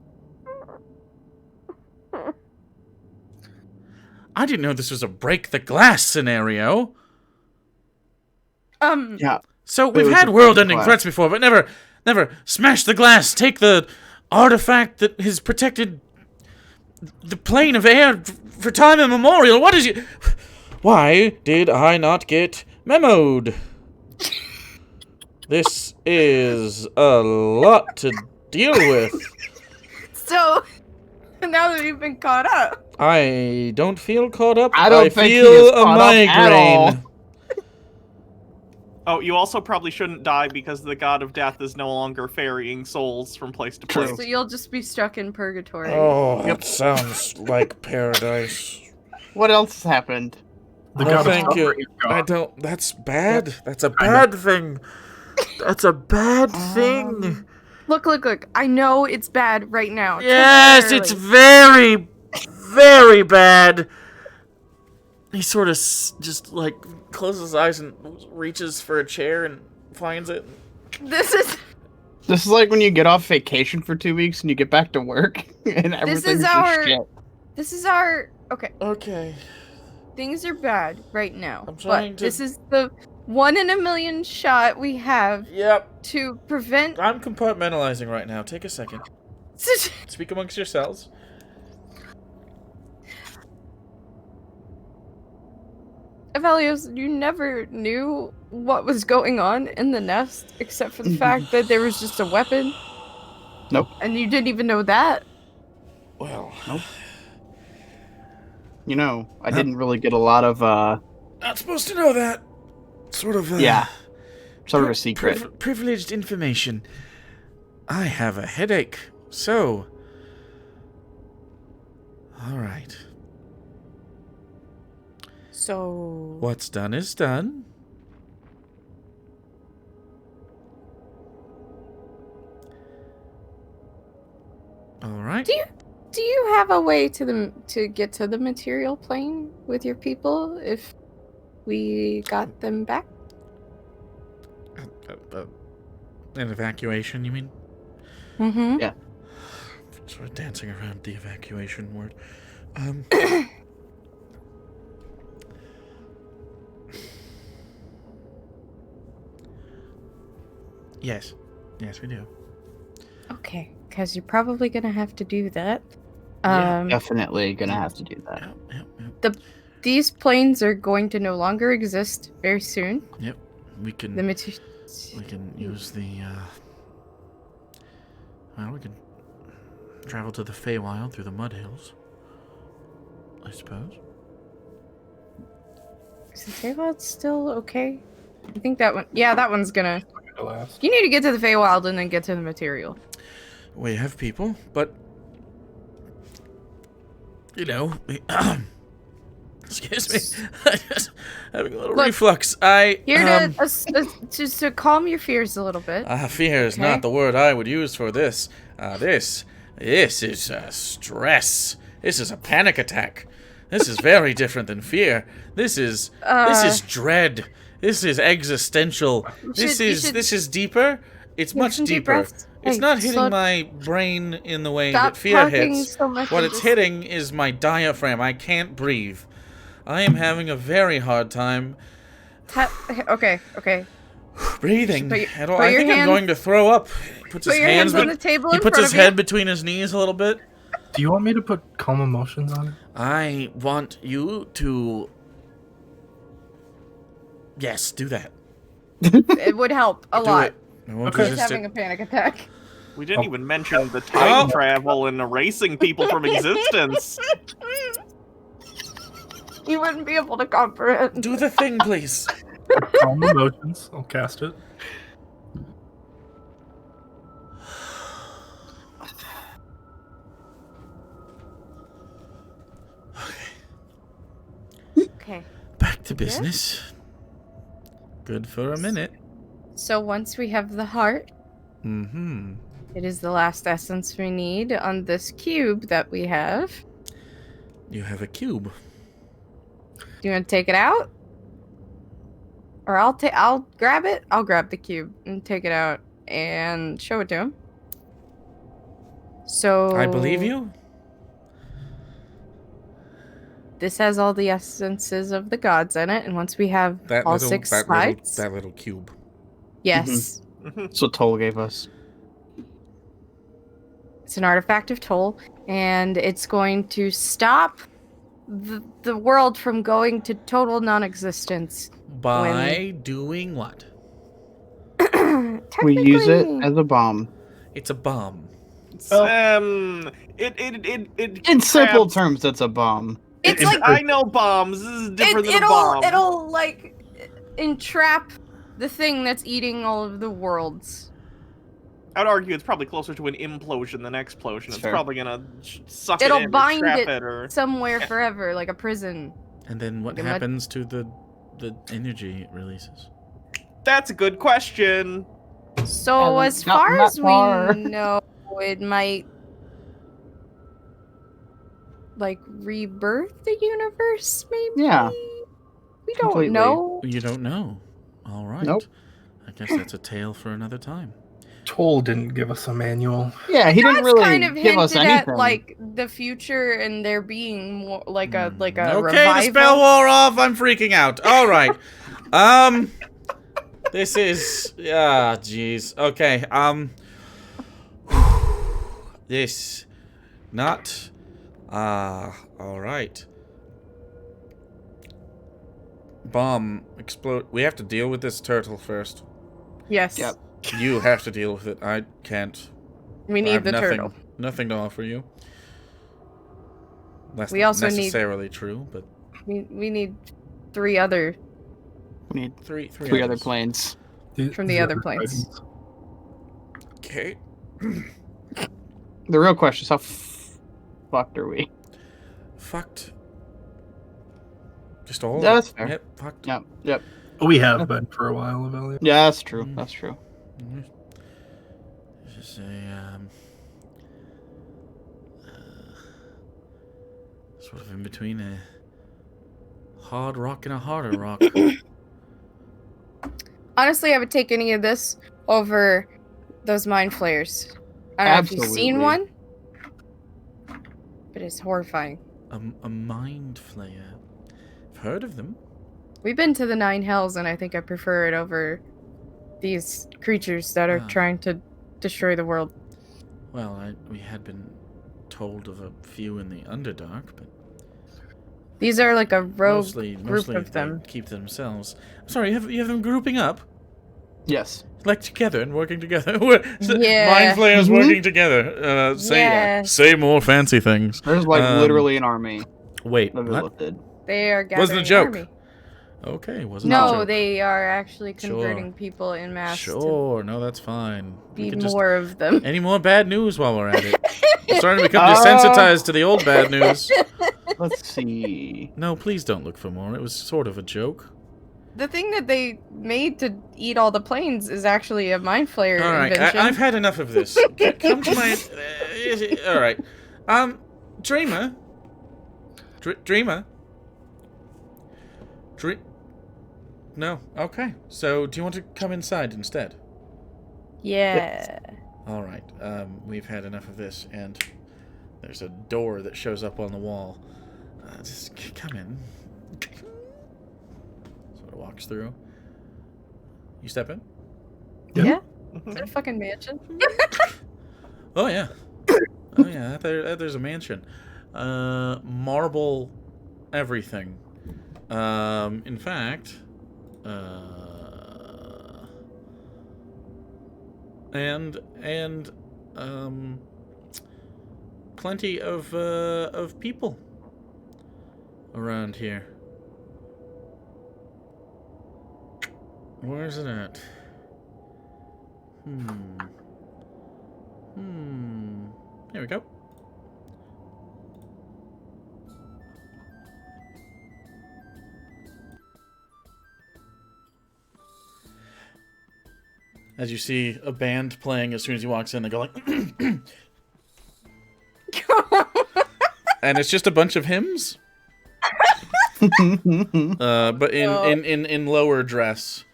Speaker 1: I didn't know this was a break the glass scenario.
Speaker 3: Yeah.
Speaker 1: So
Speaker 3: It
Speaker 1: we've
Speaker 3: was
Speaker 1: had
Speaker 3: a
Speaker 1: world-ending
Speaker 3: glass.
Speaker 1: threats before, but never smash the glass, take the artifact that has protected the plane of air for time immemorial. What is you? Why did I not get memoed? This is a lot to deal with.
Speaker 2: So, now that we've been caught up,
Speaker 1: I don't feel caught up.
Speaker 3: I don't think he
Speaker 1: feel
Speaker 3: is
Speaker 1: a
Speaker 3: caught up at all.
Speaker 1: migraine.
Speaker 4: Oh, you also probably shouldn't die because the god of death is no longer ferrying souls from place to place.
Speaker 3: True.
Speaker 2: so you'll just be stuck in purgatory.
Speaker 1: Oh, that sounds like paradise.
Speaker 3: What else happened?
Speaker 5: The
Speaker 1: No,
Speaker 5: god of
Speaker 1: thank you.
Speaker 5: suffering is gone.
Speaker 1: I don't. That's bad. That's a bad thing. That's a bad thing.
Speaker 2: Look. I know it's bad right now.
Speaker 1: Yes, it's
Speaker 2: temporarily.
Speaker 1: very, very bad. He sort of just like closes his eyes and reaches for a chair and finds it.
Speaker 2: This is
Speaker 3: This is like when you get off vacation for 2 weeks and you get back to work and everything's just
Speaker 2: our-
Speaker 3: shit.
Speaker 2: this is our okay.
Speaker 1: Okay.
Speaker 2: Things are bad right now,
Speaker 1: I'm trying
Speaker 2: but
Speaker 1: to-
Speaker 2: this is the 1 in a million shot we have
Speaker 1: Yep.
Speaker 2: to prevent.
Speaker 1: I'm compartmentalizing right now. Take a second. Speak amongst yourselves.
Speaker 2: Velios, you never knew what was going on in the nest, except for the fact that there was just a weapon.
Speaker 3: Nope.
Speaker 2: And you didn't even know that.
Speaker 1: Well,
Speaker 3: You know, I didn't really get a lot of,
Speaker 1: not supposed to know that. Sort of.
Speaker 3: yeah, sort of a secret.
Speaker 1: Privileged information. I have a headache. So. All right.
Speaker 2: So
Speaker 1: What's done is done. All right.
Speaker 2: do you have a way to get to the material plane with your people if we got them back?
Speaker 1: An evacuation, you mean?
Speaker 2: Mm-hmm.
Speaker 3: Yeah.
Speaker 1: Sort of dancing around the evacuation word. Yes. Yes, we do.
Speaker 2: Okay, because you're probably gonna have to do that.
Speaker 1: Yeah,
Speaker 3: Definitely gonna have to do that.
Speaker 1: Yep.
Speaker 2: These planes are going to no longer exist very soon.
Speaker 1: We can
Speaker 2: The material.
Speaker 1: we can use the well, we can travel to the Feywild through the Mud Hills, I suppose.
Speaker 2: Is the Feywild still okay? I think that one. Yeah, that one's gonna.
Speaker 5: The last.
Speaker 2: You need to get to the Feywild and then get to the material.
Speaker 1: We have people, but you know, excuse me, I just having a little
Speaker 2: Look,
Speaker 1: reflux.
Speaker 2: Here just to calm your fears a little bit.
Speaker 1: Fear is
Speaker 2: Okay.
Speaker 1: not the word I would use for this. This is stress. This is a panic attack. This is very different than fear. This is dread. This is existential. This is deeper. It's
Speaker 2: Take
Speaker 1: much
Speaker 2: some deep
Speaker 1: deeper.
Speaker 2: breaths.
Speaker 1: It's
Speaker 2: Hey,
Speaker 1: not hitting
Speaker 2: slow-
Speaker 1: my brain in the way
Speaker 2: Stop
Speaker 1: that fear
Speaker 2: talking
Speaker 1: hits.
Speaker 2: so much
Speaker 1: What
Speaker 2: and
Speaker 1: it's
Speaker 2: just-
Speaker 1: hitting is my diaphragm. I can't breathe. I am having a very hard time
Speaker 2: Okay.
Speaker 1: breathing.
Speaker 2: Put your-
Speaker 1: I
Speaker 2: put
Speaker 1: think
Speaker 2: your
Speaker 1: I'm
Speaker 2: hands-
Speaker 1: going to throw up. He puts
Speaker 2: Put
Speaker 1: his
Speaker 2: your hands on the table
Speaker 1: He
Speaker 2: in
Speaker 1: puts
Speaker 2: front
Speaker 1: his
Speaker 2: of you.
Speaker 1: head between his knees a little bit.
Speaker 5: Do you want me to put calm emotions on it?
Speaker 1: I want you to. Yes, do that.
Speaker 2: It would help a
Speaker 1: Do
Speaker 2: lot.
Speaker 1: it. I won't
Speaker 5: Okay.
Speaker 2: He's
Speaker 1: resist
Speaker 2: having
Speaker 1: it.
Speaker 2: a panic attack.
Speaker 4: We didn't
Speaker 5: Oh.
Speaker 4: even mention the time
Speaker 1: Oh.
Speaker 4: travel and erasing people from existence.
Speaker 2: You wouldn't be able to comprehend.
Speaker 1: Do the thing, please.
Speaker 5: Calm emotions. I'll cast it.
Speaker 2: Okay.
Speaker 1: Back to business. Good for a minute.
Speaker 2: So once we have the heart,
Speaker 1: Mm-hmm.
Speaker 2: it is the last essence we need on this cube that we have.
Speaker 1: You have a cube.
Speaker 2: Do you want to take it out? Or I'll grab it. I'll grab the cube and take it out and show it to him. So
Speaker 1: I believe you.
Speaker 2: This has all the essences of the gods in it, and once we have
Speaker 1: That
Speaker 2: all
Speaker 1: little,
Speaker 2: 6
Speaker 1: that
Speaker 2: slides,
Speaker 1: little cube.
Speaker 2: yes,
Speaker 3: That's what Toll gave us.
Speaker 2: it's an artifact of Toll, and it's going to stop the world from going to total non-existence.
Speaker 1: By doing what?
Speaker 3: We use it
Speaker 2: Technically-
Speaker 3: as a bomb.
Speaker 1: It's a bomb.
Speaker 3: In simple
Speaker 4: crafts-
Speaker 3: terms, it's a bomb.
Speaker 2: It's
Speaker 5: It-
Speaker 2: like
Speaker 4: I know bombs. This is different than a bomb.
Speaker 2: it'll like entrap the thing that's eating all of the worlds.
Speaker 4: I'd argue it's probably closer to an implosion than explosion. It's
Speaker 3: Fair.
Speaker 4: probably gonna suck
Speaker 2: It'll
Speaker 4: it in
Speaker 2: bind
Speaker 4: or trap
Speaker 2: it
Speaker 4: it or...
Speaker 2: somewhere forever, like a prison.
Speaker 1: And then what
Speaker 2: Like a mud-
Speaker 1: happens to the energy it releases?
Speaker 4: That's a good question.
Speaker 2: So
Speaker 3: Haven't
Speaker 2: as far
Speaker 3: gotten
Speaker 2: as
Speaker 3: that far.
Speaker 2: we know, it might like rebirth the universe, maybe?
Speaker 3: Yeah.
Speaker 2: We don't
Speaker 3: Completely.
Speaker 2: know.
Speaker 1: You don't know. All right.
Speaker 3: Nope.
Speaker 1: I guess that's a tale for another time.
Speaker 5: Toll didn't give us a manual.
Speaker 3: Yeah, he didn't
Speaker 2: That's
Speaker 3: really
Speaker 2: kind of
Speaker 3: give us
Speaker 2: hinted
Speaker 3: anything.
Speaker 2: at like the future and there being more like a
Speaker 1: Okay,
Speaker 2: revival.
Speaker 1: the spell wore off. I'm freaking out. All right. This is jeez. Okay. This not all right. Bomb explode. We have to deal with this turtle first.
Speaker 2: Yes.
Speaker 3: Yep.
Speaker 1: You have to deal with it. I can't.
Speaker 2: We
Speaker 1: I
Speaker 2: need
Speaker 1: have
Speaker 2: the
Speaker 1: nothing,
Speaker 2: turtle.
Speaker 1: Nothing to offer you. That's
Speaker 2: We
Speaker 1: not
Speaker 2: also need-
Speaker 1: necessarily true, but
Speaker 2: We need 3 other
Speaker 3: We need
Speaker 1: three
Speaker 3: three other
Speaker 1: others.
Speaker 3: planes.
Speaker 2: From the other planes.
Speaker 1: Okay.
Speaker 3: The real question is how fucked are we?
Speaker 1: Fucked. Just all.
Speaker 3: That's
Speaker 1: of it.
Speaker 3: fair.
Speaker 1: Yep. Fucked.
Speaker 3: Yep.
Speaker 5: We have been for a while, Avelia.
Speaker 3: Yeah, that's true. That's true.
Speaker 1: Mhm. It's just a sort of in between a hard rock and a harder rock.
Speaker 2: Honestly, I would take any of this over those mind flayers. I don't know if you've seen
Speaker 3: Absolutely.
Speaker 2: one, but it's horrifying.
Speaker 1: A mind flayer. I've heard of them.
Speaker 2: We've been to the 9 hells, and I think I prefer it over these creatures that are
Speaker 1: Ah.
Speaker 2: trying to destroy the world.
Speaker 1: Well, we had been told of a few in the Underdark, but
Speaker 2: These are like a rogue
Speaker 1: mostly
Speaker 2: group of
Speaker 1: they
Speaker 2: them.
Speaker 1: keep to themselves. Sorry, you have them grouping up?
Speaker 3: Yes.
Speaker 1: Like together and working together.
Speaker 2: Yeah.
Speaker 1: Mind flayers
Speaker 3: Mhm.
Speaker 1: working together.
Speaker 2: Yes.
Speaker 1: Say more fancy things.
Speaker 3: There's like
Speaker 1: Um,
Speaker 3: literally an army
Speaker 1: Wait,
Speaker 3: of
Speaker 1: what?
Speaker 3: Illithid.
Speaker 2: They are gathering
Speaker 1: Wasn't a
Speaker 2: an
Speaker 1: joke.
Speaker 2: army.
Speaker 1: Okay, wasn't a
Speaker 2: No,
Speaker 1: joke.
Speaker 2: they are actually
Speaker 1: Sure.
Speaker 2: converting people in mass to
Speaker 1: Sure, no, that's fine. We
Speaker 2: be
Speaker 1: could just
Speaker 2: more of them.
Speaker 1: any more bad news while we're at it. I'm starting to become desensitized to the old bad news.
Speaker 3: Let's see.
Speaker 1: No, please don't look for more. It was sort of a joke.
Speaker 2: The thing that they made to eat all the planes is actually a mind flayer
Speaker 1: All right,
Speaker 2: invention.
Speaker 1: I've had enough of this. Come to my. All right, Dreamer. Dreamer. No. Okay. So, do you want to come inside instead?
Speaker 2: Yeah.
Speaker 1: All right. We've had enough of this, and there's a door that shows up on the wall. Just come in. Sort of walks through. You step in.
Speaker 2: Yeah? Is it a fucking mansion?
Speaker 1: Oh yeah. Oh yeah. There's a mansion. Marble, everything. In fact. And plenty of people around here. Where's it at? Here we go. As you see a band playing as soon as he walks in, they go like, and it's just a bunch of hymns, but in lower dress.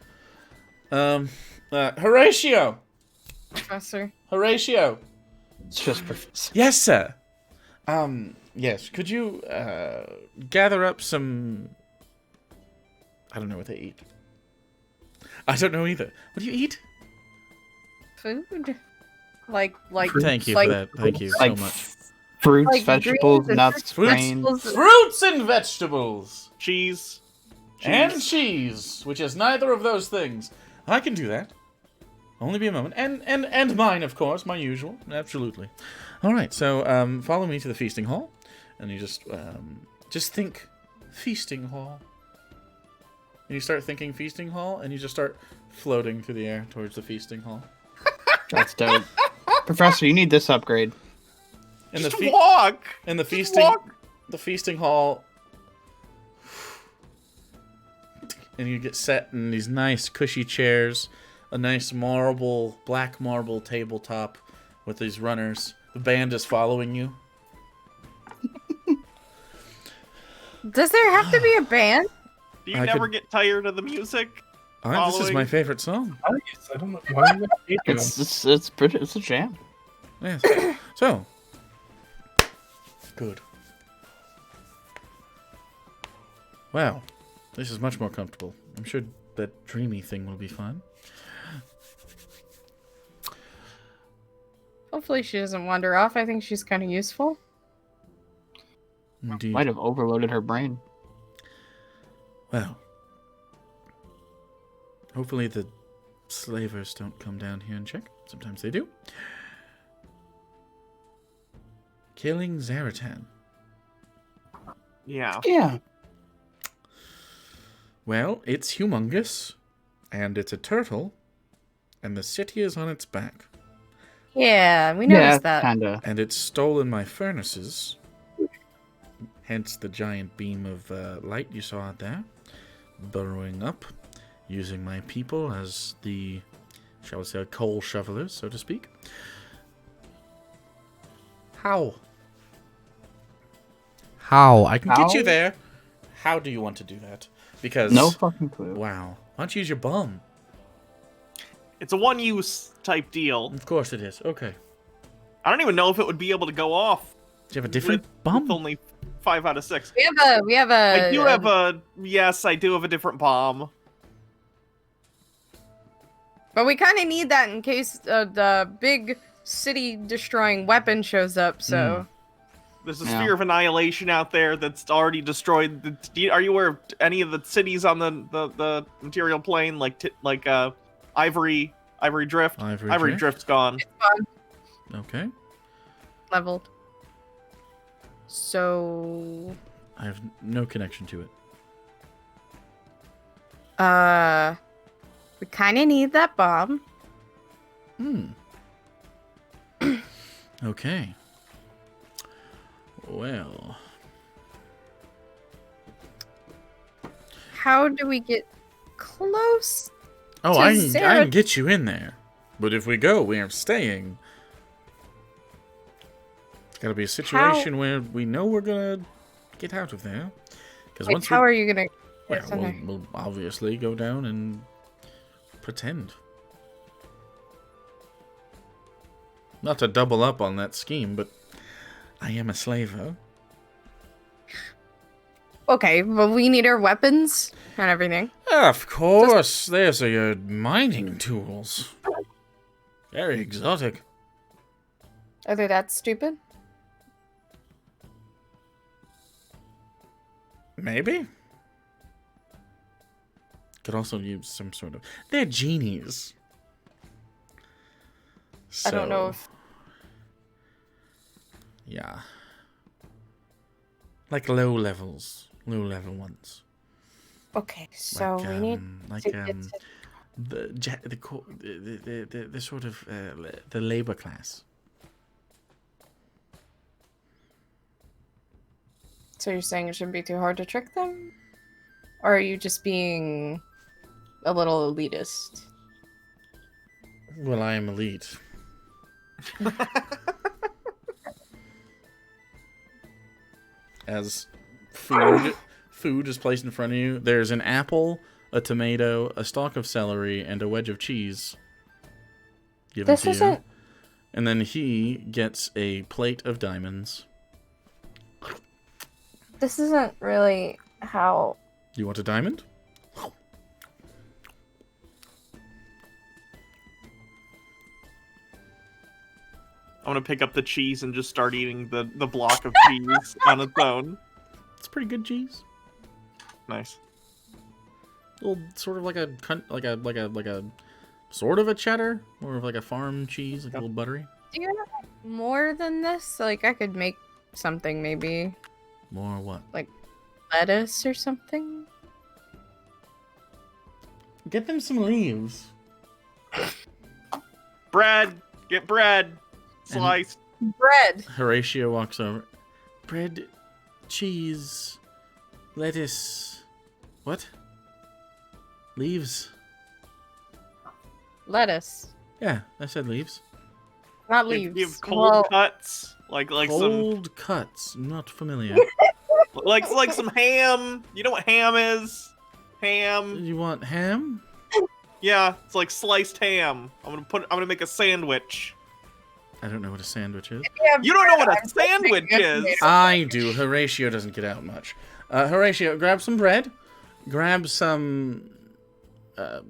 Speaker 1: Horatio,
Speaker 2: Professor.
Speaker 1: Horatio.
Speaker 3: It's just Professor.
Speaker 1: Yes, sir. Yes. Could you gather up some? I don't know what they eat. I don't know either. What do you eat?
Speaker 2: Food? Like
Speaker 1: Thank you
Speaker 2: like,
Speaker 1: for that. Thank you so
Speaker 3: Like
Speaker 1: much.
Speaker 3: fruits,
Speaker 2: Like
Speaker 3: vegetables,
Speaker 2: greens and
Speaker 3: nuts,
Speaker 1: fruits.
Speaker 3: grains.
Speaker 1: Fruits and vegetables.
Speaker 4: Cheese.
Speaker 1: And cheese, which is neither of those things. I can do that. Only be a moment. And mine, of course, my usual. Absolutely. All right, so follow me to the feasting hall, and you just think feasting hall. And you start thinking feasting hall, and you just start floating through the air towards the feasting hall.
Speaker 3: That's dope. Professor, you need this upgrade.
Speaker 1: And
Speaker 4: Just walk.
Speaker 1: And the
Speaker 4: Just
Speaker 1: feasting,
Speaker 4: walk.
Speaker 1: the feasting hall. And you get set in these nice cushy chairs, a nice black marble tabletop with these runners. The band is following you.
Speaker 2: Does there have to be a band?
Speaker 4: Do you
Speaker 1: I
Speaker 4: never
Speaker 1: could-
Speaker 4: get tired of the music?
Speaker 1: This is my
Speaker 4: Following.
Speaker 1: favorite song.
Speaker 5: Nice. I don't know why you hate them.
Speaker 3: It's pretty. It's a jam.
Speaker 1: Yes. So. Good. Wow. This is much more comfortable. I'm sure that dreamy thing will be fun.
Speaker 2: Hopefully she doesn't wander off. I think she's kind of useful.
Speaker 1: Indeed.
Speaker 3: Might have overloaded her brain.
Speaker 1: Well. Hopefully the slavers don't come down here and check. Sometimes they do. Killing Zaratan.
Speaker 4: Yeah.
Speaker 3: Yeah.
Speaker 1: Well, it's humongous, and it's a turtle, and the city is on its back,
Speaker 2: Yeah, we
Speaker 3: Yeah,
Speaker 2: noticed that.
Speaker 3: kinda.
Speaker 1: and it's stolen my furnaces, hence the giant beam of light you saw out there, burrowing up, using my people as the, shall we say, coal shovelers, so to speak. How? I can get you
Speaker 3: How?
Speaker 1: there. How do you want to do that? Because
Speaker 3: No fucking clue.
Speaker 1: wow, why don't you use your bum?
Speaker 4: It's a one-use type deal.
Speaker 1: Of course it is. Okay.
Speaker 4: I don't even know if it would be able to go off.
Speaker 1: Do you have a different
Speaker 4: with
Speaker 1: bum?
Speaker 4: only 5 out of 6.
Speaker 2: We have a.
Speaker 4: I do have a... Yes, I do have a different bomb.
Speaker 2: But we kind of need that in case the big city-destroying weapon shows up, so...
Speaker 4: There's a
Speaker 3: Yeah.
Speaker 4: sphere of annihilation out there that's already destroyed. Are you aware of any of the cities on the material plane, like Ivory Drift?
Speaker 1: Ivory Drift?
Speaker 4: Drift's gone.
Speaker 1: Okay.
Speaker 2: Leveled. So...
Speaker 1: I have no connection to it.
Speaker 2: We kind of need that bomb.
Speaker 1: Okay. Well,
Speaker 2: How do we get close?
Speaker 1: oh,
Speaker 2: To
Speaker 1: I
Speaker 2: Zaratan.
Speaker 1: can get you in there. But if we go, we are staying. It's got to be a situation where we know we're gonna get out of there. Because
Speaker 2: Wait,
Speaker 1: once
Speaker 2: how
Speaker 1: we,
Speaker 2: are you gonna
Speaker 1: well,
Speaker 2: get in there?
Speaker 1: we'll obviously go down and pretend. Not to double up on that scheme, but I am a slaver.
Speaker 2: Okay, but we need our weapons and everything.
Speaker 1: Of course, there's your mining tools. Very exotic.
Speaker 2: Are they that stupid?
Speaker 1: Maybe. Could also use some sort of... They're genies.
Speaker 2: I don't know if...
Speaker 1: Yeah. Like low level ones.
Speaker 2: Okay, so
Speaker 1: like,
Speaker 2: we need
Speaker 1: like
Speaker 2: to get to...
Speaker 1: the sort of the labor class.
Speaker 2: So you're saying it shouldn't be too hard to trick them? Or are you just being a little elitist?
Speaker 1: Well, I am elite. As food is placed in front of you, there's an apple, a tomato, a stalk of celery, and a wedge of cheese given
Speaker 2: This
Speaker 1: to you.
Speaker 2: isn't...
Speaker 1: And then he gets a plate of diamonds.
Speaker 2: This isn't really how...
Speaker 1: You want a diamond?
Speaker 4: I'm gonna pick up the cheese and just start eating the block of cheese on its own.
Speaker 1: It's pretty good cheese.
Speaker 4: Nice.
Speaker 1: Little sort of like a sort of a cheddar, more of like a farm cheese, like a little buttery.
Speaker 2: Do you have more than this? Like, I could make something, maybe
Speaker 1: More what?
Speaker 2: lettuce or something?
Speaker 1: Get them some leaves.
Speaker 4: Bread. Get bread. Sliced.
Speaker 2: Bread!
Speaker 1: Horatio walks over. Bread, cheese, lettuce. What? Leaves.
Speaker 2: Lettuce.
Speaker 1: Yeah, I said leaves.
Speaker 2: Not
Speaker 4: They
Speaker 2: leaves.
Speaker 4: give cold
Speaker 2: Well,
Speaker 4: cuts. Like some
Speaker 1: Cold cuts. Not familiar.
Speaker 4: like some ham. You know what ham is? Ham.
Speaker 1: You want ham?
Speaker 4: Yeah, it's like sliced ham. I'm gonna make a sandwich.
Speaker 1: I don't know what a sandwich is.
Speaker 4: You don't know what a sandwich is.
Speaker 1: I do. Horatio doesn't get out much. Horatio, grab some bread. Grab some... how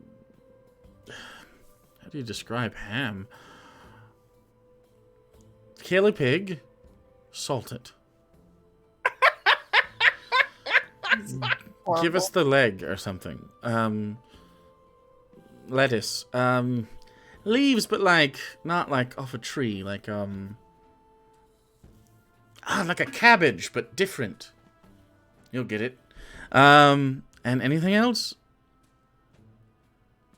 Speaker 1: do you describe ham? Kill a pig. Salt it. Give us the leg or something. Lettuce. Leaves, but like not like off a tree, like like a cabbage, but different. You'll get it. And anything else?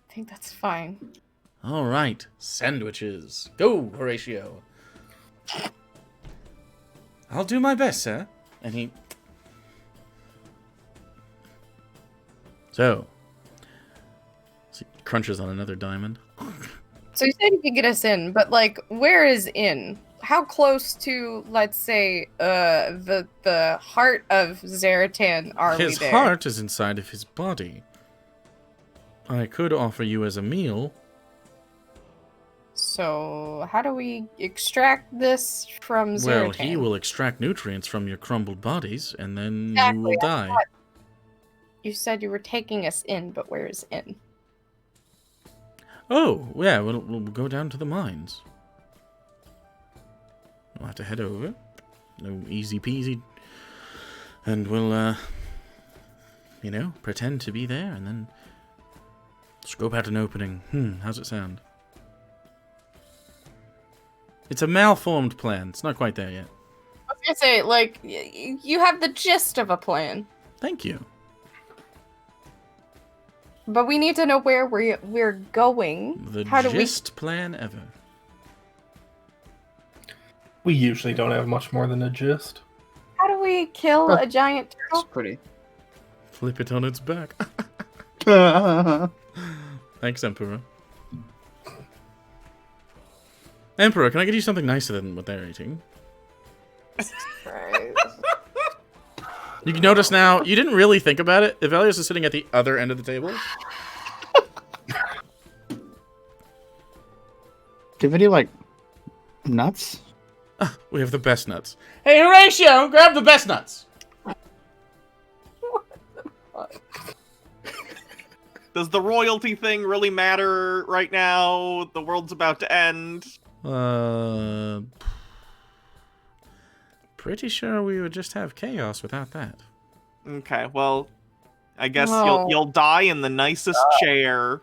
Speaker 2: I think that's fine.
Speaker 1: All right, sandwiches. Go, Horatio. I'll do my best, sir. And he. So he crunches on another diamond.
Speaker 2: So you said you could get us in, but like, where is in? How close to, let's say, the heart of Zaratan are we
Speaker 1: His
Speaker 2: there?
Speaker 1: heart is inside of his body. I could offer you as a meal.
Speaker 2: So how do we extract this from Zaratan?
Speaker 1: Well, he will extract nutrients from your crumbled bodies, and then you
Speaker 2: Exactly,
Speaker 1: will die.
Speaker 2: You said you were taking us in, but where is in?
Speaker 1: Oh, yeah, we'll go down to the mines. We'll have to head over. No easy peasy. And we'll, pretend to be there and then scope out an opening. How's it sound? It's a malformed plan. It's not quite there yet.
Speaker 2: I was gonna say, like, you have the gist of a plan,
Speaker 1: Thank you.
Speaker 2: but we need to know where we're going.
Speaker 1: The
Speaker 2: How do we?
Speaker 1: gist plan ever.
Speaker 5: We usually don't have much more than a gist.
Speaker 2: How do we kill a giant
Speaker 3: It's
Speaker 2: turtle?
Speaker 3: pretty.
Speaker 1: Flip it on its back. Thanks, Emperor. Emperor, can I get you something nicer than what they're eating?
Speaker 2: Right.
Speaker 1: You can notice now, you didn't really think about it. Evelios is sitting at the other end of the table.
Speaker 3: Give any like nuts?
Speaker 1: We have the best nuts. Hey, Horatio, grab the best nuts.
Speaker 4: Does the royalty thing really matter right now? The world's about to end.
Speaker 1: Pretty sure we would just have chaos without that.
Speaker 4: Okay, well, I guess
Speaker 2: No.
Speaker 4: you'll die in the nicest chair.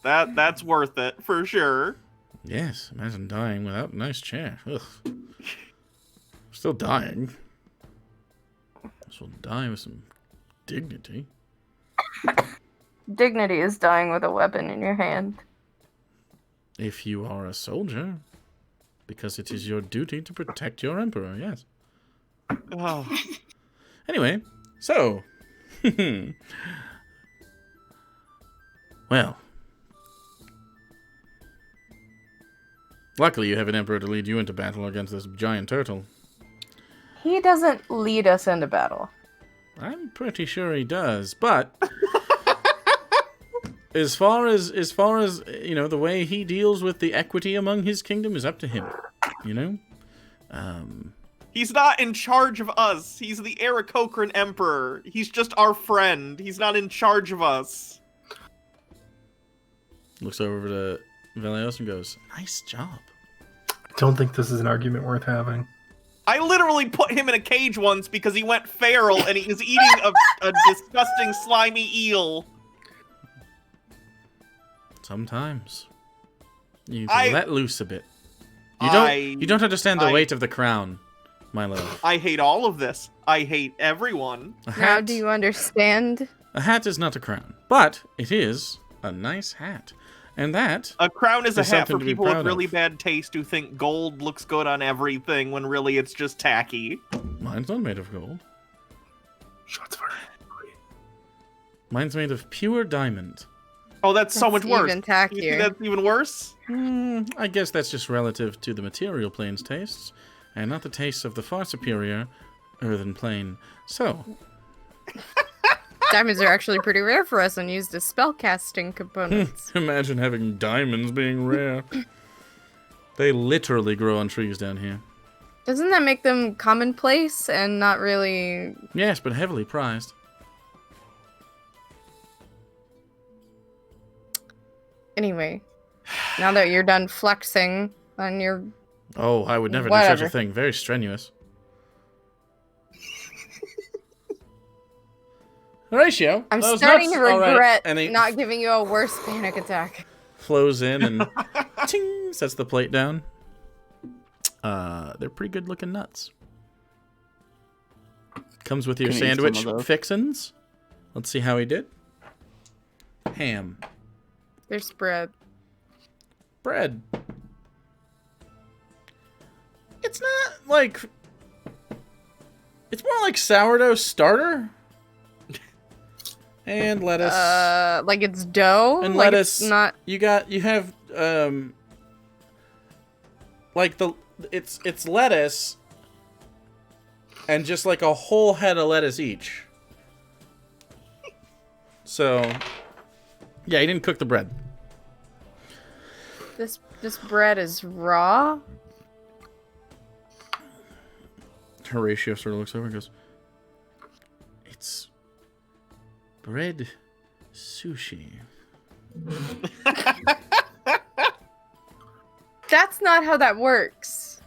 Speaker 4: That's worth it for sure.
Speaker 1: Yes, imagine dying without a nice chair. Ugh. Still dying. This will die with some dignity.
Speaker 2: Dignity is dying with a weapon in your hand.
Speaker 1: If you are a soldier. Because it is your duty to protect your emperor, yes.
Speaker 4: Oh,
Speaker 1: Anyway, so. Well. Luckily, you have an emperor to lead you into battle against this giant turtle.
Speaker 2: He doesn't lead us into battle.
Speaker 1: I'm pretty sure he does, but as far as the way he deals with the equity among his kingdom is up to him.
Speaker 4: he's not in charge of us. He's the Aarakocran Emperor. He's just our friend. He's not in charge of us.
Speaker 1: Looks over to Velios and goes, "Nice job."
Speaker 5: I don't think this is an argument worth having.
Speaker 4: I literally put him in a cage once because he went feral and he was eating a disgusting slimy eel.
Speaker 1: Sometimes you
Speaker 4: I-
Speaker 1: let loose a bit.
Speaker 4: I-
Speaker 1: You don't understand the
Speaker 4: I-
Speaker 1: weight of the crown, my love.
Speaker 4: I hate all of this. I hate everyone.
Speaker 1: A
Speaker 2: Now
Speaker 1: hat,
Speaker 2: do you understand?
Speaker 1: a hat is not a crown, but it is a nice hat, and that
Speaker 4: A crown is a
Speaker 1: There's
Speaker 4: hat
Speaker 1: something
Speaker 4: for
Speaker 1: to be
Speaker 4: people with
Speaker 1: proud
Speaker 4: really
Speaker 1: of.
Speaker 4: bad taste who think gold looks good on everything when really it's just tacky.
Speaker 1: mine's not made of gold.
Speaker 5: Shots fired.
Speaker 1: Mine's made of pure diamond.
Speaker 4: Oh, that's so much
Speaker 2: That's
Speaker 4: worse.
Speaker 2: even
Speaker 4: You think
Speaker 2: tackier.
Speaker 4: that's even worse?
Speaker 1: I guess that's just relative to the material plane's tastes, and not the tastes of the far superior earthen plane. So,
Speaker 2: Diamonds are actually pretty rare for us and used as spellcasting components.
Speaker 1: imagine having diamonds being rare. They literally grow on trees down here.
Speaker 2: Doesn't that make them commonplace and not really...
Speaker 1: Yes, but heavily prized.
Speaker 2: Anyway, now that you're done flexing on your...
Speaker 1: Oh, I would never do such
Speaker 2: Whatever.
Speaker 1: a thing. Very strenuous. Horatio,
Speaker 2: I'm
Speaker 1: those
Speaker 2: starting
Speaker 1: nuts-
Speaker 2: to
Speaker 1: all right.
Speaker 2: regret
Speaker 1: And he
Speaker 2: not giving you a worse panic attack.
Speaker 1: flows in and ting, sets the plate down. They're pretty good looking nuts. Comes with your
Speaker 3: Can I eat some
Speaker 1: sandwich
Speaker 3: of those?
Speaker 1: fixins. Let's see how he did. Ham.
Speaker 2: They're spread.
Speaker 1: Bread. It's not like... It's more like sourdough starter. And lettuce.
Speaker 2: Like it's dough?
Speaker 1: And
Speaker 2: like
Speaker 1: lettuce.
Speaker 2: It's not...
Speaker 1: You have like it's lettuce and just like a whole head of lettuce each. So yeah, he didn't cook the bread.
Speaker 2: This bread is raw?
Speaker 1: Horatio sort of looks over and goes, "It's bread sushi."
Speaker 2: That's not how that works.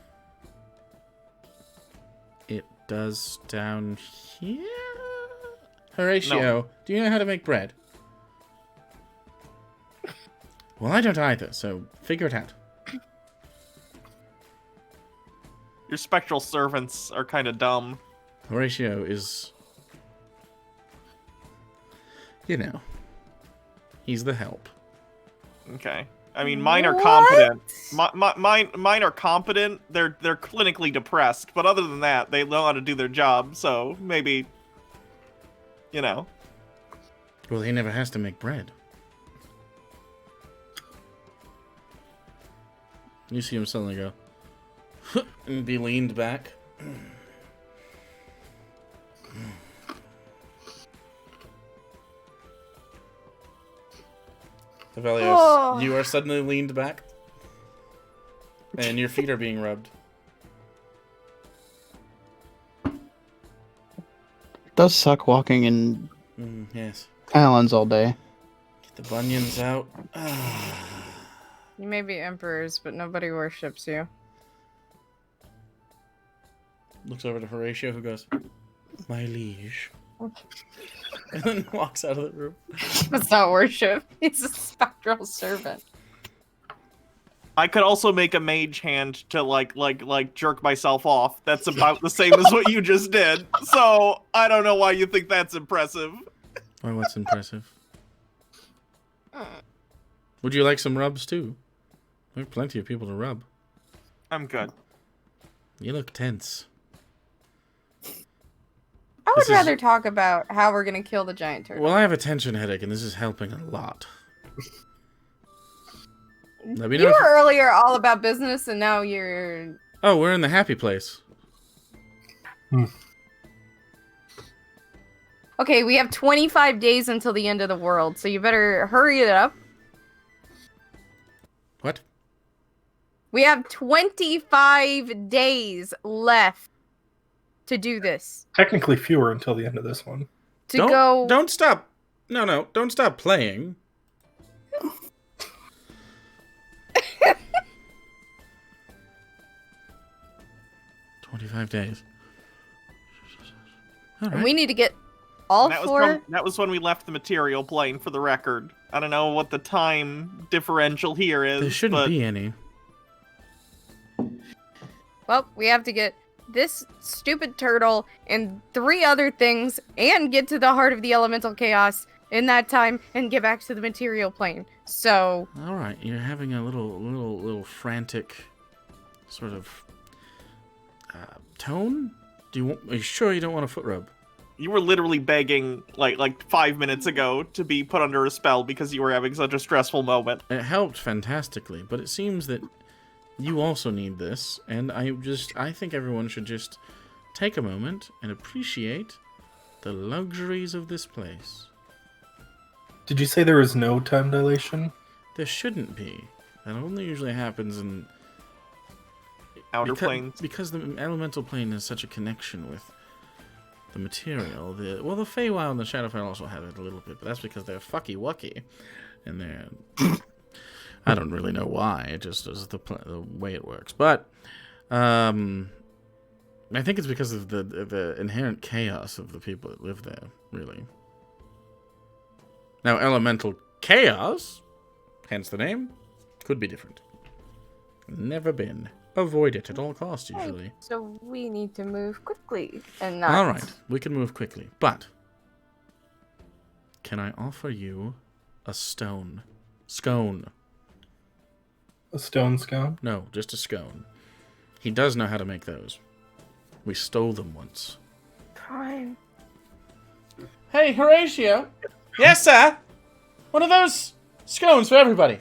Speaker 1: It does down here. Horatio, do you know how to make bread? Well, I don't either, so figure it out.
Speaker 4: Your spectral servants are kind of dumb.
Speaker 1: Horatio is... You know. He's the help.
Speaker 4: Okay. I mean, mine are
Speaker 2: What?
Speaker 4: competent. Mine are competent. They're clinically depressed, but other than that, they know how to do their job. So maybe, you know.
Speaker 1: Well, he never has to make bread. You see him suddenly go... and be leaned back. Avelios,
Speaker 2: Oh.
Speaker 1: you are suddenly leaned back. And your feet are being rubbed.
Speaker 3: It does suck walking in
Speaker 1: Yes.
Speaker 3: islands all day.
Speaker 1: Get the bunions out.
Speaker 2: You may be emperors, but nobody worships you.
Speaker 1: Looks over to Horatio, who goes, "My liege." And then walks out of the room.
Speaker 2: That's not worship. He's a spectral servant.
Speaker 4: I could also make a mage hand to like jerk myself off. That's about the same as what you just did. So I don't know why you think that's impressive.
Speaker 1: Why, what's impressive? Would you like some rubs, too? There are plenty of people to rub.
Speaker 4: I'm good.
Speaker 1: You look tense.
Speaker 2: I
Speaker 1: This
Speaker 2: would
Speaker 1: is-
Speaker 2: rather talk about how we're gonna kill the giant turtle.
Speaker 1: Well, I have a tension headache, and this is helping a lot. Let me know
Speaker 2: You
Speaker 1: if-
Speaker 2: were earlier all about business, and now you're...
Speaker 1: Oh, we're in the happy place.
Speaker 2: Okay, we have 25 days until the end of the world, so you better hurry it up.
Speaker 1: What?
Speaker 2: We have 25 days left to do this.
Speaker 5: Technically fewer until the end of this one.
Speaker 1: Don't stop. No, don't stop playing. 25 days. All
Speaker 2: And
Speaker 1: right.
Speaker 2: we need to get all
Speaker 4: That was,
Speaker 2: four...
Speaker 4: that was when we left the material plane, for the record. I don't know what the time differential here is.
Speaker 1: There shouldn't
Speaker 4: but
Speaker 1: be any.
Speaker 2: Well, we have to get this stupid turtle and 3 other things and get to the heart of the elemental chaos in that time and get back to the material plane. So,
Speaker 1: All right, you're having a little frantic sort of tone. Are you sure you don't want a foot rub?
Speaker 4: you were literally begging, like 5 minutes ago, to be put under a spell because you were having such a stressful moment.
Speaker 1: It helped fantastically, but it seems that you also need this, and I think everyone should just take a moment and appreciate the luxuries of this place.
Speaker 5: Did you say there was no time dilation?
Speaker 1: There shouldn't be. That only usually happens in
Speaker 4: Outer planes.
Speaker 1: because the elemental plane has such a connection with the material. The Feywild and the Shadowfell also have it a little bit, but that's because they're fucky wucky, and they're I don't really know why. It just is the way it works. But I think it's because of the inherent chaos of the people that live there. Really. Now, elemental chaos, hence the name, could be different. Never been. Avoid it at all costs, usually.
Speaker 2: so we need to move quickly and not...
Speaker 1: All right, we can move quickly, but can I offer you a scone?
Speaker 5: A stone scone?
Speaker 1: No, just a scone. He does know how to make those. We stole them once.
Speaker 2: Fine.
Speaker 1: Hey, Horatio. Yes, sir. One of those scones for everybody.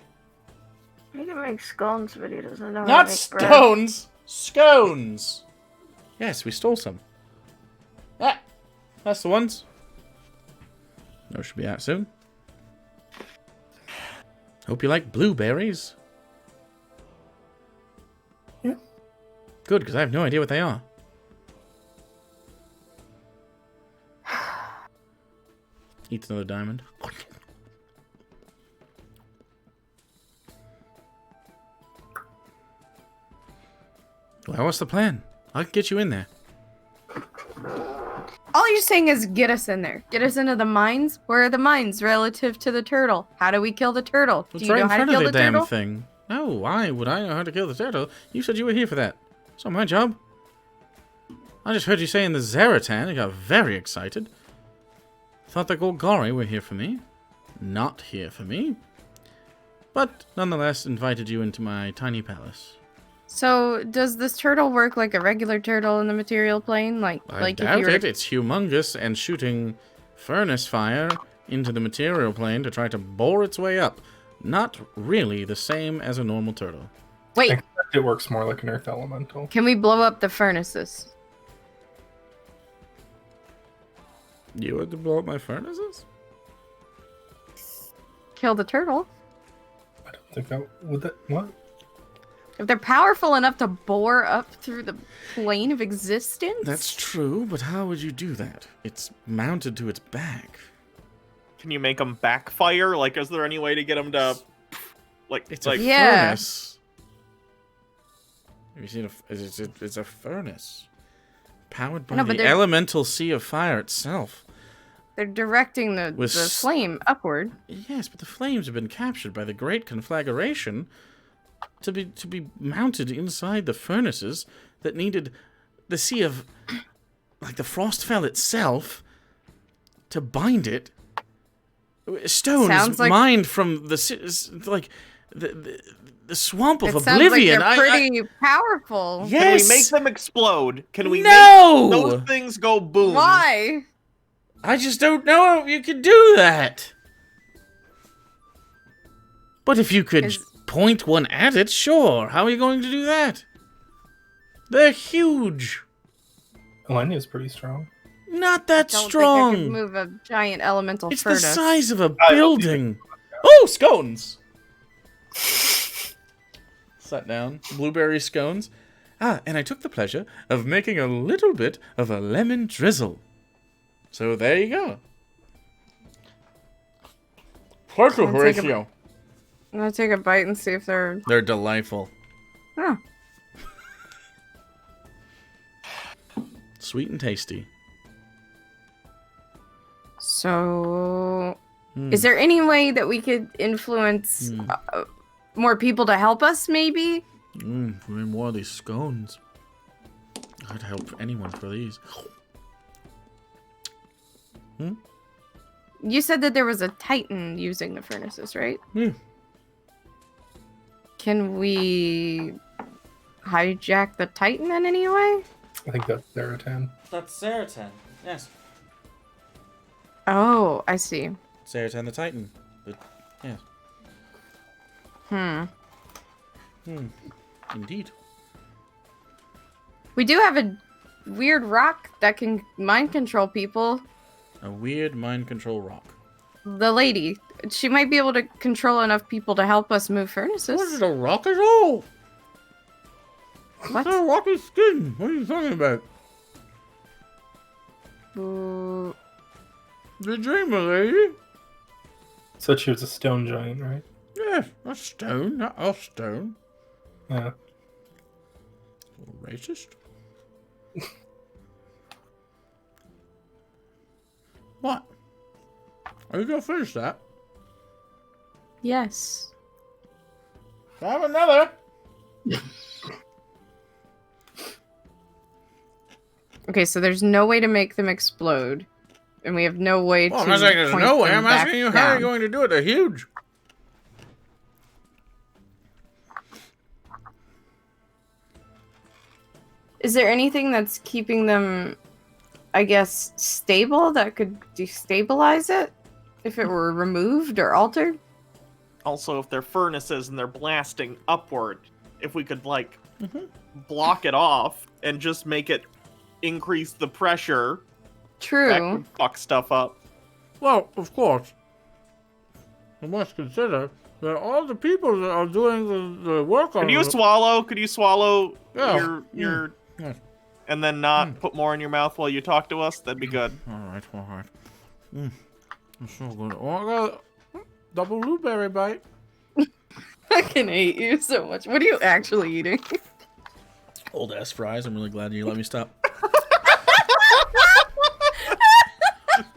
Speaker 2: He can make scones, but he doesn't know
Speaker 1: Not stones. Scones. Yes, we stole some. Ah, that's the ones. Those should be out soon. Hope you like blueberries.
Speaker 5: Yeah.
Speaker 1: Good, because I have no idea what they are. Eats another diamond. Well, what's the plan? I'll get you in there.
Speaker 2: All you're saying is get us in there. Get us into the mines. Where are the mines relative to the turtle? How do we kill the turtle?
Speaker 1: It's
Speaker 2: Do you
Speaker 1: right
Speaker 2: know
Speaker 1: in
Speaker 2: how to
Speaker 1: front
Speaker 2: kill
Speaker 1: of
Speaker 2: the
Speaker 1: the damn
Speaker 2: turtle?
Speaker 1: thing. No, why would I know how to kill the turtle? You said you were here for that. It's not my job. I just heard you saying the Zaratan and got very excited. Thought the Golgari were here for me. Not here for me. But nonetheless invited you into my tiny palace.
Speaker 2: So, does this turtle work like a regular turtle in the material plane?
Speaker 1: I
Speaker 2: like if
Speaker 1: doubt
Speaker 2: you were
Speaker 1: it.
Speaker 2: to...
Speaker 1: It's humongous and shooting furnace fire into the material plane to try to bore its way up. Not really the same as a normal turtle.
Speaker 2: Wait,
Speaker 5: Except it works more like an earth elemental.
Speaker 2: can we blow up the furnaces?
Speaker 1: You want to blow up my furnaces?
Speaker 2: Kill the turtle?
Speaker 5: I don't think that would that what?
Speaker 2: If they're powerful enough to bore up through the plane of existence?
Speaker 1: That's true, but how would you do that? It's mounted to its back.
Speaker 4: Can you make them backfire? Like, is there any way to get them to, like,
Speaker 1: It's
Speaker 4: like
Speaker 1: a
Speaker 2: Yeah.
Speaker 1: furnace. Have you seen it's a furnace. Powered by
Speaker 2: No, but
Speaker 1: the
Speaker 2: they're-
Speaker 1: elemental sea of fire itself.
Speaker 2: They're directing the
Speaker 1: With
Speaker 2: flame upward.
Speaker 1: Yes, but the flames have been captured by the great conflagration to be mounted inside the furnaces that needed the sea of, like, the Frostfell itself to bind it. Stones
Speaker 2: Sounds like-
Speaker 1: mined from like the swamp of
Speaker 2: It sounds
Speaker 1: oblivion.
Speaker 2: like they're pretty powerful.
Speaker 1: Yes.
Speaker 4: Can we make them explode? Can we
Speaker 1: No!
Speaker 4: make those things go boom?
Speaker 2: Why?
Speaker 1: I just don't know if you could do that. But if you could
Speaker 2: Is-
Speaker 1: point one at it, sure. How are you going to do that? They're huge.
Speaker 5: Elenia's pretty strong.
Speaker 1: Not that
Speaker 2: Don't
Speaker 1: strong.
Speaker 2: think I could move a giant elemental
Speaker 1: It's
Speaker 2: furnace.
Speaker 1: the size of a
Speaker 5: don't
Speaker 1: building. Oh, scones. Sat down. Blueberry scones. Ah, and I took the pleasure of making a little bit of a lemon drizzle. So there you go. Pleasure
Speaker 2: I'll take a-
Speaker 1: ratio.
Speaker 2: I'm gonna take a bite and see if they're...
Speaker 1: They're delightful.
Speaker 2: Oh.
Speaker 1: Sweet and tasty.
Speaker 2: So...
Speaker 1: Mm.
Speaker 2: Is there any way that we could influence more people to help us, maybe?
Speaker 1: For more of these scones. I'd help anyone for these.
Speaker 2: You said that there was a titan using the furnaces, right?
Speaker 1: Yeah.
Speaker 2: Can we hijack the titan in any way?
Speaker 5: I think that's Zaratan.
Speaker 1: That's Zaratan. Yes.
Speaker 2: Oh, I see.
Speaker 1: Zaratan the Titan. Yes. Indeed.
Speaker 2: We do have a weird rock that can mind control people.
Speaker 1: A weird mind control rock.
Speaker 2: The lady. She might be able to control enough people to help us move furnaces.
Speaker 1: What is a rock at all?
Speaker 2: What?
Speaker 1: It's a rocky skin. What are you talking about?
Speaker 2: Ooh,
Speaker 1: The dreamer lady?
Speaker 5: Said she was a stone giant, right?
Speaker 1: Yes, a stone, not a stone.
Speaker 5: Yeah.
Speaker 1: Racist? What? Are you gonna finish that?
Speaker 2: yes.
Speaker 1: Have another.
Speaker 2: Okay, so there's no way to make them explode. And we have no way
Speaker 1: Well,
Speaker 2: to
Speaker 1: I'm not saying there's
Speaker 2: point
Speaker 1: no way.
Speaker 2: them
Speaker 1: I'm asking you
Speaker 2: back
Speaker 1: how are you
Speaker 2: down.
Speaker 1: going to do it. They're huge.
Speaker 2: Is there anything that's keeping them, I guess, stable that could destabilize it? If it were removed or altered?
Speaker 4: Also, if they're furnaces and they're blasting upward, if we could, like, block it off and just make it increase the pressure, that
Speaker 2: True.
Speaker 4: could fuck stuff up.
Speaker 1: Well, of course. You must consider that all the people that are doing the work on
Speaker 4: Could you swallow? Could you swallow
Speaker 1: Yeah.
Speaker 4: your
Speaker 1: Yes.
Speaker 4: and then not put more in your mouth while you talk to us? That'd be good.
Speaker 1: All right. It's so good. Oh, I got a double blueberry bite.
Speaker 2: I can hate you so much. What are you actually eating?
Speaker 1: Old ass fries. I'm really glad you let me stop.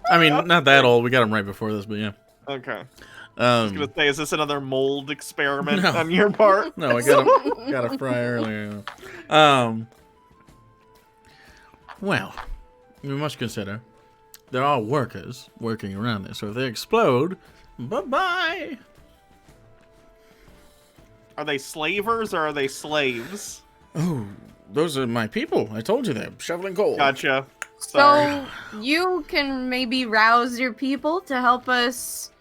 Speaker 1: I mean, not that old. We got them right before this, but yeah.
Speaker 4: Okay. I was gonna say, is this another mold experiment on your part?
Speaker 1: No, I got a fry earlier. Well, we must consider there are workers working around this, so if they explode, bye-bye.
Speaker 4: Are they slavers or are they slaves?
Speaker 1: Oh, those are my people. I told you they're shoveling coal.
Speaker 4: Gotcha. Sorry.
Speaker 2: So you can maybe rouse your people to help us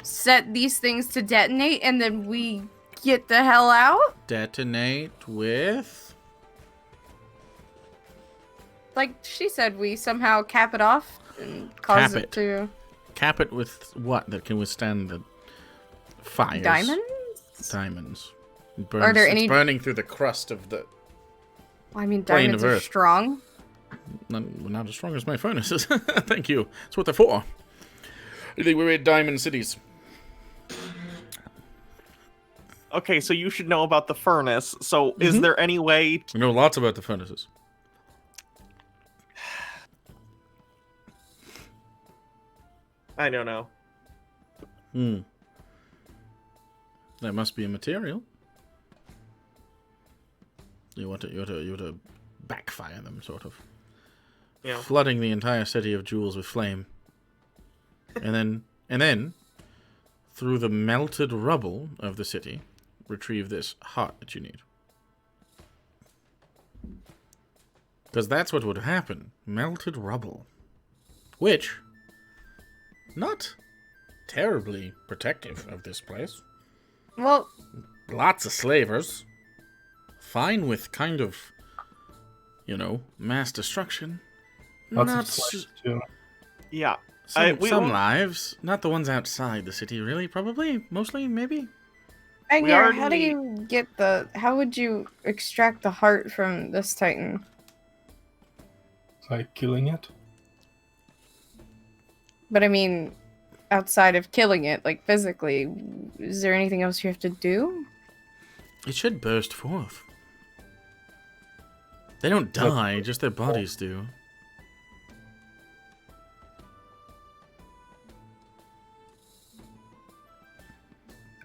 Speaker 2: set these things to detonate, and then we get the hell out?
Speaker 1: Detonate with...
Speaker 2: Like she said, we somehow cap it off and cause
Speaker 1: Cap
Speaker 2: it to...
Speaker 1: Cap it with what that can withstand the fires?
Speaker 2: Diamonds?
Speaker 1: Diamonds. It
Speaker 2: Are there
Speaker 1: it's
Speaker 2: any-
Speaker 1: burning through the crust of the...
Speaker 2: Well, I mean,
Speaker 1: Plane
Speaker 2: diamonds
Speaker 1: of
Speaker 2: are
Speaker 1: Earth.
Speaker 2: strong.
Speaker 1: Not as strong as my furnaces. Thank you. That's what they're for. You think we made diamond cities?
Speaker 4: Okay, so you should know about the furnace. So is there any way...
Speaker 1: I know lots about the furnaces.
Speaker 4: I don't know.
Speaker 1: That must be a material. You want to backfire them, sort of.
Speaker 4: Yeah.
Speaker 1: Flooding the entire city of jewels with flame. And then, through the melted rubble of the city, retrieve this heart that you need. Because that's what would happen. Melted rubble. Which, not terribly protective of this place.
Speaker 2: Well,
Speaker 1: Lots of slavers. Fine with kind of, mass destruction.
Speaker 5: Lots
Speaker 1: Not
Speaker 5: of slaves too.
Speaker 4: Yeah.
Speaker 1: Some
Speaker 4: we won't-
Speaker 1: lives. Not the ones outside the city, really. Probably. Mostly, maybe.
Speaker 2: Anger, how do
Speaker 4: already-
Speaker 2: you get how would you extract the heart from this titan?
Speaker 5: By killing it.
Speaker 2: But I mean, outside of killing it, like physically, is there anything else you have to do?
Speaker 1: It should burst forth. They don't die, just their bodies do.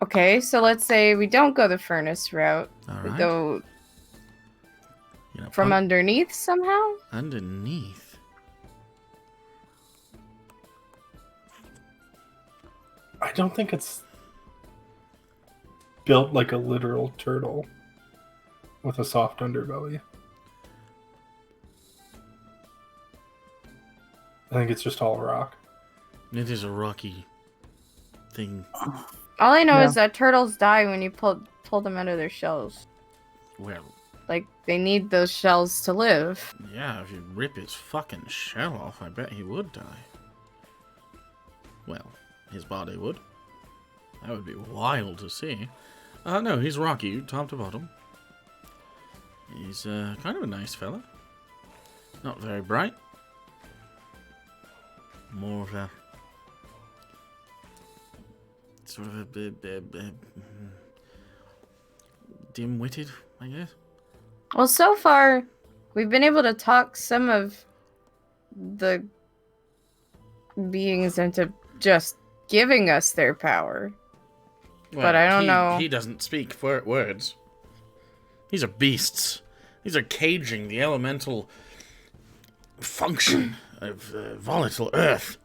Speaker 2: Okay, so let's say we don't go the furnace route. We
Speaker 1: Alright.
Speaker 2: go from
Speaker 1: put
Speaker 2: underneath somehow?
Speaker 1: underneath.
Speaker 5: I don't think it's built like a literal turtle with a soft underbelly. I think it's just all rock.
Speaker 1: It is a rocky thing.
Speaker 2: All I know
Speaker 5: Yeah.
Speaker 2: is that turtles die when you pull them out of their shells.
Speaker 1: Well,
Speaker 2: Like, they need those shells to live.
Speaker 1: yeah, if you rip his fucking shell off, I bet he would die. Well, his body would. That would be wild to see. No, he's rocky, top to bottom. He's kind of a nice fella. Not very bright. More of a sort of a dim-witted, I guess.
Speaker 2: Well, so far, we've been able to talk some of the beings into just giving us their power. But I don't know.
Speaker 1: He doesn't speak words. These are beasts. These are caging the elemental function of volatile earth.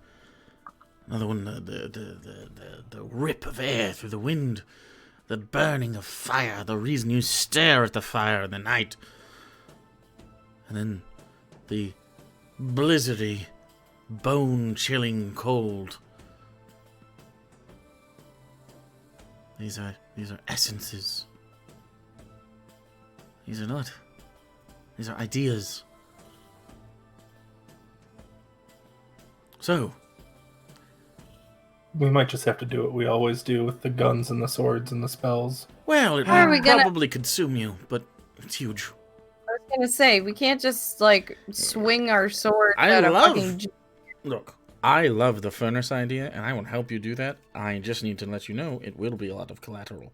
Speaker 1: Another one, the rip of air through the wind. The burning of fire, the reason you stare at the fire in the night. And then the blizzardy, bone-chilling cold. These are essences. These are not. These are ideas. So,
Speaker 5: We might just have to do what we always do with the guns and the swords and the spells.
Speaker 1: well, it
Speaker 2: How are we
Speaker 1: will
Speaker 2: gonna-
Speaker 1: probably consume you, but it's huge.
Speaker 2: I was gonna say, we can't just, like, swing our sword
Speaker 1: I
Speaker 2: at a
Speaker 1: love-
Speaker 2: fucking...
Speaker 1: Look, I love the furnace idea, and I will help you do that. I just need to let you know it will be a lot of collateral.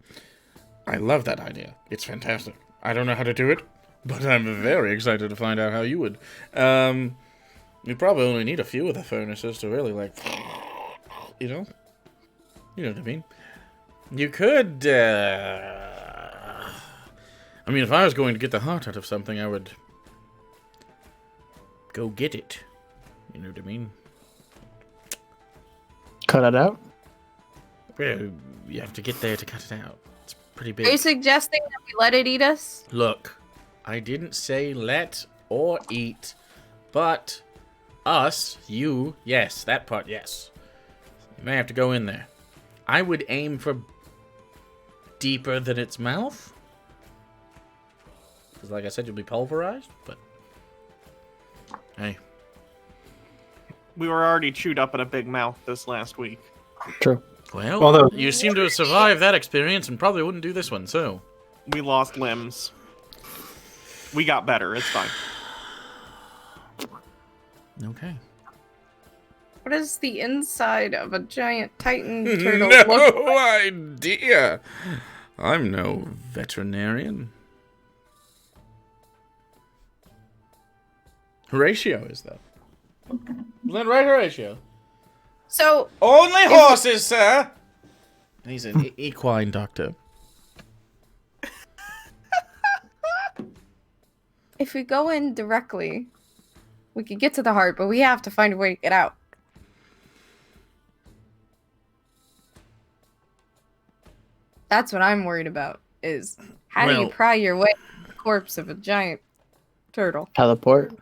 Speaker 1: I love that idea. It's fantastic. I don't know how to do it. But I'm very excited to find out how you would. You probably only need a few of the furnaces to really, like, you know? You know what I mean? You could, I mean, if I was going to get the heart out of something, I would go get it. You know what I mean?
Speaker 3: Cut it out.
Speaker 1: Well, you have to get there to cut it out. It's pretty
Speaker 2: Are you
Speaker 1: big.
Speaker 2: suggesting that we let it eat us?
Speaker 1: Look, I didn't say let or eat, but us, you, yes, that part, yes. You may have to go in there. I would aim for deeper than its mouth. Because like I said, you'll be pulverized, but hey.
Speaker 4: We were already chewed up in a big mouth this last week.
Speaker 3: True.
Speaker 1: Well,
Speaker 5: Although-
Speaker 1: you seem to have survived that experience and probably wouldn't do this one, so.
Speaker 4: We lost limbs. We got better. It's fine.
Speaker 1: Okay.
Speaker 2: What does the inside of a giant Titan turtle
Speaker 1: No
Speaker 2: look like?
Speaker 1: idea. I'm no veterinarian. Horatio is, though. Is that right, Horatio?
Speaker 2: So,
Speaker 1: Only horses, sir! He's an equine doctor.
Speaker 2: if we go in directly, we could get to the heart, but we have to find a way to get out. That's what I'm worried about, is how do you
Speaker 1: Well-
Speaker 2: pry your way to the corpse of a giant turtle?
Speaker 3: Teleport.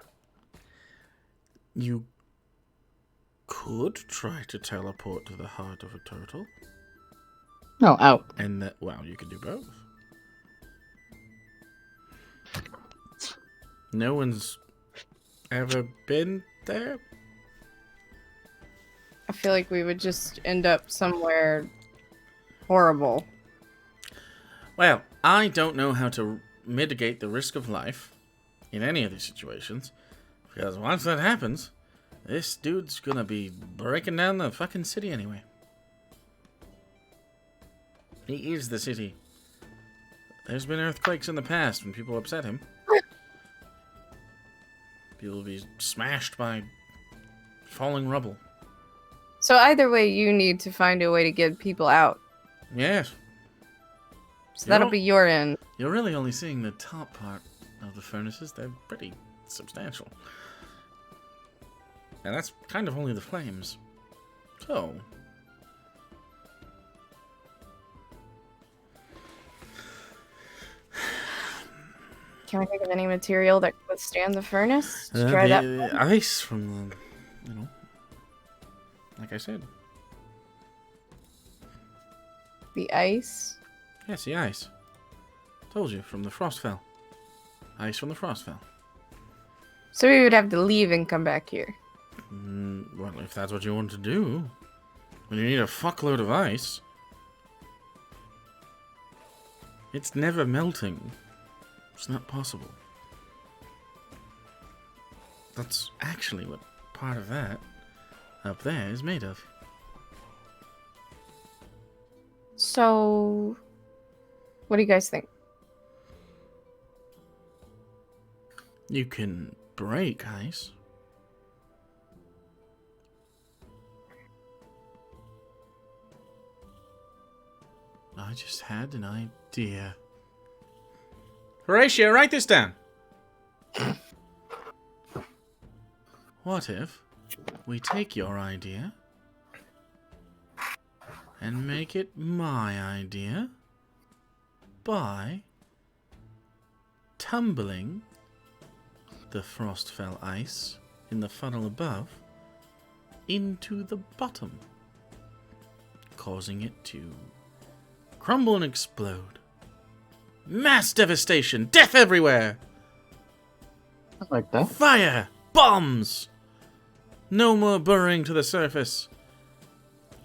Speaker 1: You could try to teleport to the heart of a turtle.
Speaker 3: No, out.
Speaker 1: And that, well, you could do both. No one's ever been there?
Speaker 2: I feel like we would just end up somewhere horrible.
Speaker 1: Well, I don't know how to mitigate the risk of life in any of these situations. Because once that happens, this dude's gonna be breaking down the fucking city anyway. He is the city. There's been earthquakes in the past when people upset him. People will be smashed by falling rubble.
Speaker 2: So either way, you need to find a way to get people out.
Speaker 1: Yes.
Speaker 2: So that'll
Speaker 1: You're-
Speaker 2: be your end.
Speaker 1: You're really only seeing the top part of the furnaces. They're pretty substantial. And that's kind of only the flames. So...
Speaker 2: Can I think of any material that could withstand the furnace? To try that.
Speaker 1: the ice from the... You know... Like I said.
Speaker 2: The ice.
Speaker 1: Yes, the ice. Told you, from the Frostfell. Ice from the Frostfell.
Speaker 2: So we would have to leave and come back here.
Speaker 1: Well, if that's what you want to do. When you need a fuckload of ice. It's never melting. It's not possible. That's actually what part of that up there is made of.
Speaker 2: So, what do you guys think?
Speaker 1: You can break ice. I just had an idea. Horatio, write this down. What if we take your idea and make it my idea by tumbling the Frostfell ice in the funnel above into the bottom, causing it to crumble and explode. Mass devastation, death everywhere,
Speaker 3: Like that.
Speaker 1: fire, bombs. No more burrowing to the surface.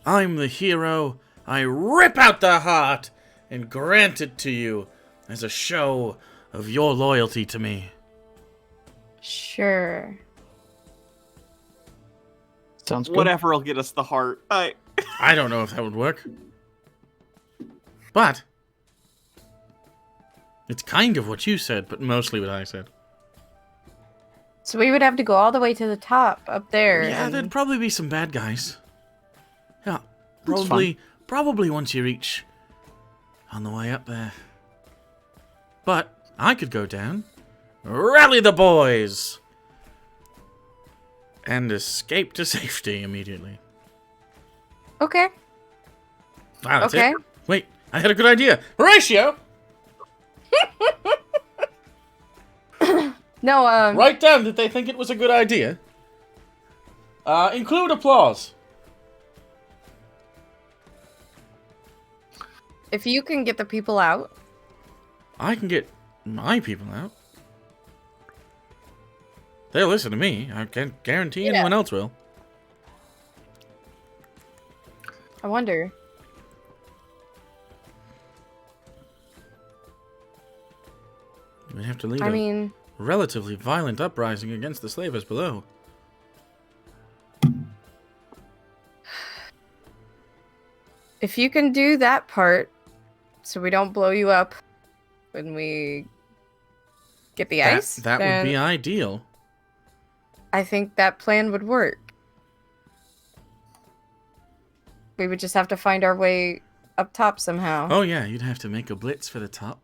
Speaker 1: I'm the hero. I rip out the heart and grant it to you as a show of your loyalty to me.
Speaker 2: Sure.
Speaker 3: Sounds good.
Speaker 4: Whatever will get us the heart.
Speaker 1: I don't know if that would work. But It's kind of what you said, but mostly what I said.
Speaker 2: So we would have to go all the way to the top up there.
Speaker 1: Yeah,
Speaker 2: and...
Speaker 1: there'd probably be some bad guys. Yeah,
Speaker 3: That's
Speaker 1: probably once you reach on the way up there. But I could go down, rally the boys, and escape to safety immediately.
Speaker 2: Okay.
Speaker 1: Wow, that's
Speaker 2: Okay.
Speaker 1: it. Wait, I had a good idea. Horatio,
Speaker 2: No,
Speaker 1: write down that they think it was a good idea. Include applause.
Speaker 2: if you can get the people out,
Speaker 1: I can get my people out. They'll listen to me. I can't guarantee
Speaker 2: Yeah.
Speaker 1: anyone else will.
Speaker 2: I wonder.
Speaker 1: We'd have to lead
Speaker 2: I
Speaker 1: a
Speaker 2: mean,
Speaker 1: relatively violent uprising against the slavers below.
Speaker 2: if you can do that part, so we don't blow you up when we get the ice,
Speaker 1: That would
Speaker 2: then
Speaker 1: be ideal.
Speaker 2: I think that plan would work. We would just have to find our way up top somehow.
Speaker 1: Oh yeah, you'd have to make a blitz for the top.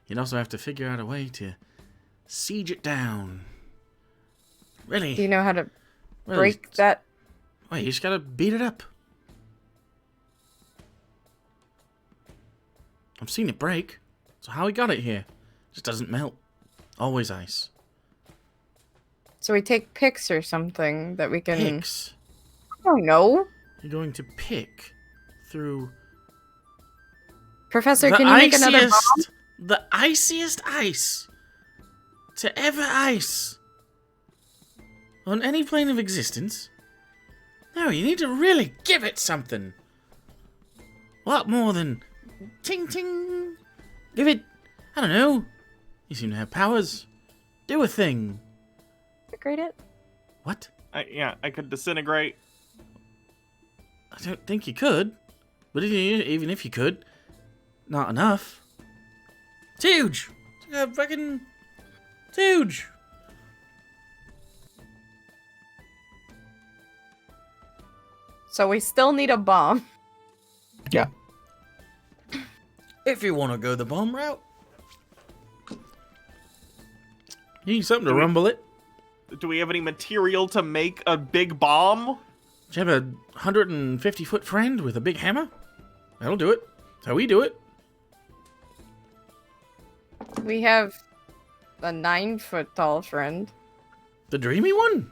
Speaker 1: You'd also have to figure out a way to siege it down. Really?
Speaker 2: Do you know how to
Speaker 1: really,
Speaker 2: break that?
Speaker 1: Wait, you just gotta beat it up. I've seen it break. So how we got it here? Just doesn't melt. Always ice.
Speaker 2: So we take picks or something that we can.
Speaker 1: Picks.
Speaker 2: I don't know.
Speaker 1: You're going to pick through
Speaker 2: Professor,
Speaker 1: the
Speaker 2: can you make another bomb?
Speaker 1: the iciest ice to ever ice on any plane of existence. No, you need to really give it something. A lot more than ting ting. Give it, I don't know. You seem to have powers. Do a thing.
Speaker 2: Integrate it?
Speaker 1: What?
Speaker 4: I could disintegrate.
Speaker 1: I don't think you could. But even if you could, not enough. It's huge. It's huge.
Speaker 2: So we still need a bomb.
Speaker 3: Yeah.
Speaker 1: If you want to go the bomb route. You need something to
Speaker 4: Do we-
Speaker 1: rumble it.
Speaker 4: Do we have any material to make a big bomb?
Speaker 1: Do you have a 150-foot friend with a big hammer? That'll do it. That's how we do it.
Speaker 2: We have a 9-foot tall friend.
Speaker 1: The dreamy one?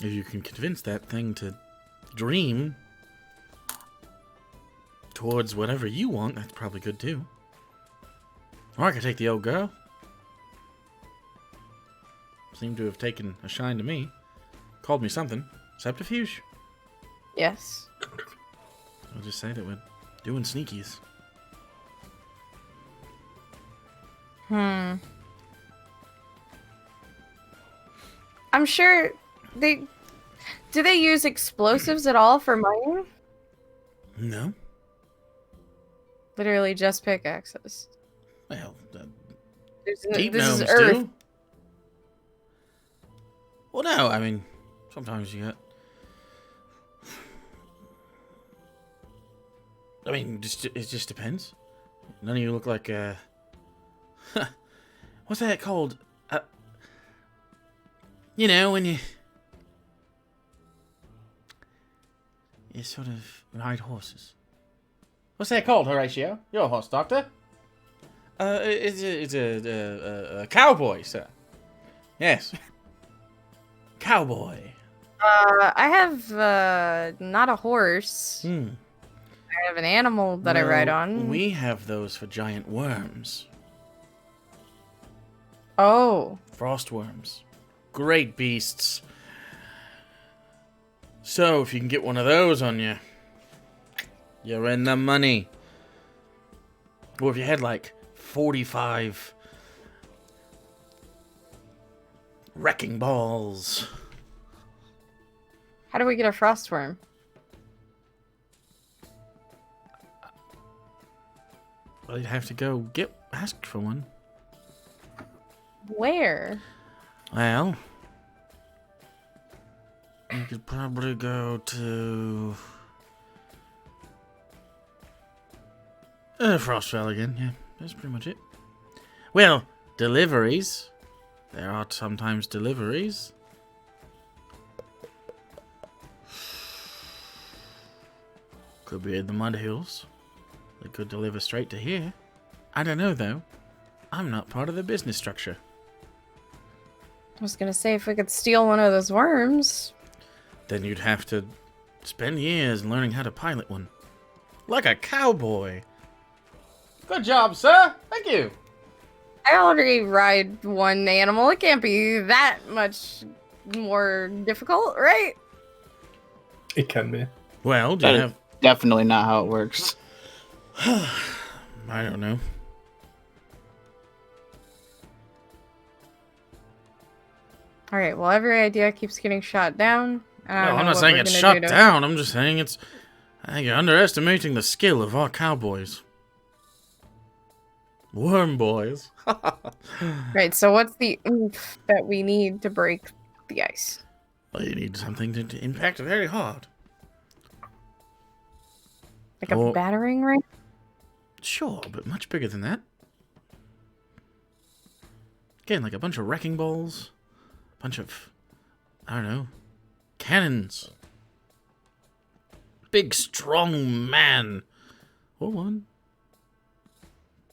Speaker 1: If you can convince that thing to dream towards whatever you want, that's probably good too. Or I could take the old girl. Seemed to have taken a shine to me. Called me something. Subterfuge?
Speaker 2: Yes.
Speaker 1: I'll just say that we're doing sneakies.
Speaker 2: I'm sure they... Do they use explosives at all for mining?
Speaker 1: No?
Speaker 2: Literally just pickaxes.
Speaker 1: Well,
Speaker 2: This
Speaker 1: deep gnomes
Speaker 2: is Earth.
Speaker 1: do. Well, no, I mean, sometimes you get... I mean, it just depends. None of you look like, what's that called? You know, when you sort of ride horses. What's that called, Horatio? You're a horse doctor. It's a cowboy, sir. Yes. Cowboy.
Speaker 2: I have not a horse.
Speaker 1: Hmm.
Speaker 2: I have an animal that I ride
Speaker 1: Well,
Speaker 2: on.
Speaker 1: We have those for giant worms.
Speaker 2: Oh.
Speaker 1: Frost worms. Great beasts. So, if you can get one of those on you, you're in the money. Or if you had like 45 wrecking balls.
Speaker 2: How do we get a frostworm?
Speaker 1: Well, you'd have to go ask for one.
Speaker 2: Where?
Speaker 1: Well, you could probably go to Frostvale again. Yeah, that's pretty much it. Well, deliveries. There are sometimes deliveries. Could be in the Mud Hills. They could deliver straight to here. I don't know, though. I'm not part of the business structure.
Speaker 2: I was gonna say, if we could steal one of those worms.
Speaker 1: Then you'd have to spend years learning how to pilot one. Like a cowboy. Good job, sir. Thank you.
Speaker 2: I already ride one animal. It can't be that much more difficult, right?
Speaker 5: It can be.
Speaker 1: Well, do
Speaker 3: That
Speaker 1: you
Speaker 3: is
Speaker 1: have...
Speaker 3: definitely not how it works.
Speaker 1: I don't know.
Speaker 2: All right. Well, every idea keeps getting shot down. I don't
Speaker 1: No,
Speaker 2: know
Speaker 1: I'm not
Speaker 2: what
Speaker 1: saying
Speaker 2: we're
Speaker 1: it's
Speaker 2: gonna
Speaker 1: shut
Speaker 2: do to-
Speaker 1: down. I'm just saying it's... I think you're underestimating the skill of our cowboys. Worm boys.
Speaker 2: Right. So, what's the oomph that we need to break the ice?
Speaker 1: Well, you need something to impact very hard.
Speaker 2: Like a
Speaker 1: Or-
Speaker 2: battering ram?
Speaker 1: Sure, but much bigger than that. Again, like a bunch of wrecking balls. A bunch of... I don't know. Cannons. Big, strong man. Or one.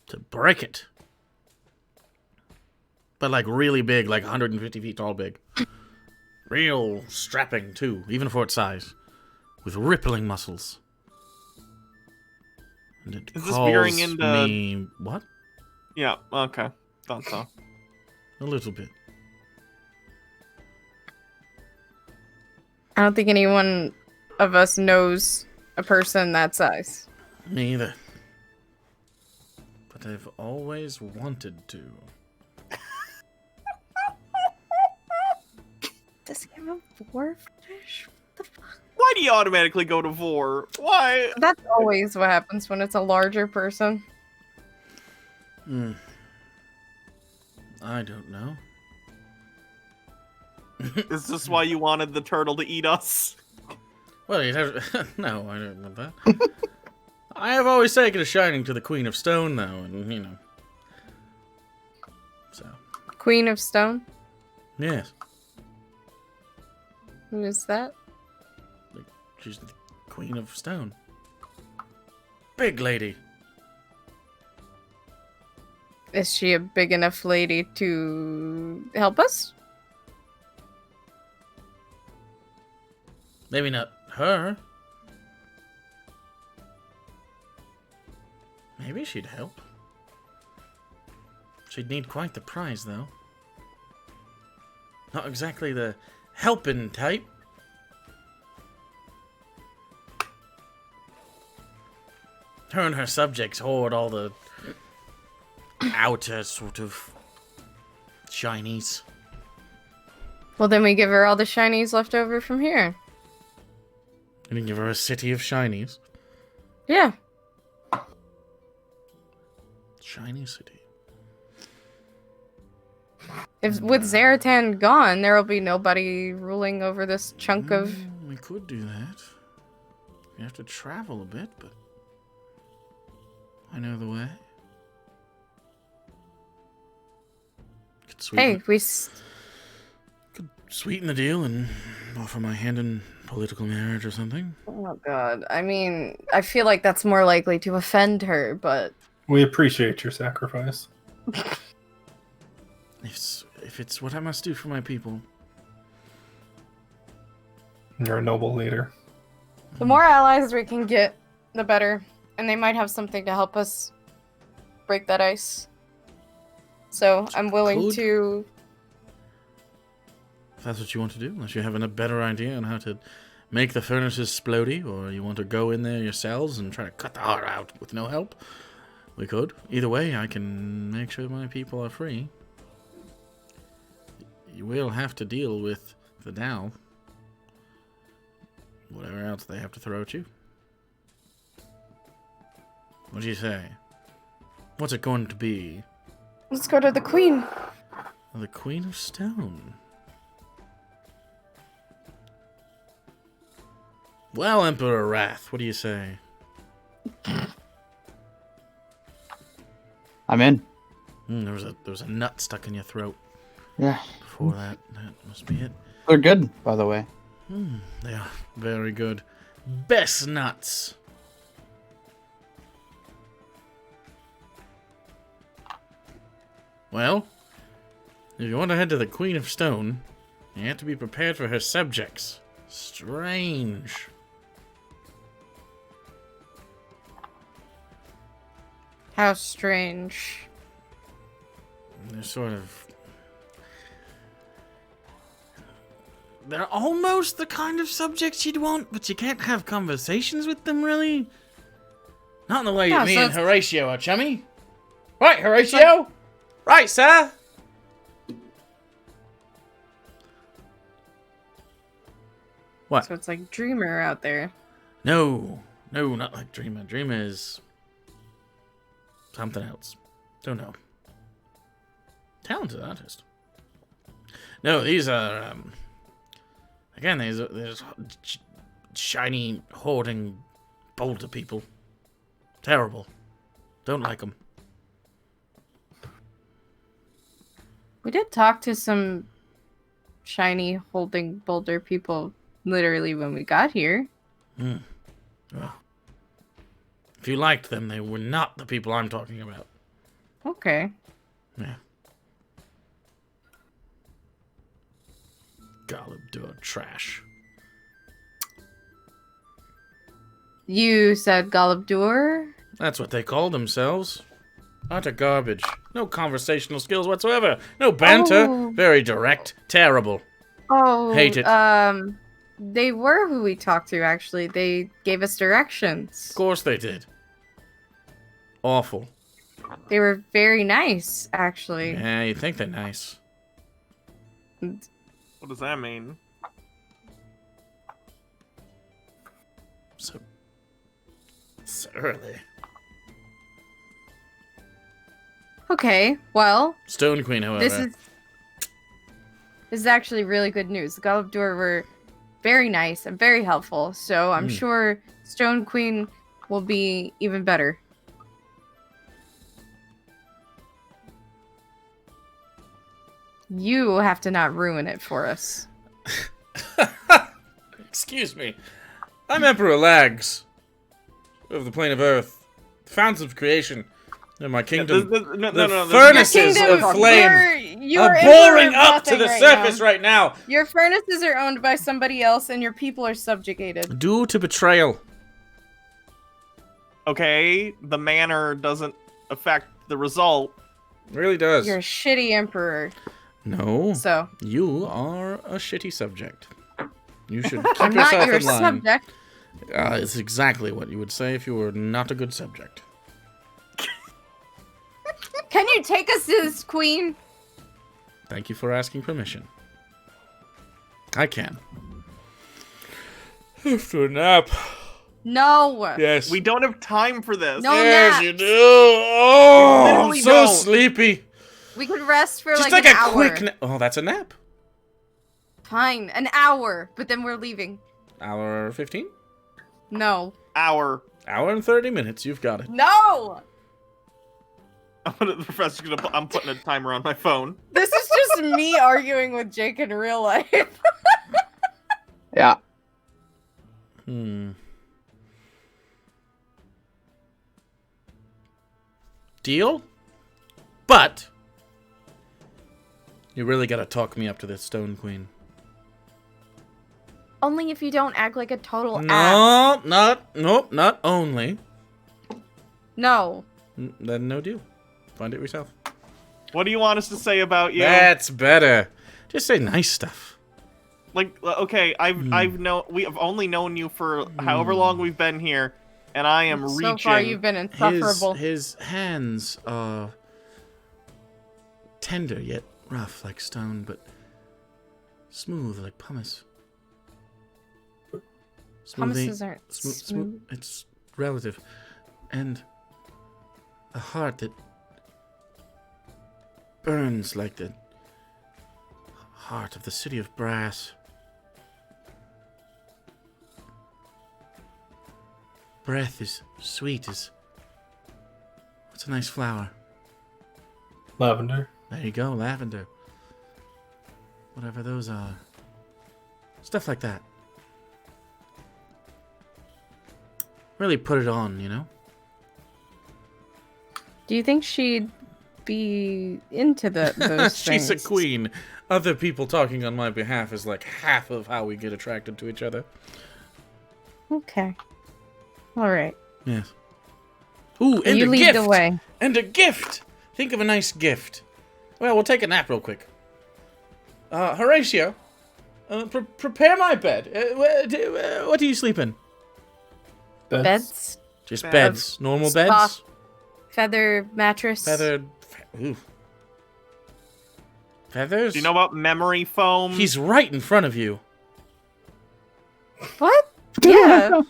Speaker 1: To break it. But like really big, like 150 feet tall big. Real strapping, too, even for its size. With rippling muscles. And it
Speaker 4: Is this veering
Speaker 1: calls
Speaker 4: into-
Speaker 1: me... What?
Speaker 4: Yeah, okay. Thought so.
Speaker 1: A little bit.
Speaker 2: I don't think anyone of us knows a person that size.
Speaker 1: Me either. But I've always wanted to.
Speaker 2: Does he have a dwarf fish? What the fuck?
Speaker 4: Why do you automatically go to Vor? Why?
Speaker 2: That's always what happens when it's a larger person.
Speaker 1: Hmm. I don't know.
Speaker 4: Is this why you wanted the turtle to eat us?
Speaker 1: Well, you'd have no, I don't want that. I have always taken a shining to the Queen of Stone, though, and, you know. So,
Speaker 2: Queen of Stone?
Speaker 1: yes.
Speaker 2: Who is that?
Speaker 1: She's the Queen of Stone. Big lady.
Speaker 2: Is she a big enough lady to help us?
Speaker 1: Maybe not her. Maybe she'd help. She'd need quite the prize, though. Not exactly the helping type. Her and her subjects hoard all the outer sort of shinies.
Speaker 2: Well, then we give her all the shinies left over from here.
Speaker 1: You can give her a city of shinies.
Speaker 2: Yeah.
Speaker 1: Shiny city.
Speaker 2: If with Zaratan gone, there will be nobody ruling over this chunk of.
Speaker 1: We could do that. You have to travel a bit, but I know the way. Could sweeten,
Speaker 2: Hey,
Speaker 1: could sweeten the deal and offer my hand in political marriage or something.
Speaker 2: Oh god. I mean, I feel like that's more likely to offend her, but
Speaker 5: We appreciate your sacrifice.
Speaker 1: If it's what I must do for my people.
Speaker 5: You're a noble leader.
Speaker 2: the more allies we can get, the better. And they might have something to help us break that ice. So I'm willing
Speaker 1: Could.
Speaker 2: to.
Speaker 1: If that's what you want to do, unless you have a better idea on how to make the furnaces splody, or you want to go in there yourselves and try to cut the heart out with no help, we could. Either way, I can make sure my people are free. You will have to deal with the Dow. Whatever else they have to throw at you. What do you say? What's it going to be?
Speaker 2: Let's go to the queen.
Speaker 1: The Queen of Stone. Well, Emperor Wrath, what do you say?
Speaker 3: I'm in.
Speaker 1: There was a nut stuck in your throat.
Speaker 3: Yeah.
Speaker 1: Before that must be it.
Speaker 3: They're good, by the way.
Speaker 1: They are very good. Best nuts. Well, if you want to head to the Queen of Stone, you have to be prepared for her subjects. Strange.
Speaker 2: How strange.
Speaker 1: They're sort of... They're almost the kind of subjects you'd want, but you can't have conversations with them, really. Not in the way
Speaker 2: Yeah,
Speaker 1: that me
Speaker 2: so
Speaker 1: and
Speaker 2: it's-
Speaker 1: Horatio are chummy. Right, Horatio? Right, sir? What?
Speaker 2: So it's like Dreamer out there.
Speaker 1: No, not like Dreamer. Dreamer is something else. Don't know. Talented artist. No, these are again these shiny, hoarding, boulder people. Terrible. Don't like them.
Speaker 2: We did talk to some shiny holding boulder people literally when we got here.
Speaker 1: Well, if you liked them, they were not the people I'm talking about.
Speaker 2: Okay.
Speaker 1: Yeah. Galabdur trash.
Speaker 2: You said Galabdur?
Speaker 1: That's what they call themselves. Utter garbage. No conversational skills whatsoever. No banter.
Speaker 2: Oh.
Speaker 1: Very direct. Terrible.
Speaker 2: Oh,
Speaker 1: Hate it.
Speaker 2: They were who we talked to, actually. They gave us directions.
Speaker 1: Of course they did. Awful.
Speaker 2: They were very nice, actually.
Speaker 1: Yeah, you think they're nice.
Speaker 4: What does that mean?
Speaker 1: So early.
Speaker 2: Okay, well,
Speaker 1: Stone Queen, however.
Speaker 2: this is actually really good news. The Galabdur were very nice and very helpful, so I'm sure Stone Queen will be even better. You have to not ruin it for us.
Speaker 1: Excuse me. I'm Emperor Lags of the plane of Earth, the fountains of creation. In my kingdom,
Speaker 4: No,
Speaker 1: furnaces
Speaker 2: Your kingdom-
Speaker 1: of flame
Speaker 2: you're
Speaker 1: are
Speaker 2: emperor
Speaker 1: boring
Speaker 2: of
Speaker 1: up to
Speaker 2: nothing
Speaker 1: the
Speaker 2: right
Speaker 1: surface
Speaker 2: now.
Speaker 1: right now.
Speaker 2: Your furnaces are owned by somebody else, and your people are subjugated.
Speaker 1: Due to betrayal.
Speaker 4: Okay, the manner doesn't affect the result.
Speaker 1: It really does.
Speaker 2: You're a shitty emperor.
Speaker 1: No.
Speaker 2: So
Speaker 1: You are a shitty subject. You should keep
Speaker 2: I'm
Speaker 1: yourself
Speaker 2: not your
Speaker 1: in line.
Speaker 2: subject.
Speaker 1: It's exactly what you would say if you were not a good subject.
Speaker 2: Can you take us to this queen?
Speaker 1: Thank you for asking permission. I can. After a nap.
Speaker 2: No.
Speaker 1: Yes.
Speaker 4: We don't have time for this.
Speaker 2: No.
Speaker 1: Yes,
Speaker 2: naps.
Speaker 1: you do. Oh, I'm
Speaker 4: literally
Speaker 1: so
Speaker 4: don't.
Speaker 1: sleepy.
Speaker 2: We could rest for
Speaker 1: Just
Speaker 2: like
Speaker 1: like
Speaker 2: an
Speaker 1: a
Speaker 2: hour.
Speaker 1: quick nap. Oh, that's a nap.
Speaker 2: Fine, an hour, but then we're leaving.
Speaker 1: Hour 15?
Speaker 2: No.
Speaker 4: Hour.
Speaker 1: Hour and 30 minutes. You've got it.
Speaker 2: No.
Speaker 4: The professor's gonna. I'm putting a timer on my phone.
Speaker 2: This is just me arguing with Jake in real life.
Speaker 3: Yeah.
Speaker 1: Deal? But you really gotta talk me up to this Stone Queen.
Speaker 2: Only if you don't act like a total ass.
Speaker 1: Not only.
Speaker 2: No.
Speaker 1: Then no deal. Find it yourself.
Speaker 4: What do you want us to say about you?
Speaker 1: That's better. Just say nice stuff.
Speaker 4: Like, okay, we have only known you for however long we've been here, and I am
Speaker 2: So
Speaker 4: reaching.
Speaker 2: far, you've been insufferable.
Speaker 1: His hands are tender yet rough like stone, but smooth like pumice.
Speaker 2: Pumices aren't smooth.
Speaker 1: It's relative. And a heart that burns like the heart of the city of brass. Breath is sweet as... What's a nice flower?
Speaker 5: Lavender.
Speaker 1: There you go, lavender. Whatever those are. Stuff like that. Really put it on, you know?
Speaker 2: Do you think she'd be into those
Speaker 1: She's a
Speaker 2: things?
Speaker 1: queen. Other people talking on my behalf is like half of how we get attracted to each other.
Speaker 2: Okay. All right.
Speaker 1: Yes. Ooh, and
Speaker 2: You
Speaker 1: a
Speaker 2: lead
Speaker 1: gift!
Speaker 2: the way.
Speaker 1: And a gift! Think of a nice gift. Well, we'll take a nap real quick. Horatio, prepare my bed. What do you sleep in?
Speaker 2: Beds,
Speaker 1: Just
Speaker 4: Bed.
Speaker 1: beds. Normal
Speaker 2: Spa.
Speaker 1: beds?
Speaker 2: feather mattress.
Speaker 1: Feathered... Ooh. Feathers?
Speaker 4: Do you know about memory foam?
Speaker 1: He's right in front of you.
Speaker 2: What? Yeah.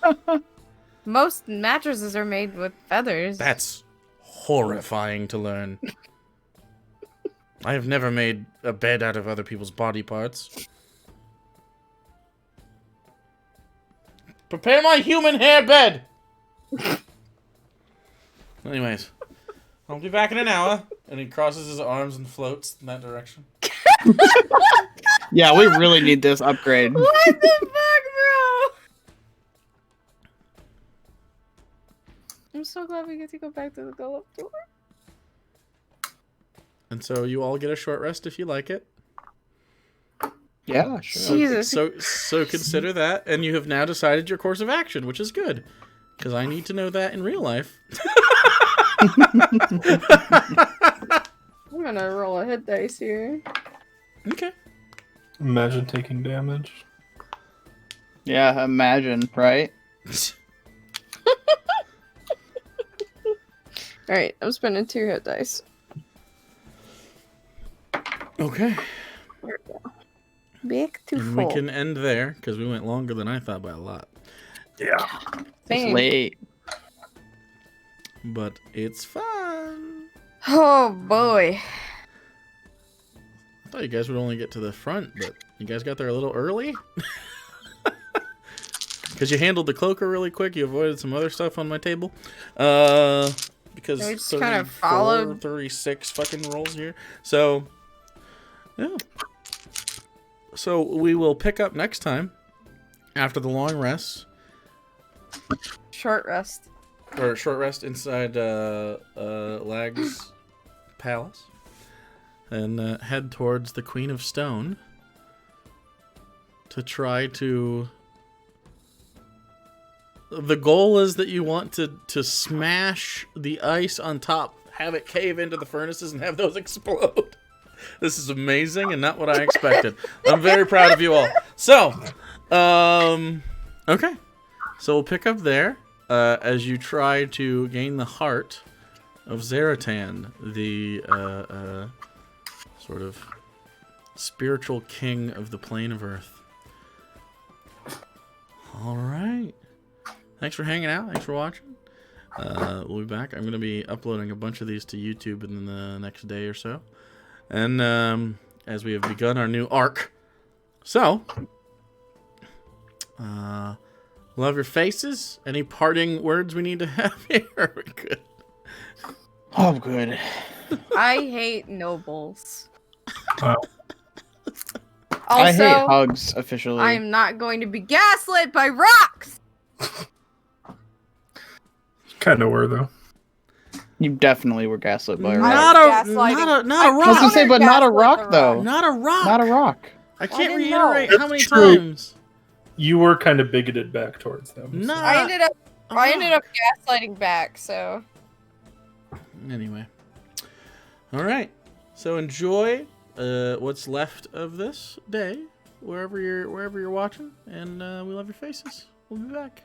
Speaker 2: Most mattresses are made with feathers.
Speaker 1: That's horrifying to learn. I have never made a bed out of other people's body parts. Prepare my human hair bed! Anyways, I'll be back in an hour. And he crosses his arms and floats in that direction.
Speaker 3: Yeah, we really need this upgrade.
Speaker 2: What the fuck, bro? I'm so glad we get to go back to the go-up door.
Speaker 1: And so you all get a short rest if you like it.
Speaker 3: Yeah, sure.
Speaker 2: Jesus.
Speaker 1: So consider that, and you have now decided your course of action, which is good. Because I need to know that in real life.
Speaker 2: I'm gonna roll a hit dice here.
Speaker 1: Okay.
Speaker 5: Imagine taking damage.
Speaker 3: Yeah, imagine, right?
Speaker 2: Alright, I'm spending 2 hit dice.
Speaker 1: Okay.
Speaker 2: Back to
Speaker 1: And
Speaker 2: full.
Speaker 1: we can end there, because we went longer than I thought by a lot.
Speaker 5: Yeah.
Speaker 3: It's
Speaker 2: Same.
Speaker 3: late.
Speaker 1: But it's fun.
Speaker 2: Oh boy.
Speaker 1: I thought you guys would only get to the front, but you guys got there a little early? Because you handled the cloaker really quick. You avoided some other stuff on my table. Because
Speaker 2: We just kind of followed.
Speaker 1: 36 fucking rolls here. So, yeah. So we will pick up next time after the long rest.
Speaker 2: Short rest.
Speaker 1: Or short rest inside Lag's palace. And head towards the Queen of Stone to try to... The goal is that you want to smash the ice on top, have it cave into the furnaces, and have those explode. This is amazing and not what I expected. I'm very proud of you all. So, okay. So we'll pick up there as you try to gain the heart of Zaratan, the sort of spiritual king of the plane of Earth. All right. Thanks for hanging out. Thanks for watching. We'll be back. I'm going to be uploading a bunch of these to YouTube in the next day or so. And as we have begun our new arc. So, love your faces. Any parting words we need to have here? Are we good?
Speaker 3: Oh, good.
Speaker 2: I hate nobles.
Speaker 5: Wow.
Speaker 3: I hate
Speaker 2: Also,
Speaker 3: hugs, officially.
Speaker 2: I am not going to be gaslit by rocks!
Speaker 5: Kind of were, though.
Speaker 3: You definitely were gaslit by a
Speaker 2: Not
Speaker 3: rock.
Speaker 2: gaslighting.
Speaker 1: Not a
Speaker 3: I was gonna
Speaker 1: rock.
Speaker 3: say, but not a
Speaker 2: Gaslit
Speaker 3: rock,
Speaker 2: the rock.
Speaker 3: though.
Speaker 1: Not a rock.
Speaker 3: Not a rock.
Speaker 1: I can't
Speaker 2: didn't know.
Speaker 1: reiterate how many
Speaker 5: That's true.
Speaker 1: times.
Speaker 5: You were kind of bigoted back towards them.
Speaker 1: No.
Speaker 5: so-
Speaker 2: I ended up
Speaker 1: rock.
Speaker 2: gaslighting back, so
Speaker 1: Anyway. All right. So enjoy what's left of this day, wherever you're watching, and we love your faces. We'll be back.